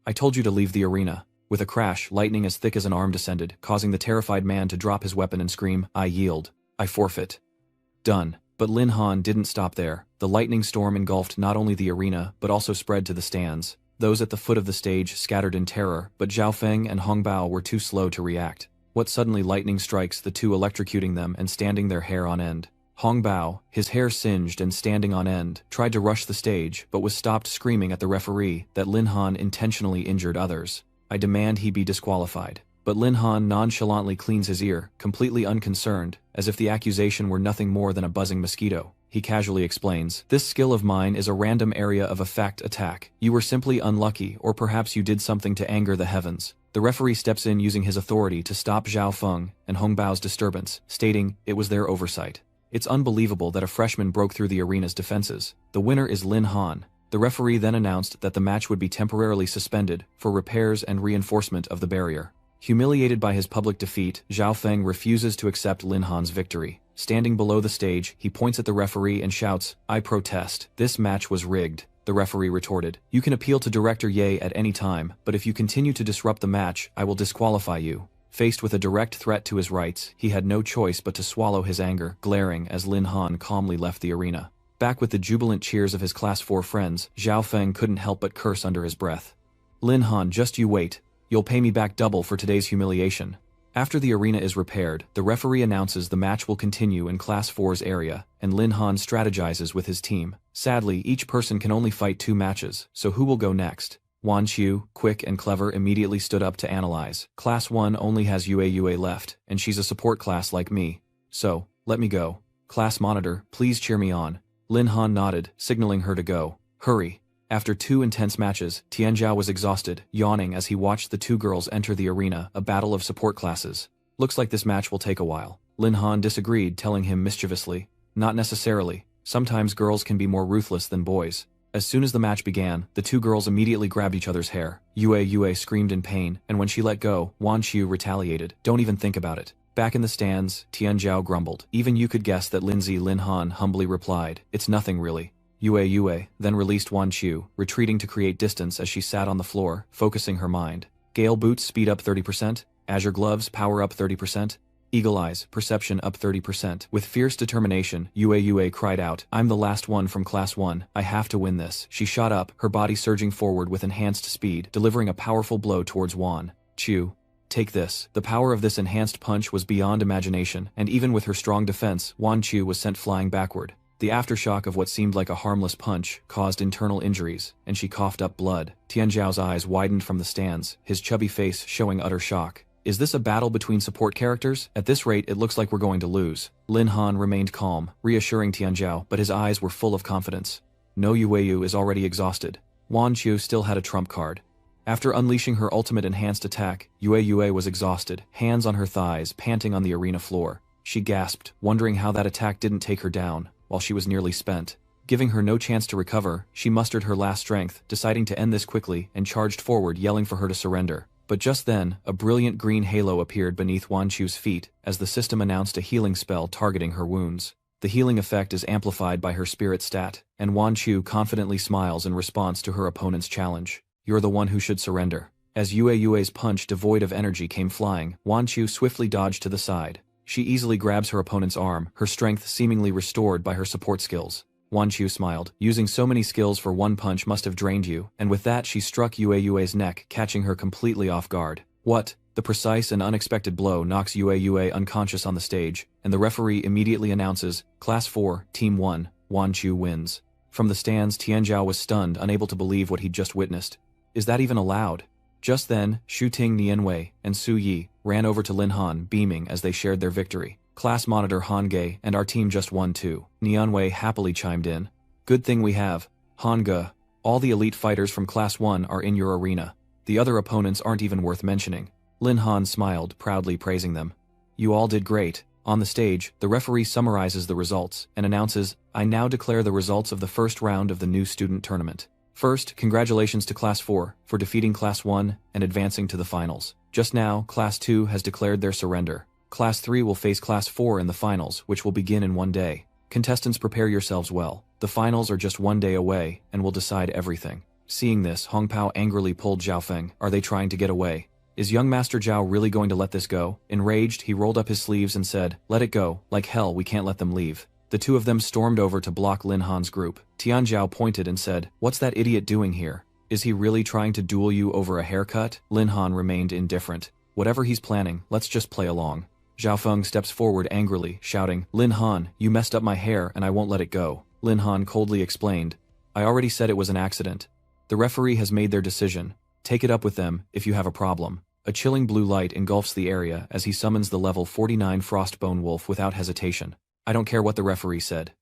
I told you to leave the arena. With a crash, lightning as thick as an arm descended, causing the terrified man to drop his weapon and scream, I yield. I forfeit. Done. But Lin Han didn't stop there. The lightning storm engulfed not only the arena, but also spread to the stands. Those at the foot of the stage scattered in terror, but Zhao Feng and Hong Bao were too slow to react. What suddenly lightning strikes, the two electrocuting them and standing their hair on end. Hong Bao, his hair singed and standing on end, tried to rush the stage, but was stopped screaming at the referee that Lin Han intentionally injured others. I demand he be disqualified. But Lin Han nonchalantly cleans his ear, completely unconcerned, as if the accusation were nothing more than a buzzing mosquito. He casually explains, this skill of mine is a random area of effect attack. You were simply unlucky, or perhaps you did something to anger the heavens. The referee steps in using his authority to stop Zhao Feng and Hong Bao's disturbance, stating it was their oversight. It's unbelievable that a freshman broke through the arena's defenses. The winner is Lin Han. The referee then announced that the match would be temporarily suspended for repairs and reinforcement of the barrier. Humiliated by his public defeat, Zhao Feng refuses to accept Lin Han's victory. Standing below the stage, he points at the referee and shouts, I protest. This match was rigged. The referee retorted, you can appeal to Director Ye at any time, but if you continue to disrupt the match, I will disqualify you. Faced with a direct threat to his rights, he had no choice but to swallow his anger, glaring as Lin Han calmly left the arena. Back with the jubilant cheers of his Class 4 friends, Zhao Feng couldn't help but curse under his breath. Lin Han, just you wait. You'll pay me back double for today's humiliation. After the arena is repaired, the referee announces the match will continue in Class 4's area, and Lin Han strategizes with his team. Sadly, each person can only fight 2 matches, so who will go next? Wan Qiu, quick and clever, immediately stood up to analyze. Class 1 only has Yue left, and she's a support class like me. So, let me go. Class monitor, please cheer me on. Lin Han nodded, signaling her to go. Hurry. After 2 intense matches, Tianzhao was exhausted, yawning as he watched the 2 girls enter the arena, a battle of support classes. Looks like this match will take a while. Lin Han disagreed, telling him mischievously. Not necessarily. Sometimes girls can be more ruthless than boys. As soon as the match began, the 2 girls immediately grabbed each other's hair. Yue screamed in pain, and when she let go, Wan Qiu retaliated. Don't even think about it. Back in the stands, Tianzhao grumbled. Even you could guess that Lin Han humbly replied, it's nothing really. Yue then released Wan Qiu, retreating to create distance as she sat on the floor, focusing her mind. Gale boots speed up 30%, Azure gloves power up 30%, Eagle eyes perception up 30%. With fierce determination, Yue cried out, I'm the last one from Class 1, I have to win this. She shot up, her body surging forward with enhanced speed, delivering a powerful blow towards Wan Qiu. Take this. The power of this enhanced punch was beyond imagination, and even with her strong defense, Wan Qiu was sent flying backward. The aftershock of what seemed like a harmless punch caused internal injuries, and she coughed up blood. Tianzhao's eyes widened from the stands, his chubby face showing utter shock. Is this a battle between support characters? At this rate, it looks like we're going to lose. Lin Han remained calm, reassuring Tianzhao, but his eyes were full of confidence. No, Yue is already exhausted. Wan Qiu still had a trump card. After unleashing her ultimate enhanced attack, Yue was exhausted, hands on her thighs, panting on the arena floor. She gasped, wondering how that attack didn't take her down, while she was nearly spent. Giving her no chance to recover, she mustered her last strength, deciding to end this quickly, and charged forward, yelling for her to surrender. But just then, a brilliant green halo appeared beneath Wan Qiu's feet, as the system announced a healing spell targeting her wounds. The healing effect is amplified by her spirit stat, and Wan Qiu confidently smiles in response to her opponent's challenge. You're the one who should surrender. As Yue's punch devoid of energy came flying, Wan Qiu swiftly dodged to the side. She easily grabs her opponent's arm, her strength seemingly restored by her support skills. Wan Qiu smiled. Using so many skills for one punch must have drained you, and with that she struck Yue's neck, catching her completely off guard. What? The precise and unexpected blow knocks Yue unconscious on the stage, and the referee immediately announces, Class 4, Team 1, Wan Qiu wins. From the stands, Tianzhao was stunned, unable to believe what he'd just witnessed. Is that even allowed? Just then, Shu Ting Nianwei and Su Yi ran over to Lin Han, beaming as they shared their victory. Class monitor Han Ge and our team just won too. Nianwei happily chimed in. Good thing we have. Han Ge, all the elite fighters from Class 1 are in your arena. The other opponents aren't even worth mentioning. Lin Han smiled, proudly praising them. You all did great. On the stage, the referee summarizes the results and announces, I now declare the results of the first round of the new student tournament. First, congratulations to Class 4 for defeating Class 1 and advancing to the finals. Just now, Class 2 has declared their surrender. Class 3 will face Class 4 in the finals, which will begin in 1 day. Contestants, prepare yourselves well. The finals are just 1 day away and will decide everything. Seeing this, Hong Pao angrily pulled Zhao Feng. Are they trying to get away? Is young Master Zhao really going to let this go? Enraged, he rolled up his sleeves and said, let it go. Like hell, we can't let them leave. The 2 of them stormed over to block Lin Han's group. Tianzhao pointed and said, what's that idiot doing here? Is he really trying to duel you over a haircut? Lin Han remained indifferent. Whatever he's planning, let's just play along. Zhao Feng steps forward angrily, shouting, Lin Han, you messed up my hair and I won't let it go. Lin Han coldly explained, I already said it was an accident. The referee has made their decision. Take it up with them if you have a problem. A chilling blue light engulfs the area as he summons the level 49 Frostbone Wolf without hesitation. I don't care what the referee said.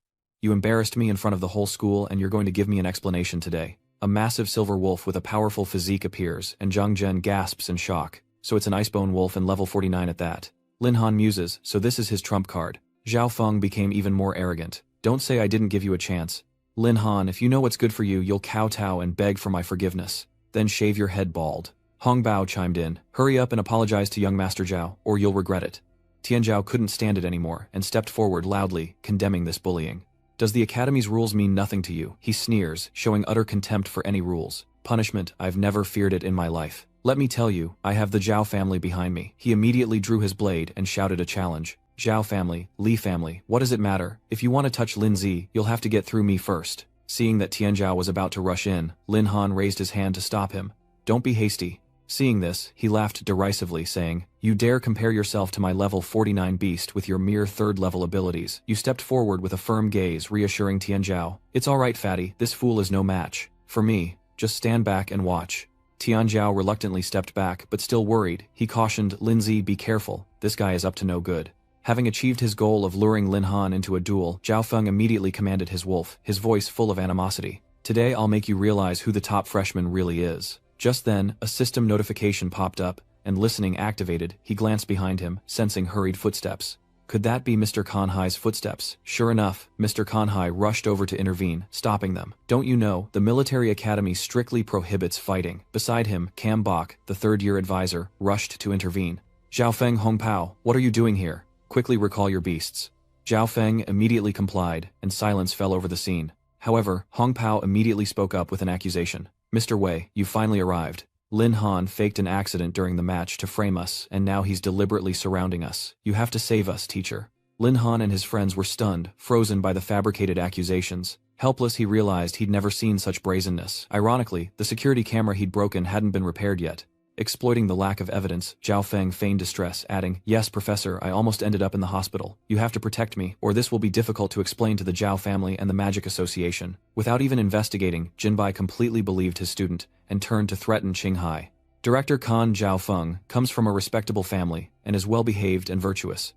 You embarrassed me in front of the whole school and you're going to give me an explanation today. A massive silver wolf with a powerful physique appears and Zhang Zhen gasps in shock. So it's an Icebone Wolf and level 49 at that. Lin Han muses, so this is his trump card. Zhao Feng became even more arrogant. Don't say I didn't give you a chance. Lin Han, if you know what's good for you, you'll kowtow and beg for my forgiveness. Then shave your head bald. Hong Bao chimed in. Hurry up and apologize to young Master Zhao, or you'll regret it. Tianzhao couldn't stand it anymore and stepped forward loudly, condemning this bullying. Does the Academy's rules mean nothing to you? He sneers, showing utter contempt for any rules. Punishment, I've never feared it in my life. Let me tell you, I have the Zhao family behind me. He immediately drew his blade and shouted a challenge. Zhao family, Li family, what does it matter? If you want to touch Lin Zi, you'll have to get through me first. Seeing that Tianzhao was about to rush in, Lin Han raised his hand to stop him. Don't be hasty. Seeing this, he laughed derisively, saying, "You dare compare yourself to my level 49 beast with your mere third-level abilities." You stepped forward with a firm gaze, reassuring Tianzhao, "It's alright, fatty, this fool is no match for me. Just stand back and watch." Tianzhao reluctantly stepped back, but still worried. He cautioned, "Lindsay, be careful, this guy is up to no good." Having achieved his goal of luring Lin Han into a duel, Zhao Feng immediately commanded his wolf, his voice full of animosity. "Today I'll make you realize who the top freshman really is." Just then, a system notification popped up, and listening activated. He glanced behind him, sensing hurried footsteps. Could that be Mr. Kanhai's footsteps? Sure enough, Mr. Kanhai rushed over to intervene, stopping them. "Don't you know, the military academy strictly prohibits fighting." Beside him, Cam Bok, the third-year advisor, rushed to intervene. "Zhao Feng Hongpao, what are you doing here? Quickly recall your beasts." Zhao Feng immediately complied, and silence fell over the scene. However, Hongpao immediately spoke up with an accusation. "Mr. Wei, you finally arrived. Lin Han faked an accident during the match to frame us, and now he's deliberately surrounding us. You have to save us, teacher." Lin Han and his friends were stunned, frozen by the fabricated accusations. Helpless, he realized he'd never seen such brazenness. Ironically, the security camera he'd broken hadn't been repaired yet. Exploiting the lack of evidence, Zhao Feng feigned distress, adding, "Yes, Professor, I almost ended up in the hospital. You have to protect me, or this will be difficult to explain to the Zhao family and the Magic Association." Without even investigating, Jinbai completely believed his student, and turned to threaten Qinghai. Director Kan Zhao Feng comes from a respectable family, and is well-behaved and virtuous.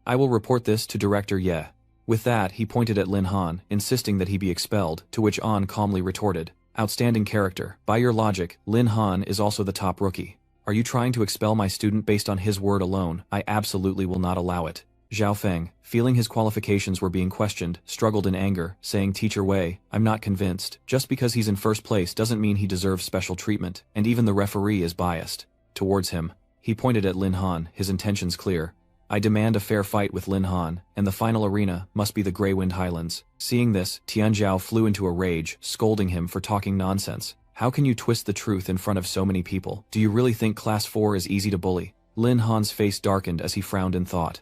"I will report this to Director Ye." With that, he pointed at Lin Han, insisting that he be expelled, to which An calmly retorted, "Outstanding character. By your logic, Lin Han is also the top rookie. Are you trying to expel my student based on his word alone? I absolutely will not allow it." Zhao Feng, feeling his qualifications were being questioned, struggled in anger, saying, "Teacher Wei, I'm not convinced. Just because he's in first place doesn't mean he deserves special treatment, and even the referee is biased." Towards him, he pointed at Lin Han, his intentions clear. "I demand a fair fight with Lin Han, and the final arena must be the Greywind Highlands." Seeing this, Tianzhao flew into a rage, scolding him for talking nonsense. "How can you twist the truth in front of so many people? Do you really think Class 4 is easy to bully?" Lin Han's face darkened as he frowned in thought.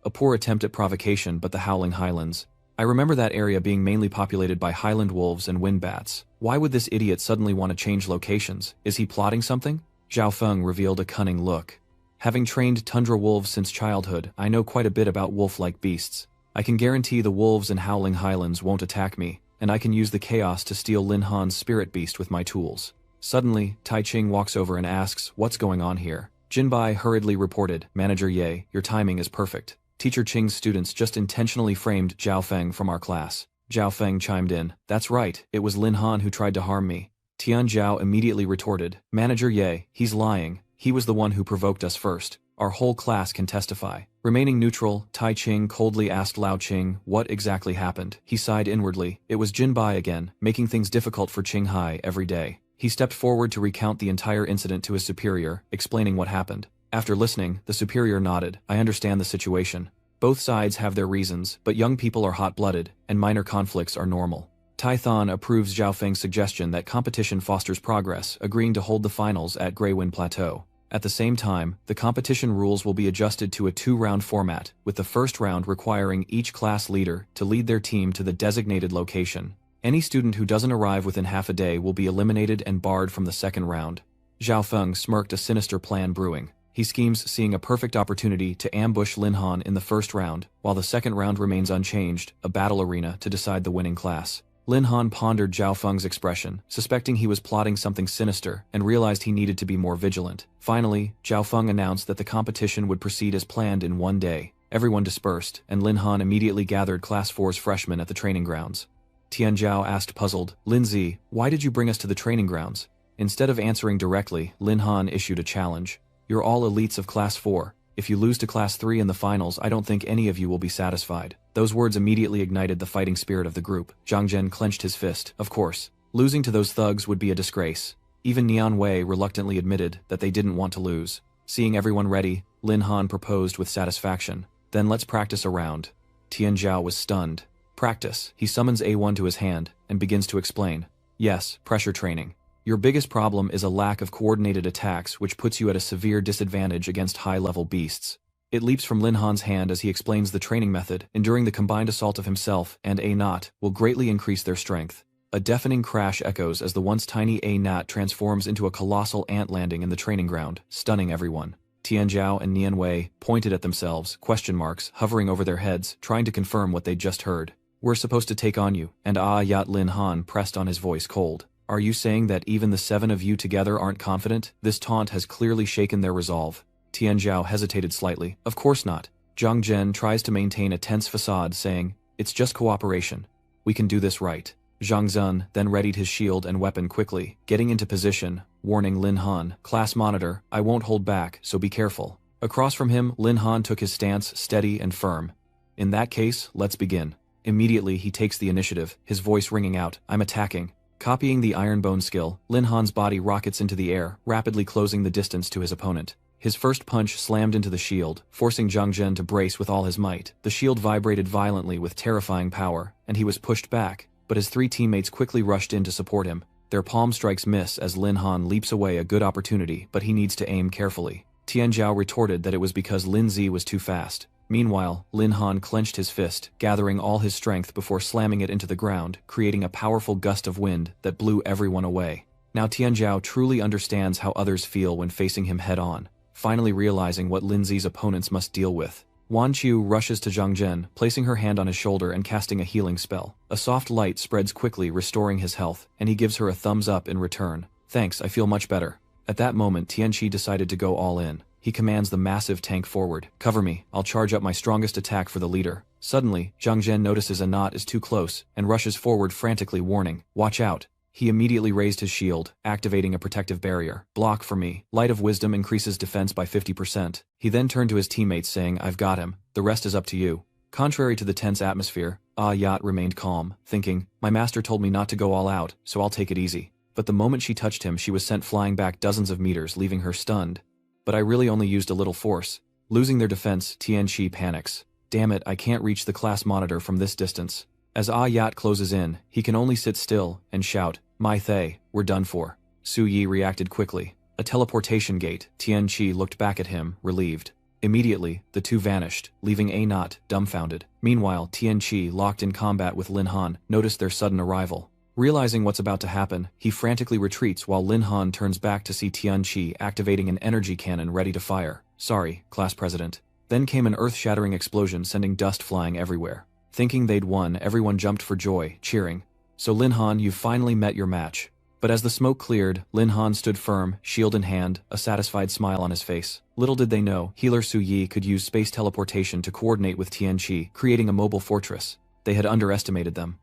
A poor attempt at provocation, but the Howling Highlands. I remember that area being mainly populated by Highland wolves and wind bats. Why would this idiot suddenly want to change locations? Is he plotting something? Zhao Feng revealed a cunning look. "Having trained tundra wolves since childhood, I know quite a bit about wolf-like beasts. I can guarantee the wolves and Howling Highlands won't attack me, and I can use the chaos to steal Lin Han's spirit beast with my tools." Suddenly, Tai Ching walks over and asks, "What's going on here?" Jinbai hurriedly reported, "Manager Ye, your timing is perfect. Teacher Ching's students just intentionally framed Zhao Feng from our class." Zhao Feng chimed in, "That's right, it was Lin Han who tried to harm me." Tianzhao immediately retorted, "Manager Ye, he's lying. He was the one who provoked us first. Our whole class can testify." Remaining neutral, Tai Ching coldly asked Lao Qing what exactly happened. He sighed inwardly. It was Jinbai again, making things difficult for Qinghai every day. He stepped forward to recount the entire incident to his superior, explaining what happened. After listening, the superior nodded. "I understand the situation. Both sides have their reasons, but young people are hot-blooded, and minor conflicts are normal." Tai Thon approves Zhao Feng's suggestion that competition fosters progress, agreeing to hold the finals at Greywind Plateau. At the same time, the competition rules will be adjusted to a 2-round format, with the first round requiring each class leader to lead their team to the designated location. Any student who doesn't arrive within half a day will be eliminated and barred from the second round. Zhao Feng smirked, a sinister plan brewing. He schemes seeing a perfect opportunity to ambush Lin Han in the first round, while the second round remains unchanged, a battle arena to decide the winning class. Lin Han pondered Zhao Feng's expression, suspecting he was plotting something sinister, and realized he needed to be more vigilant. Finally, Zhao Feng announced that the competition would proceed as planned in one day. Everyone dispersed, and Lin Han immediately gathered Class 4's freshmen at the training grounds. Tianzhao asked, puzzled, "Lindsay, why did you bring us to the training grounds?" Instead of answering directly, Lin Han issued a challenge. "You're all elites of Class 4. If you lose to Class 3 in the finals, I don't think any of you will be satisfied." Those words immediately ignited the fighting spirit of the group. Zhang Zhen clenched his fist. Of course, losing to those thugs would be a disgrace. Even Nian Wei reluctantly admitted that they didn't want to lose. Seeing everyone ready, Lin Han proposed with satisfaction, "Then let's practice a round." Tianzhao was stunned. "Practice." He summons A1 to his hand, and begins to explain. "Yes, pressure training. Your biggest problem is a lack of coordinated attacks, which puts you at a severe disadvantage against high-level beasts." It leaps from Lin Han's hand as he explains the training method. Enduring the combined assault of himself and A0 will greatly increase their strength. A deafening crash echoes as the once tiny A-Nat transforms into a colossal ant landing in the training ground, stunning everyone. Tianzhao and Nianwei pointed at themselves, question marks hovering over their heads, trying to confirm what they'd just heard. We're supposed to take on you, and Yat Lin Han pressed on his voice cold. Are you saying that even the 7 of you together aren't confident? This taunt has clearly shaken their resolve. Tianzhao hesitated slightly. Of course not. Zhang Zhen tries to maintain a tense facade, saying, it's just cooperation. We can do this right. Zhang Zun then readied his shield and weapon quickly, getting into position, warning Lin Han, class monitor, I won't hold back, so be careful. Across from him, Lin Han took his stance steady and firm. In that case, let's begin. Immediately he takes the initiative, his voice ringing out, I'm attacking. Copying the Iron Bone skill, Lin Han's body rockets into the air, rapidly closing the distance to his opponent. His first punch slammed into the shield, forcing Zhang Zhen to brace with all his might. The shield vibrated violently with terrifying power, and he was pushed back, but his 3 teammates quickly rushed in to support him. Their palm strikes miss as Lin Han leaps away, a good opportunity, but he needs to aim carefully. Tianzhao retorted that it was because Lin Zi was too fast. Meanwhile, Lin Han clenched his fist, gathering all his strength before slamming it into the ground, creating a powerful gust of wind that blew everyone away. Now Tianzhao truly understands how others feel when facing him head-on, finally realizing what Lin Zi's opponents must deal with. Wan Qiu rushes to Zhang Zhen, placing her hand on his shoulder and casting a healing spell. A soft light spreads quickly, restoring his health, and he gives her a thumbs up in return. Thanks, I feel much better. At that moment, Tianqi decided to go all in. He commands the massive tank forward. Cover me, I'll charge up my strongest attack for the leader. Suddenly, Zhang Zhen notices a knot is too close, and rushes forward frantically, warning, watch out. He immediately raised his shield, activating a protective barrier. Block for me. Light of Wisdom increases defense by 50%. He then turned to his teammates saying, I've got him. The rest is up to you. Contrary to the tense atmosphere, Yat remained calm, thinking, my master told me not to go all out, so I'll take it easy. But the moment she touched him, she was sent flying back dozens of meters, leaving her stunned. But I really only used a little force. Losing their defense, Tianqi panics. Damn it, I can't reach the class monitor from this distance. As Yat closes in, he can only sit still and shout, Mai Thay, we're done for. Su Yi reacted quickly. A teleportation gate. Tianqi looked back at him, relieved. Immediately, the two vanished, leaving A-Not dumbfounded. Meanwhile, Tianqi, locked in combat with Lin Han, noticed their sudden arrival. Realizing what's about to happen, he frantically retreats while Lin Han turns back to see Tianqi activating an energy cannon ready to fire. Sorry, class president. Then came an earth-shattering explosion, sending dust flying everywhere. Thinking they'd won, everyone jumped for joy, cheering. So Lin Han, you've finally met your match. But as the smoke cleared, Lin Han stood firm, shield in hand, a satisfied smile on his face. Little did they know, healer Su Yi could use space teleportation to coordinate with Tianqi, creating a mobile fortress. They had underestimated them.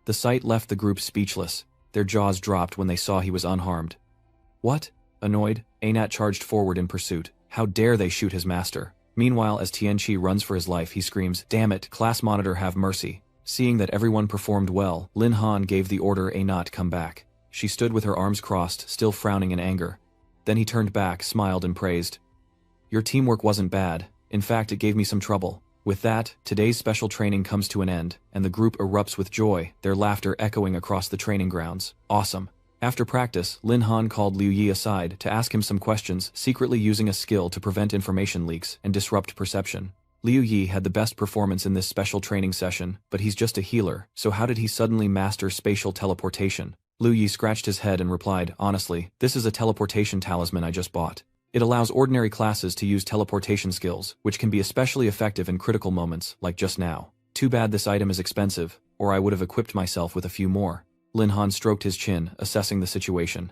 The sight left the group speechless. Their jaws dropped when they saw he was unharmed. What? Annoyed, A-Nat charged forward in pursuit. How dare they shoot his master? Meanwhile, as Tianqi runs for his life, he screams, damn it, class monitor, have mercy. Seeing that everyone performed well, Lin Han gave the order A-Not come back. She stood with her arms crossed, still frowning in anger. Then he turned back, smiled and praised. Your teamwork wasn't bad. In fact, it gave me some trouble. With that, today's special training comes to an end, and the group erupts with joy, their laughter echoing across the training grounds. Awesome. After practice, Lin Han called Liu Yi aside to ask him some questions, secretly using a skill to prevent information leaks and disrupt perception. Liu Yi had the best performance in this special training session, but he's just a healer, so how did he suddenly master spatial teleportation? Liu Yi scratched his head and replied, honestly, this is a teleportation talisman I just bought. It allows ordinary classes to use teleportation skills, which can be especially effective in critical moments, like just now. Too bad this item is expensive, or I would have equipped myself with a few more. Lin Han stroked his chin, assessing the situation.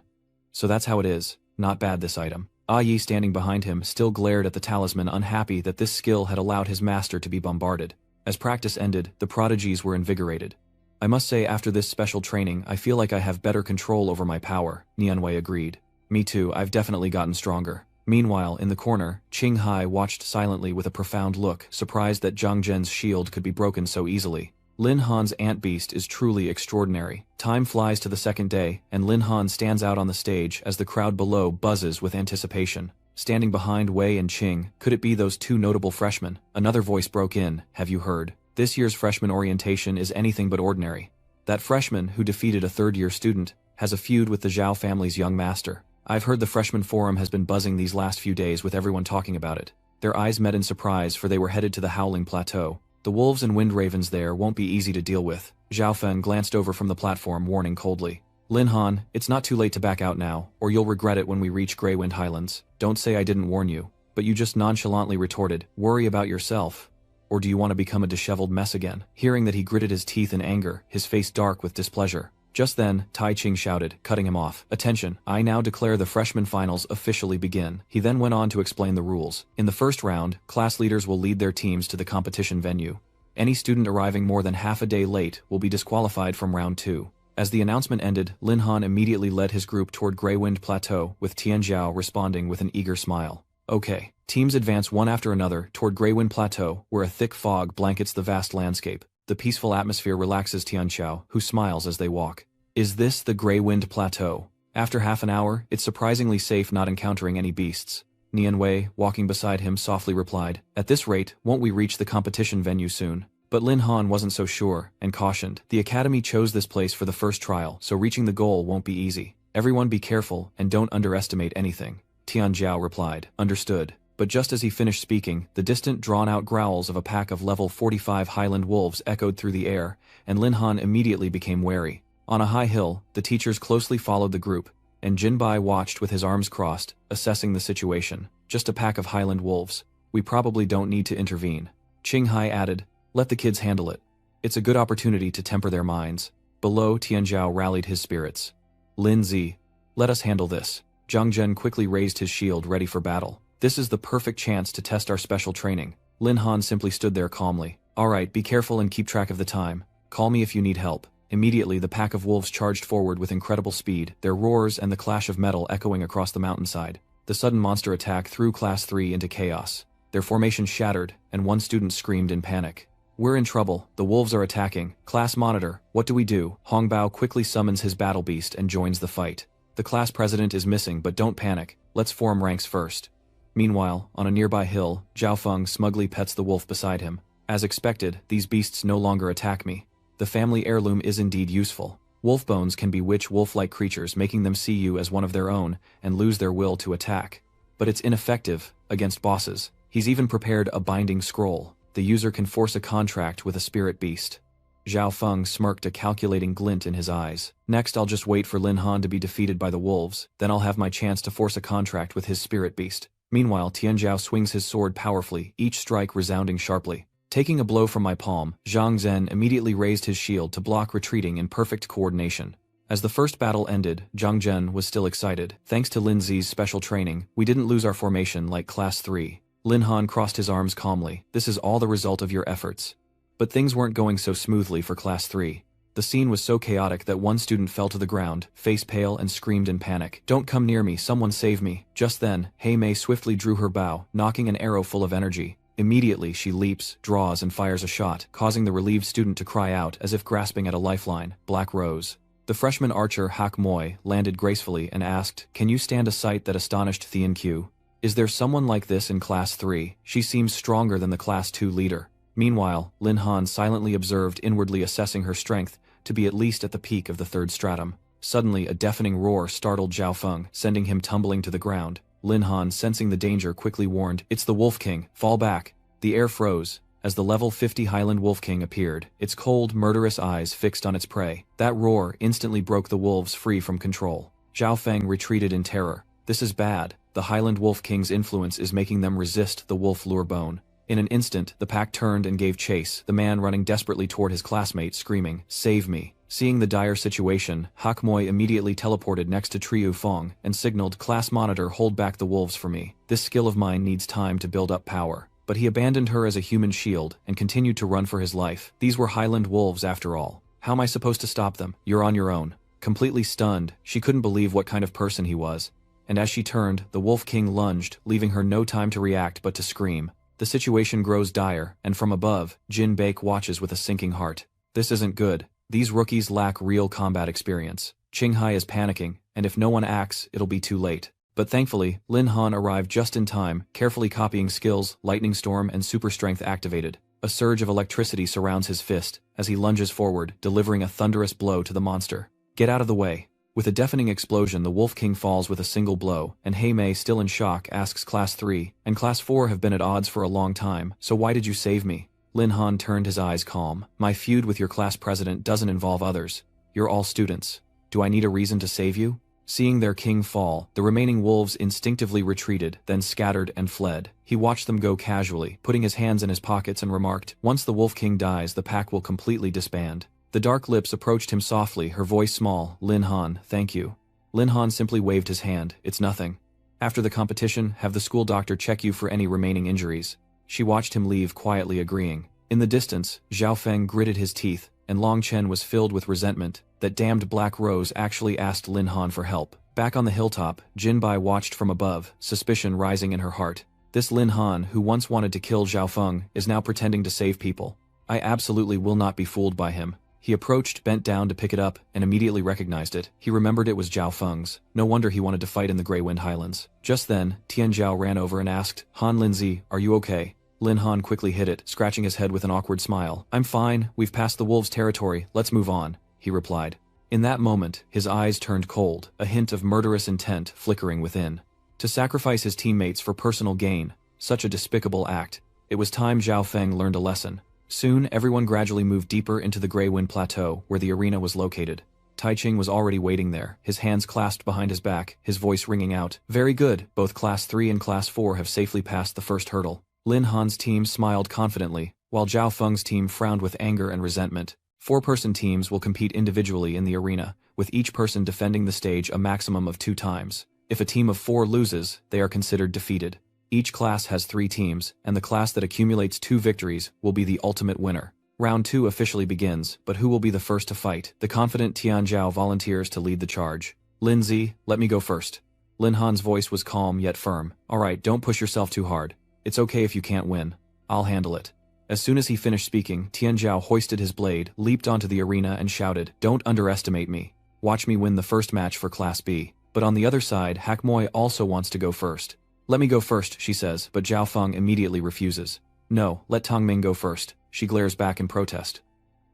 So that's how it is. Not bad, this item. Yi, standing behind him, still glared at the talisman, unhappy that this skill had allowed his master to be bombarded. As practice ended, the prodigies were invigorated. I must say, after this special training, I feel like I have better control over my power, Nianwei agreed. Me too, I've definitely gotten stronger. Meanwhile, in the corner, Qing Hai watched silently with a profound look, surprised that Zhang Zhen's shield could be broken so easily. Lin Han's ant beast is truly extraordinary. Time flies to the second day, and Lin Han stands out on the stage as the crowd below buzzes with anticipation. Standing behind Wei and Qing, could it be those two notable freshmen? Another voice broke in, have you heard? This year's freshman orientation is anything but ordinary. That freshman, who defeated a third-year student, has a feud with the Zhao family's young master. I've heard the freshman forum has been buzzing these last few days with everyone talking about it. Their eyes met in surprise, for they were headed to the Howling Plateau. The wolves and wind ravens there won't be easy to deal with. Zhao Feng glanced over from the platform, warning coldly. Lin Han, it's not too late to back out now, or you'll regret it when we reach Greywind Highlands. Don't say I didn't warn you. But you just nonchalantly retorted, worry about yourself. Or do you want to become a disheveled mess again? Hearing that he gritted his teeth in anger, his face dark with displeasure. Just then, Tai Ching shouted, cutting him off. Attention, I now declare the freshman finals officially begin. He then went on to explain the rules. In the first round, class leaders will lead their teams to the competition venue. Any student arriving more than half a day late will be disqualified from round 2. As the announcement ended, Lin Han immediately led his group toward Greywind Plateau, with Tian Zhao responding with an eager smile. Okay. Teams advance one after another toward Greywind Plateau, where a thick fog blankets the vast landscape. The peaceful atmosphere relaxes Tian Zhao, who smiles as they walk. Is this the Greywind Plateau? After half an hour, it's surprisingly safe not encountering any beasts. Nian Wei, walking beside him, softly replied, at this rate, won't we reach the competition venue soon? But Lin Han wasn't so sure, and cautioned, the academy chose this place for the first trial, so reaching the goal won't be easy. Everyone be careful, and don't underestimate anything. Tian Zhao replied, understood. But just as he finished speaking, the distant drawn-out growls of a pack of level 45 highland wolves echoed through the air, and Lin Han immediately became wary. On a high hill, the teachers closely followed the group, and Jinbai watched with his arms crossed, assessing the situation. Just a pack of highland wolves. We probably don't need to intervene. Qinghai added, let the kids handle it. It's a good opportunity to temper their minds. Below, Tian Zhao rallied his spirits. Lin Zi, let us handle this. Zhang Zhen quickly raised his shield ready for battle. This is the perfect chance to test our special training. Lin Han simply stood there calmly. Alright, be careful and keep track of the time. Call me if you need help. Immediately the pack of wolves charged forward with incredible speed, their roars and the clash of metal echoing across the mountainside. The sudden monster attack threw Class 3 into chaos. Their formation shattered, and one student screamed in panic. We're in trouble, the wolves are attacking. Class monitor, what do we do? Hongbao quickly summons his battle beast and joins the fight. The class president is missing, but don't panic. Let's form ranks first. Meanwhile, on a nearby hill, Zhao Feng smugly pets the wolf beside him. As expected, these beasts no longer attack me. The family heirloom is indeed useful. Wolf bones can bewitch wolf-like creatures, making them see you as one of their own and lose their will to attack. But it's ineffective against bosses. He's even prepared a binding scroll. The user can force a contract with a spirit beast. Zhao Feng smirked, a calculating glint in his eyes. Next, I'll just wait for Lin Han to be defeated by the wolves, then I'll have my chance to force a contract with his spirit beast. Meanwhile, Tian Zhao swings his sword powerfully, each strike resounding sharply. Taking a blow from my palm, Zhang Zhen immediately raised his shield to block retreating in perfect coordination. As the first battle ended, Zhang Zhen was still excited. Thanks to Lin Zi's special training, we didn't lose our formation like Class 3. Lin Han crossed his arms calmly. This is all the result of your efforts. But things weren't going so smoothly for Class 3. The scene was so chaotic that one student fell to the ground, face pale, and screamed in panic. Don't come near me, someone save me. Just then, Hei Mei swiftly drew her bow, knocking an arrow full of energy. Immediately, she leaps, draws, and fires a shot, causing the relieved student to cry out as if grasping at a lifeline. Black Rose. The freshman archer Hak Moi landed gracefully and asked, can you stand a sight that astonished Thien Q? Is there someone like this in Class 3? She seems stronger than the Class 2 leader. Meanwhile, Lin Han silently observed, inwardly assessing her strength to be at least at the peak of the third stratum. Suddenly, a deafening roar startled Zhao Feng, sending him tumbling to the ground. Lin Han, sensing the danger, quickly warned, it's the Wolf King, fall back. The air froze as the level 50 Highland Wolf King appeared, its cold, murderous eyes fixed on its prey. That roar instantly broke the wolves free from control. Zhao Feng retreated in terror. This is bad. The Highland Wolf King's influence is making them resist the wolf lure bone. In an instant, the pack turned and gave chase, the man running desperately toward his classmate, screaming, save me. Seeing the dire situation, Hak Moi immediately teleported next to Triu Fong and signaled, class monitor, hold back the wolves for me. This skill of mine needs time to build up power. But he abandoned her as a human shield and continued to run for his life. These were Highland wolves after all. How am I supposed to stop them? You're on your own. Completely stunned, she couldn't believe what kind of person he was. And as she turned, the Wolf King lunged, leaving her no time to react but to scream. The situation grows dire, and from above, Jin Baek watches with a sinking heart. This isn't good. These rookies lack real combat experience. Qinghai is panicking, and if no one acts, it'll be too late. But thankfully, Lin Han arrived just in time, carefully copying skills, Lightning Storm and Super Strength activated. A surge of electricity surrounds his fist as he lunges forward, delivering a thunderous blow to the monster. Get out of the way. With a deafening explosion, the Wolf King falls with a single blow, and Hei Mei, still in shock, asks Class 3 and Class 4 have been at odds for a long time, so why did you save me? Lin Han turned his eyes calm. My feud with your class president doesn't involve others. You're all students. Do I need a reason to save you? Seeing their king fall, the remaining wolves instinctively retreated, then scattered and fled. He watched them go casually, putting his hands in his pockets and remarked, once the wolf king dies, the pack will completely disband. The dark lips approached him softly, her voice small. Lin Han, thank you. Lin Han simply waved his hand. It's nothing. After the competition, have the school doctor check you for any remaining injuries. She watched him leave, quietly agreeing. In the distance, Zhao Feng gritted his teeth, and Long Chen was filled with resentment. That damned Black Rose actually asked Lin Han for help. Back on the hilltop, Jinbai watched from above, suspicion rising in her heart. This Lin Han, who once wanted to kill Zhao Feng, is now pretending to save people. I absolutely will not be fooled by him. He approached, bent down to pick it up, and immediately recognized it. He remembered it was Zhao Feng's. No wonder he wanted to fight in the Grey Wind Highlands. Just then, Tian Zhao ran over and asked, Han Linzi, are you okay? Lin Han quickly hid it, scratching his head with an awkward smile. I'm fine, we've passed the wolves' territory, let's move on, he replied. In that moment, his eyes turned cold, a hint of murderous intent flickering within. To sacrifice his teammates for personal gain, such a despicable act. It was time Zhao Feng learned a lesson. Soon, everyone gradually moved deeper into the Grey Wind Plateau, where the arena was located. Tai Ching was already waiting there, his hands clasped behind his back, his voice ringing out. Very good, both Class 3 and Class 4 have safely passed the first hurdle. Lin Han's team smiled confidently, while Zhao Feng's team frowned with anger and resentment. 4-person teams will compete individually in the arena, with each person defending the stage a maximum of 2 times. If a team of 4 loses, they are considered defeated. Each class has 3 teams, and the class that accumulates 2 victories will be the ultimate winner. Round 2 officially begins, but who will be the first to fight? The confident Tian Zhao volunteers to lead the charge. Linzi, let me go first. Lin Han's voice was calm yet firm. Alright, don't push yourself too hard. It's okay if you can't win. I'll handle it. As soon as he finished speaking, Tian Zhao hoisted his blade, leaped onto the arena and shouted, don't underestimate me. Watch me win the first match for Class B. But on the other side, Hak Moi also wants to go first. Let me go first, she says, but Zhao Feng immediately refuses. No, let Tang Ming go first. She glares back in protest.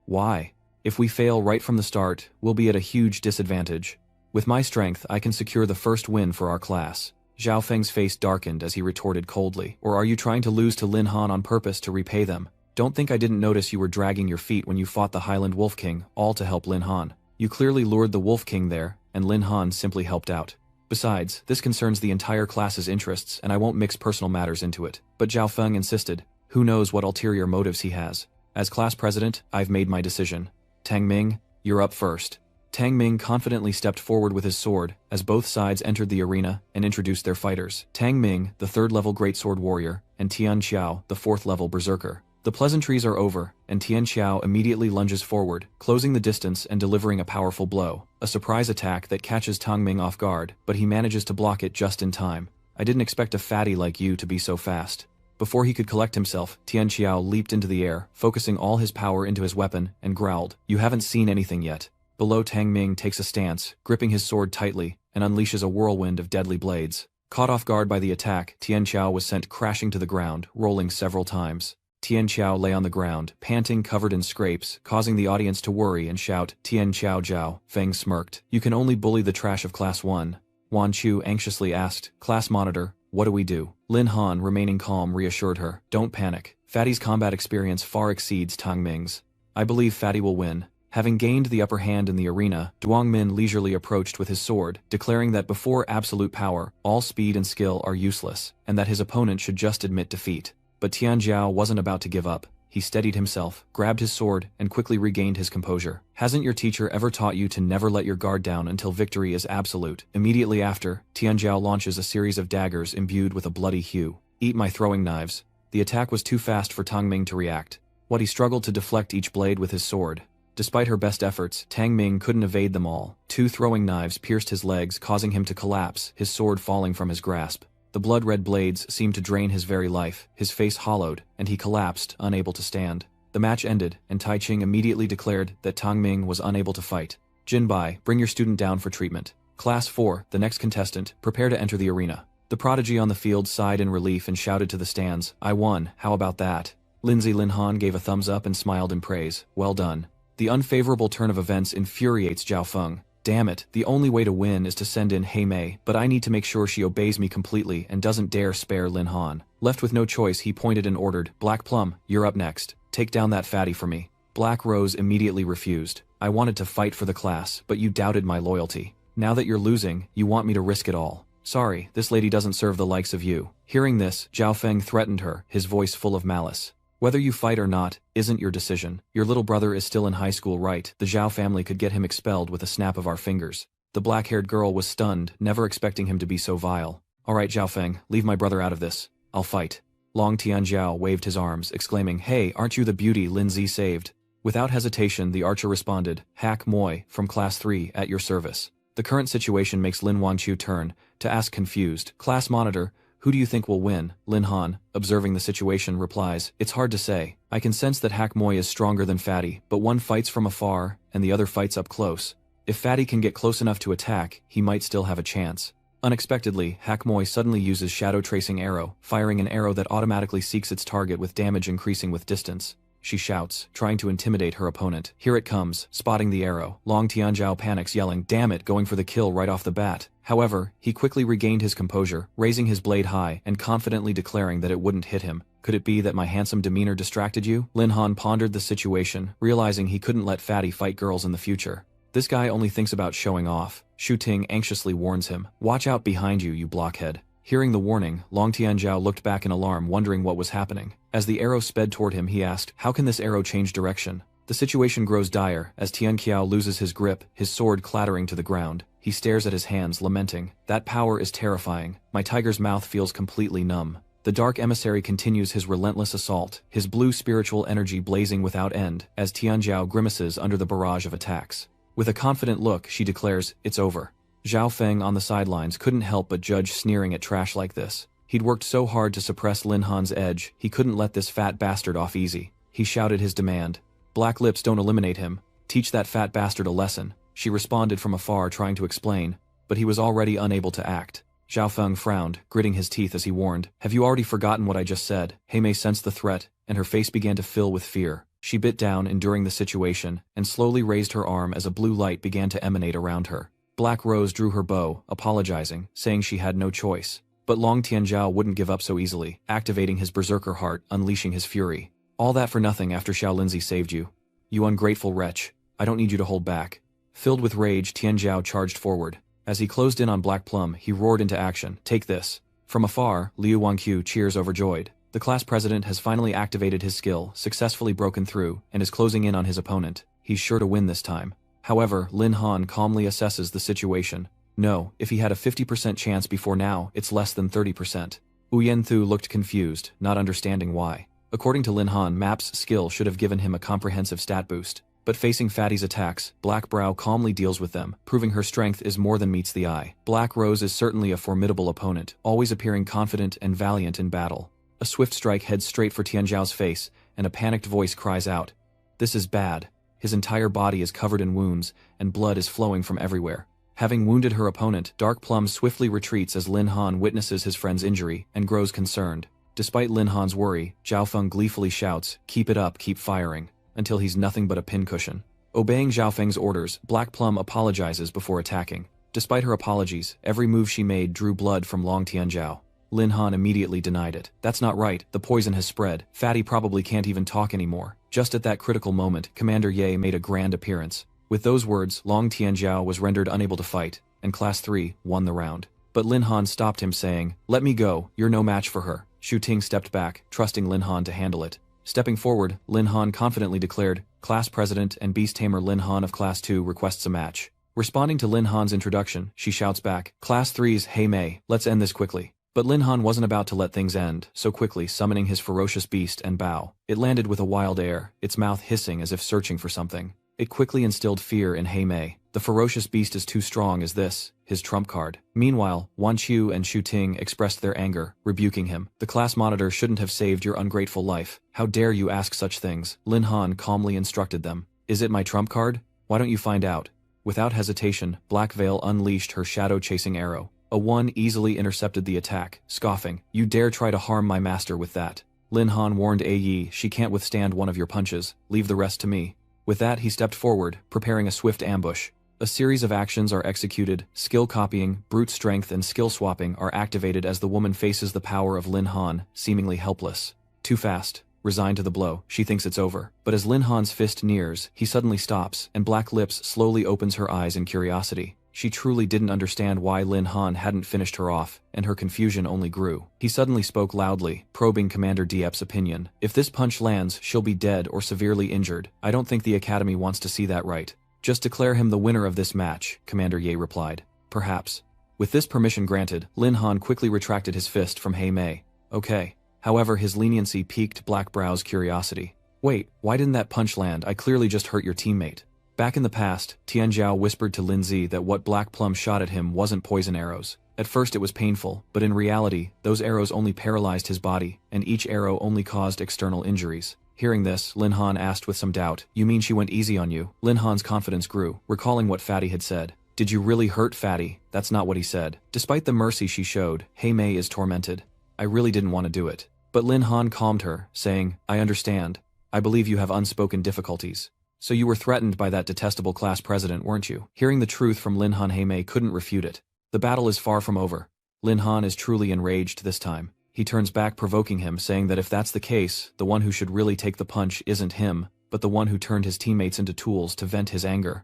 Why? If we fail right from the start, we'll be at a huge disadvantage. With my strength, I can secure the first win for our class. Zhao Feng's face darkened as he retorted coldly. Or are you trying to lose to Lin Han on purpose to repay them? Don't think I didn't notice you were dragging your feet when you fought the Highland Wolf King, all to help Lin Han. You clearly lured the Wolf King there, and Lin Han simply helped out. Besides, this concerns the entire class's interests, and I won't mix personal matters into it. But Zhao Feng insisted. Who knows what ulterior motives he has. As class president, I've made my decision. Tang Ming, you're up first. Tang Ming confidently stepped forward with his sword, as both sides entered the arena and introduced their fighters. Tang Ming, the 3rd-level greatsword warrior, and Tian Xiao, the 4th-level berserker. The pleasantries are over, and Tian Xiao immediately lunges forward, closing the distance and delivering a powerful blow. A surprise attack that catches Tang Ming off guard, but he manages to block it just in time. I didn't expect a fatty like you to be so fast. Before he could collect himself, Tian Xiao leaped into the air, focusing all his power into his weapon, and growled, You haven't seen anything yet. Below, Tang Ming takes a stance, gripping his sword tightly, and unleashes a whirlwind of deadly blades. Caught off guard by the attack, Tian Xiao was sent crashing to the ground, rolling several times. Tian Xiao lay on the ground, panting, covered in scrapes, causing the audience to worry and shout, Tian Xiao Zhao. Feng smirked. You can only bully the trash of Class 1. Wan Chu anxiously asked, Class Monitor, what do we do? Lin Han, remaining calm, reassured her. Don't panic. Fatty's combat experience far exceeds Tang Ming's. I believe Fatty will win. Having gained the upper hand in the arena, Duong Min leisurely approached with his sword, declaring that before absolute power, all speed and skill are useless, and that his opponent should just admit defeat. But Tian Zhao wasn't about to give up. He steadied himself, grabbed his sword, and quickly regained his composure. Hasn't your teacher ever taught you to never let your guard down until victory is absolute? Immediately after, Tian Zhao launches a series of daggers imbued with a bloody hue. Eat my throwing knives. The attack was too fast for Tang Ming to react. He struggled to deflect each blade with his sword. Despite her best efforts, Tang Ming couldn't evade them all. 2 throwing knives pierced his legs, causing him to collapse, his sword falling from his grasp. The blood-red blades seemed to drain his very life, his face hollowed, and he collapsed, unable to stand. The match ended, and Tai Ching immediately declared that Tang Ming was unable to fight. Jinbai, bring your student down for treatment. Class 4, the next contestant, prepare to enter the arena. The prodigy on the field sighed in relief and shouted to the stands, I won, how about that? Linzi Lin Han gave a thumbs up and smiled in praise. Well done. The unfavorable turn of events infuriates Zhao Feng. Damn it, the only way to win is to send in Hei Mei, but I need to make sure she obeys me completely and doesn't dare spare Lin Han. Left with no choice, he pointed and ordered, Black Plum, you're up next. take down that fatty for me. Black Rose immediately refused. I wanted to fight for the class, but you doubted my loyalty. Now that you're losing, you want me to risk it all. Sorry, this lady doesn't serve the likes of you. Hearing this, Zhao Feng threatened her, his voice full of malice. Whether you fight or not, isn't your decision. Your little brother is still in high school, right? The Zhao family could get him expelled with a snap of our fingers. The black-haired girl was stunned, never expecting him to be so vile. Alright Zhao Feng, leave my brother out of this. I'll fight. Long Tianjiao waved his arms, exclaiming, Hey, aren't you the beauty Lin Zi saved? Without hesitation, the archer responded, Hack Moi, from Class 3, at your service. The current situation makes Lin Wanqiu turn, to ask confused, Class Monitor, who do you think will win? Lin Han, observing the situation, replies, It's hard to say. I can sense that Hack Moi is stronger than Fatty, but one fights from afar, and the other fights up close. If Fatty can get close enough to attack, he might still have a chance. Unexpectedly, Hack Moi suddenly uses Shadow Tracing Arrow, firing an arrow that automatically seeks its target with damage increasing with distance. She shouts, trying to intimidate her opponent. Here it comes, spotting the arrow. Long Tianjiao panics, yelling, Damn it, going for the kill right off the bat. However, he quickly regained his composure, raising his blade high and confidently declaring that it wouldn't hit him. Could it be that my handsome demeanor distracted you? Lin Han pondered the situation, realizing he couldn't let Fatty fight girls in the future. This guy only thinks about showing off. Shu Ting anxiously warns him, Watch out behind you, you blockhead. Hearing the warning, Long Tianjiao looked back in alarm, wondering what was happening. As the arrow sped toward him, he asked, How can this arrow change direction? The situation grows dire, as Tian Qiao loses his grip, his sword clattering to the ground. He stares at his hands, lamenting, That power is terrifying. My tiger's mouth feels completely numb. The dark emissary continues his relentless assault, his blue spiritual energy blazing without end, as Tianjiao grimaces under the barrage of attacks. With a confident look, she declares, It's over. Zhao Feng on the sidelines couldn't help but judge, sneering at trash like this. He'd worked so hard to suppress Lin Han's edge, he couldn't let this fat bastard off easy. He shouted his demand. Black lips don't eliminate him. Teach that fat bastard a lesson. She responded from afar, trying to explain, but he was already unable to act. Zhao Feng frowned, gritting his teeth as he warned, Have you already forgotten what I just said? Heimei sensed the threat, and her face began to fill with fear. She bit down, enduring the situation, and slowly raised her arm as a blue light began to emanate around her. Black Rose drew her bow, apologizing, saying she had no choice. But Long Tianjiao wouldn't give up so easily, activating his berserker heart, unleashing his fury. All that for nothing after Xiao Linzi saved you. You ungrateful wretch. I don't need you to hold back. Filled with rage, Tianjiao charged forward. As he closed in on Black Plum, he roared into action. Take this. From afar, Liu Wanqiu cheers overjoyed. The class president has finally activated his skill, successfully broken through, and is closing in on his opponent. He's sure to win this time. However, Lin Han calmly assesses the situation. No, if he had a 50% chance before now, it's less than 30%. Wu Yenthu looked confused, not understanding why. According to Lin Han, Map's skill should have given him a comprehensive stat boost. But facing Fatty's attacks, Black Brow calmly deals with them, proving her strength is more than meets the eye. Black Rose is certainly a formidable opponent, always appearing confident and valiant in battle. A swift strike heads straight for Tianjiao's face, and a panicked voice cries out, This is bad. His entire body is covered in wounds, and blood is flowing from everywhere. Having wounded her opponent, Dark Plum swiftly retreats as Lin Han witnesses his friend's injury and grows concerned. Despite Lin Han's worry, Zhao Feng gleefully shouts, Keep it up, keep firing, until he's nothing but a pincushion. Obeying Zhao Feng's orders, Black Plum apologizes before attacking. Despite her apologies, every move she made drew blood from Long Tianjiao. Lin Han immediately denied it. That's not right, the poison has spread. Fatty probably can't even talk anymore. Just at that critical moment, Commander Ye made a grand appearance. With those words, Long Tianjiao was rendered unable to fight, and Class 3 won the round. But Lin Han stopped him, saying, Let me go, you're no match for her. Shu Ting stepped back, trusting Lin Han to handle it. Stepping forward, Lin Han confidently declared, Class President and Beast Tamer Lin Han of Class 2 requests a match. Responding to Lin Han's introduction, she shouts back, Class 3's Heimei, let's end this quickly. But Lin Han wasn't about to let things end so quickly, summoning his ferocious beast and bow. It landed with a wild air, its mouth hissing as if searching for something. It quickly instilled fear in Heimei. The ferocious beast is too strong as this, his trump card. Meanwhile, Wanqiu and Shu Ting expressed their anger, rebuking him. The class monitor shouldn't have saved your ungrateful life. How dare you ask such things? Lin Han calmly instructed them. Is it my trump card? Why don't you find out? Without hesitation, Black Veil unleashed her shadow-chasing arrow. A 1 easily intercepted the attack, scoffing, You dare try to harm my master with that. Lin Han warned Yi, she can't withstand one of your punches, leave the rest to me. With that he stepped forward, preparing a swift ambush. A series of actions are executed, skill copying, brute strength and skill swapping are activated as the woman faces the power of Lin Han, seemingly helpless. Too fast. resigned to the blow. She thinks it's over. But as Lin Han's fist nears, he suddenly stops, and Black Lips slowly opens her eyes in curiosity. She truly didn't understand why Lin Han hadn't finished her off, and her confusion only grew. He suddenly spoke loudly, probing Commander Diep's opinion. If this punch lands, she'll be dead or severely injured. I don't think the Academy wants to see that, right? Just declare him the winner of this match, Commander Ye replied. Perhaps. With this permission granted, Lin Han quickly retracted his fist from Hei Mei. Okay. However, his leniency piqued Black Brow's curiosity. Wait, why didn't that punch land? I clearly just hurt your teammate. Back in the past, Tian Zhao whispered to Lin Zi that what Black Plum shot at him wasn't poison arrows. At first it was painful, but in reality, those arrows only paralyzed his body, and each arrow only caused external injuries. Hearing this, Lin Han asked with some doubt, "You mean she went easy on you?" Lin Han's confidence grew, recalling what Fatty had said. "Did you really hurt Fatty?" That's not what he said. Despite the mercy she showed, Hei Mei is tormented. I really didn't want to do it. But Lin Han calmed her, saying, I understand. I believe you have unspoken difficulties. So you were threatened by that detestable class president, weren't you? Hearing the truth from Lin Han, Hei Mei couldn't refute it. The battle is far from over. Lin Han is truly enraged this time. He turns back, provoking him, saying that if that's the case, the one who should really take the punch isn't him, but the one who turned his teammates into tools to vent his anger.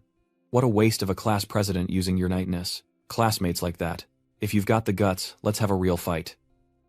What a waste of a class president using your knightness. Classmates like that. If you've got the guts, let's have a real fight.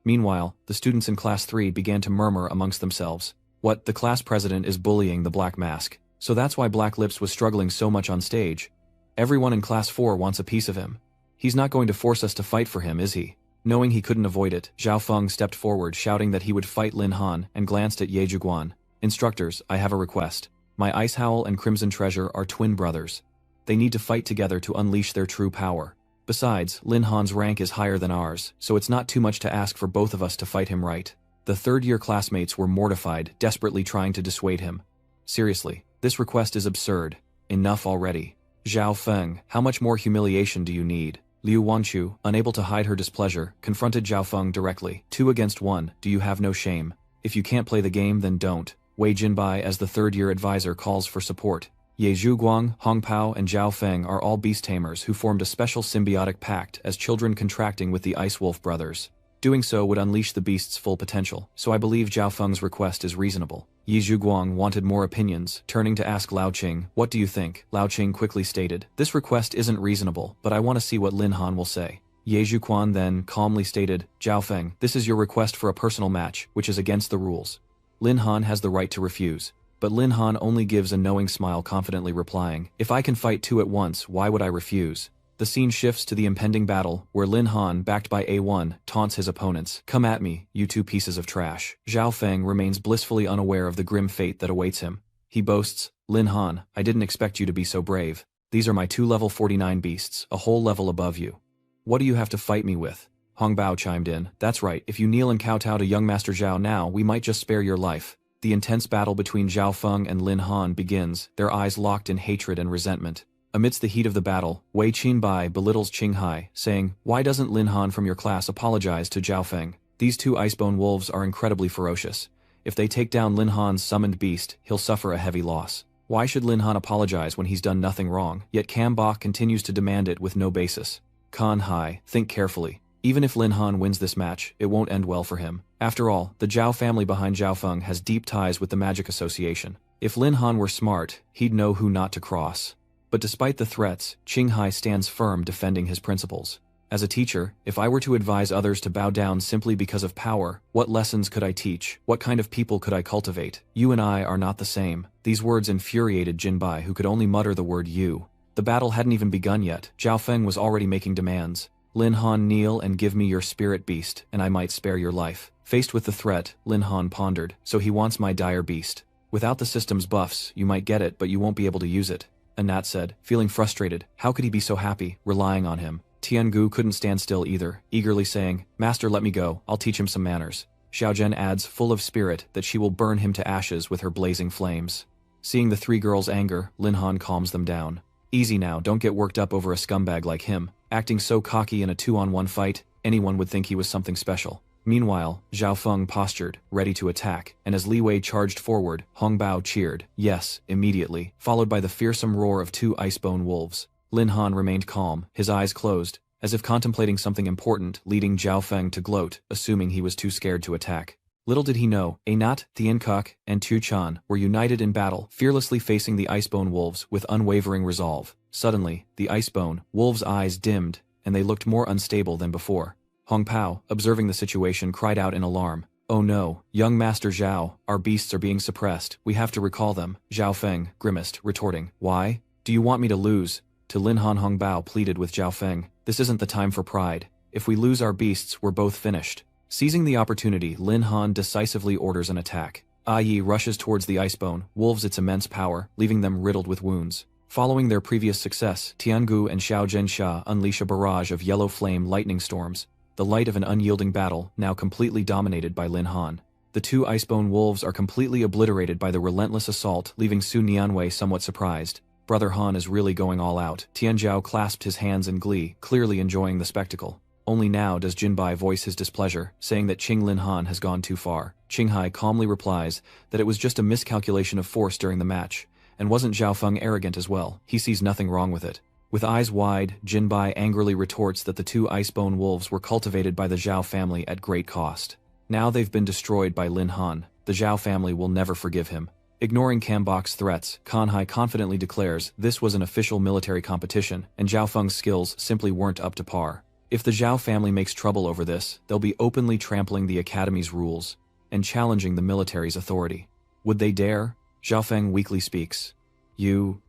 Meanwhile, the students in Class 3 began to murmur amongst themselves. What, the class president is bullying the Black Mask. So that's why Black Lips was struggling so much on stage. Everyone in Class 4 wants a piece of him. He's not going to force us to fight for him, is he? Knowing he couldn't avoid it, Zhao Feng stepped forward, shouting that he would fight Lin Han, and glanced at Ye Zhuguan. Instructors, I have a request. My Ice Howl and Crimson Treasure are twin brothers. They need to fight together to unleash their true power. Besides, Lin Han's rank is higher than ours, so it's not too much to ask for both of us to fight him, right? The third-year classmates were mortified, desperately trying to dissuade him. Seriously, this request is absurd. Enough already. Zhao Feng, how much more humiliation do you need? Liu Wanchu, unable to hide her displeasure, confronted Zhao Feng directly. 2 against 1, do you have no shame? If you can't play the game, then don't. Wei Jinbai, as the third-year advisor, calls for support. Ye Zhuguang, Hong Pao, and Zhao Feng are all beast tamers who formed a special symbiotic pact as children contracting with the Ice Wolf brothers. Doing so would unleash the beast's full potential, so I believe Zhao Feng's request is reasonable. Ye Zhuguang wanted more opinions, turning to ask Lao Qing, what do you think? Lao Qing quickly stated, this request isn't reasonable, but I want to see what Lin Han will say. Ye Zhuguan then calmly stated, Zhao Feng, this is your request for a personal match, which is against the rules. Lin Han has the right to refuse. But Lin Han only gives a knowing smile, confidently replying, if I can fight 2 at once, why would I refuse? The scene shifts to the impending battle, where Lin Han, backed by A1, taunts his opponents. Come at me, you 2 pieces of trash. Zhao Feng remains blissfully unaware of the grim fate that awaits him. He boasts, Lin Han, I didn't expect you to be so brave. These are my 2 level 49 beasts, a whole level above you. What do you have to fight me with? Hong Bao chimed in, that's right, if you kneel and kowtow to young Master Zhao now, we might just spare your life. The intense battle between Zhao Feng and Lin Han begins, their eyes locked in hatred and resentment. Amidst the heat of the battle, Wei Qinbai belittles Qinghai, saying, why doesn't Lin Han from your class apologize to Zhao Feng? These 2 icebone wolves are incredibly ferocious. If they take down Lin Han's summoned beast, he'll suffer a heavy loss. Why should Lin Han apologize when he's done nothing wrong? Yet Cam Bok continues to demand it with no basis. Kan Hai, think carefully. Even if Lin Han wins this match, it won't end well for him. After all, the Zhao family behind Zhao Feng has deep ties with the Magic Association. If Lin Han were smart, he'd know who not to cross. But despite the threats, Qinghai stands firm, defending his principles. As a teacher, if I were to advise others to bow down simply because of power, what lessons could I teach? What kind of people could I cultivate? You and I are not the same. These words infuriated Jinbai, who could only mutter the word you. The battle hadn't even begun yet. Zhao Feng was already making demands. Lin Han, kneel and give me your spirit beast, and I might spare your life. Faced with the threat, Lin Han pondered, so he wants my dire beast. Without the system's buffs, you might get it, but you won't be able to use it. Anat said, feeling frustrated. How could he be so happy, relying on him? Tiangu couldn't stand still either, eagerly saying, Master, let me go, I'll teach him some manners. Xiaozhen adds, full of spirit, that she will burn him to ashes with her blazing flames. Seeing the 3 girls' anger, Lin Han calms them down. Easy now, don't get worked up over a scumbag like him. Acting so cocky in a 2-on-1 fight, anyone would think he was something special. Meanwhile, Zhao Feng postured, ready to attack, and as Li Wei charged forward, Hong Bao cheered, yes, immediately, followed by the fearsome roar of 2 icebone wolves. Lin Han remained calm, his eyes closed, as if contemplating something important, leading Zhao Feng to gloat, assuming he was too scared to attack. Little did he know, Anat, Thienkok, and Tu Chan were united in battle, fearlessly facing the Icebone wolves with unwavering resolve. Suddenly, the Icebone wolves' eyes dimmed, and they looked more unstable than before. Hong Pao, observing the situation, cried out in alarm. "Oh no, young Master Zhao, our beasts are being suppressed, we have to recall them." Zhao Feng grimaced, retorting, "Why? Do you want me to lose?" To Lin Han, Hong Bao pleaded with Zhao Feng, "This isn't the time for pride. If we lose our beasts, we're both finished." Seizing the opportunity, Lin Han decisively orders an attack. Yi rushes towards the Icebone, wolves its immense power, leaving them riddled with wounds. Following their previous success, Tiangu and Xiao Zhensha unleash a barrage of yellow flame lightning storms, the light of an unyielding battle now completely dominated by Lin Han. The two Icebone wolves are completely obliterated by the relentless assault, leaving Su Nianwei somewhat surprised. Brother Han is really going all out. Tianzhao clasped his hands in glee, clearly enjoying the spectacle. Only now does Jinbai voice his displeasure, saying that Qing Lin Han has gone too far. Qinghai calmly replies that it was just a miscalculation of force during the match, and wasn't Zhao Feng arrogant as well? He sees nothing wrong with it. With eyes wide, Jinbai angrily retorts that the two Icebone wolves were cultivated by the Zhao family at great cost. Now they've been destroyed by Lin Han. The Zhao family will never forgive him. Ignoring Kambok's threats, Kanhai confidently declares this was an official military competition, and Zhao Feng's skills simply weren't up to par. If the Zhao family makes trouble over this, they'll be openly trampling the academy's rules and challenging the military's authority. Would they dare? Zhao Feng weakly speaks. You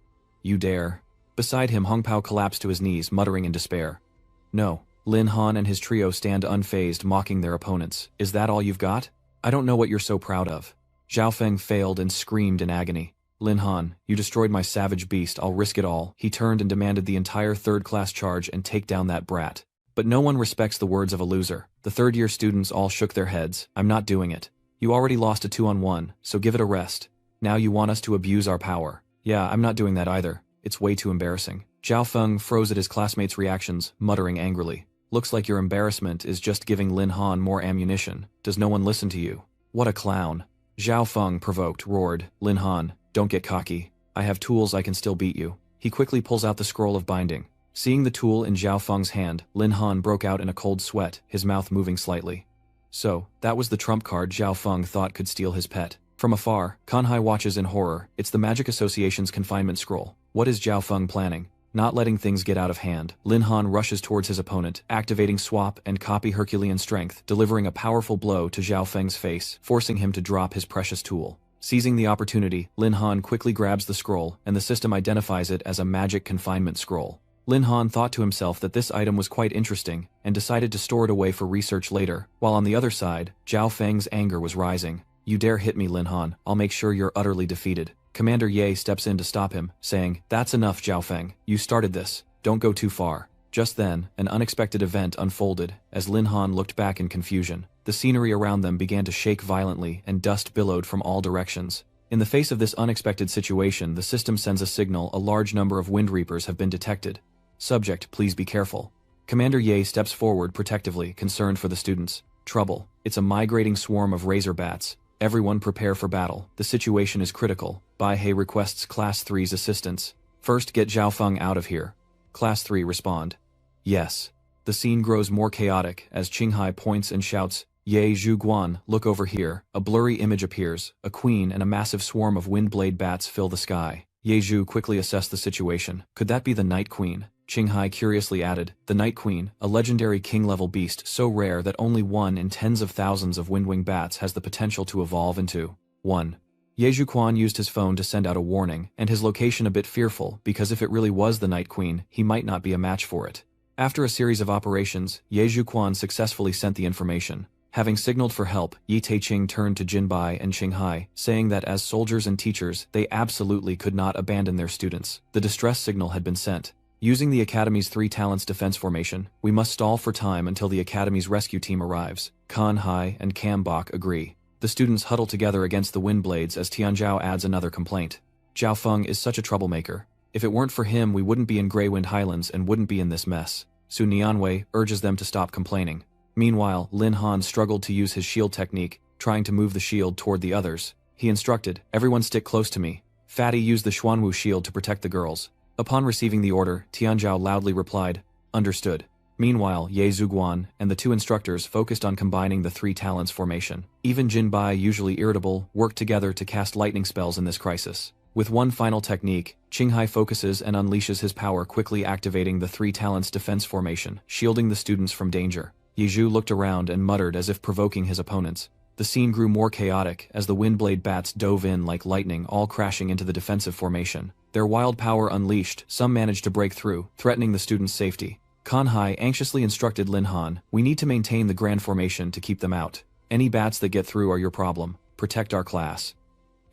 dare. Beside him, Hong Pao collapsed to his knees, muttering in despair. No. Lin Han and his trio stand unfazed, mocking their opponents. Is that all you've got? I don't know what you're so proud of. Zhao Feng failed and screamed in agony. Lin Han, you destroyed my savage beast, I'll risk it all. He turned and demanded the entire third-class charge and take down that brat. But no one respects the words of a loser. The third-year students all shook their heads. I'm not doing it. You already lost a 2-on-1, so give it a rest. Now you want us to abuse our power. Yeah, I'm not doing that either. It's way too embarrassing. Zhao Feng froze at his classmates' reactions, muttering angrily. Looks like your embarrassment is just giving Lin Han more ammunition. Does no one listen to you? What a clown. Zhao Feng, provoked, roared, Lin Han, don't get cocky. I have tools, I can still beat you. He quickly pulls out the scroll of binding. Seeing the tool in Zhao Feng's hand, Lin Han broke out in a cold sweat, his mouth moving slightly. So, that was the trump card Zhao Feng thought could steal his pet. From afar, Kanhai watches in horror. It's the Magic Association's confinement scroll. What is Zhao Feng planning? Not letting things get out of hand, Lin Han rushes towards his opponent, activating swap and copy Herculean strength, delivering a powerful blow to Zhao Feng's face, forcing him to drop his precious tool. Seizing the opportunity, Lin Han quickly grabs the scroll, and the system identifies it as a magic confinement scroll. Lin Han thought to himself that this item was quite interesting, and decided to store it away for research later, while on the other side, Zhao Feng's anger was rising. You dare hit me, Lin Han, I'll make sure you're utterly defeated. Commander Ye steps in to stop him, saying, That's enough, Zhao Feng, you started this, don't go too far. Just then, an unexpected event unfolded, as Lin Han looked back in confusion. The scenery around them began to shake violently, and dust billowed from all directions. In the face of this unexpected situation, the system sends a signal. A large number of Wind Reapers have been detected. Subject, please be careful. Commander Ye steps forward protectively, concerned for the students. Trouble. It's a migrating swarm of razor bats. Everyone prepare for battle. The situation is critical. Bai He requests Class 3's assistance. First, get Zhao Feng out of here. Class 3 respond. Yes. The scene grows more chaotic as Qinghai points and shouts, Ye Zhu Guan, look over here. A blurry image appears. A queen and a massive swarm of windblade bats fill the sky. Ye Zhu quickly assessed the situation. Could that be the Night Queen? Qinghai curiously added, the Night Queen, a legendary king-level beast so rare that only one in tens of thousands of windwing bats has the potential to evolve into one. Ye Zhuquan used his phone to send out a warning, and his location a bit fearful because if it really was the Night Queen, he might not be a match for it. After a series of operations, Ye Zhuquan successfully sent the information. Having signaled for help, Yi Taiqing turned to Jinbai and Qinghai, saying that as soldiers and teachers, they absolutely could not abandon their students. The distress signal had been sent. Using the Academy's 3 talents defense formation, we must stall for time until the Academy's rescue team arrives. Kanhai and Kambok agree. The students huddle together against the Windblades as Tianzhao adds another complaint. Zhao Feng is such a troublemaker. If it weren't for him, we wouldn't be in Greywind Highlands and wouldn't be in this mess. Su Nianwei urges them to stop complaining. Meanwhile, Lin Han struggled to use his shield technique, trying to move the shield toward the others. He instructed, everyone stick close to me. Fatty used the Xuanwu shield to protect the girls. Upon receiving the order, Tianzhao loudly replied, understood. Meanwhile, Ye Zhuguan and the two instructors focused on combining the three talents formation. Even Jinbai, usually irritable, worked together to cast lightning spells in this crisis. With one final technique, Qinghai focuses and unleashes his power, quickly activating the three talents defense formation, shielding the students from danger. Ye Zhu looked around and muttered as if provoking his opponents. The scene grew more chaotic as the Windblade bats dove in like lightning, all crashing into the defensive formation. Their wild power unleashed, some managed to break through, threatening the students' safety. Kanhai anxiously instructed Lin Han, "We need to maintain the grand formation to keep them out. Any bats that get through are your problem. Protect our class."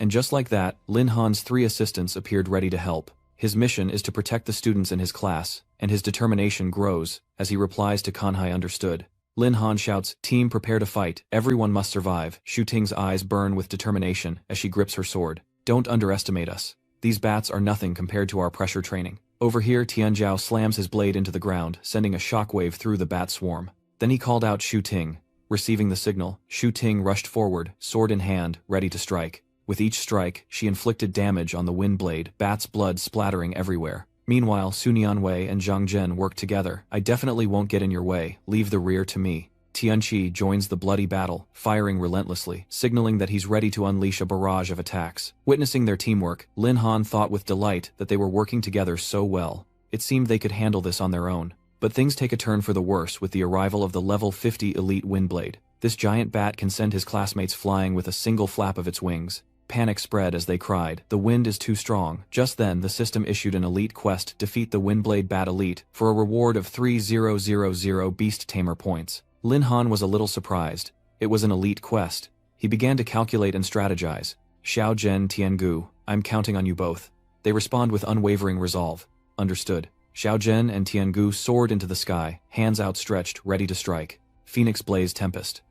And just like that, Lin Han's three assistants appeared ready to help. His mission is to protect the students in his class, and his determination grows as he replies to Kanhai, "Understood." Lin Han shouts, "Team, prepare to fight. Everyone must survive." Shu Ting's eyes burn with determination as she grips her sword. "Don't underestimate us. These bats are nothing compared to our pressure training." Over here, Tianzhao slams his blade into the ground, sending a shockwave through the bat swarm. Then he called out Shu Ting. Receiving the signal, Shu Ting rushed forward, sword in hand, ready to strike. With each strike, she inflicted damage on the wind blade, bat's blood splattering everywhere. Meanwhile, Su Nianwei and Zhang Zhen work together. "I definitely won't get in your way. Leave the rear to me." Tianqi joins the bloody battle, firing relentlessly, signaling that he's ready to unleash a barrage of attacks. Witnessing their teamwork, Lin Han thought with delight that they were working together so well. It seemed they could handle this on their own. But things take a turn for the worse with the arrival of the level 50 elite Windblade. This giant bat can send his classmates flying with a single flap of its wings. Panic spread as they cried, "The wind is too strong." Just then, the system issued an elite quest: defeat the Windblade Bat Elite, for a reward of 3000 Beast Tamer points. Lin Han was a little surprised. It was an elite quest. He began to calculate and strategize. "Xiao Zhen, Tiangu, I'm counting on you both." They respond with unwavering resolve. "Understood." Xiao Zhen and Tiangu soared into the sky, hands outstretched, ready to strike. Phoenix Blaze Tempest.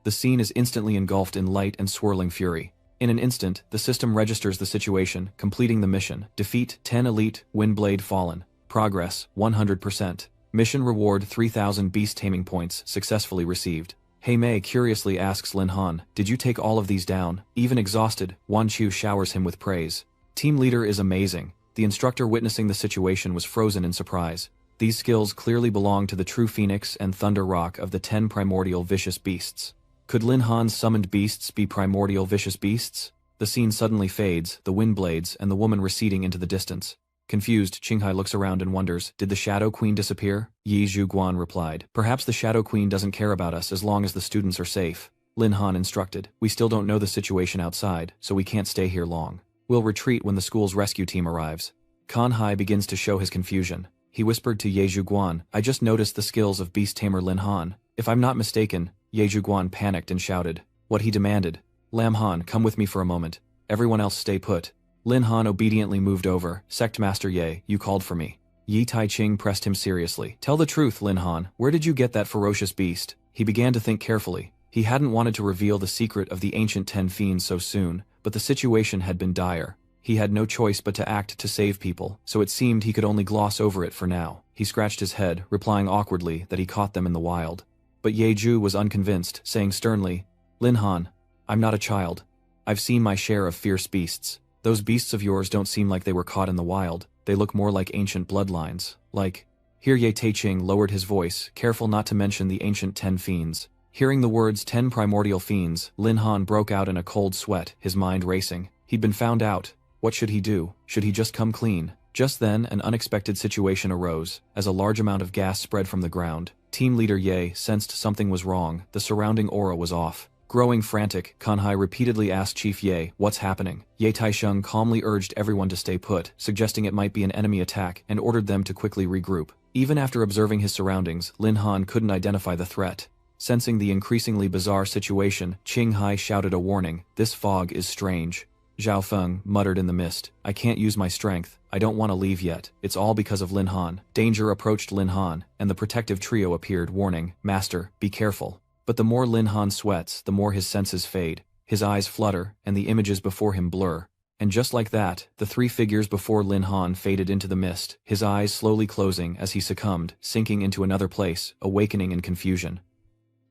The scene is instantly engulfed in light and swirling fury. In an instant, the system registers the situation, completing the mission. Defeat 10 elite, Windblade fallen. Progress, 100%. Mission reward 3000 beast taming points, successfully received. Hei Mei curiously asks Lin Han, "Did you take all of these down?" Even exhausted, Wan Chu showers him with praise. Team leader is amazing. The instructor witnessing the situation was frozen in surprise. These skills clearly belong to the true Phoenix and Thunder Rock of the 10 primordial vicious beasts. Could Lin Han's summoned beasts be primordial vicious beasts? The scene suddenly fades, the wind blades and the woman receding into the distance. Confused, Qinghai looks around and wonders, did the Shadow Queen disappear? Ye Zhuguan replied, "Perhaps the Shadow Queen doesn't care about us as long as the students are safe." Lin Han instructed, "We still don't know the situation outside, so we can't stay here long. We'll retreat when the school's rescue team arrives." Kanhai begins to show his confusion. He whispered to Ye Zhuguan, "I just noticed the skills of Beast Tamer Lin Han. If I'm not mistaken." Ye Zhuguan panicked and shouted. What he demanded, "Lam Han, come with me for a moment. Everyone else stay put." Lin Han obediently moved over. "Sect Master Ye, you called for me." Yi Taiching pressed him seriously. "Tell the truth, Lin Han. Where did you get that ferocious beast?" He began to think carefully. He hadn't wanted to reveal the secret of the ancient 10 fiends so soon, but the situation had been dire. He had no choice but to act to save people, so it seemed he could only gloss over it for now. He scratched his head, replying awkwardly that he caught them in the wild. But Ye Zhu was unconvinced, saying sternly, "Lin Han, I'm not a child. I've seen my share of fierce beasts. Those beasts of yours don't seem like they were caught in the wild. They look more like ancient bloodlines. Like..." Here Ye Taiching lowered his voice, careful not to mention the ancient 10 fiends. Hearing the words 10 primordial fiends, Lin Han broke out in a cold sweat, his mind racing. He'd been found out. What should he do? Should he just come clean? Just then, an unexpected situation arose. As a large amount of gas spread from the ground, Team Leader Ye sensed something was wrong. The surrounding aura was off. Growing frantic, Kanhai repeatedly asked Chief Ye, "What's happening?" Ye Taisheng calmly urged everyone to stay put, suggesting it might be an enemy attack, and ordered them to quickly regroup. Even after observing his surroundings, Lin Han couldn't identify the threat. Sensing the increasingly bizarre situation, Qinghai shouted a warning, "This fog is strange." Zhao Feng muttered in the mist, "I can't use my strength. I don't want to leave yet. It's all because of Lin Han." Danger approached Lin Han, and the protective trio appeared, warning, "Master, be careful." But the more Lin Han sweats, the more his senses fade. His eyes flutter, and the images before him blur. And just like that, the 3 figures before Lin Han faded into the mist, his eyes slowly closing as he succumbed, sinking into another place, awakening in confusion.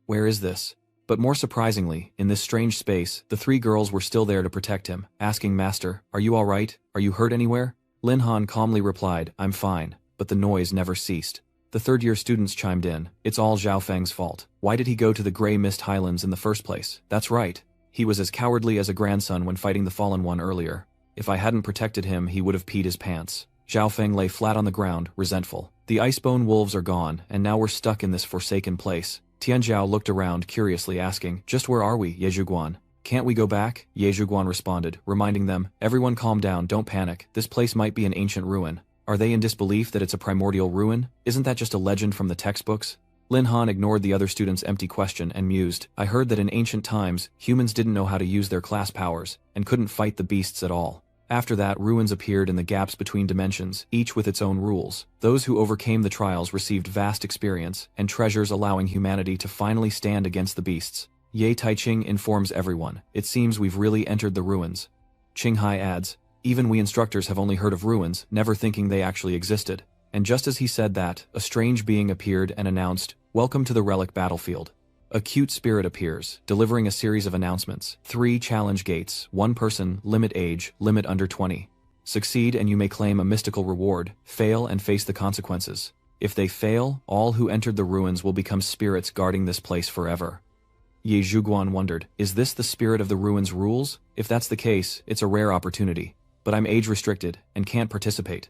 Where is this? But more surprisingly, in this strange space, the 3 girls were still there to protect him, asking, "Master, are you all right? Are you hurt anywhere?" Lin Han calmly replied, "I'm fine," but the noise never ceased. The third-year students chimed in. It's all Zhao Feng's fault. Why did he go to the Grey Mist Highlands in the first place? That's right. He was as cowardly as a grandson when fighting the Fallen One earlier. If I hadn't protected him, he would have peed his pants. Zhao Feng lay flat on the ground, resentful. The Icebone wolves are gone, and now we're stuck in this forsaken place. Tianzhao looked around, curiously asking, just where are we, Ye Zhuguan? Can't we go back? Ye Zhuguan responded, reminding them, everyone calm down, don't panic, this place might be an ancient ruin. Are they in disbelief that it's a primordial ruin? Isn't that just a legend from the textbooks? Lin Han ignored the other student's empty question and mused, I heard that in ancient times, humans didn't know how to use their class powers, and couldn't fight the beasts at all. After that, ruins appeared in the gaps between dimensions, each with its own rules. Those who overcame the trials received vast experience, and treasures allowing humanity to finally stand against the beasts. Ye Taiqing informs everyone, it seems we've really entered the ruins. Qinghai adds, even we instructors have only heard of ruins, never thinking they actually existed. And just as he said that, a strange being appeared and announced, welcome to the relic battlefield. A cute spirit appears, delivering a series of announcements. 3 challenge gates, 1 person, limit age, limit under 20. Succeed and you may claim a mystical reward, fail and face the consequences. If they fail, all who entered the ruins will become spirits guarding this place forever. Ye Zhuguan wondered, is this the spirit of the ruins rules? If that's the case, it's a rare opportunity. But I'm age restricted, and can't participate.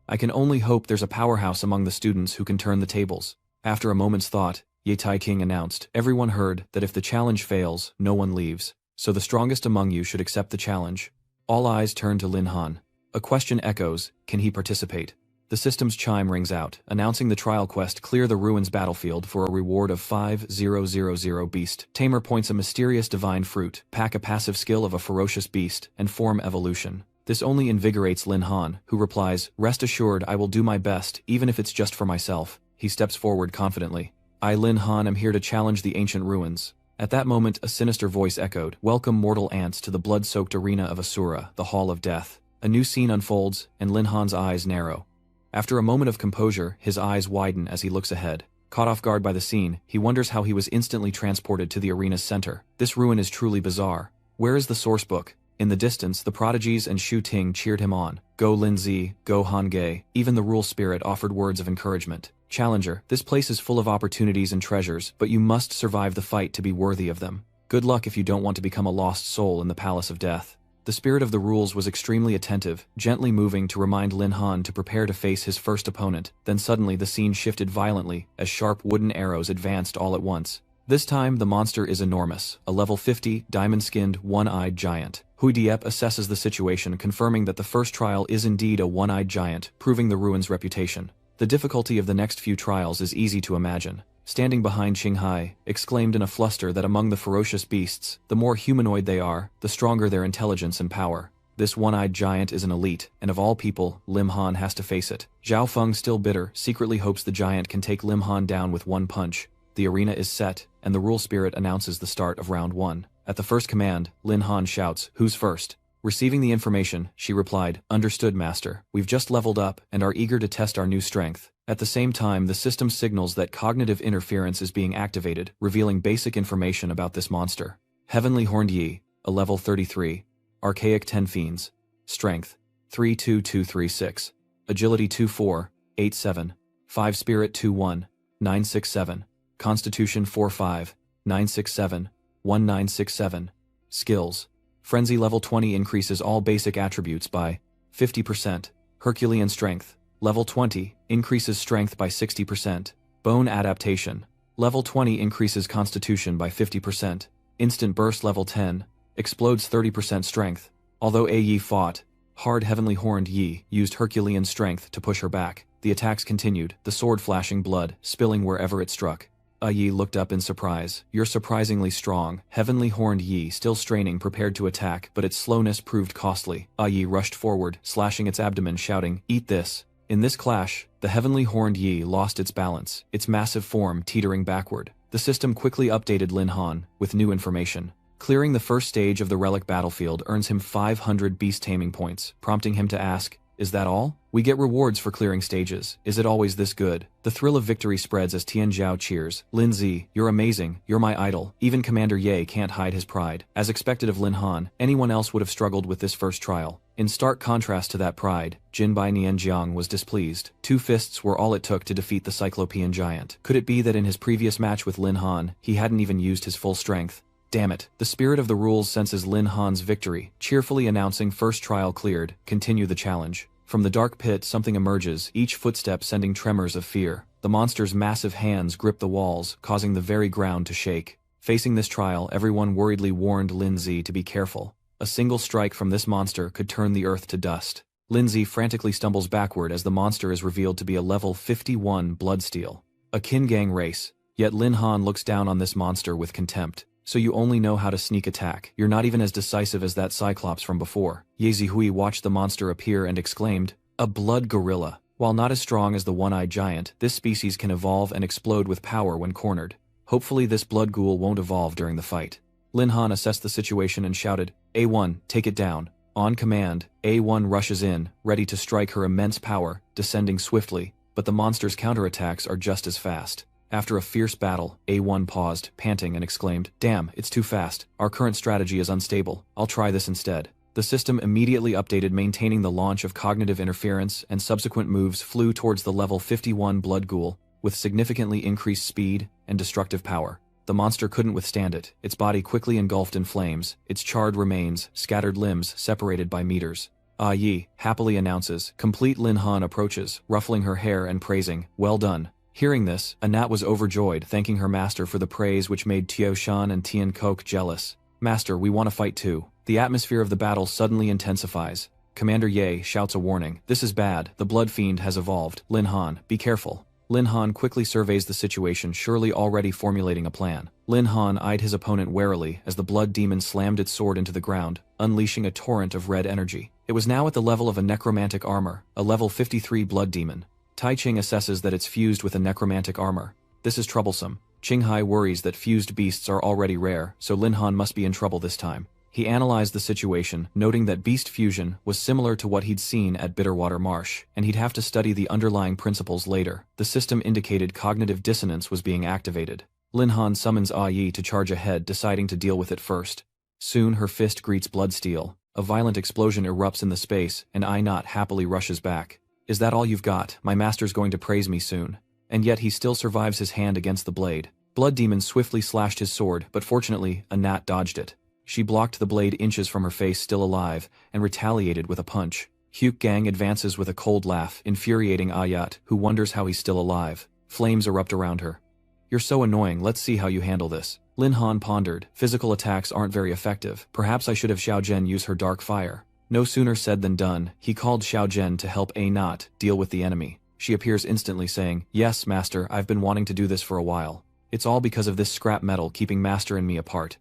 I can only hope there's a powerhouse among the students who can turn the tables. After a moment's thought, Ye Taiqing announced, everyone heard that if the challenge fails, no one leaves, so the strongest among you should accept the challenge. All eyes turn to Lin Han. A question echoes, can he participate? The system's chime rings out, announcing the trial quest clear the ruins battlefield for a reward of 5000 beast. Tamer points a mysterious divine fruit, pack a passive skill of a ferocious beast, and form evolution. This only invigorates Lin Han, who replies, rest assured I will do my best, even if it's just for myself. He steps forward confidently. I, Lin Han, am here to challenge the ancient ruins. At that moment, a sinister voice echoed, welcome mortal ants to the blood-soaked arena of Asura, the Hall of Death. A new scene unfolds, and Lin Han's eyes narrow. After a moment of composure, his eyes widen as he looks ahead. Caught off guard by the scene, he wonders how he was instantly transported to the arena's center. This ruin is truly bizarre. Where is the sourcebook? In the distance, the prodigies and Shu Ting cheered him on. Go Lin Zi, go Han Ge. Even the rule spirit offered words of encouragement. Challenger, this place is full of opportunities and treasures, but you must survive the fight to be worthy of them. Good luck if you don't want to become a lost soul in the Palace of Death. The spirit of the rules was extremely attentive, gently moving to remind Lin Han to prepare to face his first opponent. Then suddenly the scene shifted violently, as sharp wooden arrows advanced all at once. This time, the monster is enormous, a level 50, diamond-skinned, one-eyed giant. Hui Diep assesses the situation, confirming that the first trial is indeed a one-eyed giant, proving the ruin's reputation. The difficulty of the next few trials is easy to imagine. Standing behind Qinghai, exclaimed in a fluster that among the ferocious beasts, the more humanoid they are, the stronger their intelligence and power. This one-eyed giant is an elite, and of all people, Lim Han has to face it. Zhao Feng, still bitter, secretly hopes the giant can take Lim Han down with one punch. The arena is set, and the rule spirit announces the start of round 1. At the first command, Lin Han shouts, who's first? Receiving the information, she replied, understood master, we've just leveled up, and are eager to test our new strength. At the same time, the system signals that cognitive interference is being activated, revealing basic information about this monster. Heavenly Horned Yi, a level 33. Archaic 10 Fiends. Strength, 32236. Agility 2487. 5 Spirit 21. 967. Constitution 45. 967. 1967. Skills. Frenzy level 20 increases all basic attributes by 50%. Herculean Strength. Level 20 increases strength by 60%. Bone Adaptation. Level 20 increases Constitution by 50%. Instant Burst level 10 explodes 30% strength. Although Yi fought hard, Heavenly Horned Yi used Herculean Strength to push her back. The attacks continued, the sword flashing blood, spilling wherever it struck. Yi looked up in surprise. You're surprisingly strong. Heavenly Horned Yi, still straining, prepared to attack, but its slowness proved costly. Yi rushed forward, slashing its abdomen, shouting, eat this. In this clash, the Heavenly Horned Yi lost its balance, its massive form teetering backward. The system quickly updated Lin Han with new information. Clearing the first stage of the relic battlefield earns him 500 beast taming points, prompting him to ask, Is that all? We get rewards for clearing stages. Is it always this good? The thrill of victory spreads as Tian Zhao cheers. Lin Zi, you're amazing, you're my idol. Even Commander Ye can't hide his pride. As expected of Lin Han, anyone else would have struggled with this first trial. In stark contrast to that pride, Jinbai Nianjiang was displeased. 2 fists were all it took to defeat the Cyclopean giant. Could it be that in his previous match with Lin Han, he hadn't even used his full strength? Damn it. The spirit of the rules senses Lin Han's victory, cheerfully announcing first trial cleared. Continue the challenge. From the dark pit something emerges, each footstep sending tremors of fear. The monster's massive hands grip the walls, causing the very ground to shake. Facing this trial, everyone worriedly warned Lin Zi to be careful. A single strike from this monster could turn the earth to dust. Lin Zi frantically stumbles backward as the monster is revealed to be a level 51 Bloodsteel. A Kingang race. Yet Lin Han looks down on this monster with contempt. So you only know how to sneak attack. You're not even as decisive as that Cyclops from before. Ye Zihui watched the monster appear and exclaimed, "A blood gorilla." While not as strong as the one-eyed giant, this species can evolve and explode with power when cornered. Hopefully this blood ghoul won't evolve during the fight. Lin Han assessed the situation and shouted, "A1, take it down." On command, A1 rushes in, ready to strike her immense power, descending swiftly, but the monster's counterattacks are just as fast. After a fierce battle, A1 paused, panting, and exclaimed, "Damn, it's too fast. Our current strategy is unstable. I'll try this instead." The system immediately updated, maintaining the launch of cognitive interference, and subsequent moves flew towards the level 51 blood ghoul, with significantly increased speed and destructive power. The monster couldn't withstand it. Its body quickly engulfed in flames, its charred remains, scattered limbs separated by meters. Ah Yi happily announces. Complete. Lin Han approaches, ruffling her hair and praising, "Well done." Hearing this, Anat was overjoyed, thanking her master for the praise which made Tiao Shan and Tian Kok jealous. "Master, we want to fight too." The atmosphere of the battle suddenly intensifies. Commander Ye shouts a warning. "This is bad. The blood fiend has evolved. Lin Han, be careful." Lin Han quickly surveys the situation, surely already formulating a plan. Lin Han eyed his opponent warily as the blood demon slammed its sword into the ground, unleashing a torrent of red energy. It was now at the level of a necromantic armor, a level 53 blood demon. Tai Ching assesses that it's fused with a necromantic armor. This is troublesome. Qinghai worries that fused beasts are already rare, so Lin Han must be in trouble this time. He analyzed the situation, noting that beast fusion was similar to what he'd seen at Bitterwater Marsh, and he'd have to study the underlying principles later. The system indicated cognitive dissonance was being activated. Lin Han summons Ah Yi to charge ahead, deciding to deal with it first. Soon her fist greets Bloodsteel. A violent explosion erupts in the space, and I Not happily rushes back. "Is that all you've got? My master's going to praise me soon." And yet he still survives his hand against the blade. Blood Demon swiftly slashed his sword, but fortunately, Anat dodged it. She blocked the blade inches from her face, still alive, and retaliated with a punch. Hyuk Gang advances with a cold laugh, infuriating Ayat, who wonders how he's still alive. Flames erupt around her. "You're so annoying, let's see how you handle this." Lin Han pondered. Physical attacks aren't very effective. Perhaps I should have Xiao Zhen use her dark fire. No sooner said than done. He called Xiao Zhen to help Not deal with the enemy. She appears instantly saying, "Yes, Master, I've been wanting to do this for a while. It's all because of this scrap metal keeping Master and me apart."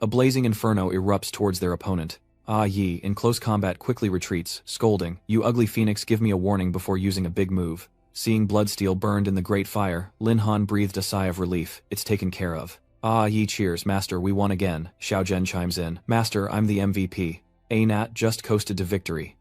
A blazing inferno erupts towards their opponent. Ah Yi, in close combat, quickly retreats, scolding, "You ugly phoenix, give me a warning before using a big move." Seeing Bloodsteel burned in the great fire, Lin Han breathed a sigh of relief. It's taken care of. Ah Yi cheers. "Master, we won again." Xiao Zhen chimes in. "Master, I'm the MVP. Anat just coasted to victory."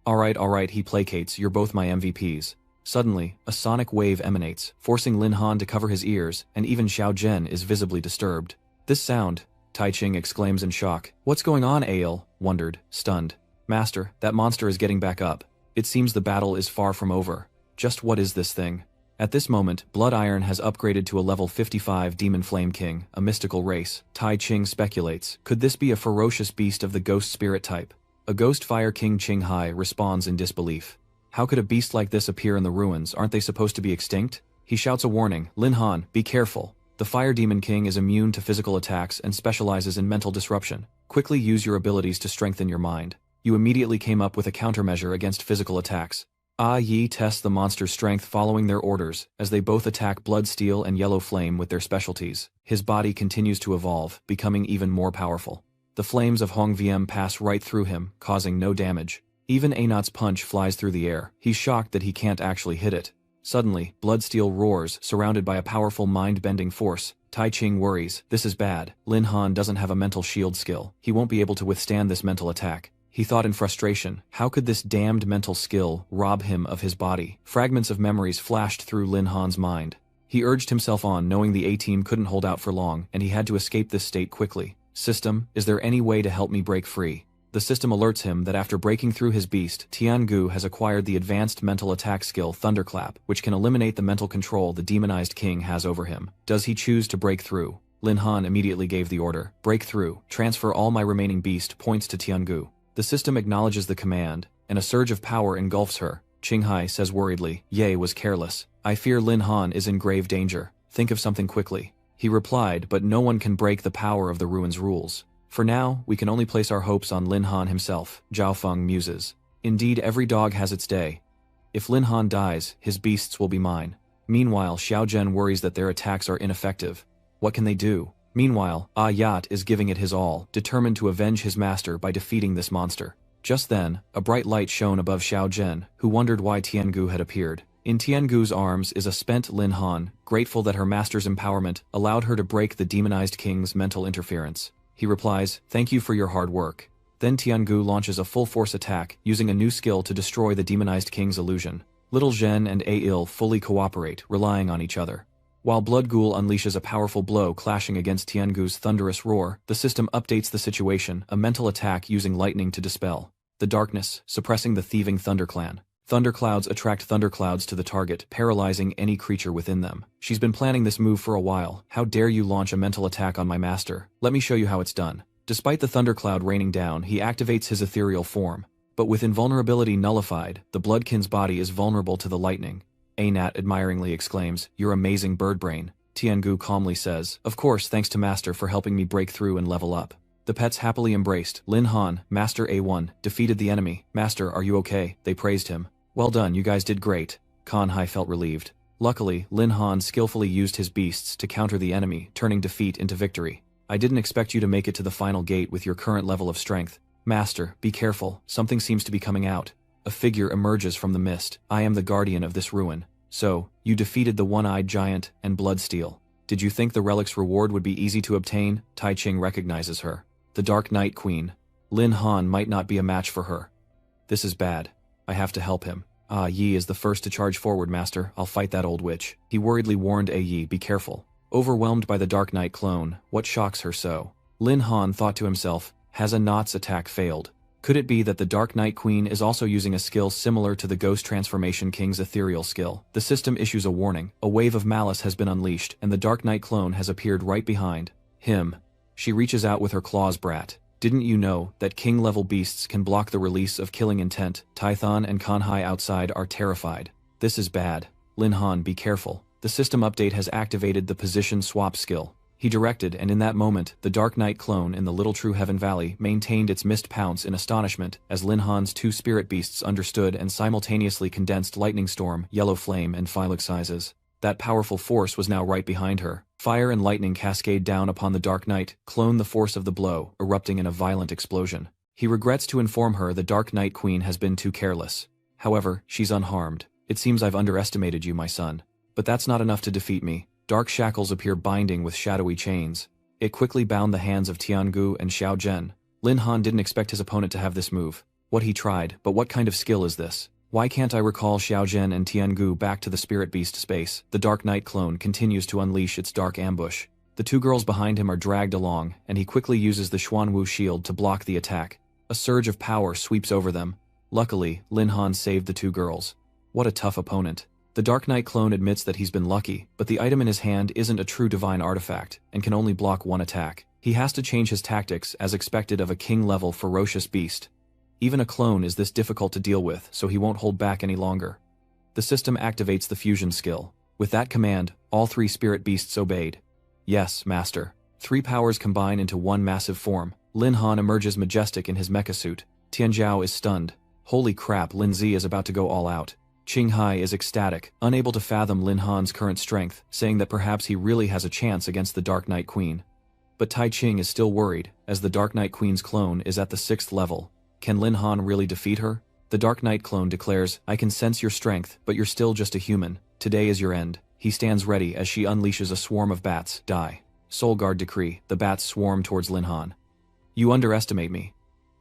Alright, he placates. "You're both my MVPs." Suddenly, a sonic wave emanates, forcing Lin Han to cover his ears, and even Xiao Zhen is visibly disturbed. "This sound," Tai Ching exclaims in shock. "What's going on?" Ail wondered, stunned. "Master, that monster is getting back up. It seems the battle is far from over. Just what is this thing?" At this moment, Blood Iron has upgraded to a level 55 Demon Flame King, a mystical race. Tai Ching speculates, could this be a ferocious beast of the ghost spirit type? A Ghost Fire King Qinghai responds in disbelief. How could a beast like this appear in the ruins? Aren't they supposed to be extinct? He shouts a warning. "Lin Han, be careful. The Fire Demon King is immune to physical attacks and specializes in mental disruption. Quickly use your abilities to strengthen your mind." You immediately came up with a countermeasure against physical attacks. Ah Yi tests the monster's strength following their orders, as they both attack Bloodsteel and Yellow Flame with their specialties. His body continues to evolve, becoming even more powerful. The flames of Hong Wiem pass right through him, causing no damage. Even Anat's punch flies through the air. He's shocked that he can't actually hit it. Suddenly, Bloodsteel roars, surrounded by a powerful mind-bending force. Tai Ching worries, this is bad. Lin Han doesn't have a mental shield skill. He won't be able to withstand this mental attack. He thought in frustration, how could this damned mental skill rob him of his body? Fragments of memories flashed through Lin Han's mind. He urged himself on, knowing the A-team couldn't hold out for long, and he had to escape this state quickly. System, is there any way to help me break free? The system alerts him that after breaking through his beast, Tiangu has acquired the advanced mental attack skill Thunderclap, which can eliminate the mental control the demonized king has over him. Does he choose to break through? Lin Han immediately gave the order. Break through. Transfer all my remaining beast points to Tiangu. The system acknowledges the command, and a surge of power engulfs her. Qinghai says worriedly, Ye was careless. I fear Lin Han is in grave danger. Think of something quickly. He replied, but no one can break the power of the ruin's rules. For now, we can only place our hopes on Lin Han himself, Zhao Feng muses. Indeed, every dog has its day. If Lin Han dies, his beasts will be mine. Meanwhile, Xiao Zhen worries that their attacks are ineffective. What can they do? Meanwhile, Ayat is giving it his all, determined to avenge his master by defeating this monster. Just then, a bright light shone above Xiao Zhen, who wondered why Tiangu had appeared. In Tiangu's arms is a spent Lin Han, grateful that her master's empowerment allowed her to break the demonized king's mental interference. He replies, thank you for your hard work. Then Tiangu launches a full-force attack, using a new skill to destroy the demonized king's illusion. Little Zhen and A-Il fully cooperate, relying on each other. While Blood Ghoul unleashes a powerful blow clashing against Tiangu's thunderous roar, the system updates the situation, a mental attack using lightning to dispel the darkness, suppressing the thieving Thunderclan. Thunderclouds attract thunderclouds to the target, paralyzing any creature within them. She's been planning this move for a while. How dare you launch a mental attack on my master? Let me show you how it's done. Despite the thundercloud raining down, he activates his ethereal form. But with invulnerability nullified, the Bloodkin's body is vulnerable to the lightning. Anat admiringly exclaims, "You're amazing bird brain." Tiangu calmly says, "Of course, thanks to Master for helping me break through and level up." The pets happily embraced. Lin Han, Master A1, defeated the enemy. "Master, are you okay?" They praised him. "Well done, you guys did great." Kan Hai felt relieved. Luckily, Lin Han skillfully used his beasts to counter the enemy, turning defeat into victory. "I didn't expect you to make it to the final gate with your current level of strength. Master, be careful, something seems to be coming out." A figure emerges from the mist. "I am the guardian of this ruin." "So, you defeated the one-eyed giant and Bloodsteel. Did you think the relic's reward would be easy to obtain?" Tai Ching recognizes her. "The Dark Knight Queen. Lin Han might not be a match for her. This is bad. I have to help him." "Ah, Yi is the first to charge forward, Master. I'll fight that old witch." He worriedly warned Yi, "Be careful." Overwhelmed by the Dark Knight clone, what shocks her so? Lin Han thought to himself, has Anat's attack failed? Could it be that the Dark Knight Queen is also using a skill similar to the Ghost Transformation King's ethereal skill? The system issues a warning. A wave of malice has been unleashed, and the Dark Knight clone has appeared right behind him. She reaches out with her claws. "Brat. Didn't you know that king-level beasts can block the release of killing intent?" Tython and Kanhai outside are terrified. "This is bad. Lin Han, be careful." The system update has activated the position swap skill. He directed, and in that moment, the Dark Knight clone in the Little True Heaven Valley maintained its mist pounce in astonishment as Lin Han's two spirit beasts understood and simultaneously condensed Lightning Storm, Yellow Flame, and Phylaxizes. That powerful force was now right behind her. Fire and lightning cascade down upon the Dark Knight, clone the force of the blow, erupting in a violent explosion. He regrets to inform her the Dark Knight Queen has been too careless. However, she's unharmed. "It seems I've underestimated you, my son. But that's not enough to defeat me." Dark shackles appear binding with shadowy chains. It quickly bound the hands of Tiangu and Xiao Zhen. Lin Han didn't expect his opponent to have this move. He tried, but what kind of skill is this? Why can't I recall Xiao Zhen and Tiangu back to the spirit beast space? The Dark Knight clone continues to unleash its dark ambush. The two girls behind him are dragged along, and he quickly uses the Xuanwu shield to block the attack. A surge of power sweeps over them. Luckily, Lin Han saved the two girls. What a tough opponent. The Dark Knight clone admits that he's been lucky, but the item in his hand isn't a true divine artifact, and can only block one attack. He has to change his tactics as expected of a king-level ferocious beast. Even a clone is this difficult to deal with, so he won't hold back any longer. The system activates the fusion skill. With that command, all three spirit beasts obeyed. "Yes, Master." Three powers combine into one massive form. Lin Han emerges majestic in his mecha suit. Tianzhao is stunned. Holy crap, Lin Zi is about to go all out. Qinghai is ecstatic, unable to fathom Lin Han's current strength, saying that perhaps he really has a chance against the Dark Knight Queen. But Tai Ching is still worried, as the Dark Knight Queen's clone is at the 6th level. Can Lin Han really defeat her? The Dark Knight clone declares, "I can sense your strength, but you're still just a human. Today is your end." He stands ready as she unleashes a swarm of bats. "Die." Soul Guard decree, the bats swarm towards Lin Han. "You underestimate me."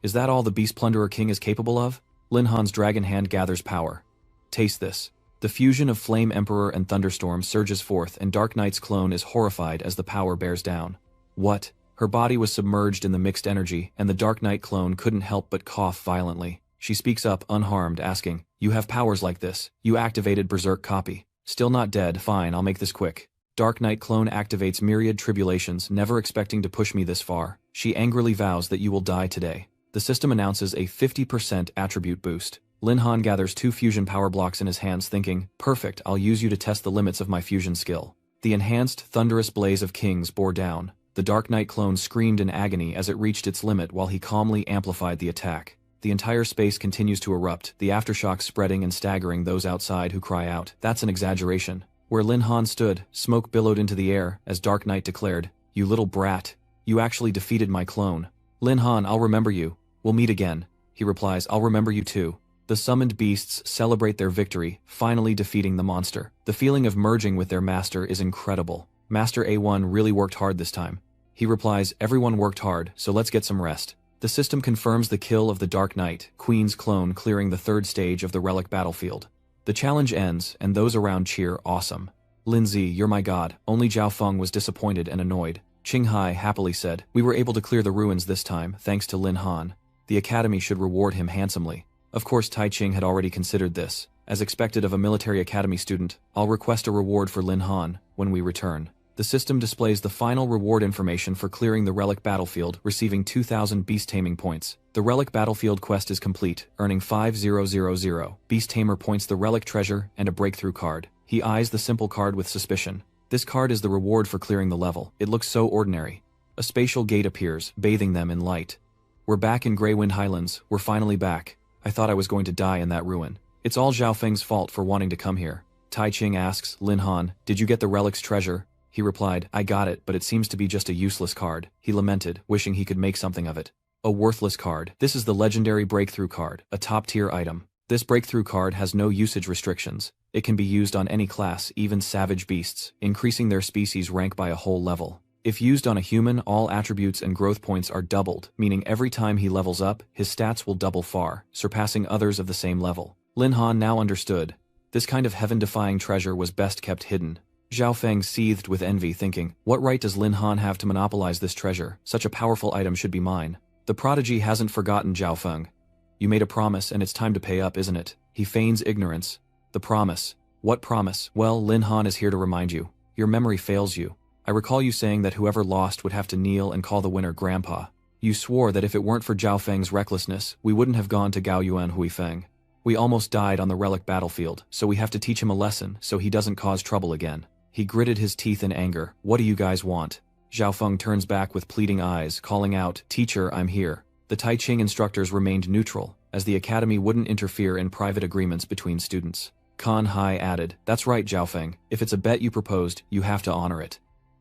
Is that all the Beast Plunderer King is capable of? Lin Han's dragon hand gathers power. Taste this. The fusion of Flame Emperor and Thunderstorm surges forth, and Dark Knight's clone is horrified as the power bears down. What? Her body was submerged in the mixed energy, and the Dark Knight clone couldn't help but cough violently. She speaks up, unharmed, asking, "You have powers like this. You activated Berserk copy. Still not dead, fine, I'll make this quick." Dark Knight clone activates myriad tribulations, never expecting to push me this far. She angrily vows that you will die today. The system announces a 50% attribute boost. Lin Han gathers 2 fusion power blocks in his hands, thinking, "Perfect, I'll use you to test the limits of my fusion skill." The enhanced thunderous blaze of kings bore down. The Dark Knight clone screamed in agony as it reached its limit while he calmly amplified the attack. The entire space continues to erupt, the aftershocks spreading and staggering those outside who cry out, "That's an exaggeration." Where Lin Han stood, smoke billowed into the air as Dark Knight declared, "You little brat. You actually defeated my clone." "Lin Han, I'll remember you. We'll meet again." He replies, "I'll remember you too." The summoned beasts celebrate their victory, finally defeating the monster. The feeling of merging with their master is incredible. Master A1 really worked hard this time. He replies, "Everyone worked hard, so let's get some rest." The system confirms the kill of the Dark Knight, Queen's clone, clearing the 3rd stage of the relic battlefield. The challenge ends, and those around cheer, "Awesome. Lindsay, you're my god." Only Zhao Feng was disappointed and annoyed. Qinghai happily said, "We were able to clear the ruins this time, thanks to Lin Han. The academy should reward him handsomely." Of course, Tai Ching had already considered this. As expected of a military academy student, "I'll request a reward for Lin Han when we return." The system displays the final reward information for clearing the relic battlefield, receiving 2,000 beast taming points. The relic battlefield quest is complete, earning 5000 beast tamer points, the relic treasure, and a breakthrough card. He eyes the simple card with suspicion. This card is the reward for clearing the level. It looks so ordinary. A spatial gate appears, bathing them in light. "We're back in Greywind Highlands. We're finally back. I thought I was going to die in that ruin. It's all Zhao Feng's fault for wanting to come here." Tai Ching asks, "Lin Han, did you get the relic's treasure?" He replied, "I got it, but it seems to be just a useless card." He lamented, wishing he could make something of it. A worthless card. This is the legendary breakthrough card, a top-tier item. This breakthrough card has no usage restrictions. It can be used on any class, even savage beasts, increasing their species rank by a whole level. If used on a human, all attributes and growth points are doubled, meaning every time he levels up, his stats will double far, surpassing others of the same level. Lin Han now understood. This kind of heaven-defying treasure was best kept hidden. Zhao Feng seethed with envy, thinking, "What right does Lin Han have to monopolize this treasure? Such a powerful item should be mine." The prodigy hasn't forgotten Zhao Feng. "You made a promise and it's time to pay up, isn't it?" He feigns ignorance. "The promise. What promise?" "Well, Lin Han is here to remind you. Your memory fails you. I recall you saying that whoever lost would have to kneel and call the winner Grandpa. You swore that if it weren't for Zhao Feng's recklessness, we wouldn't have gone to Gao Yuan Hui Feng. We almost died on the relic battlefield, so we have to teach him a lesson so he doesn't cause trouble again." He gritted his teeth in anger. "What do you guys want?" Zhao Feng turns back with pleading eyes, calling out, "Teacher, I'm here." The Tai Ching instructors remained neutral, as the academy wouldn't interfere in private agreements between students. Kan Hai added, "That's right, Zhao Feng. If it's a bet you proposed, you have to honor it."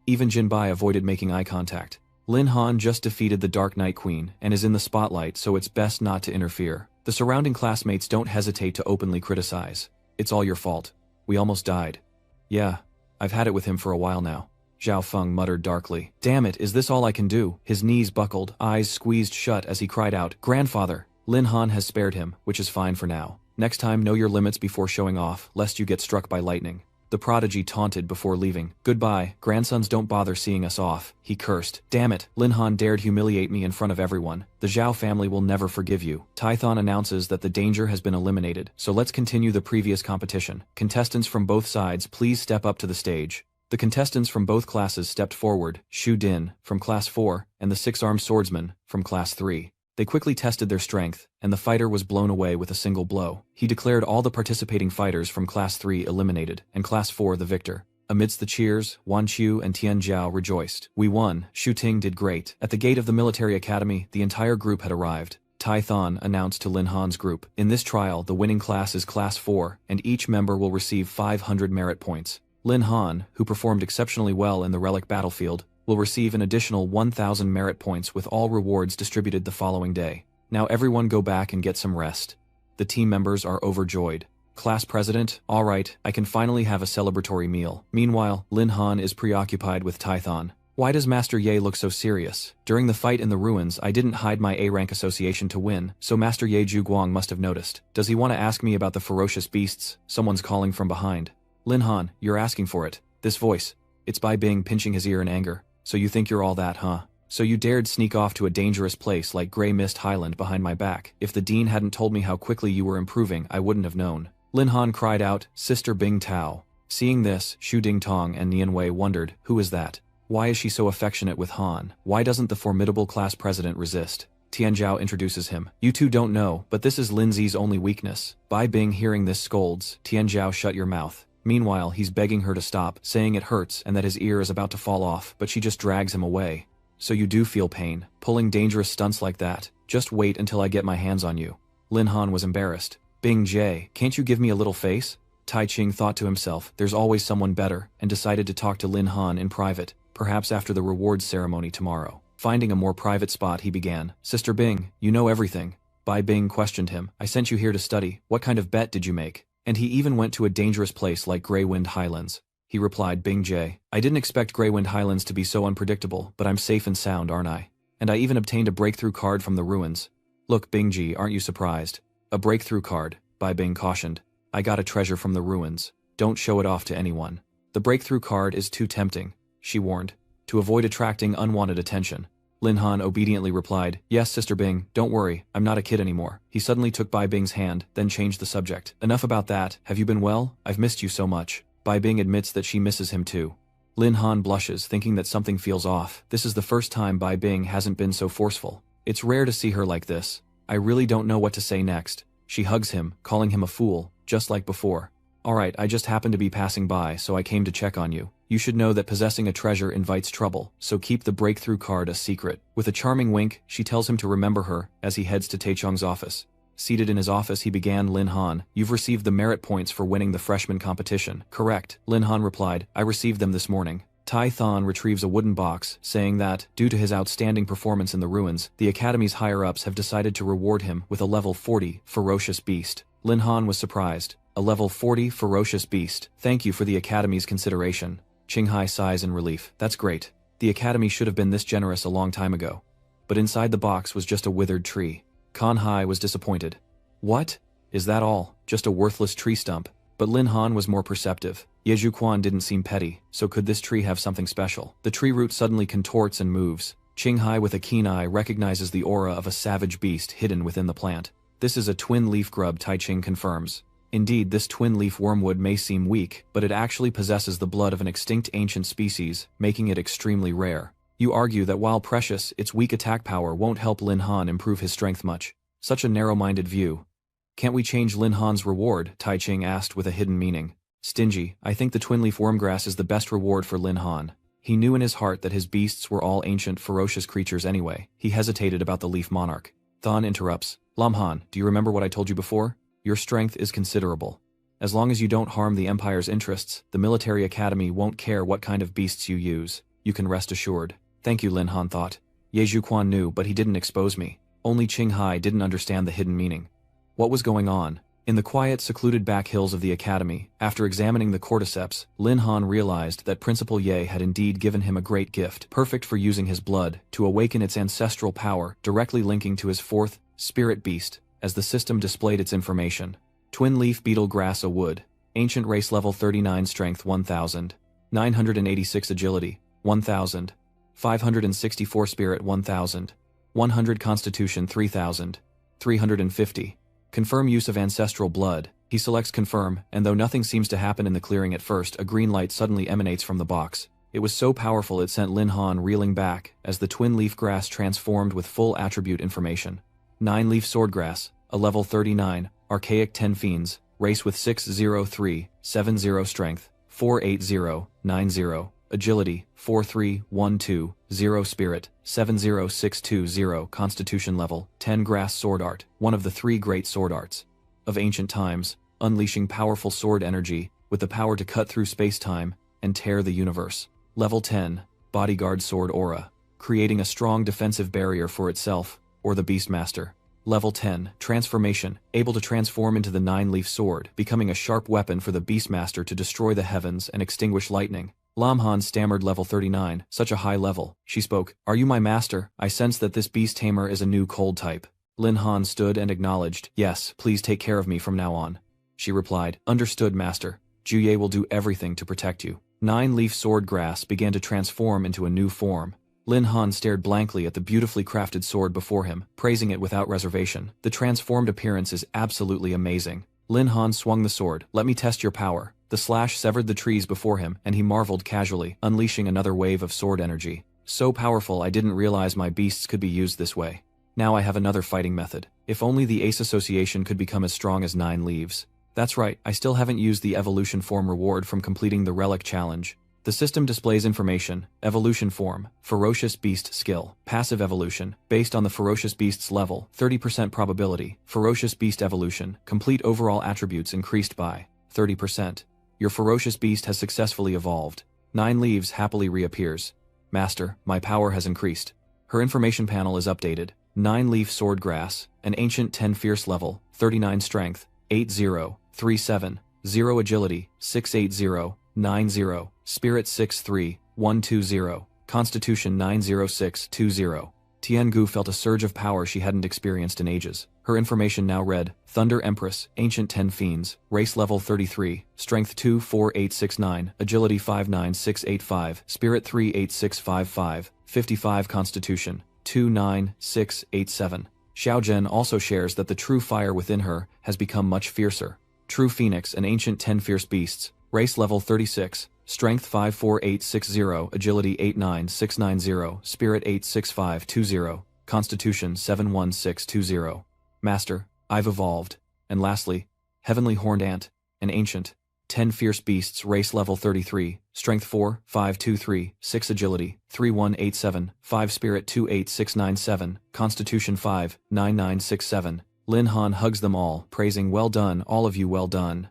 Even Jinbai avoided making eye contact. Lin Han just defeated the Dark Knight Queen and is in the spotlight, so it's best not to interfere. The surrounding classmates don't hesitate to openly criticize. "It's all your fault. We almost died." "Yeah, I've had it with him for a while now." Zhao Feng muttered darkly. "Damn it, is this all I can do?" His knees buckled, eyes squeezed shut as he cried out, "Grandfather!" Lin Han has spared him, which is fine for now. Next time, know your limits before showing off, lest you get struck by lightning. The prodigy taunted before leaving. "Goodbye, grandsons, don't bother seeing us off," he cursed. "Damn it, Lin Han dared humiliate me in front of everyone. The Zhao family will never forgive you." Tython announces that the danger has been eliminated, so let's continue the previous competition. Contestants from both sides, please step up to the stage. The contestants from both classes stepped forward, Shu Din, from Class 4, and the Six-Armed Swordsman, from Class 3. They quickly tested their strength, and the fighter was blown away with a single blow. He declared all the participating fighters from Class 3 eliminated, and Class 4 the victor. Amidst the cheers, Wan Qiu and Tian Jiao rejoiced. "We won, Shu Ting did great." At the gate of the military academy, the entire group had arrived. Tython announced to Lin Han's group, "In this trial, the winning class is Class 4, and each member will receive 500 merit points. Lin Han, who performed exceptionally well in the relic battlefield, will receive an additional 1,000 merit points with all rewards distributed the following day. Now everyone go back and get some rest." The team members are overjoyed. Class president, "All right, I can finally have a celebratory meal." Meanwhile, Lin Han is preoccupied with Tython. Why does Master Ye look so serious? During the fight in the ruins, I didn't hide my A-rank association to win, so Master Ye Zhuguang must have noticed. Does he want to ask me about the ferocious beasts? Someone's calling from behind. Lin Han, you're asking for it. This voice. It's Bai Bing pinching his ear in anger. So you think you're all that, huh? So you dared sneak off to a dangerous place like Grey Mist Highland behind my back. If the dean hadn't told me how quickly you were improving, I wouldn't have known. Lin Han cried out, Sister Bing Tao. Seeing this, Xu Dingtong and Nian Wei wondered, who is that? Why is she so affectionate with Han? Why doesn't the formidable class president resist? Tianzhao introduces him. You two don't know, but this is Lindsay's only weakness. Bai Bing hearing this scolds, Tianzhao, shut your mouth. Meanwhile, he's begging her to stop, saying it hurts and that his ear is about to fall off, but she just drags him away. So you do feel pain, pulling dangerous stunts like that. Just wait until I get my hands on you. Lin Han was embarrassed. Bing Jie, can't you give me a little face? Tai Ching thought to himself, there's always someone better, and decided to talk to Lin Han in private, perhaps after the rewards ceremony tomorrow. Finding a more private spot, he began. Sister Bing, you know everything. Bai Bing questioned him. I sent you here to study. What kind of bet did you make? And he even went to a dangerous place like Greywind Highlands. He replied, Bing Jie, I didn't expect Greywind Highlands to be so unpredictable, but I'm safe and sound, aren't I? And I even obtained a breakthrough card from the ruins. Look, Bing Ji, aren't you surprised? A breakthrough card, Bai Bing cautioned. I got a treasure from the ruins. Don't show it off to anyone. The breakthrough card is too tempting, she warned, to avoid attracting unwanted attention. Lin Han obediently replied, Yes, Sister Bing, don't worry, I'm not a kid anymore. He suddenly took Bai Bing's hand, then changed the subject. Enough about that, have you been well? I've missed you so much. Bai Bing admits that she misses him too. Lin Han blushes, thinking that something feels off. This is the first time Bai Bing hasn't been so forceful. It's rare to see her like this. I really don't know what to say next. She hugs him, calling him a fool, just like before. Alright, I just happened to be passing by, so I came to check on you. You should know that possessing a treasure invites trouble, so keep the breakthrough card a secret. With a charming wink, she tells him to remember her, as he heads to Taichung's office. Seated in his office, he began, Lin Han, you've received the merit points for winning the freshman competition. Correct, Lin Han replied, I received them this morning. Tai Thon retrieves a wooden box, saying that, due to his outstanding performance in the ruins, the Academy's higher-ups have decided to reward him with a level 40 ferocious beast. Lin Han was surprised. A level 40 ferocious beast. Thank you for the Academy's consideration. Qinghai sighs in relief. That's great. The Academy should have been this generous a long time ago. But inside the box was just a withered tree. Kan Hai was disappointed. What? Is that all? Just a worthless tree stump? But Lin Han was more perceptive. Ye Zhuquan didn't seem petty, so could this tree have something special? The tree root suddenly contorts and moves. Qinghai with a keen eye recognizes the aura of a savage beast hidden within the plant. This is a twin-leaf grub, Tai Ching confirms. Indeed, this twin-leaf wormwood may seem weak, but it actually possesses the blood of an extinct ancient species, making it extremely rare. You argue that while precious, its weak attack power won't help Lin Han improve his strength much. Such a narrow-minded view. Can't we change Lin Han's reward? Tai Ching asked with a hidden meaning. Stingy, I think the twin-leaf wormgrass is the best reward for Lin Han. He knew in his heart that his beasts were all ancient, ferocious creatures anyway. He hesitated about the leaf monarch. Thon interrupts. Lam Han, do you remember what I told you before? Your strength is considerable. As long as you don't harm the Empire's interests, the military academy won't care what kind of beasts you use. You can rest assured. Thank you, Lin Han thought. Ye Zhuquan knew, but he didn't expose me. Only Qinghai didn't understand the hidden meaning. What was going on? In the quiet, secluded back hills of the academy, after examining the cordyceps, Lin Han realized that Principal Ye had indeed given him a great gift, perfect for using his blood, to awaken its ancestral power, directly linking to his fourth, spirit beast, as the system displayed its information. Twin-leaf beetle grass a wood. Ancient race level 39 strength 1000. 986 agility, 1000. 564 spirit 1000. 100 constitution 3000. 350. Confirm use of ancestral blood. He selects confirm, and though nothing seems to happen in the clearing at first, a green light suddenly emanates from the box. It was so powerful it sent Lin Han reeling back, as the twin-leaf grass transformed with full attribute information. 9-leaf swordgrass, a level 39, archaic 10 fiends, race with 60370 strength, 48090, agility, 43120 spirit, 70620 constitution level, 10 grass sword art, one of the 3 great sword arts of ancient times, unleashing powerful sword energy, with the power to cut through space-time and tear the universe. Level 10, bodyguard sword aura, creating a strong defensive barrier for itself, or the Beastmaster. Level 10, transformation, able to transform into the 9-leaf sword, becoming a sharp weapon for the Beastmaster to destroy the heavens and extinguish lightning. Lam Han stammered level 39, such a high level. She spoke, "Are you my master? I sense that this beast tamer is a new cold type." Lin Han stood and acknowledged, "Yes, please take care of me from now on." She replied, "Understood, master. Juye will do everything to protect you." Nine-leaf sword grass began to transform into a new form. Lin Han stared blankly at the beautifully crafted sword before him, praising it without reservation. The transformed appearance is absolutely amazing. Lin Han swung the sword. "Let me test your power." The slash severed the trees before him, and he marveled casually, unleashing another wave of sword energy. "So powerful, I didn't realize my beasts could be used this way. Now I have another fighting method. If only the Ace Association could become as strong as 9 leaves. That's right, I still haven't used the evolution form reward from completing the relic challenge. The system displays information: evolution form, ferocious beast skill, passive evolution, based on the ferocious beast's level, 30% probability, ferocious beast evolution, complete overall attributes increased by 30%. Your ferocious beast has successfully evolved. 9 leaves happily reappears. Master, my power has increased. Her information panel is updated. 9-leaf sword grass, an ancient 10 fierce level, 39 strength, 80, 37, 0 agility, 680, 90, spirit 63, 120, constitution 90620. Tiangu felt a surge of power she hadn't experienced in ages. Her information now read, Thunder Empress, Ancient 10 Fiends, Race Level 33, Strength 24869, Agility 59685, Spirit 38655, 55 Constitution, 29687. Xiaozhen also shares that the true fire within her has become much fiercer. True Phoenix, an Ancient 10 Fierce Beasts, Race Level 36, Strength 54860, Agility 89690, Spirit 86520, Constitution 71620. Master, I've evolved. And lastly, Heavenly Horned Ant, an Ancient 10 Fierce Beasts, Race Level 33, Strength 4523, 6 Agility, 3187, 5 Spirit 28697, Constitution 59967. Lin Han hugs them all, praising, "Well done, all of you, well done."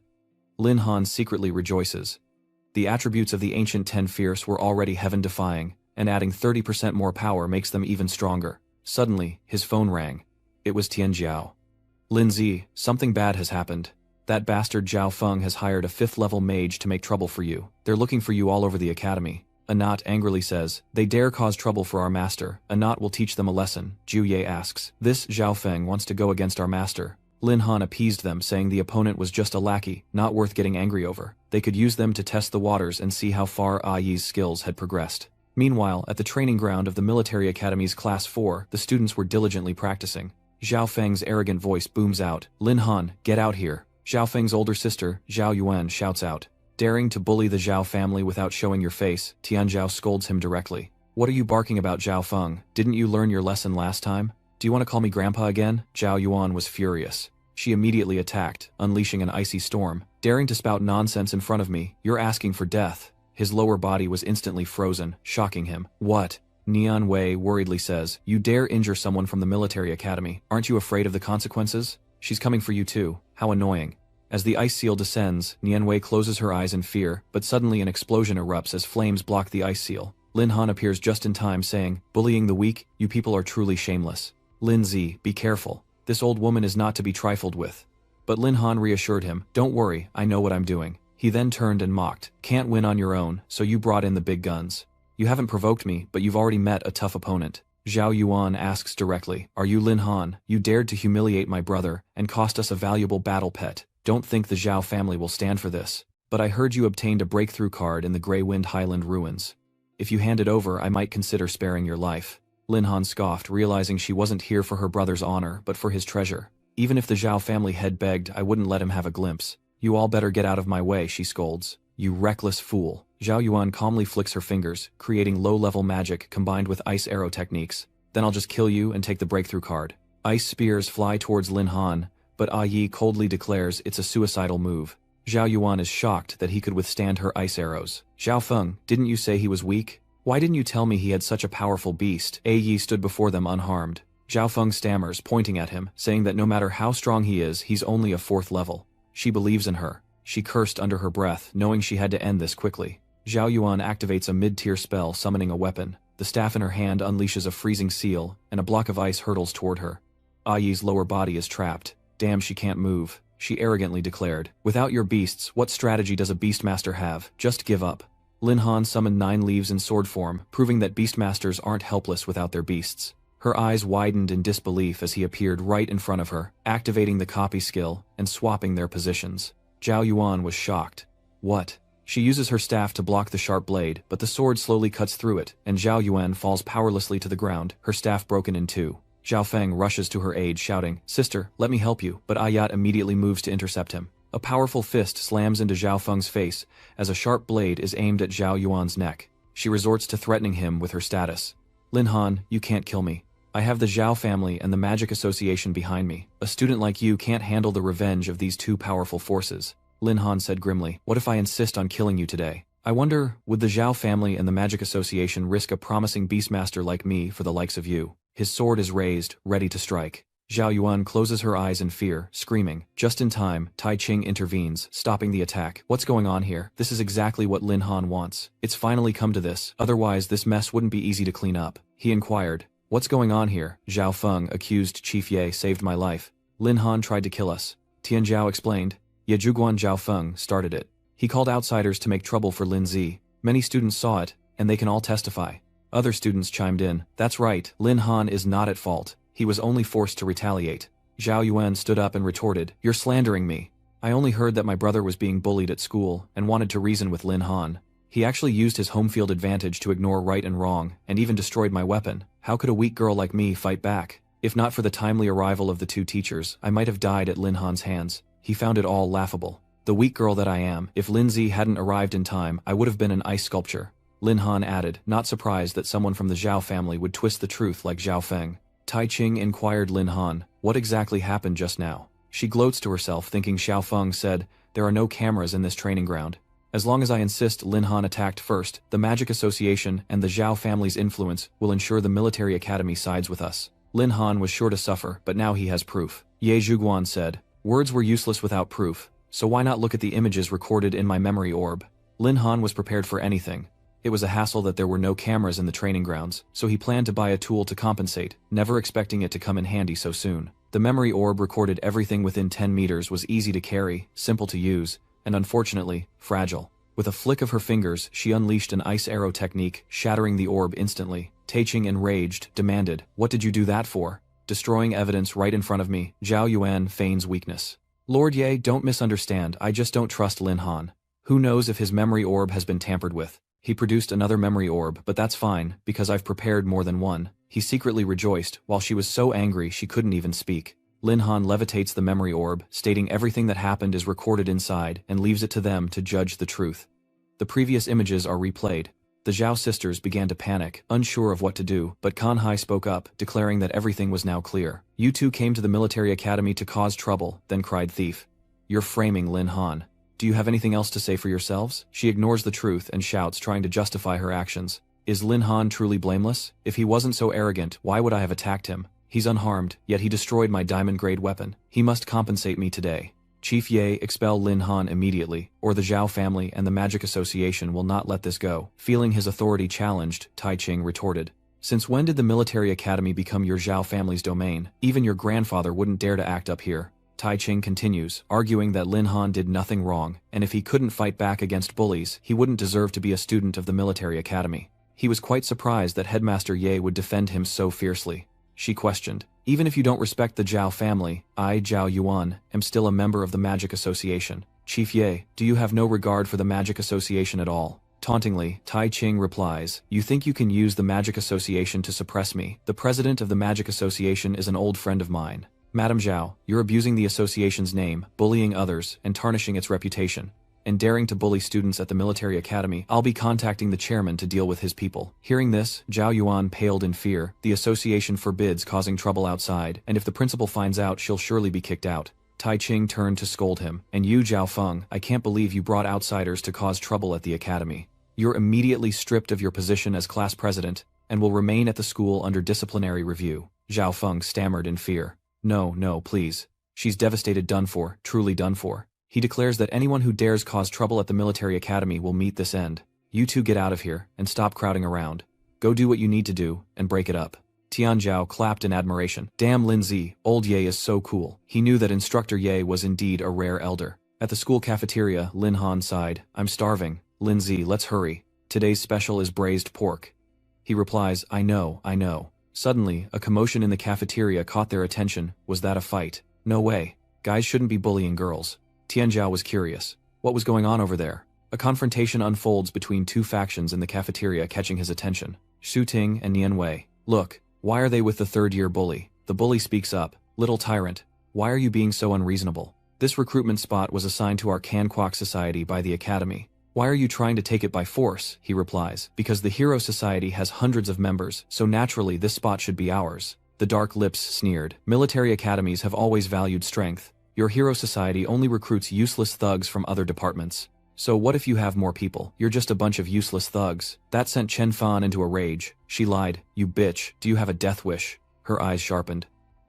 Lin Han secretly rejoices. The attributes of the Ancient 10 Fierce were already heaven-defying, and adding 30% more power makes them even stronger. Suddenly, his phone rang. It was Tian Jiao. "Lindsay, something bad has happened. That bastard Zhao Feng has hired a 5th-level mage to make trouble for you. They're looking for you all over the academy." Anat angrily says, "They dare cause trouble for our master. Anat will teach them a lesson." Ju Ye asks, "This Zhao Feng wants to go against our master." Lin Han appeased them, saying the opponent was just a lackey, not worth getting angry over. They could use them to test the waters and see how far Yi's skills had progressed. Meanwhile, at the training ground of the military academy's Class 4, the students were diligently practicing. Zhao Feng's arrogant voice booms out, "Lin Han, get out here." Zhao Feng's older sister, Zhao Yuan, shouts out, "Daring to bully the Zhao family without showing your face," Tian Zhao scolds him directly. "What are you barking about, Zhao Feng? Didn't you learn your lesson last time? Do you want to call me grandpa again?" Zhao Yuan was furious. She immediately attacked, unleashing an icy storm. "Daring to spout nonsense in front of me, you're asking for death." His lower body was instantly frozen, shocking him. "What?" Nian Wei worriedly says, "You dare injure someone from the military academy. Aren't you afraid of the consequences? She's coming for you too. How annoying." As the ice seal descends, Nian Wei closes her eyes in fear, but suddenly an explosion erupts as flames block the ice seal. Lin Han appears just in time, saying, "Bullying the weak? You people are truly shameless. Lin Zi, be careful. This old woman is not to be trifled with." But Lin Han reassured him, "Don't worry, I know what I'm doing." He then turned and mocked, "Can't win on your own, so you brought in the big guns. You haven't provoked me, but you've already met a tough opponent." Zhao Yuan asks directly, "Are you Lin Han? You dared to humiliate my brother, and cost us a valuable battle pet. Don't think the Zhao family will stand for this. But I heard you obtained a breakthrough card in the Grey Wind Highland ruins. If you hand it over, I might consider sparing your life." Lin Han scoffed, realizing she wasn't here for her brother's honor, but for his treasure. "Even if the Zhao family head begged, I wouldn't let him have a glimpse. You all better get out of my way," she scolds. "You reckless fool." Zhao Yuan calmly flicks her fingers, creating low-level magic combined with ice arrow techniques. "Then I'll just kill you and take the breakthrough card." Ice spears fly towards Lin Han, but Yi coldly declares it's a suicidal move. Zhao Yuan is shocked that he could withstand her ice arrows. "Zhao Feng, didn't you say he was weak? Why didn't you tell me he had such a powerful beast?" Yi stood before them unharmed. Zhao Feng stammers, pointing at him, saying that no matter how strong he is, he's only a 4th level. She believes in her. She cursed under her breath, knowing she had to end this quickly. Zhao Yuan activates a mid-tier spell, summoning a weapon. The staff in her hand unleashes a freezing seal, and a block of ice hurtles toward her. Yi's lower body is trapped. "Damn, she can't move," she arrogantly declared. "Without your beasts, what strategy does a beastmaster have? Just give up." Lin Han summoned 9 leaves in sword form, proving that beastmasters aren't helpless without their beasts. Her eyes widened in disbelief as he appeared right in front of her, activating the copy skill and swapping their positions. Zhao Yuan was shocked. What? She uses her staff to block the sharp blade, but the sword slowly cuts through it, and Zhao Yuan falls powerlessly to the ground, her staff broken in 2. Zhao Feng rushes to her aid, shouting, "Sister, let me help you," but Ayat immediately moves to intercept him. A powerful fist slams into Zhao Feng's face as a sharp blade is aimed at Zhao Yuan's neck. She resorts to threatening him with her status. "Lin Han, you can't kill me. I have the Zhao family and the Magic Association behind me. A student like you can't handle the revenge of these 2 powerful forces." Lin Han said grimly, "What if I insist on killing you today? I wonder, would the Zhao family and the Magic Association risk a promising beastmaster like me for the likes of you?" His sword is raised, ready to strike. Zhao Yuan closes her eyes in fear, screaming. Just in time, Tai Ching intervenes, stopping the attack. "What's going on here? This is exactly what Lin Han wants. It's finally come to this, otherwise this mess wouldn't be easy to clean up." He inquired. "What's going on here?" Zhao Feng accused Chief Ye saved my life. "Lin Han tried to kill us," Tian Zhao explained. "Ye Zhuguan Zhao Feng started it. He called outsiders to make trouble for Lin Zi. Many students saw it, and they can all testify." Other students chimed in. "That's right, Lin Han is not at fault. He was only forced to retaliate." Zhao Yuan stood up and retorted, "You're slandering me. I only heard that my brother was being bullied at school and wanted to reason with Lin Han. He actually used his home field advantage to ignore right and wrong, and even destroyed my weapon. How could a weak girl like me fight back? If not for the timely arrival of the 2 teachers, I might have died at Lin Han's hands." He found it all laughable. "The weak girl that I am, if Lin Zi hadn't arrived in time, I would have been an ice sculpture." Lin Han added, not surprised that someone from the Zhao family would twist the truth like Zhao Feng. Tai Ching inquired Lin Han, "What exactly happened just now?" She gloats to herself thinking Xiao Feng said, "There are no cameras in this training ground. As long as I insist Lin Han attacked first, the Magic Association and the Zhao family's influence will ensure the military academy sides with us." Lin Han was sure to suffer, but now he has proof. Ye Zhuguan said, "Words were useless without proof, so why not look at the images recorded in my memory orb?" Lin Han was prepared for anything. It was a hassle that there were no cameras in the training grounds, so he planned to buy a tool to compensate, never expecting it to come in handy so soon. The memory orb recorded everything within 10 meters was easy to carry, simple to use, and unfortunately, fragile. With a flick of her fingers, she unleashed an ice arrow technique, shattering the orb instantly. Tai Ching, enraged, demanded, "What did you do that for?" "Destroying evidence right in front of me." Zhao Yuan feigns weakness. "Lord Ye, don't misunderstand, I just don't trust Lin Han. Who knows if his memory orb has been tampered with? He produced another memory orb, but that's fine, because I've prepared more than one." He secretly rejoiced, while she was so angry she couldn't even speak. Lin Han levitates the memory orb, stating everything that happened is recorded inside, and leaves it to them to judge the truth. The previous images are replayed. The Zhao sisters began to panic, unsure of what to do, but Kan Hai spoke up, declaring that everything was now clear. "You 2 came to the military academy to cause trouble," then cried Thief. "You're framing Lin Han. Do you have anything else to say for yourselves?" She ignores the truth and shouts, trying to justify her actions. "Is Lin Han truly blameless? If he wasn't so arrogant, why would I have attacked him? He's unharmed, yet he destroyed my diamond-grade weapon. He must compensate me today. Chief Ye, expel Lin Han immediately, or the Zhao family and the Magic Association will not let this go." Feeling his authority challenged, Tai Ching retorted, "Since when did the military academy become your Zhao family's domain? Even your grandfather wouldn't dare to act up here." Tai Ching continues, arguing that Lin Han did nothing wrong, and if he couldn't fight back against bullies, he wouldn't deserve to be a student of the military academy. He was quite surprised that Headmaster Ye would defend him so fiercely. She questioned, "Even if you don't respect the Zhao family, I, Zhao Yuan, am still a member of the Magic Association. Chief Ye, do you have no regard for the Magic Association at all?" Tauntingly, Tai Ching replies, "You think you can use the Magic Association to suppress me? The president of the Magic Association is an old friend of mine. Madam Zhao, you're abusing the association's name, bullying others, and tarnishing its reputation. And daring to bully students at the military academy, I'll be contacting the chairman to deal with his people." Hearing this, Zhao Yuan paled in fear. The association forbids causing trouble outside, and if the principal finds out, she'll surely be kicked out. Tai Ching turned to scold him. "And you, Zhao Feng, I can't believe you brought outsiders to cause trouble at the academy. You're immediately stripped of your position as class president, and will remain at the school under disciplinary review." Zhao Feng stammered in fear. No, please. She's devastated, done for, truly done for." He declares that anyone who dares cause trouble at the military academy will meet this end. "You 2 get out of here, and stop crowding around. Go do what you need to do, and break it up." Tian Zhao clapped in admiration. "Damn Lin Zi, old Ye is so cool." He knew that Instructor Ye was indeed a rare elder. At the school cafeteria, Lin Han sighed, "I'm starving. Lin Zi, let's hurry." Today's special is braised pork. He replies, I know, I know. Suddenly, a commotion in the cafeteria caught their attention. Was that a fight? No way. Guys shouldn't be bullying girls. Tianzhao was curious. What was going on over there? A confrontation unfolds between two factions in the cafeteria, catching his attention. Xu Ting and Nian Wei. Look, why are they with the third-year bully? The bully speaks up. Little tyrant, why are you being so unreasonable? This recruitment spot was assigned to our Kanquak Society by the Academy. Why are you trying to take it by force? He replies. Because the Hero Society has hundreds of members, so naturally this spot should be ours. The dark lips sneered. Military academies have always valued strength. Your Hero Society only recruits useless thugs from other departments. So what if you have more people? You're just a bunch of useless thugs. That sent Chen Fan into a rage. She lied. You bitch, do you have a death wish? Her eyes sharpened.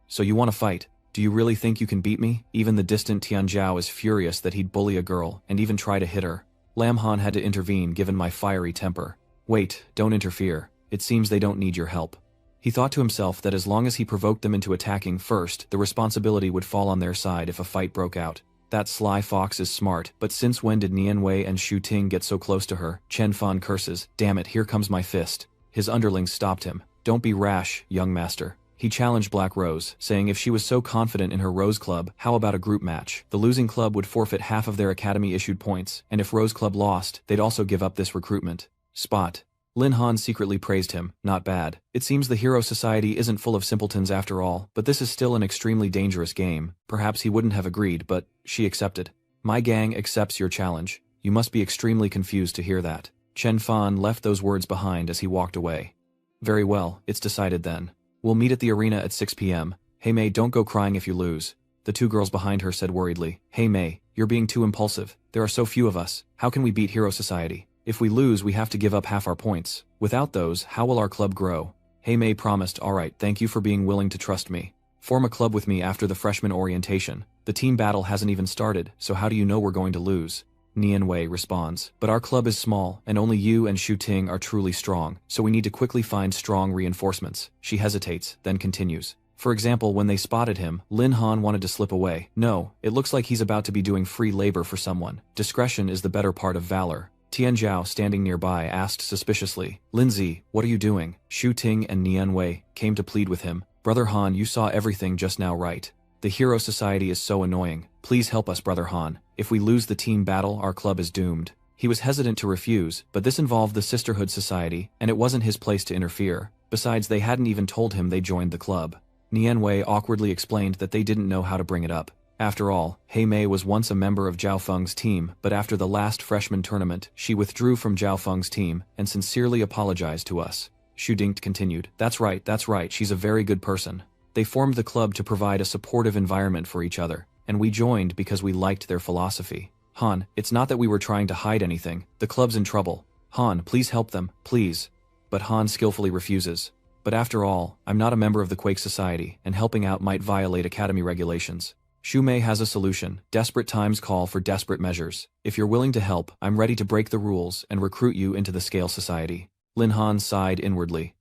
So you want to fight? Do you really think you can beat me? Even the distant Tianzhao is furious that he'd bully a girl and even try to hit her. Lam Han had to intervene given my fiery temper. Wait, don't interfere. It seems they don't need your help. He thought to himself that as long as he provoked them into attacking first, the responsibility would fall on their side if a fight broke out. That sly fox is smart, but since when did Nian Wei and Xu Ting get so close to her? Chen Fan curses. Damn it, here comes my fist. His underlings stopped him. Don't be rash, young master. He challenged Black Rose, saying if she was so confident in her Rose Club, how about a group match? The losing club would forfeit half of their Academy-issued points, and if Rose Club lost, they'd also give up this recruitment spot. Lin Han secretly praised him. Not bad. It seems the Hero Society isn't full of simpletons after all, but this is still an extremely dangerous game. Perhaps he wouldn't have agreed, but she accepted. My gang accepts your challenge. You must be extremely confused to hear that. Chen Fan left those words behind as he walked away. Very well, it's decided then. We'll meet at the arena at 6 p.m. Hey Mei, don't go crying if you lose. The two girls behind her said worriedly. Hey Mei, you're being too impulsive. There are so few of us. How can we beat Hero Society? If we lose, we have to give up half our points. Without those, how will our club grow? Hey Mei promised, alright, thank you for being willing to trust me. Form a club with me after the freshman orientation. The team battle hasn't even started, so how do you know we're going to lose? Nian Wei responds. But our club is small, and only you and Xu Ting are truly strong, so we need to quickly find strong reinforcements. She hesitates, then continues. For example, when they spotted him, Lin Han wanted to slip away. No, it looks like he's about to be doing free labor for someone. Discretion is the better part of valor. Tianzhao, standing nearby, asked suspiciously, Lindsay, what are you doing? Xu Ting and Nian Wei came to plead with him. Brother Han, you saw everything just now, right? The Hero Society is so annoying. Please help us, Brother Han. If we lose the team battle, our club is doomed. He was hesitant to refuse, but this involved the Sisterhood Society, and it wasn't his place to interfere. Besides, they hadn't even told him they joined the club. Nian Wei awkwardly explained that they didn't know how to bring it up. After all, Hei Mei was once a member of Zhao Feng's team, but after the last freshman tournament, she withdrew from Zhao Feng's team and sincerely apologized to us. Xu Dingt continued. That's right, she's a very good person. They formed the club to provide a supportive environment for each other, and we joined because we liked their philosophy. Han, it's not that we were trying to hide anything. The club's in trouble. Han, please help them, please. But Han skillfully refuses. But after all, I'm not a member of the Quake Society, and helping out might violate Academy regulations. Xu Mei has a solution. Desperate times call for desperate measures. If you're willing to help, I'm ready to break the rules and recruit you into the Scale Society. Lin Han sighed inwardly.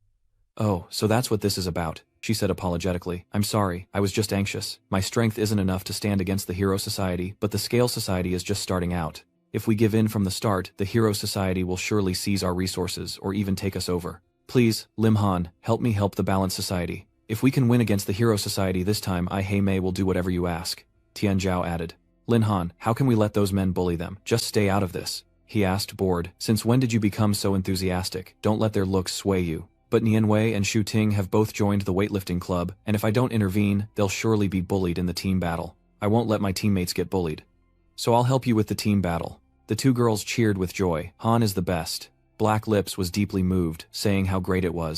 Oh, so that's what this is about, she said apologetically. I'm sorry, I was just anxious. My strength isn't enough to stand against the Hero Society, but the Scale Society is just starting out. If we give in from the start, the Hero Society will surely seize our resources or even take us over. Please, Lim Han, help me help the Balance Society. If we can win against the Hero Society this time, Hei Mei will do whatever you ask. Tianzhao added. Lin Han, how can we let those men bully them? Just stay out of this. He asked, bored. Since when did you become so enthusiastic? Don't let their looks sway you. But Nian Wei and Xu Ting have both joined the weightlifting club, and if I don't intervene, they'll surely be bullied in the team battle. I won't let my teammates get bullied. So I'll help you with the team battle. The two girls cheered with joy. Han is the best. Black Lips was deeply moved, saying how great it was.